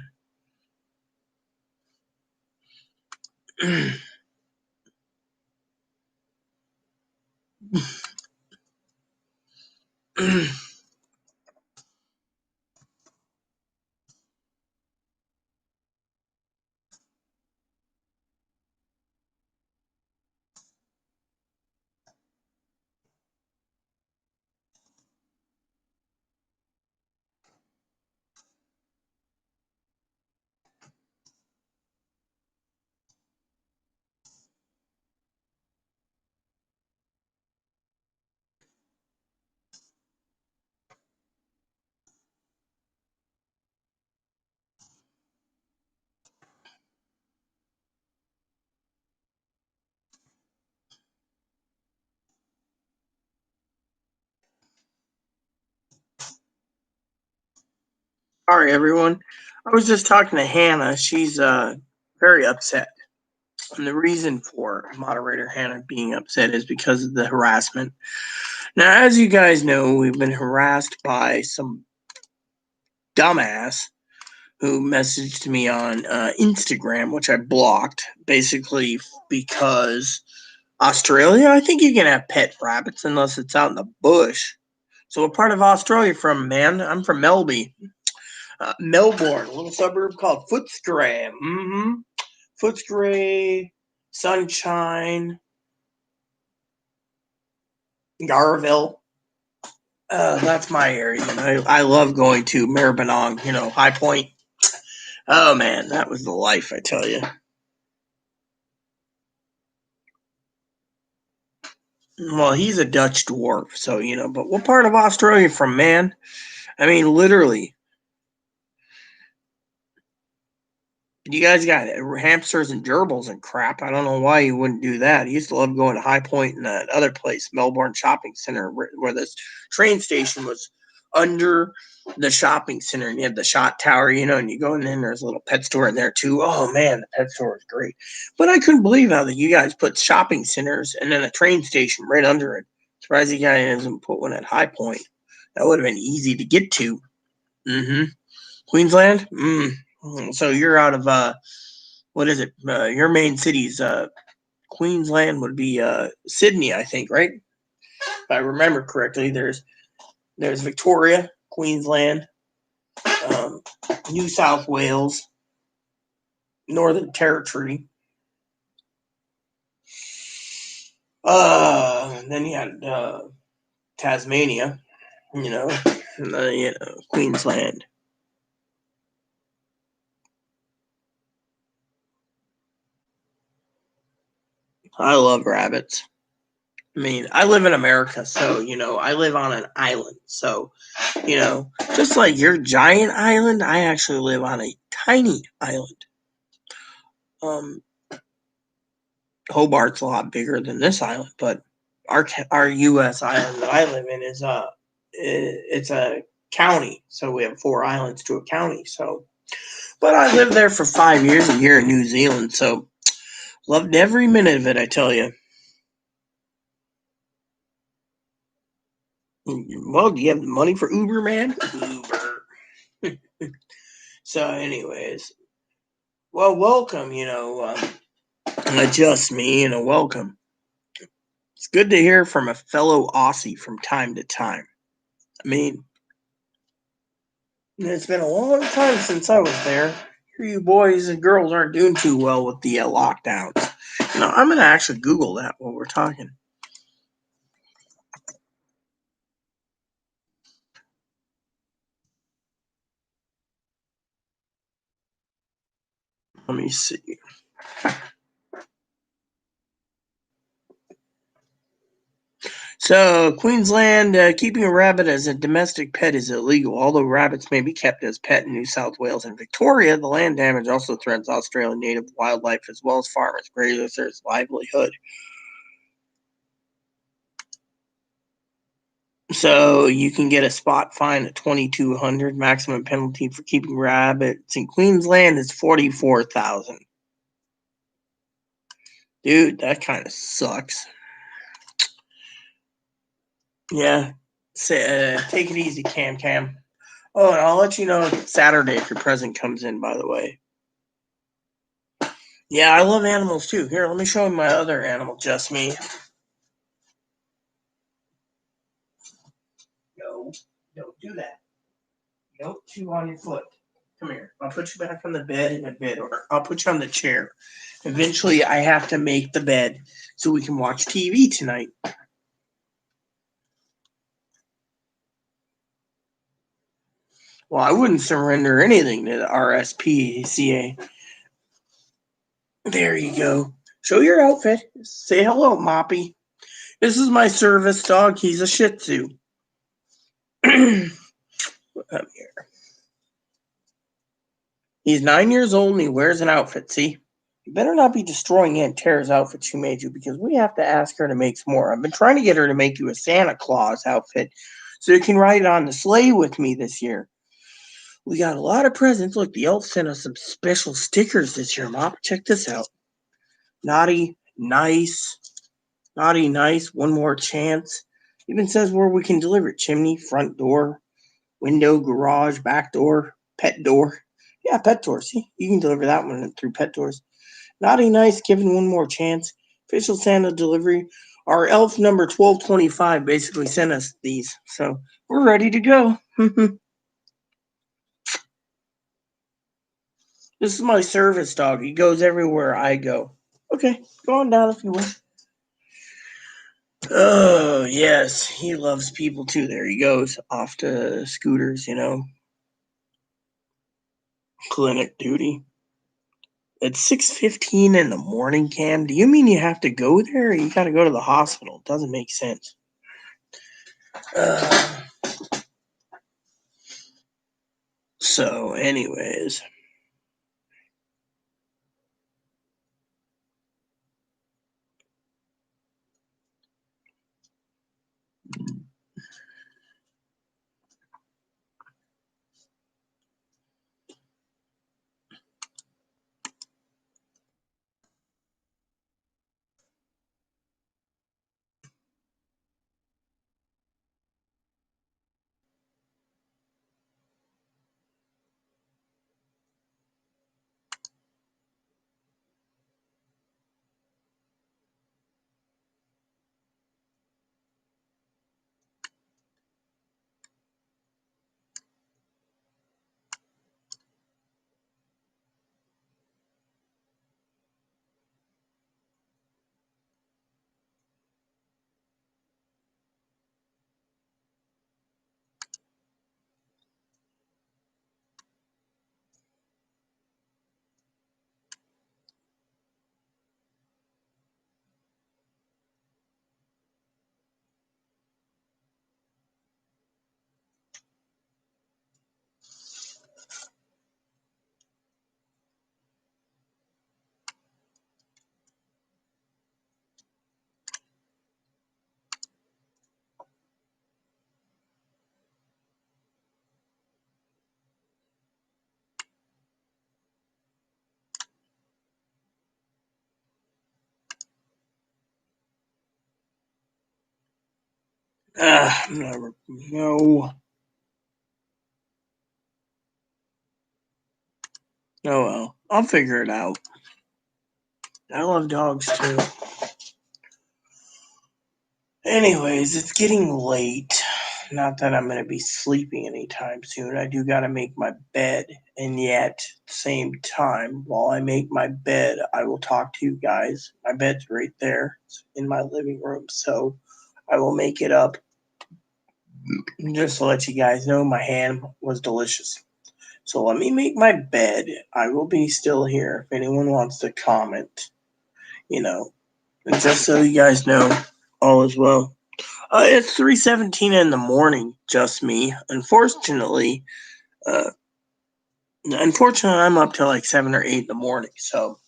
All right, everyone. I was just talking to Hannah. She's very upset. And the reason for moderator Hannah being upset is because of the harassment. Now, as you guys know, we've been harassed by some dumbass who messaged me on Instagram, which I blocked, basically because Australia, I think you can have pet rabbits unless it's out in the bush. So what part of Australia from, man? I'm from Melbourne. Melbourne, a little suburb called Footscray. Footscray, Sunshine, Garville. That's my area. And I love going to Maribyrnong, High Point. Oh, man, that was the life, I tell you. Well, he's a Dutch dwarf, so, but what part of Australia from, man? I mean, literally. You guys got hamsters and gerbils and crap. I don't know why you wouldn't do that. I used to love going to High Point and that other place, Melbourne Shopping Center, where this train station was under the shopping center, and you had the shot tower, and you go in there, and there's a little pet store in there too. Oh man, the pet store is great. But I couldn't believe how that you guys put shopping centers and then a train station right under it. Surprised you guys didn't put one at High Point. That would have been easy to get to. Queensland? So you're out of what is it? Your main city's Queensland would be Sydney, I think, right? If I remember correctly, there's Victoria, Queensland, New South Wales, Northern Territory. Then you had Tasmania, Queensland. I love rabbits. I mean, I live in America, so, I live on an island. So, just like your giant island, I actually live on a tiny island. Hobart's a lot bigger than this island, but our U.S. island that I live in is it's a county, so we have 4 islands to a county. So, but I lived there for 5 years, a year in New Zealand. So, Loved every minute of it, I tell you. Well, do you have the money for Uber, man? Uber. So, anyways, well, welcome. Just me. Welcome. It's good to hear from a fellow Aussie from time to time. I mean, it's been a long time since I was there. Here, you boys and girls aren't doing too well with the lockdowns. I'm gonna actually Google that while we're talking. Let me see. So, Queensland, keeping a rabbit as a domestic pet is illegal. Although rabbits may be kept as pet in New South Wales and Victoria, the land damage also threatens Australian native wildlife as well as farmers' grazers' livelihood. So, you can get a spot fine of $2,200. Maximum penalty for keeping rabbits in Queensland is $44,000. Dude, that kind of sucks. Yeah. Take it easy, Cam. Oh, and I'll let you know Saturday if your present comes in, by the way. Yeah, I love animals too. Here, let me show you my other animal, just me. No, don't do that. Don't chew on your foot. Come here. I'll put you back on the bed in a bit, or I'll put you on the chair. Eventually, I have to make the bed so we can watch TV tonight. Well, I wouldn't surrender anything to the RSPCA. There you go. Show your outfit. Say hello, Moppy. This is my service dog. He's a Shih Tzu. Come here. He's 9 years old and he wears an outfit. See? You better not be destroying Aunt Tara's outfit she made you because we have to ask her to make some more. I've been trying to get her to make you a Santa Claus outfit so you can ride on the sleigh with me this year. We got a lot of presents. Look, the elf sent us some special stickers this year, Mop. Check this out. Naughty, nice. Naughty, nice. One more chance. Even says where we can deliver it. Chimney, front door, window, garage, back door, pet door. Yeah, pet door. See, you can deliver that one through pet doors. Naughty Nice, given one more chance. Official Santa delivery. Our elf number 1225 basically sent us these. So we're ready to go. This is my service dog. He goes everywhere I go. Okay, go on down if you wish. Oh, yes. He loves people too. There he goes. Off to scooters, Clinic duty. It's 6:15 in the morning, Cam. Do you mean you have to go there or you got to go to the hospital? It doesn't make sense. So, anyways. No. Oh well, I'll figure it out. I love dogs too. Anyways, it's getting late. Not that I'm going to be sleeping anytime soon. I do got to make my bed. And yet, at the same time, while I make my bed, I will talk to you guys. My bed's right there. It's in my living room. So I will make it up. Just to let you guys know, my ham was delicious. So let me make my bed. I will be still here if anyone wants to comment, and just so you guys know, all is well. It's 3:17 in the morning, just me. Uh, unfortunately, I'm up till like 7 or 8 in the morning, so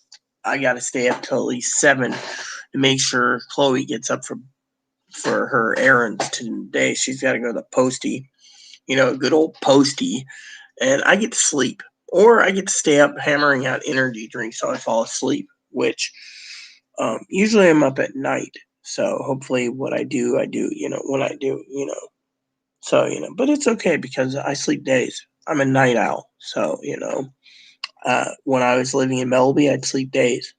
I got to stay up till at least 7 to make sure Chloe gets up for her errands today. She's got to go to the postie, good old postie, and I get to sleep, or I get to stay up hammering out energy drinks so I fall asleep, which usually I'm up at night. So hopefully what I do, when I do. So, but it's okay because I sleep days. I'm a night owl. So, when I was living in Melby, I'd sleep days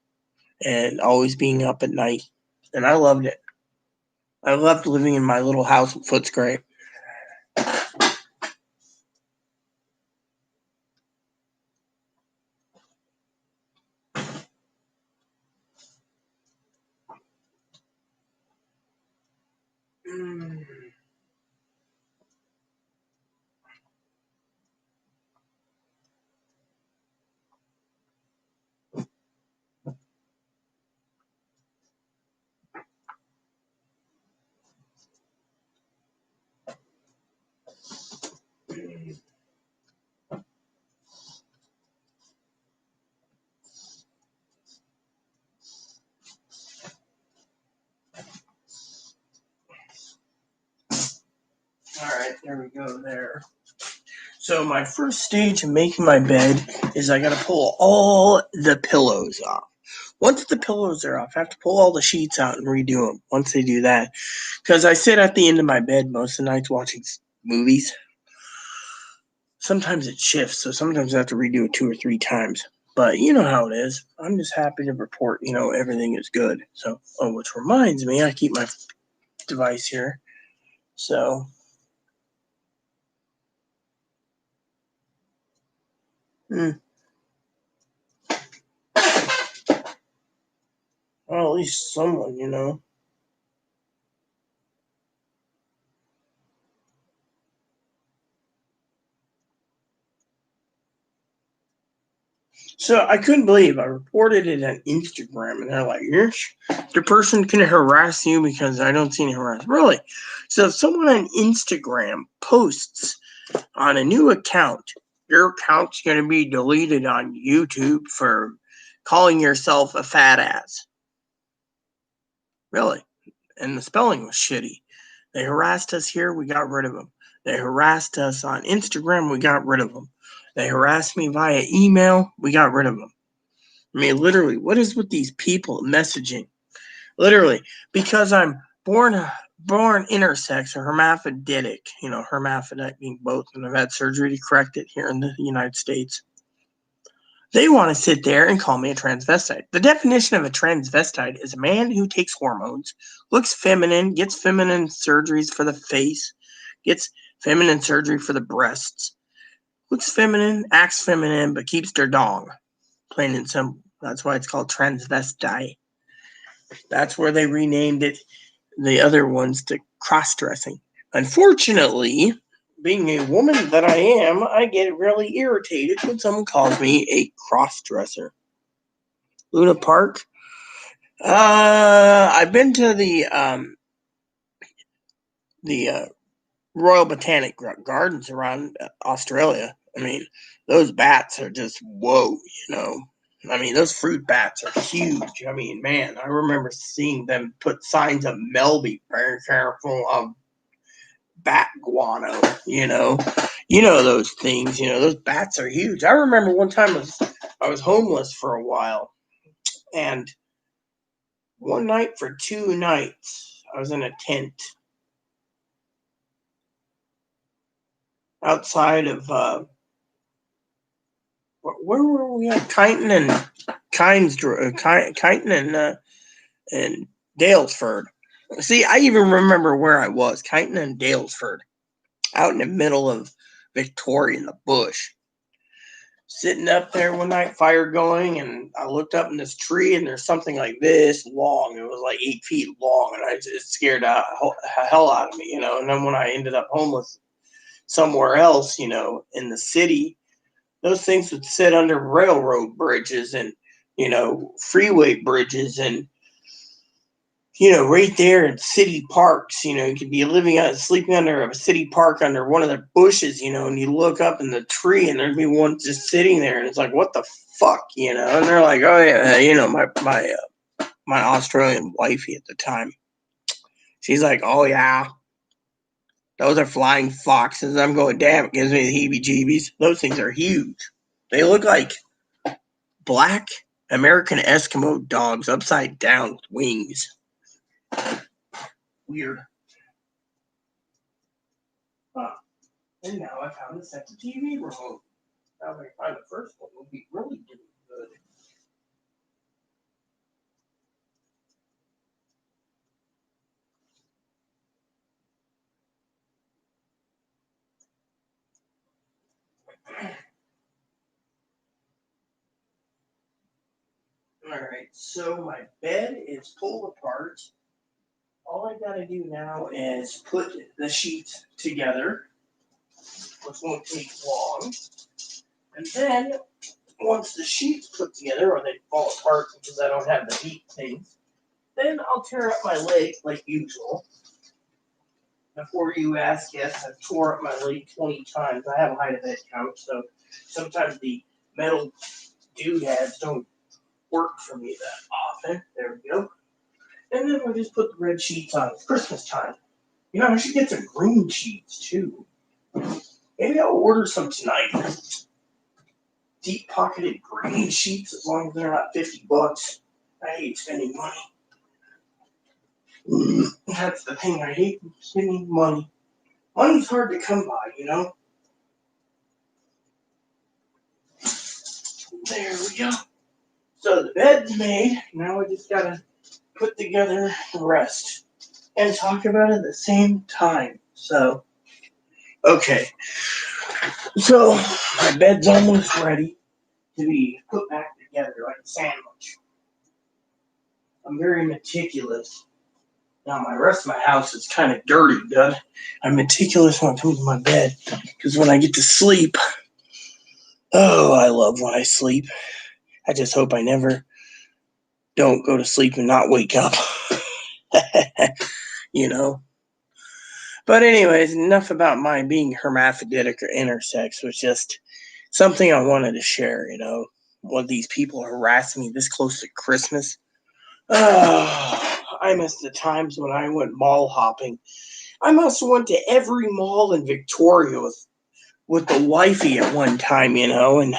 and always being up at night. And I loved it. I loved living in my little house in Footscray. All right, there we go there. So my first stage of making my bed is I got to pull all the pillows off. Once the pillows are off, I have to pull all the sheets out and redo them. Once they do that, because I sit at the end of my bed most of the nights watching movies. Sometimes it shifts, so sometimes I have to redo it 2 or 3 times. But you know how it is. I'm just happy to report, everything is good. So, which reminds me, I keep my device here. So, well, at least someone. So I couldn't believe I reported it on Instagram, and they're like, the person can harass you because I don't see any harassment. Really? So if someone on Instagram posts on a new account, your account's going to be deleted on YouTube for calling yourself a fat ass. Really? And the spelling was shitty. They harassed us here, we got rid of them. They harassed us on Instagram, we got rid of them. They harassed me via email, we got rid of them. I mean, literally, what is with these people messaging? Literally, because I'm born intersex or hermaphroditic, hermaphrodite being both, and I've had surgery to correct it here in the United States. They want to sit there and call me a transvestite. The definition of a transvestite is a man who takes hormones, looks feminine, gets feminine surgeries for the face, gets feminine surgery for the breasts, looks feminine, acts feminine, but keeps their dong. Plain and simple. That's why it's called transvestite. That's where they renamed it, the other ones, to cross-dressing. Unfortunately, being a woman that I am, I get really irritated when someone calls me a cross-dresser. Luna Park. I've been to the Royal Botanic Gardens around Australia. I mean, those bats are just whoa, I mean, those fruit bats are huge. I mean, man, I remember seeing them put signs of Melby, very careful of bat guano, those things, those bats are huge. I remember one time I was homeless for a while, and one night for 2 nights, I was in a tent. outside of where were we at? Kyneton and Dalesford. See, I even remember where I was. Kyneton and Dalesford, out in the middle of Victoria in the bush. Sitting up there one night, fire going, and I looked up in this tree, and there's something like this long. It was like 8 feet long, and it scared the hell out of me, And then when I ended up homeless somewhere else, in the city, those things would sit under railroad bridges and, freeway bridges and, right there in city parks, you could be sleeping under a city park under one of the bushes, and you look up in the tree and there'd be one just sitting there and it's like, what the fuck, and they're like, oh yeah, my Australian wifey at the time, she's like, oh yeah, those are flying foxes. I'm going, damn, it gives me the heebie-jeebies. Those things are huge. They look like black American Eskimo dogs upside down with wings. Weird. And now I found a second TV remote. Now if I find the first one, will be really doing good. Alright, so my bed is pulled apart. All I gotta do now is put the sheets together, which won't take long. And then, once the sheets put together, or they fall apart because I don't have the heat things, then I'll tear up my leg like usual. Before you ask, yes, I've tore up my leg 20 times. I have a height of head count, so sometimes the metal doodads don't work for me that often. There we go. And then we'll just put the red sheets on. It's Christmas time. I should get some green sheets too. Maybe I'll order some tonight. Deep pocketed green sheets, as long as they're not $50. I hate spending money. That's the thing, I hate spending money. Money's hard to come by, There we go. So the bed's made. Now I just gotta put together the rest and talk about it at the same time. So, okay. So my bed's almost ready to be put back together like a sandwich. I'm very meticulous. Now my rest of my house is kind of dirty, but I'm meticulous when it comes to my bed, because when I get to sleep, oh, I love when I sleep. I just hope I never don't go to sleep and not wake up. But anyways, enough about my being hermaphroditic or intersex. It was just something I wanted to share, When these people harass me this close to Christmas. I miss the times when I went mall hopping. I must have went to every mall in Victoria with the wifey at one time, and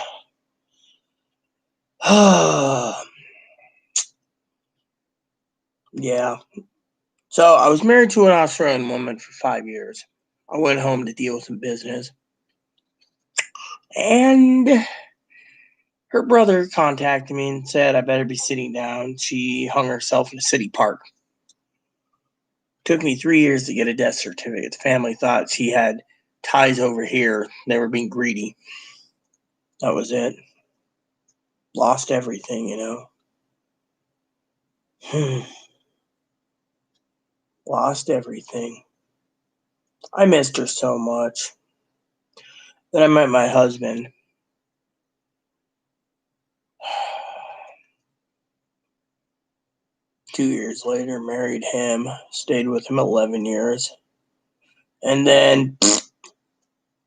yeah. So I was married to an Australian woman for 5 years. I went home to deal with some business. And her brother contacted me and said I better be sitting down. She hung herself in a city park. Took me 3 years to get a death certificate. The family thought she had ties over here. They were being greedy. That was it. Lost everything, Lost everything. I missed her so much. Then I met my husband. 2 years later, married him. Stayed with him 11 years. And then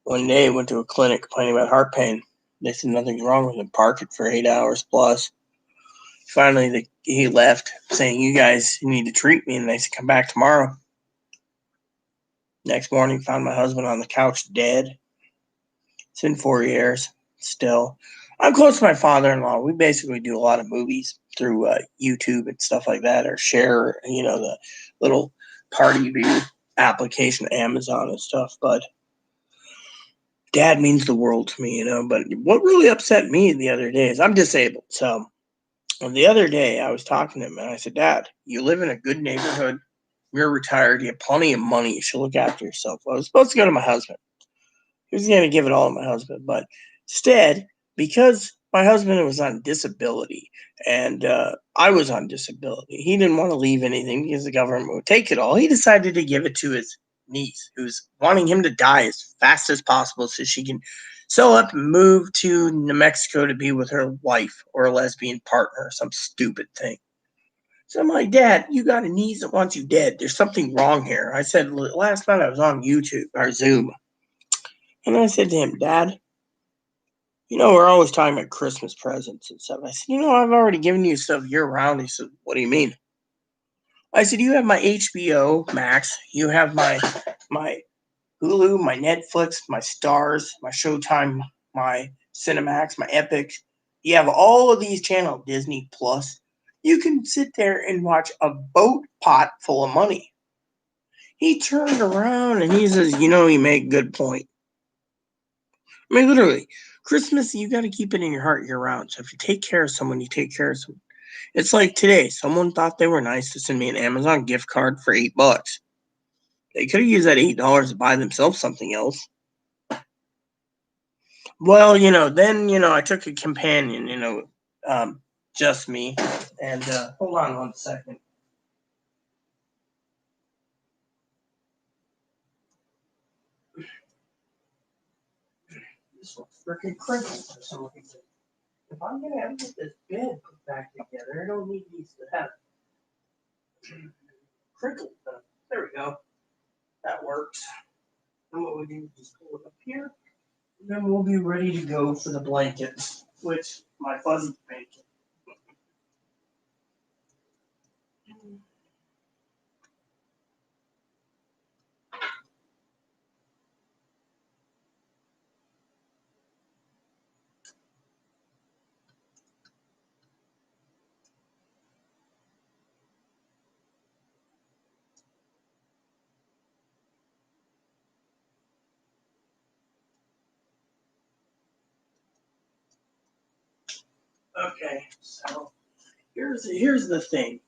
one day went to a clinic complaining about heart pain. They said nothing's wrong with him. Park it for 8 hours plus. Finally, he left saying, you guys need to treat me. And they said, come back tomorrow. Next morning, found my husband on the couch dead. It's been 4 years still. I'm close to my father-in-law. We basically do a lot of movies through YouTube and stuff like that, or share, the little party view application, Amazon and stuff. But Dad means the world to me, but what really upset me the other day is I'm disabled. So the other day I was talking to him and I said, Dad, you live in a good neighborhood. You're retired. You have plenty of money. You should look after yourself. I was supposed to go to my husband. He was going to give it all to my husband. But instead, because my husband was on disability and I was on disability, he didn't want to leave anything because the government would take it all. He decided to give it to his niece, who's wanting him to die as fast as possible so she can sell up and move to New Mexico to be with her wife or a lesbian partner or some stupid thing. So I'm like, Dad, you got a niece that wants you dead. There's something wrong here. I said, last night I was on YouTube or Zoom. And I said to him, Dad, we're always talking about Christmas presents and stuff. I said, I've already given you stuff year round. He said, what do you mean? I said, you have my HBO Max. You have my Hulu, my Netflix, my Stars, my Showtime, my Cinemax, my Epic. You have all of these channels, Disney Plus. You can sit there and watch a boat pot full of money. He turned around and he says, you make a good point. I mean, literally, Christmas, you got to keep it in your heart year round. So if you take care of someone, you take care of someone. It's like today, someone thought they were nice to send me an Amazon gift card for $8. They could have used that $8 to buy themselves something else. Well, then, I took a companion, just me. And hold on 1 second. This one's freaking crinkled for some reason. If I'm going to have to get this bed put back together, I don't need these to have crinkled. There we go. That works. And what we do is just pull it up here. And then we'll be ready to go for the blankets, which my fuzzy blanket. Okay, so here's the thing.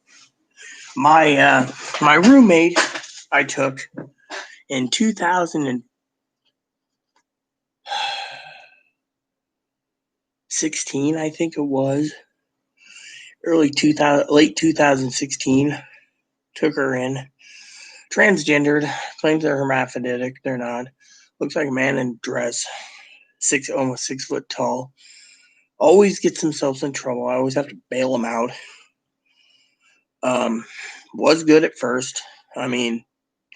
My roommate I took in 2016, I think it was late 2016. Took her in, transgendered, claims they're hermaphroditic. They're not. Looks like a man in a dress, almost 6 foot tall. Always gets themselves in trouble. I always have to bail them out. Was good at first. I mean,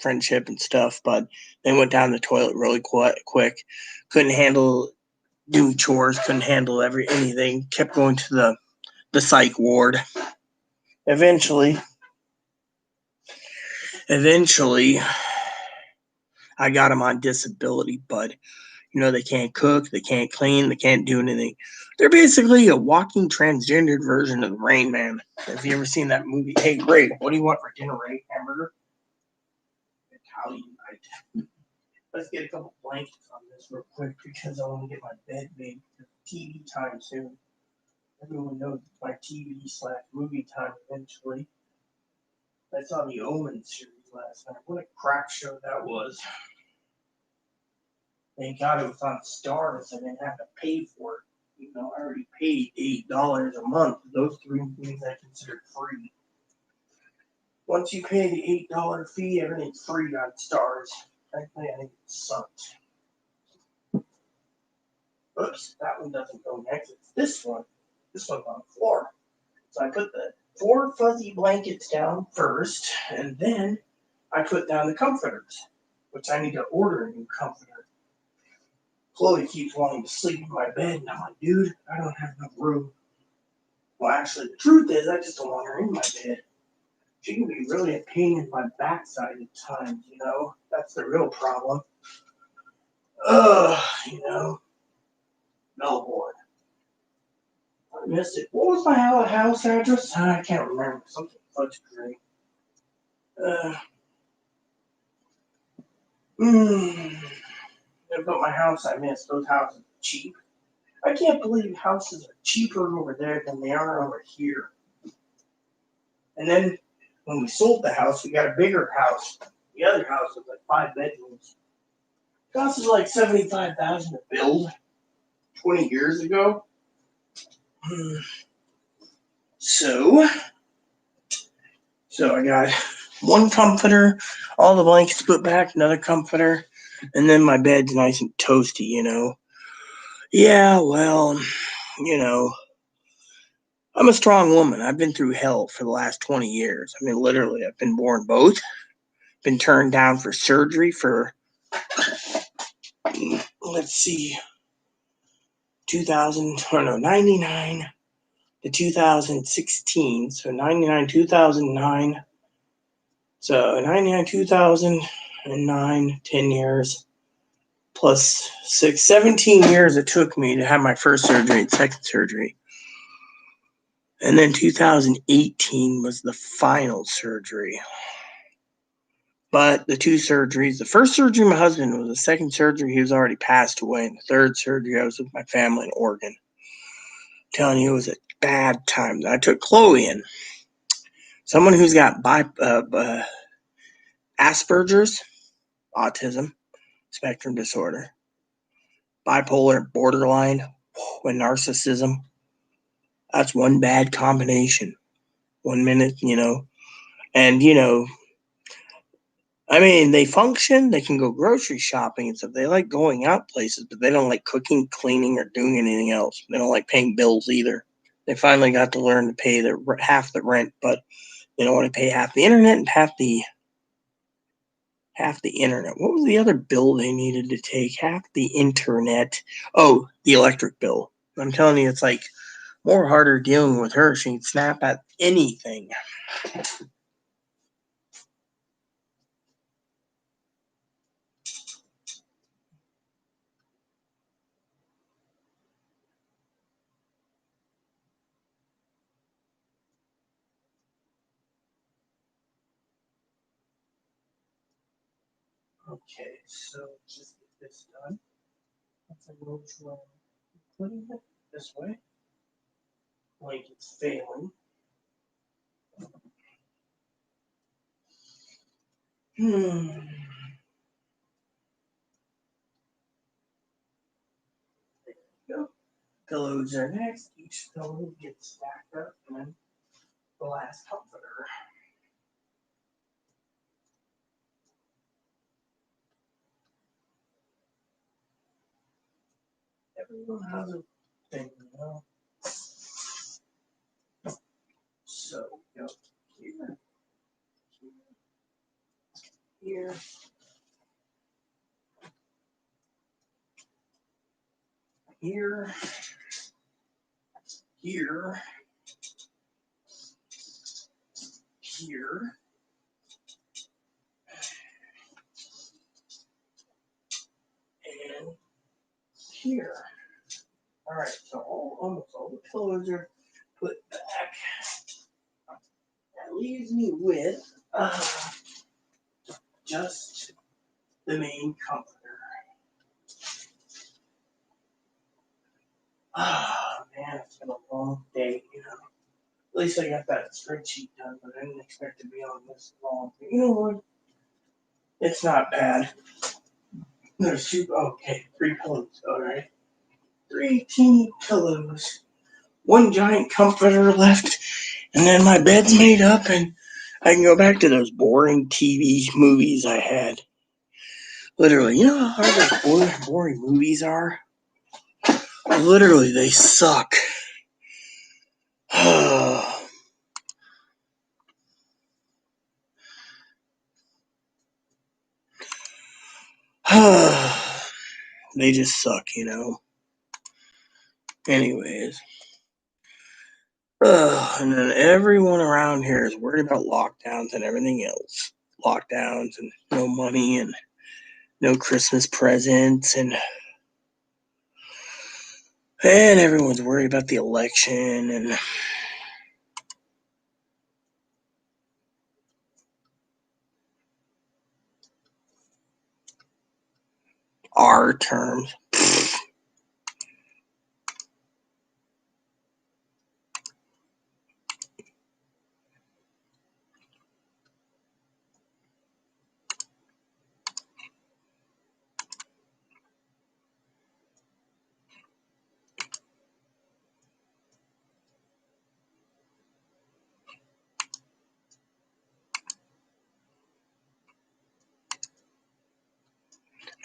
friendship and stuff, but they went down the toilet really quick. Couldn't handle doing chores. Couldn't handle anything. Kept going to the psych ward. Eventually, I got them on disability, but they can't cook, they can't clean, they can't do anything. They're basically a walking transgendered version of the Rain Man. Have you ever seen that movie? Hey, Ray, what do you want for dinner, Ray? Hamburger? Italian night. Let's get a couple blankets on this real quick because I want to get my bed made for TV time soon. Everyone knows my TV/movie time eventually. I saw the Omen series last night. What a crap show that was. Thank God it was on Stars. I didn't have to pay for it. I already paid $8 a month. Those three things I considered free. Once you pay the $8 fee, everything's free on Stars. Frankly, I think it sucked. Oops, that one doesn't go next. It's this one. This one's on the floor. So I put the 4 fuzzy blankets down first, and then I put down the comforters, which I need to order a new comforter. Chloe keeps wanting to sleep in my bed, and I'm like, dude, I don't have enough room. Well, actually, the truth is, I just don't want her in my bed. She can be really a pain in my backside at times, That's the real problem. Melbourne. I missed it. What was my house address? I can't remember. Something fudge great. But my house, I miss. Those houses are cheap. I can't believe houses are cheaper over there than they are over here. And then when we sold the house, we got a bigger house. The other house was like 5 bedrooms. The house was like $75,000 to build 20 years ago. So I got one comforter, all the blankets put back, another comforter, and then my bed's nice and toasty, you know. Yeah, well, you know, I'm a strong woman. I've been through hell for the last 20 years. I mean, literally, I've been born both, been turned down for surgery for, let's see, 99 to 2016. So 99, 2009. So 99, 2009, 10 years. Plus 17 years it took me to have my first surgery and second surgery. And then 2018 was the final surgery. But the two surgeries, the first surgery my husband was, the second surgery he was already passed away, and the third surgery I was with my family in Oregon. I'm telling you, it was a bad time. I took Chloe in. Someone who's got Asperger's, autism, spectrum disorder, bipolar, borderline, and narcissism. That's one bad combination. 1 minute, and I mean, they function, they can go grocery shopping and stuff. They like going out places, but they don't like cooking, cleaning, or doing anything else. They don't like paying bills either. They finally got to learn to pay half the rent, but they don't want to pay half the internet and half the internet. What was the other bill they needed to take? Half the internet. Oh, the electric bill. I'm telling you, it's like more harder dealing with her. She can snap at anything. Okay, so just get this done. That's a little slow. Putting it this way, like it's failing. There you go. Pillows are next. Each pillow gets stacked up, and then the last comforter. Everyone has a thing, you know. So go here, here, here, here, here, and here. All right, so almost all the pillows are put back. That leaves me with just the main comforter. Ah, man, it's been a long day, you know. At least I got that spreadsheet done, but I didn't expect to be on this long. You know what? It's not bad. There's three pillows, all right. 3 teeny pillows. One giant comforter left, and then my bed's made up, and I can go back to those boring TV movies I had. Literally, you know how hard those boring movies are? Literally, they suck. They just suck, you know. Anyways. And then everyone around here is worried about lockdowns and everything else. Lockdowns and no money and no Christmas presents and everyone's worried about the election and our terms.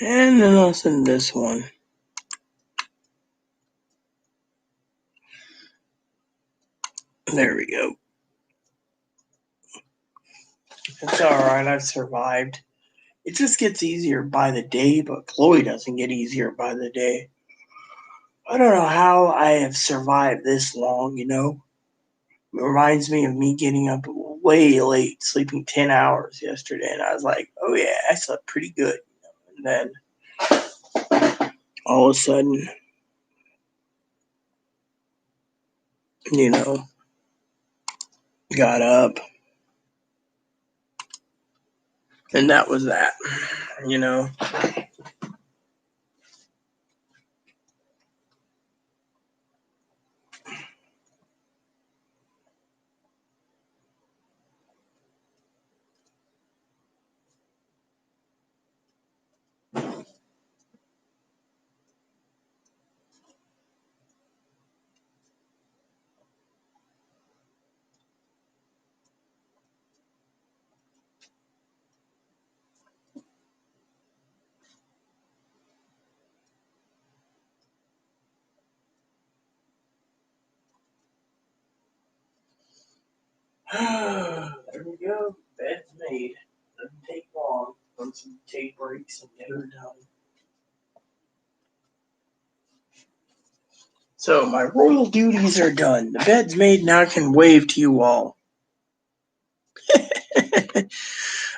And then I'll send this one. There we go. It's alright, I've survived. It just gets easier by the day, but Chloe doesn't get easier by the day. I don't know how I have survived this long, you know? It reminds me of me getting up way late, sleeping 10 hours yesterday, and I was like, oh yeah, I slept pretty good. And then all of a sudden, you know, got up, and that was that, you know? There we go. Bed's made. Doesn't take long. Once you take breaks and get her done. So my royal duties are done. The bed's made. Now I can wave to you all.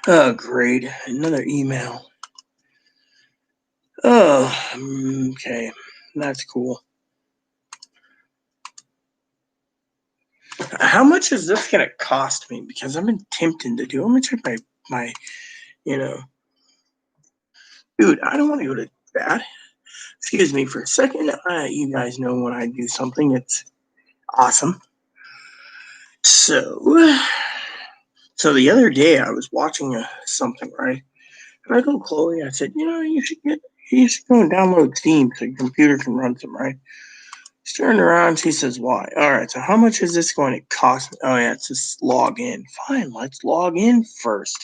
Oh, great. Another email. Oh, okay. That's cool. How much is this going to cost me? Because I've been tempted to do. I'm going to check my, you know. Dude, I don't want to go to that. Excuse me for a second. You guys know when I do something, it's awesome. So the other day I was watching something, right? And I told Chloe, I said, you should go and download Steam so your computer can run some, right? She turned around, she says, why? All right, so how much is this going to cost me? Oh, yeah, it's just log in. Fine, let's log in first.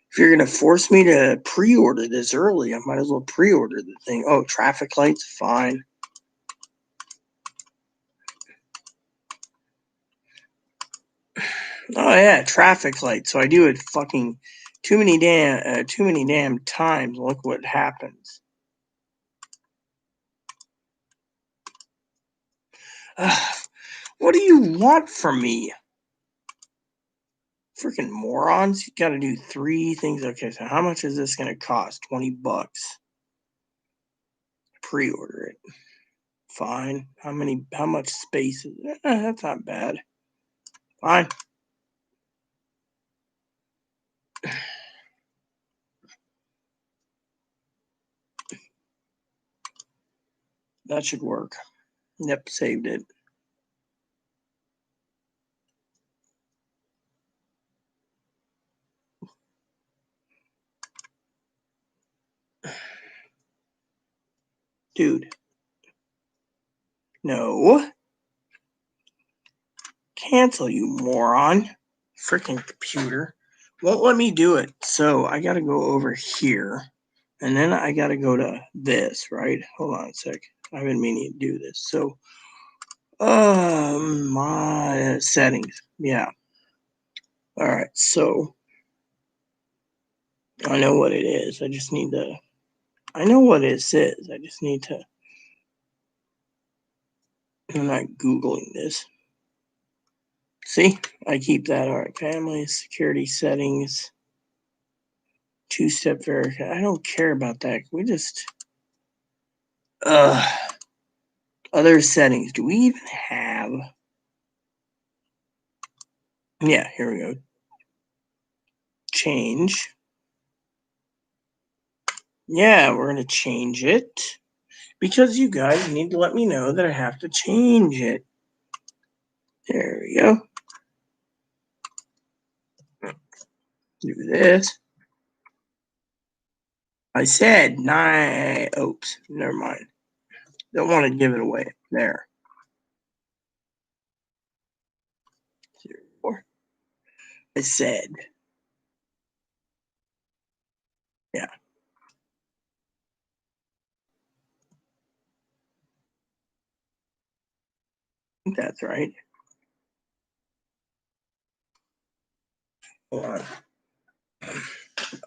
If you're going to force me to pre-order this early, I might as well pre-order the thing. Oh, traffic lights? Fine. Oh, yeah, traffic lights. So I do it fucking too many damn times. Look what happens. What do you want from me? Freaking morons. You gotta do 3 things. Okay, so how much is this gonna cost? $20. Pre-order it. Fine. How much space is it? That's not bad. Fine. That should work. Yep, saved it. Dude. No. Cancel, you moron. Freaking computer. Won't let me do it. So I gotta go over here. And then I gotta go to this, right? Hold on a sec. I've been meaning to do this. So my settings. Yeah. All right. So I know what it is. I just need to. I know what it says. I just need to. I'm not Googling this. See, I keep that. All right. Family security settings. 2-step verification. I don't care about that. We just. Other settings. Do we even have? Yeah. Here we go. Change. Yeah, we're gonna change it because you guys need to let me know that I have to change it. There we go. Do this. I said 9. Oops, never mind. Don't want to give it away. There. 04. I said. Yeah. I think that's right. Hold on.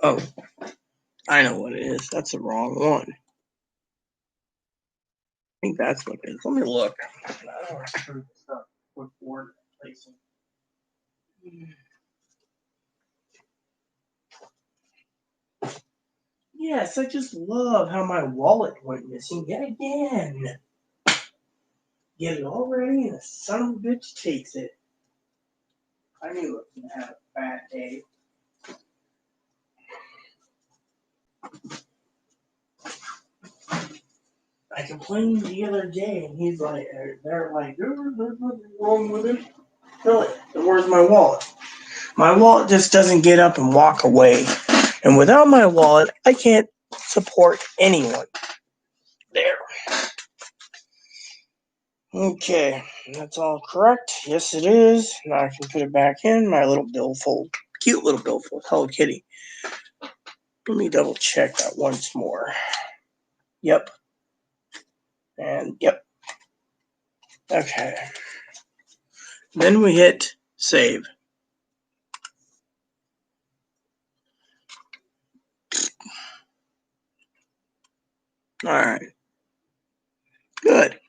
Oh, I know what it is. That's the wrong one. I think that's what it is. Let me look. I don't want to screw this up with word placing. Yes, I just love how my wallet went missing yet again. Get it already, and the son of a bitch takes it. I knew it was gonna have a bad day. I complained the other day, and he's like, they're like, there's nothing wrong with it. Really? Then where's my wallet? My wallet just doesn't get up and walk away. And without my wallet, I can't support anyone. There. Okay, that's all correct. Yes, it is. Now I can put it back in my little billfold. Cute little billfold. Hello Kitty. Let me double check that once more. Yep. And yep. Okay. Then we hit save. All right. Good.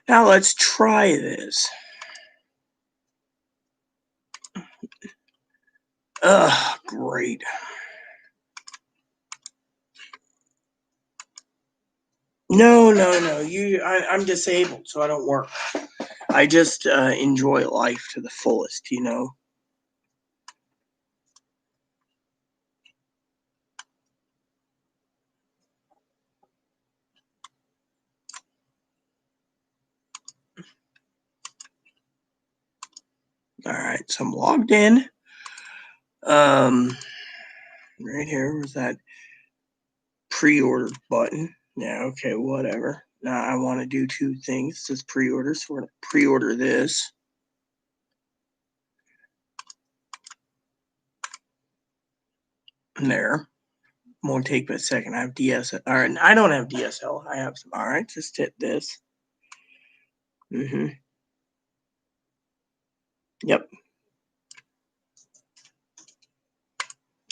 Now let's try this. Ugh, great. No. I'm disabled, so I don't work. I just enjoy life to the fullest, you know. All right, so I'm logged in. Right here was that pre-order button. Yeah, okay, whatever. Now I want to do two things. It says pre-order, so we're gonna pre-order this. There. Won't take but a second. I have DSL. All right, I don't have DSL. I have some. All right, just hit this. Yep.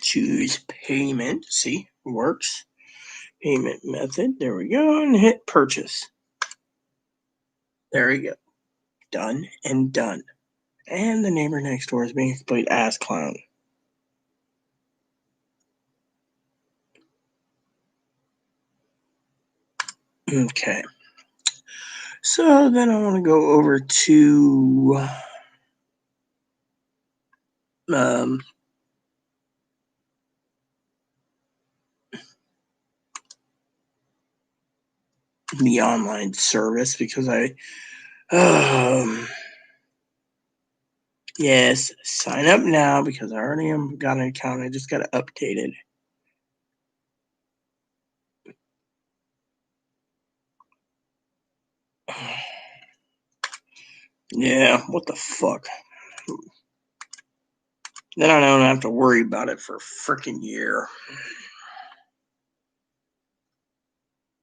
Choose payment. See, works. Payment method. There we go. And hit purchase. There we go. Done and done. And the neighbor next door is being exploited as clown. Okay. So then I want to go over to the online service because yes, sign up now because I already got an account. I just got to update it. Yeah, what the fuck? Then I don't have to worry about it for a freaking year.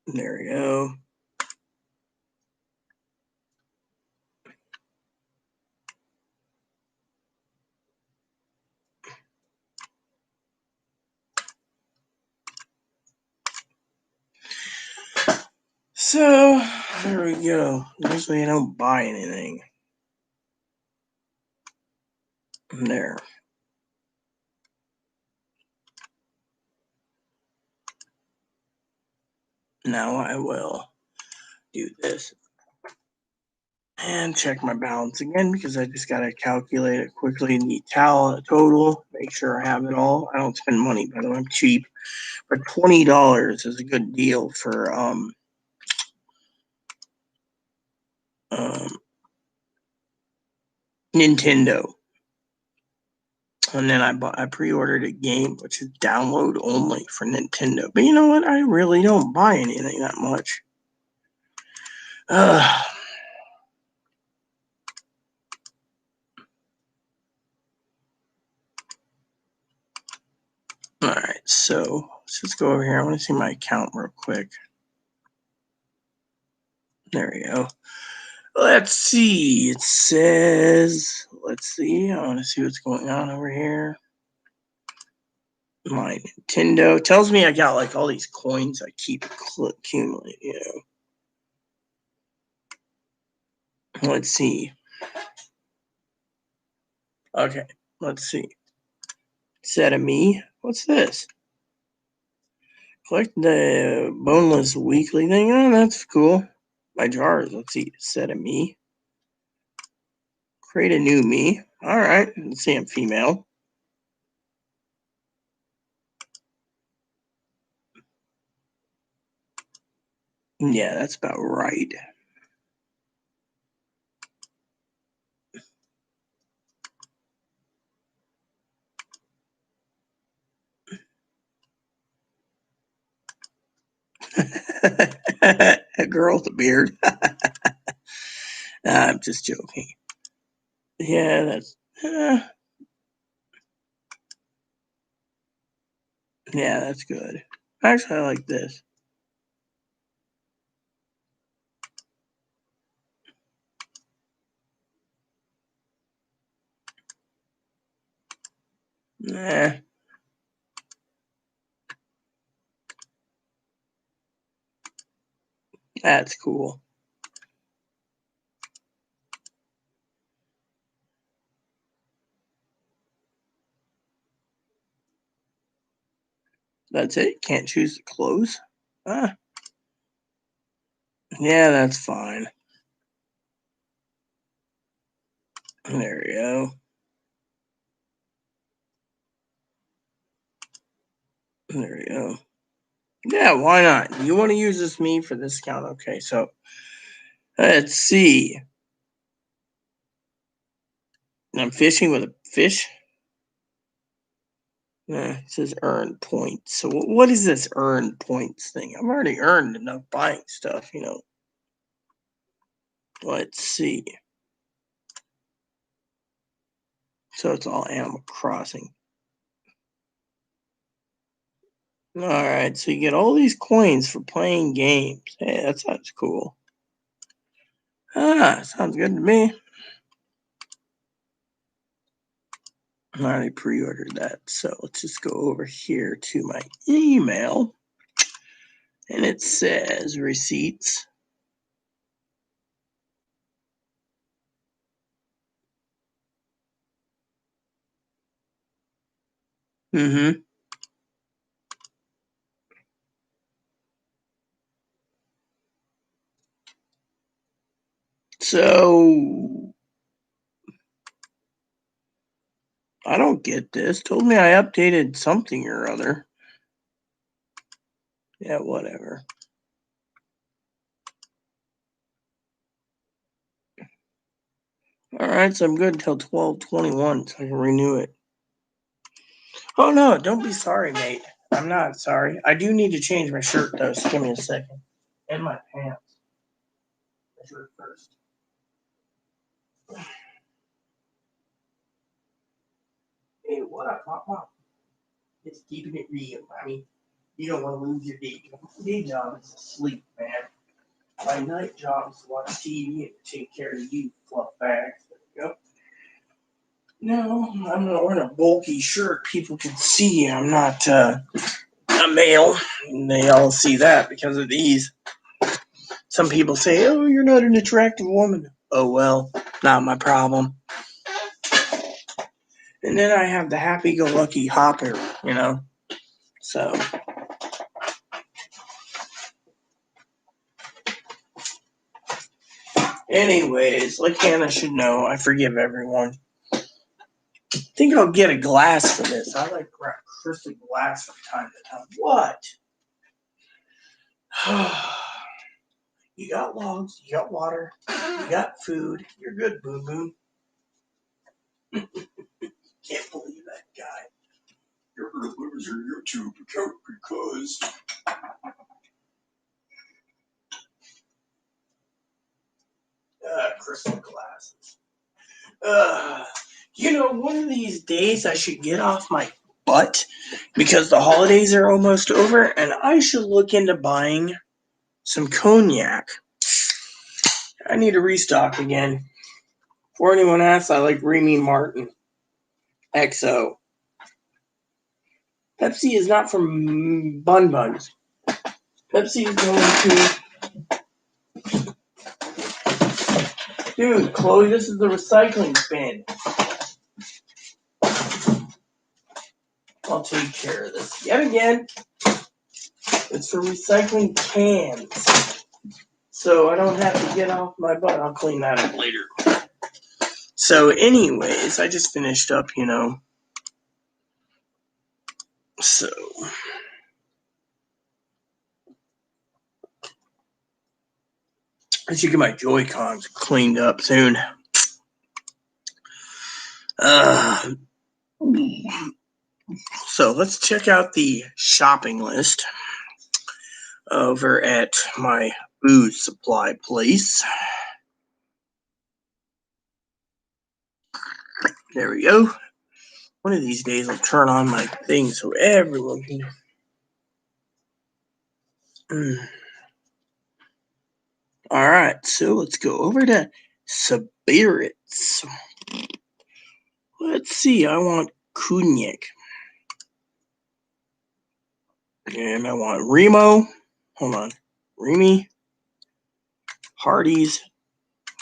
There we go. So there we go. Usually I don't buy anything. There. Now I will do this and check my balance again because I just got to calculate it quickly. The total, make sure I have it all. I don't spend money, by the way. I'm cheap, but $20 is a good deal for Nintendo. And then I pre-ordered a game which is download only for Nintendo. But you know what? I really don't buy anything that much. All right, so let's just go over here. I want to see my account real quick. There we go. Let's see. It says, let's see. I want to see what's going on over here. My Nintendo tells me I got like all these coins I keep accumulating, you know. Let's see. Okay, let's see. Set of me. What's this? Collect the boneless weekly thing. Oh, that's cool. My jars. Let's see. Set of me. Create a new me. All right. Let's see. I'm female. Yeah, that's about right. A girl with a beard. I'm just joking. Yeah, that's. Yeah, that's good. Actually, I like this. Nah. That's cool. That's it? Can't choose the clothes? Ah. Yeah, that's fine. There we go. There we go. Yeah, why not? You want to use this me for this account? Okay, so let's see. I'm fishing with a fish. It says earn points. So what is this earn points thing? I've already earned enough buying stuff, you know. Let's see. So it's all Animal Crossing. All right, so you get all these coins for playing games. Hey, that sounds cool. Sounds good to me. I already pre-ordered that, so let's just go over here to my email, and it says receipts. Mm-hmm. So I don't get this. Told me I updated something or other. Yeah, whatever. All right, so I'm good until 12/21, so I can renew it. Oh no, don't be sorry, mate. I'm not sorry. I do need to change my shirt though, so give me a second. And my pants. My shirt first. Hey, what up, Pop? It's keeping it real. I mean, you don't want to lose your day job. My day job is to sleep, man. My night job is to watch TV and take care of you, fluff bags. There you go. No, I'm not wearing a bulky shirt. People can see I'm not a male. And they all see that because of these. Some people say, oh, you're not an attractive woman. Oh, well, not my problem. And then I have the happy-go-lucky hopper, you know. So, anyways, like Hannah should know, I forgive everyone. think I'll get a glass for this. I like crystal glass from time to time. What? You got logs, you got water, you got food. You're good, Boon Boon. Can't believe that guy. You're a loser, you two, because Crystal glasses. One of these days I should get off my butt because the holidays are almost over and I should look into buying some cognac. I need to restock again. Before anyone asks, I like Remy Martin XO. Pepsi is not from Bun Buns. Pepsi is going to... Dude, Chloe, this is the recycling bin. I'll take care of this yet again. It's for recycling cans. So I don't have to get off my butt. I'll clean that up later. So anyways, I just finished up, So I should get my Joy-Cons cleaned up soon. So let's check out the shopping list over at my booze supply place. There we go. One of these days I'll turn on my thing so everyone can... All right, so let's go over to spirits. Let's see, I want cognac. And I want Remo. Hold on. Remy. Hardy's.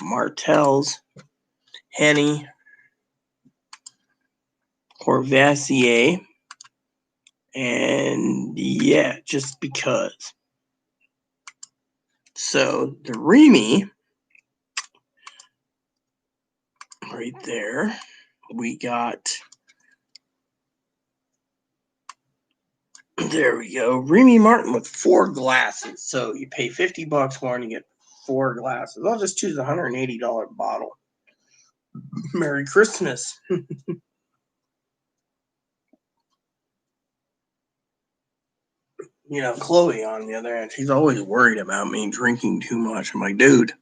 Martell's. Henny. Courvoisier. And yeah, just because. So the Remy, right there, we got, there we go, Remy Martin with 4 glasses. So you pay $50 more and you get 4 glasses. I'll just choose a $180 bottle. Merry Christmas. Chloe, on the other hand, she's always worried about me drinking too much. I'm like, dude,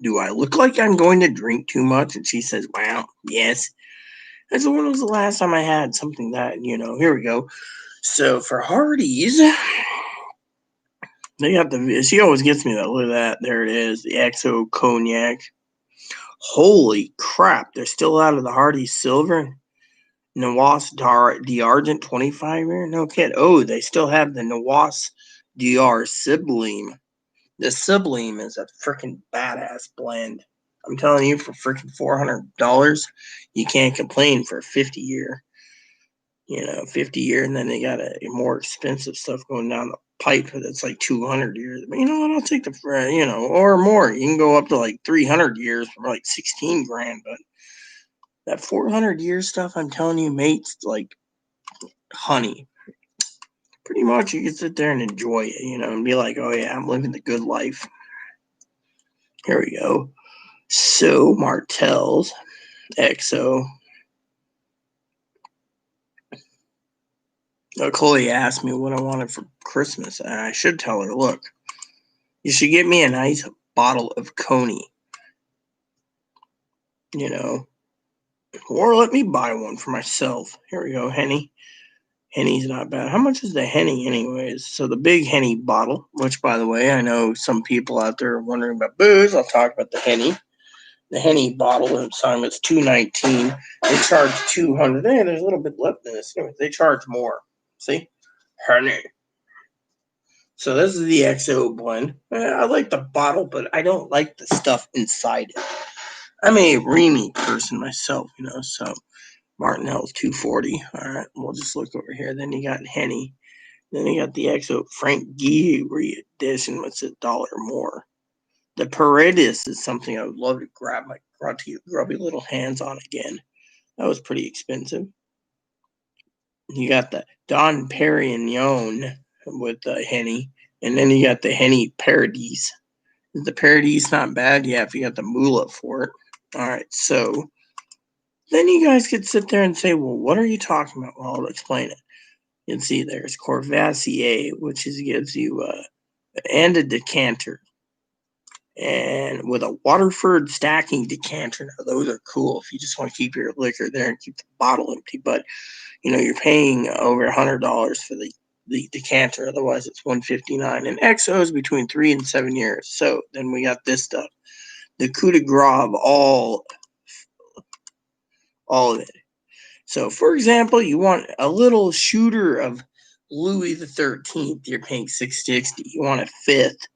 do I look like I'm going to drink too much? And she says, well, yes. I said, when was the last time I had something that, here we go. So for Hardy's, they got she always gets me that. Look at that. There it is. The XO Cognac. Holy crap. They're still out of the Hardy's Silver. Nowas d'Argent 25 year? No kid. Oh, they still have the Nowas d'Ar Sublime. The Sublime is a freaking badass blend. I'm telling you, for freaking $400, you can't complain for a 50 year. 50 year, and then they got a more expensive stuff going down the pipe that's like 200 years. But you know what? I'll take the, or more. You can go up to like 300 years for like 16 grand, but that 400 year stuff, I'm telling you, mate's like honey. Pretty much you can sit there and enjoy it, and be like, oh yeah, I'm living the good life. Here we go. So Martell's XO. Chloe asked me what I wanted for Christmas, and I should tell her, look, you should get me a nice bottle of Coney. Or let me buy one for myself. Here we go, Henny. Henny's not bad. How much is the Henny anyways? So the big Henny bottle, which, by the way, I know some people out there are wondering about booze. I'll talk about the Henny. The Henny bottle at the time it's $2.19. They charge $200. Hey, there's a little bit left in this. They charge more. See? Henny. So this is the XO blend. I like the bottle, but I don't like the stuff inside it. I'm a Remy person myself, so Martinel's $2.40. All right, we'll just look over here. Then you got Henny. Then you got the XO Frank Gehry edition, which is $1 more. The Paredes is something I would love to grab my grubby little hands on again. That was pretty expensive. You got the Don Perignon with the Henny, and then you got the Henny Paradise. Is the Paradise not bad? Yeah, if you got the moolah for it. All right, so then you guys could sit there and say, well, what are you talking about? Well, I'll explain it. You can see there's Courvoisier, which gives you and a decanter. And with a Waterford stacking decanter. Now, those are cool if you just want to keep your liquor there and keep the bottle empty. But, you're paying over $100 for the decanter. Otherwise, it's $159. And XO is between 3 and 7 years. So then we got this stuff. The coup de grace of all of it. So, for example, you want a little shooter of Louis the 13th, you're paying $660. You want a fifth,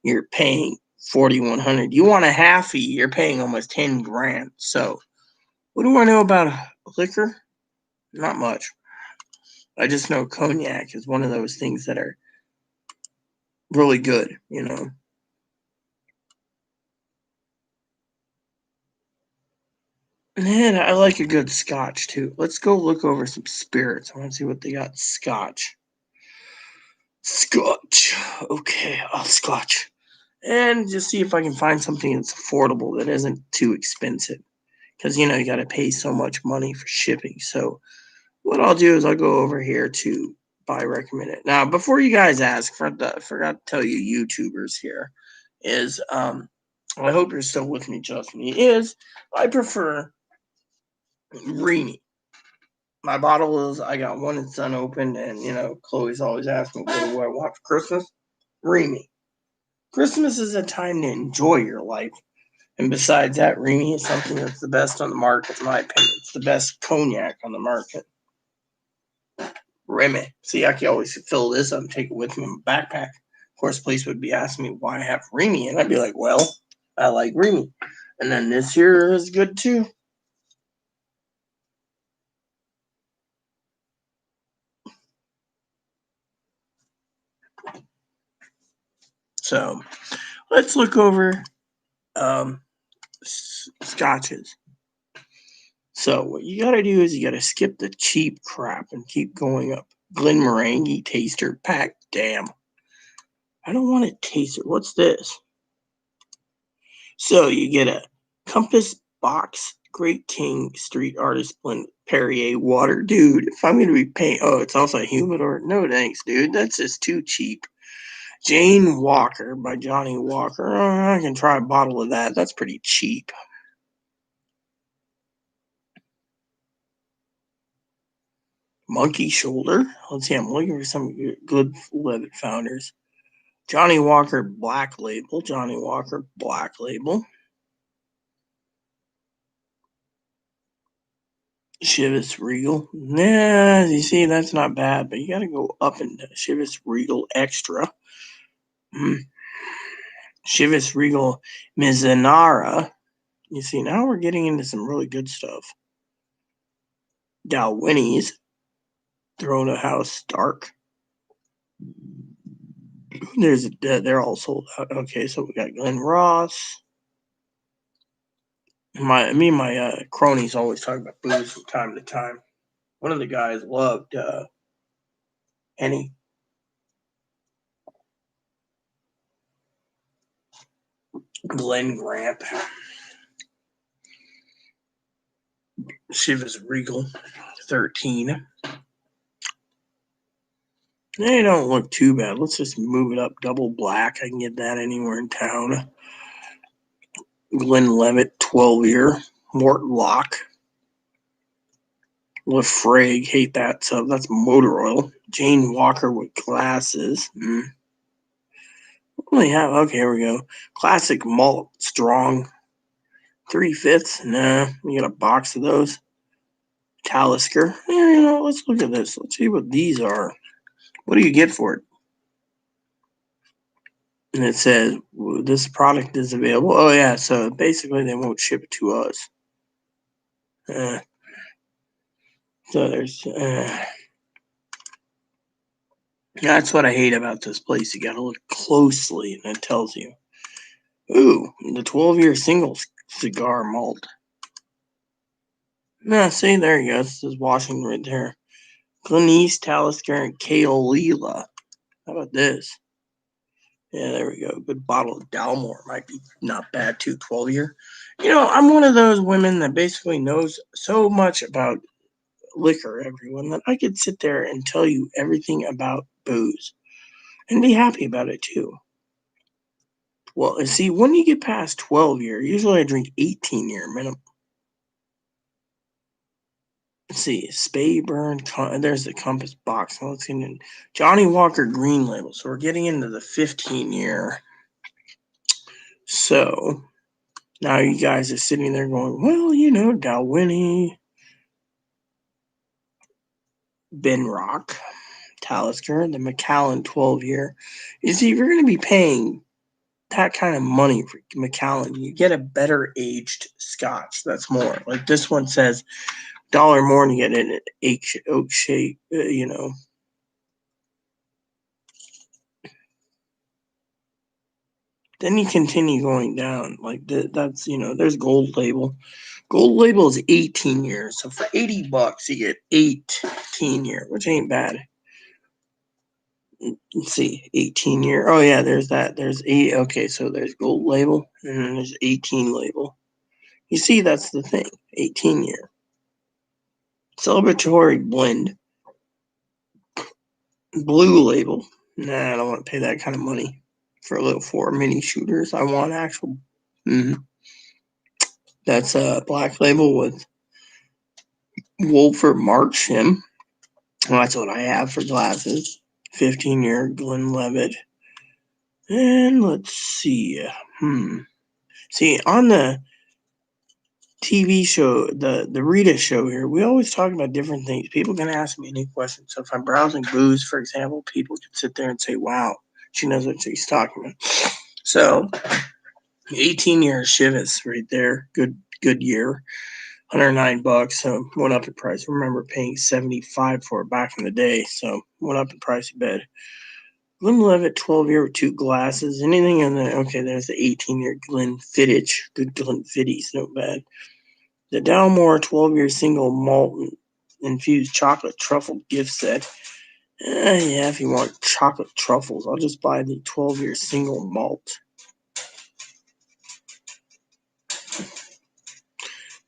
you're paying $4,100. You want a halfie, you're paying almost $10,000. So, what do I know about liquor? Not much. I just know cognac is one of those things that are really good, And I like a good scotch too. Let's go look over some spirits. I want to see what they got. Scotch. Okay, scotch. And just see if I can find something that's affordable that isn't too expensive. Because, you got to pay so much money for shipping. So what I'll do is I'll go over here to buy recommended. Now, before you guys ask, I forgot to tell you YouTubers here, is I hope you're still with me, Justin. I prefer Remy. My bottle is, I got one that's unopened, and, Chloe's always asking me what I want for Christmas. Remy. Christmas is a time to enjoy your life. And besides that, Remy is something that's the best on the market, in my opinion. It's the best cognac on the market. Remy. See, I can always fill this up and take it with me in my backpack. Of course, police would be asking me why I have Remy, and I'd be like, well, I like Remy. And then this here is good too. So let's look over scotches. So what you got to do is you got to skip the cheap crap and keep going up. Glenmorangie Taster Pack. Damn. I don't want a taster. What's this? So you get a Compass Box Great King Street Artist Blend Perrier Water. Dude, if I'm going to be paying... Oh, it's also a humidor. No thanks, dude. That's just too cheap. Jane Walker by Johnny Walker. I can try a bottle of that. That's pretty cheap. Monkey Shoulder. Let's see. I'm looking for some good leather founders. Johnny Walker Black Label. Johnny Walker Black Label. Chivas Regal. Nah, you see, that's not bad, but you got to go up into Chivas Regal Extra. Chivas Regal Mizunara. You see, now we're getting into some really good stuff. Dalwhinnie's Throne of House Dark. They're all sold out. Okay, so we got Glen Ross. Me and my cronies always talk about booze from time to time. One of the guys loved Henny. Glen Grant. Chivas Regal 13. They don't look too bad. Let's just move it up. Double Black. I can get that anywhere in town. Glenlivet 12-year. Mortlach. Lafrague. Hate that stuff. That's motor oil. Jane Walker with glasses. What do we have? Okay, here we go. Classic Malt Strong. 3/5. Nah, you got a box of those. Talisker. Yeah, let's look at this. Let's see what these are. What do you get for it? And it says, this product is available. Oh, yeah. So basically, they won't ship it to us. So there's... that's what I hate about this place. You got to look closely, and it tells you. Ooh, the 12-year single cigar malt. No, see, there you go. This is Washington right there. Glenise, Talisker, and Kaolila. How about this? Yeah, there we go. Good bottle of Dalmore. Might be not bad too. 12-year. I'm one of those women that basically knows so much about liquor, everyone, that I could sit there and tell you everything about booze and be happy about it too. Well, see, when you get past 12-year, usually I drink 18-year minimum. Let's see, Speyburn, there's the Compass box. Now let's get in Johnny Walker Green Label. So we're getting into the 15-year. So now you guys are sitting there going, well, Dalwhinnie, Benrock, Talisker, the Macallan 12-year. You see, if you're going to be paying that kind of money for Macallan, you get a better aged Scotch. That's more. Like this one says $1 more and you get an oak shape, Then you continue going down. Like that's, there's Gold Label. Gold Label is 18 years. So for $80, you get 18-year, which ain't bad. Let's see, 18-year. Oh yeah, there's that. There's 8. Okay, so there's Gold Label and then there's 18 label. You see, that's the thing. 18-year. Celebratory blend. Blue Label. Nah, I don't want to pay that kind of money for a little 4 mini shooters. I want actual. That's a Black Label with Wolford March him. Well, that's what I have for glasses. 15-year Glenlivet. And let's see. See, on the TV show, the Rita show here, we always talk about different things. People can ask me any questions. So if I'm browsing booze, for example, people can sit there and say, wow, she knows what she's talking about. So 18-year Chivas right there. Good year. $109. So went up in price. I remember paying $75 for it back in the day. So went up in price a bit. Glenlivet 12-year with 2 glasses. Anything in the okay, there's the 18-year Glenfiddich. Good Glenfiddich's, no bad. The Dalmore 12-year single malt infused chocolate truffle gift set. Yeah, if you want chocolate truffles, I'll just buy the 12-year single malt.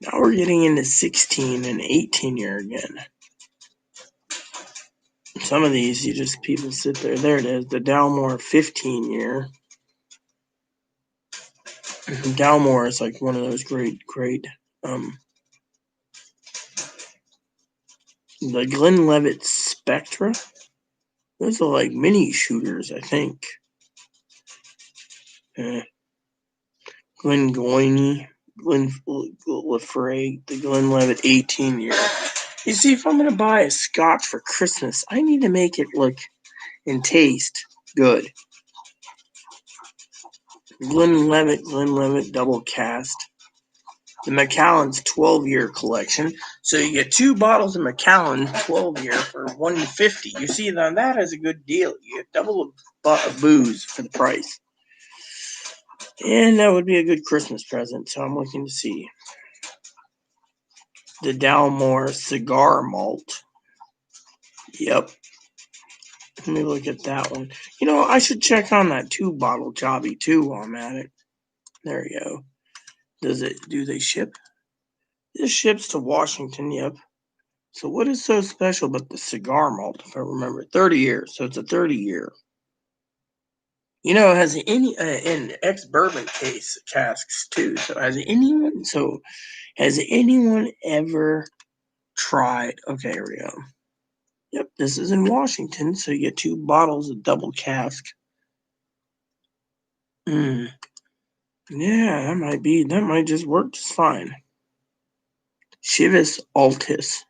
Now we're getting into 16 and 18-year again. Some of these, people sit there. There it is. The Dalmore 15-year. Dalmore is like one of those great. The Glenlivet Spectra. Those are like mini shooters, I think. Glengoyne, Glenlefray, the Glenlivet 18-year. You see, if I'm going to buy a Scotch for Christmas, I need to make it look and taste good. Glenlivet double cast. The Macallan's 12-year collection. So you get 2 bottles of Macallan 12-year for $150. You see, now that is a good deal. You get double of booze for the price. And that would be a good Christmas present. So I'm looking to see. The Dalmore Cigar Malt. Yep. Let me look at that one. I should check on that 2-bottle jobby too while I'm at it. There you go. Do they ship? This ships to Washington, yep. So what is so special about the cigar malt, if I remember? 30 years, so it's a 30-year. Has any, in ex-bourbon casks too, so has anyone ever tried, okay, here we go. Yep, this is in Washington, so you get 2 bottles of double cask. Yeah, that might just work just fine. Chivas Altus.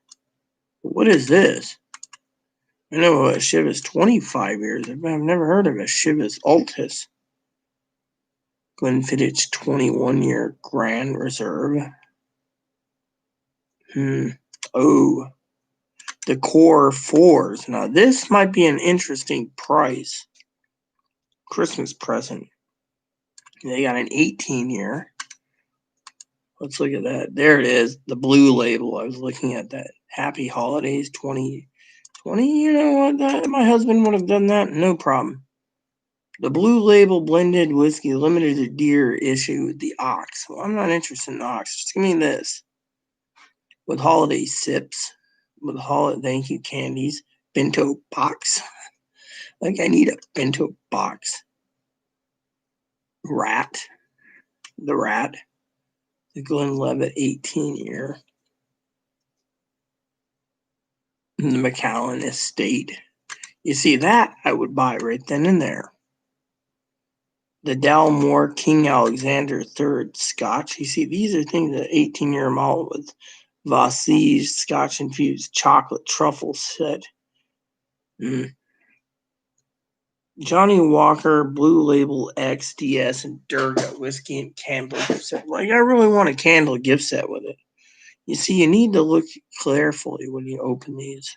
What is this? I know a Chivas 25 years. I've never heard of a Chivas Altus. Glenfiddich 21-year Grand Reserve. Oh, the Core 4s. Now, this might be an interesting price. Christmas present. They got an 18-year. Let's look at that. There it is. The blue label. I was looking at that. Happy Holidays 2020. You know what? My husband would have done that. No problem. The blue label blended whiskey, limited to deer issue, the Ox. Well, I'm not interested in the Ox. Just give me this. With holiday sips, with holiday thank you candies, bento box. Like I need a bento box. Rat. The Rat. The Glenlivet 18 year. The Macallan Estate. You see, that I would buy right then and there. The Dalmore King Alexander III Scotch. You see, these are things that 18-year malt with Vossage Scotch infused chocolate truffle set. Johnny Walker Blue Label XDS and Durga whiskey and candle gift set. Like I really want a candle gift set with it. You see, you need to look carefully when you open these.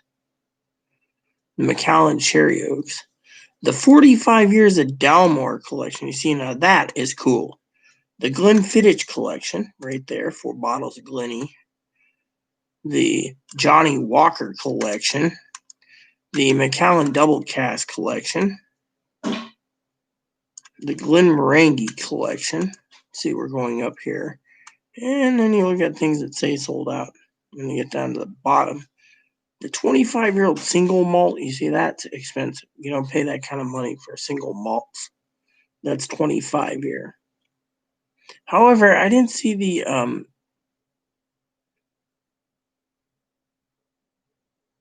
The Macallan Cherry Oaks. The 45 Years of Dalmore collection. You see, now that is cool. The Glenfiddich collection, right there, 4 bottles of Glenny. The Johnny Walker collection. The Macallan Double Cask collection. The Glenmorangie collection. See, we're going up here. And then you look at things that say sold out. When you get down to the bottom. The 25-year-old single malt, you see, that's expensive. You don't pay that kind of money for single malts. That's 25 year. However, I didn't see the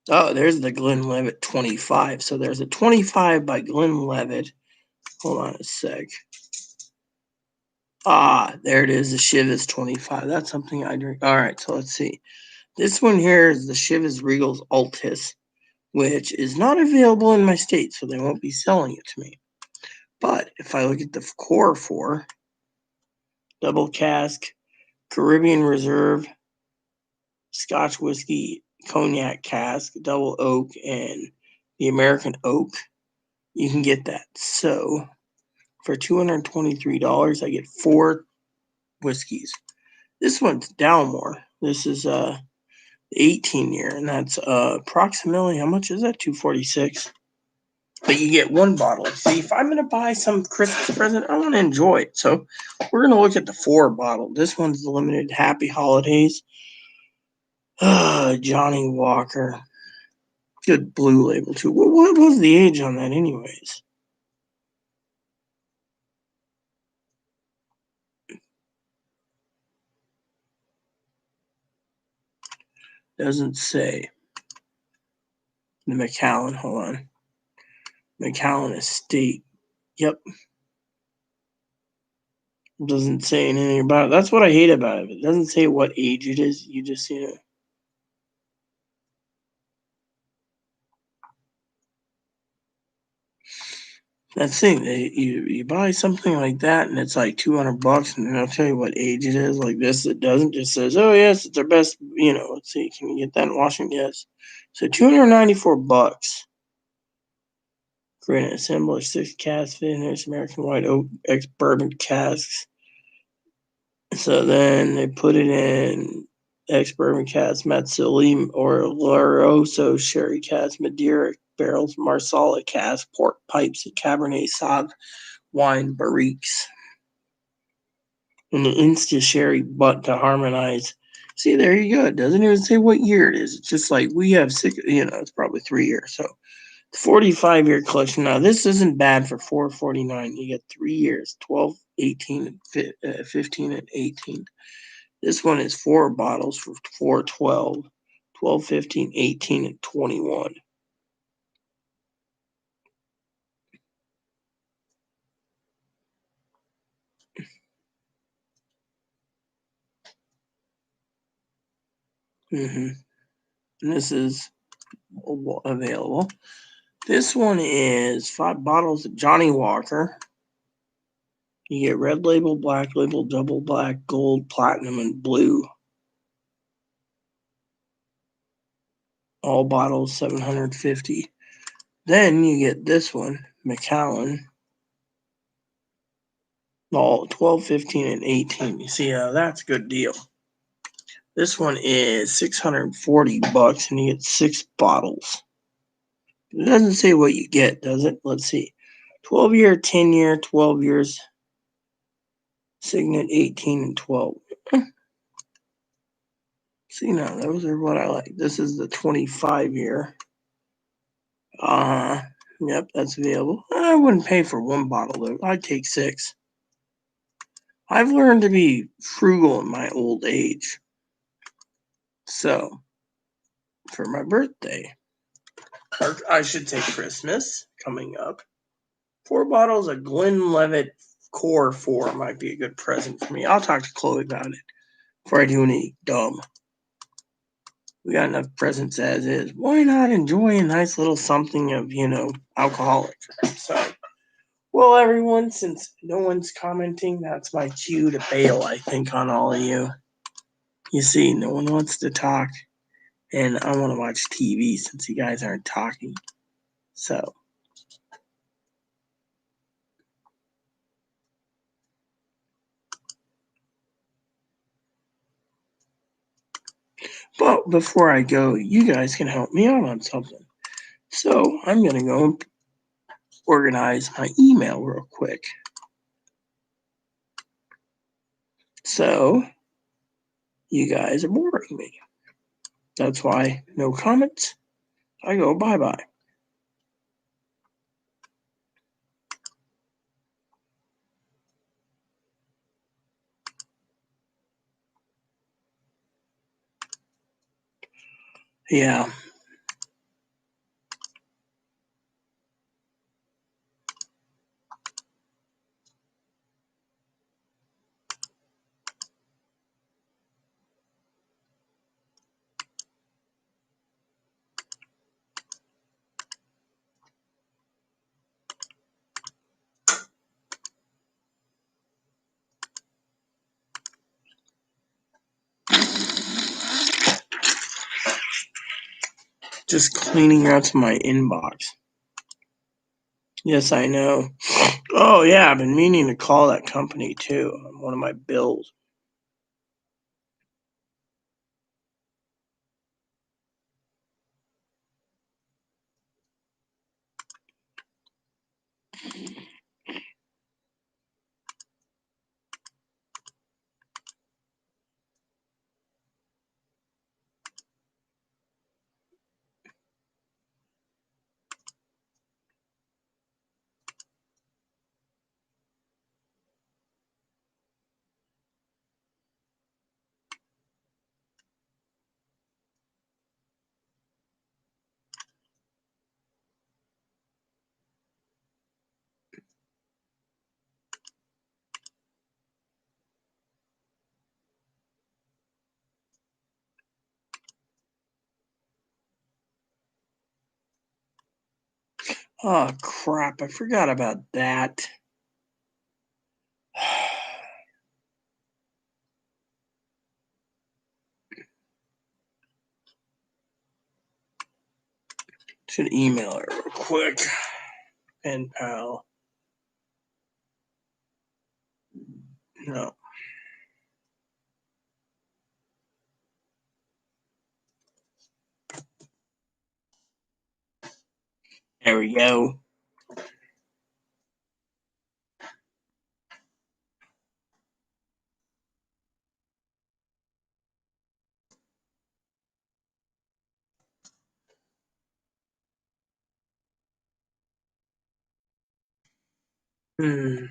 oh, there's the Glenlivet 25. So there's a 25 by Glenlivet. Hold on a sec. Ah, there it is. The Chivas 25. That's something I drink. All right, so let's see. This one here is the Chivas Regal's Altis, which is not available in my state, so they won't be selling it to me. But if I look at the core 4, double cask, Caribbean Reserve, Scotch whiskey, cognac cask, double oak, and the American oak, you can get that. So for $223, I get 4 whiskeys. This one's Dalmore. This is 18 year, and that's approximately, how much is that? $246. But you get 1 bottle. See, if I'm going to buy some Christmas present, I want to enjoy it. So we're going to look at the 4 bottle. This one's the limited Happy Holidays. Johnny Walker. Good blue label, too. What was the age on that anyways? Doesn't say. The Macallan, hold on. Macallan Estate. Yep. Doesn't say anything about it. That's what I hate about it. It doesn't say what age it is. You just, that's the thing. You buy something like that and it's like $200 and they'll tell you what age it is. Like this, it doesn't. Just says, oh yes, it's our best. Let's see. Can you get that in Washington? Yes. So $294. Granite assembler, 6 cask finish, American white oak, ex bourbon casks. So then they put it in ex bourbon cask, Matsili or Laroso sherry cask, Madeira barrels, Marsala cask, pork pipes, and Cabernet Sauv wine barriques. And the Insta sherry butt to harmonize. See, there you go. It doesn't even say what year it is. It's just like we have 6, it's probably 3 years. So 45-year collection. Now, this isn't bad for $449. You get 3 years, 12, 18, and 15, and 18. This one is 4 bottles for $412, 12, 15, 18, and 21. And this is available. This one is 5 bottles of Johnny Walker. You get red label, black label, double black, gold, platinum, and blue. All bottles $750. Then you get this one, Macallan. All 12, 15, and 18. You see, that's a good deal. This one is $640 and you get 6 bottles. It doesn't say what you get, does it? Let's see. 12-year, 10-year, 12 years, Signet 18 and 12. See, now those are what I like. This is the 25-year. Yep, that's available. I wouldn't pay for 1 bottle though. I'd take 6. I've learned to be frugal in my old age. So, for my birthday, or I should say Christmas coming up, 4 bottles of Glenlivet Core 4 might be a good present for me. I'll talk to Chloe about it before I do anything dumb. We got enough presents as is. Why not enjoy a nice little something of, alcoholic? So, well, everyone, since no one's commenting, that's my cue to bail, I think, on all of you. You see, no one wants to talk, and I want to watch TV since you guys aren't talking. So, but before I go, you guys can help me out on something. So, I'm going to go and organize my email real quick. So, you guys are boring me. That's why no comments. I go bye-bye. Yeah. Just cleaning out my inbox. Yes, I know. Oh, yeah, I've been meaning to call that company, too, on one of my bills. Oh, crap, I forgot about that. Should email her real quick. Pen pal. No. There we go. Hmm.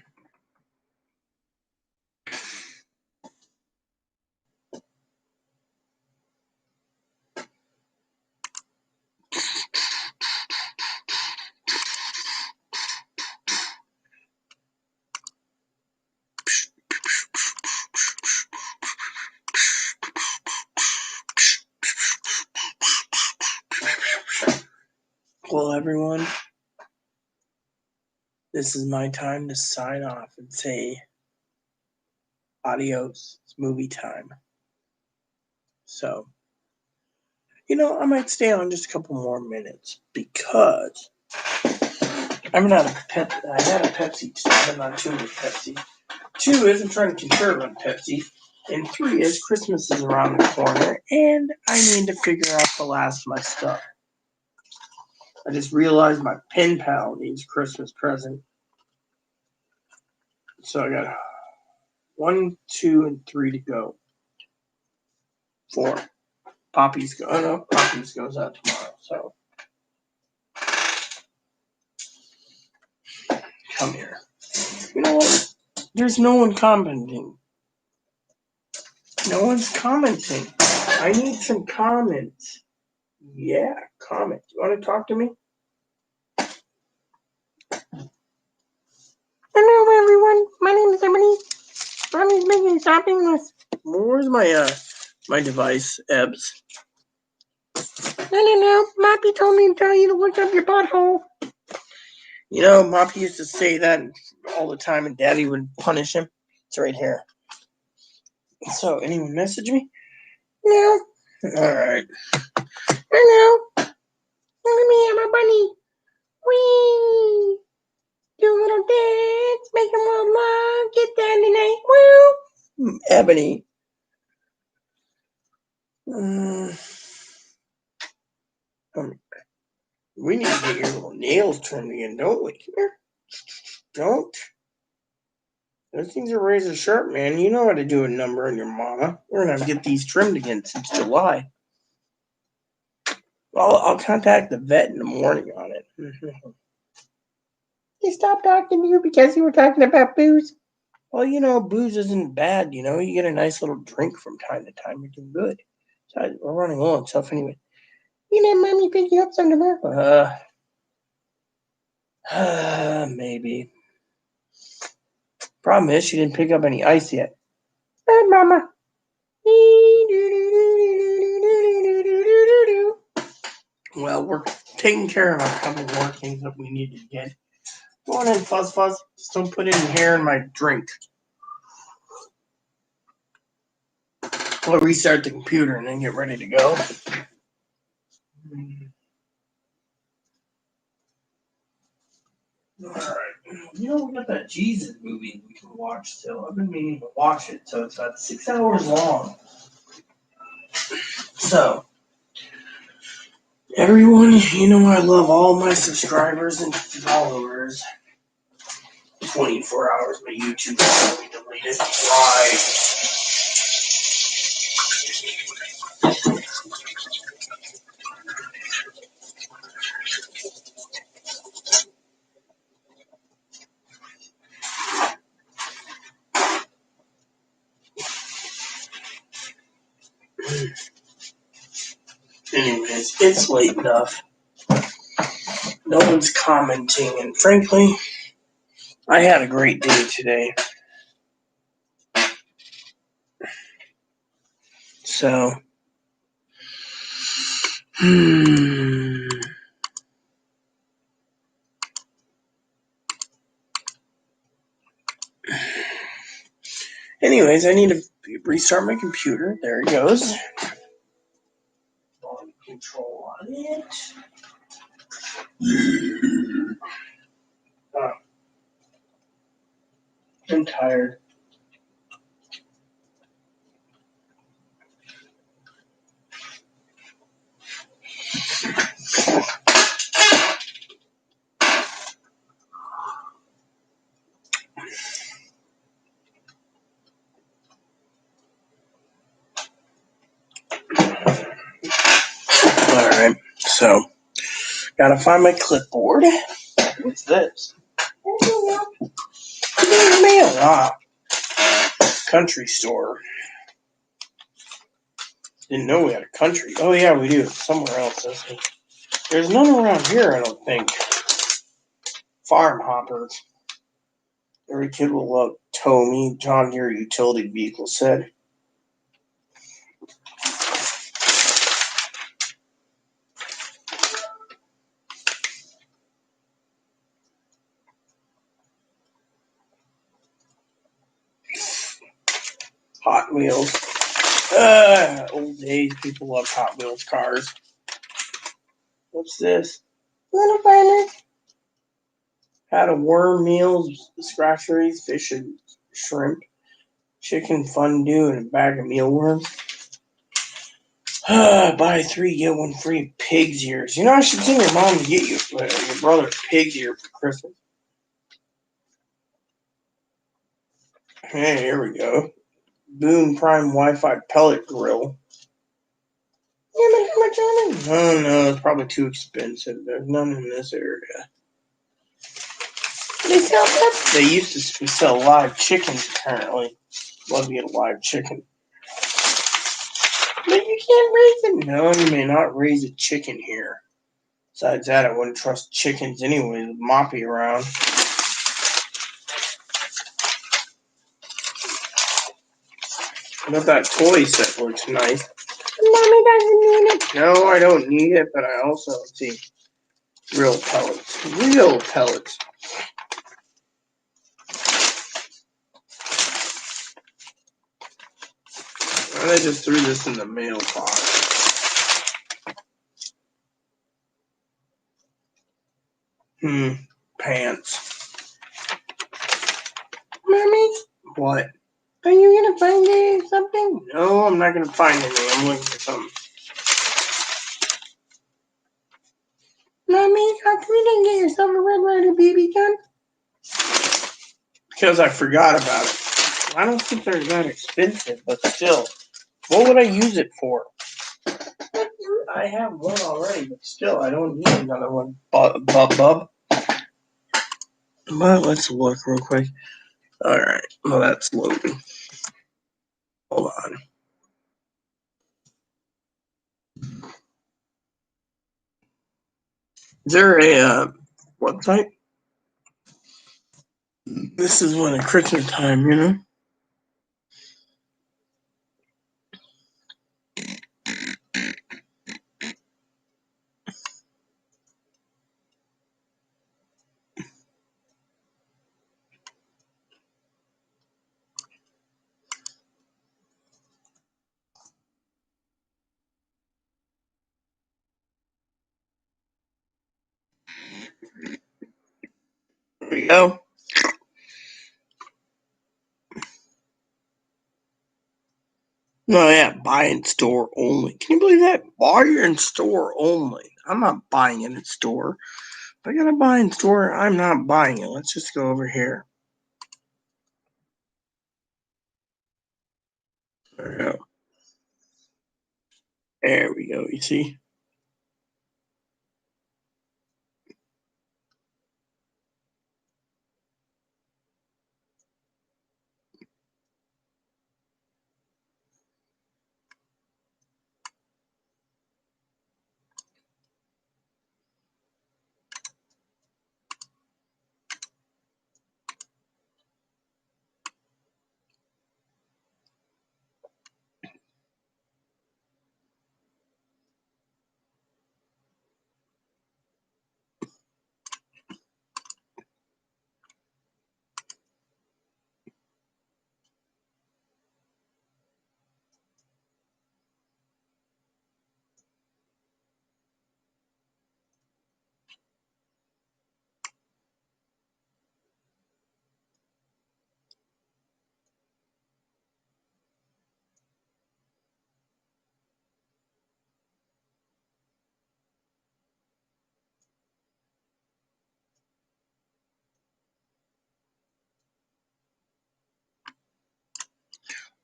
Well, everyone, this is my time to sign off and say adios. It's movie time. So, I might stay on just a couple more minutes because I had a Pepsi, so I'm not chewing with Pepsi. 2 isn't trying to conserve on Pepsi. And 3 is Christmas is around the corner, and I need to figure out the last of my stuff. I just realized my pen pal needs a Christmas present. So I got 1, 2, and 3 to go. 4. Poppy's go. Oh no, Poppy's goes out tomorrow. So come here. You know what? There's no one commenting. No one's commenting. I need some comments. Yeah, comment. You want to talk to me? Hello, everyone. My name is Emily. Mommy's making a shopping list. Where's my device, Ebbs? No. Moppy told me to tell you to look up your butthole. You know, Moppy used to say that all the time, and Daddy would punish him. It's right here. So, anyone message me? No. All right. Hello. Look at me, I'm a bunny. Whee! Do a little dance, make a little love, get down tonight. Woo! Ebony. We need to get your little nails trimmed again, don't we? Come here. Don't. Those things are razor sharp, man. You know how to do a number on your mama. We're gonna have to get these trimmed again since July. I'll contact the vet in the morning on it. He stopped talking to you because you were talking about booze. Well, you know, booze isn't bad. You know, you get a nice little drink from time to time. You're doing good. So we're running low on stuff anyway. You know, Mommy pick you up some tomorrow? Maybe. Problem is, she didn't pick up any ice yet. Hey, Mama. Well, we're taking care of a couple more things that we need to get. Go on in, Fuzz Fuzz. Just don't put any hair in my drink. We'll restart the computer and then get ready to go. Alright. You know, we got that Jesus movie we can watch still. I've been meaning to watch it, so it's about 6 hours long. So, everyone, you know I love all my subscribers and followers. 24 hours, my YouTube will be deleted. Right. Anyways, it's late enough. No one's commenting, and frankly, I had a great day today. So, anyways, I need to restart my computer. There it goes. Volume control on it. I'm tired. Alright, so gotta find my clipboard. What's this? Mail. Country store. Didn't know we had a country. Oh yeah, we do. Somewhere else. There's none around here, I don't think. Farm hoppers. Every kid will love Tow Me, John Deere utility vehicle set. Hot Wheels. Old days, people love Hot Wheels cars. What's this? Little Burners. Had a worm meals, scratcheries, fish and shrimp. chicken fondue and a bag of mealworms. Buy 3 get 1 free pig's ears. You know, I should send your mom to get you your brother pig's ear for Christmas. Hey, here we go. Boone Prime Wi-Fi pellet grill. Yeah, but how much on it? Oh no, it's probably too expensive. There's none in this area. They sell that. They used to sell live chickens. Apparently, love to get a live chicken. But you can't raise it. No, you may not raise a chicken here. Besides that, I wouldn't trust chickens anyway with Moppy around. But that toy set looks nice. Mommy doesn't need it. No, I don't need it, but I also see real pellets. Real pellets. And I just threw this in the mailbox. Pants. Mommy? What? Are you gonna find something? No, I'm not gonna find anything. I'm looking for something. Mommy, how come you didn't get yourself a Red Ryder BB gun? Because I forgot about it. I don't think they're that expensive, but still. What would I use it for? I have one already, but still, I don't need another one. Bub. But let's look real quick. Alright, well, that's loading. Hold on. Is there a website? This is when at Christmas time, you know? There we go. No, yeah, buy in store only. Can you believe that? Buy in store only. I'm not buying it in store. If I gotta buy in store, I'm not buying it. Let's just go over here. There we go. There we go, you see?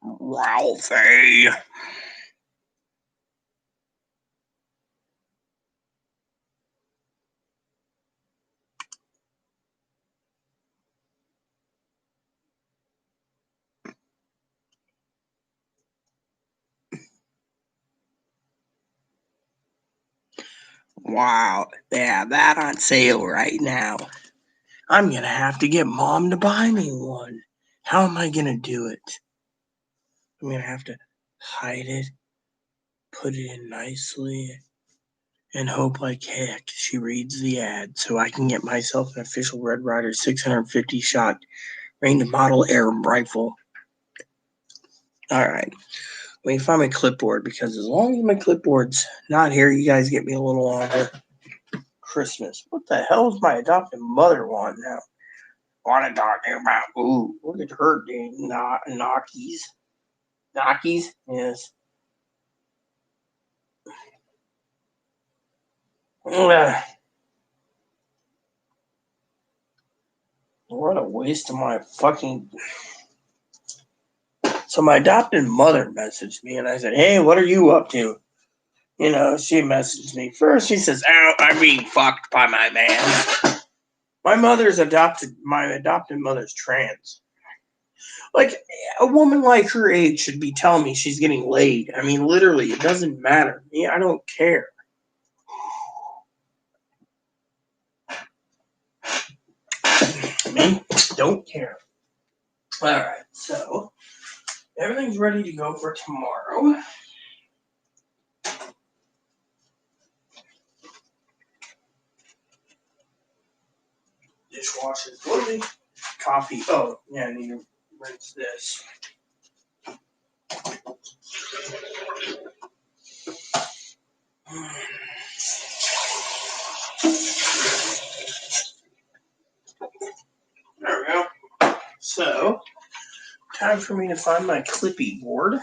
Ralphie. Wow, yeah, that on sale right now. I'm gonna have to get Mom to buy me one. How am I gonna do it? I'm gonna have to hide it, put it in nicely, and hope like heck she reads the ad so I can get myself an official Red Ryder 650 shot range model air rifle. Alright, let me find my clipboard because as long as my clipboard's not here, you guys get me a little longer. Christmas. What the hell does my adopted mother want now? want to talk to you about. Ooh, look at her, dude. Knockies. Knockies? Yes. Ugh. What a waste of my fucking. So my adopted mother messaged me and I said, "Hey, what are you up to?" You know, she messaged me. First she says, "Ow, I'm being fucked by my man." My adopted mother's trans. Like, a woman like her age should be telling me she's getting laid. I mean, literally, it doesn't matter. Me, I don't care. Me, don't care. Alright, so everything's ready to go for tomorrow. Dishwasher's loaded. Coffee. Oh, yeah, I need to rinse this. There we go. So, time for me to find my clippy board.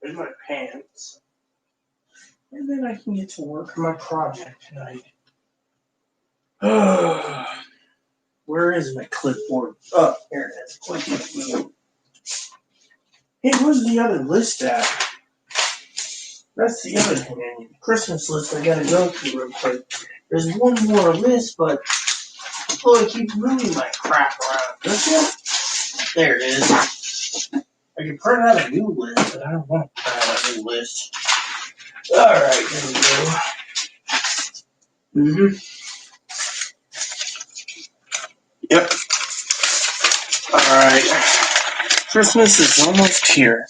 There's my pants. And then I can get to work on my project tonight. Where is my clipboard? Oh, here it is. Clipboard. Hey, where's the other list at? That's the other thing. Christmas list I gotta go through real quick. There's one more list, but I keep moving my crap around. Does it? There it is. I can print out a new list, but I don't want to print out a new list. Alright, here we go. Yep. Alright. Christmas is almost here.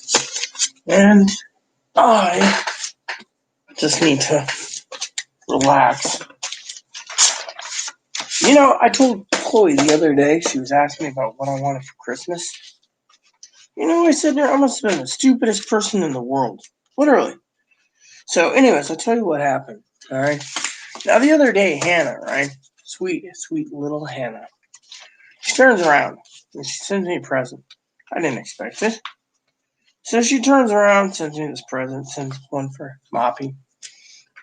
And I just need to relax. You know, I told Chloe the other day, she was asking me about what I wanted for Christmas. You know, I said, I must have been the stupidest person in the world. Literally. So, anyways, I'll tell you what happened. Alright. Now, the other day, Hannah, right? Sweet, sweet little Hannah. She turns around and she sends me a present. I didn't expect it. So she turns around, sends me this present, sends one for Moppy.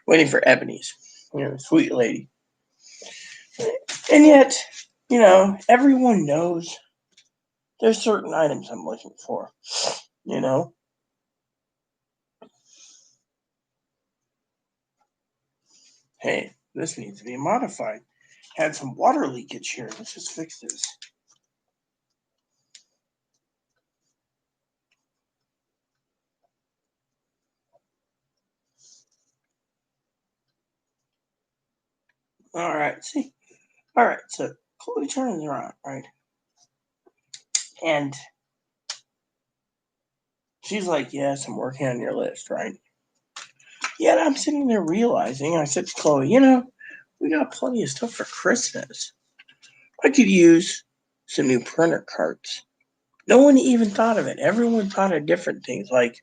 Waiting for Ebony's. You know, sweet lady. And yet, you know, everyone knows there's certain items I'm looking for. You know? Hey, this needs to be modified. Had some water leakage here. Let's just fix this. Alright, see? Alright, so Chloe turns around, right? And she's like, yes, I'm working on your list, right? Yet I'm sitting there realizing, I said to Chloe, you know, we got plenty of stuff for Christmas. I could use some new printer cards. No one even thought of it. Everyone thought of different things. Like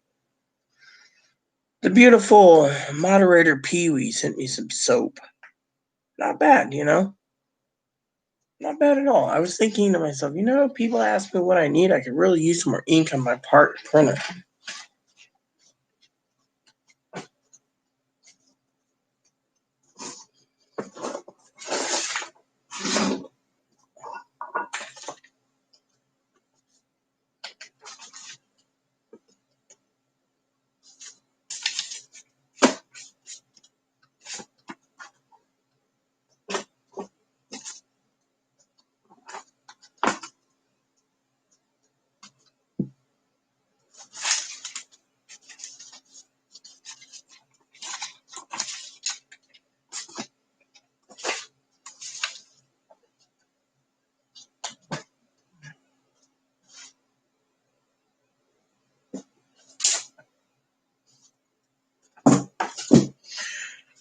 the beautiful moderator Pee Wee sent me some soap. Not bad, you know? Not bad at all. I was thinking to myself, you know, people ask me what I need. I could really use some more ink on my part printer.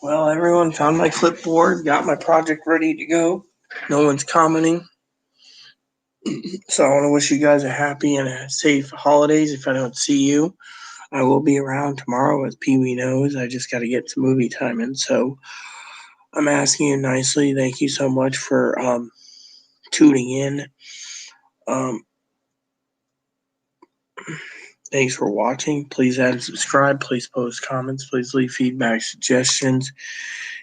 Well, everyone found my clipboard, got my project ready to go. No one's commenting. So I want to wish you guys a happy and a safe holidays. If I don't see you, I will be around tomorrow, as Pee Wee knows. I just got to get some movie time in. So I'm asking you nicely. Thank you so much for tuning in. Um, Thanks for watching. Please add and subscribe. Please post comments. Please leave feedback, suggestions.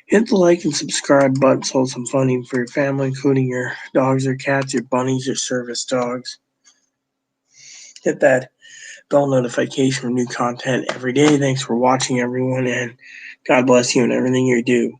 Hit the like and subscribe button so some funding for your family, including your dogs or cats, your bunnies, your service dogs. Hit that bell notification for new content every day. Thanks for watching, everyone, and God bless you and everything you do.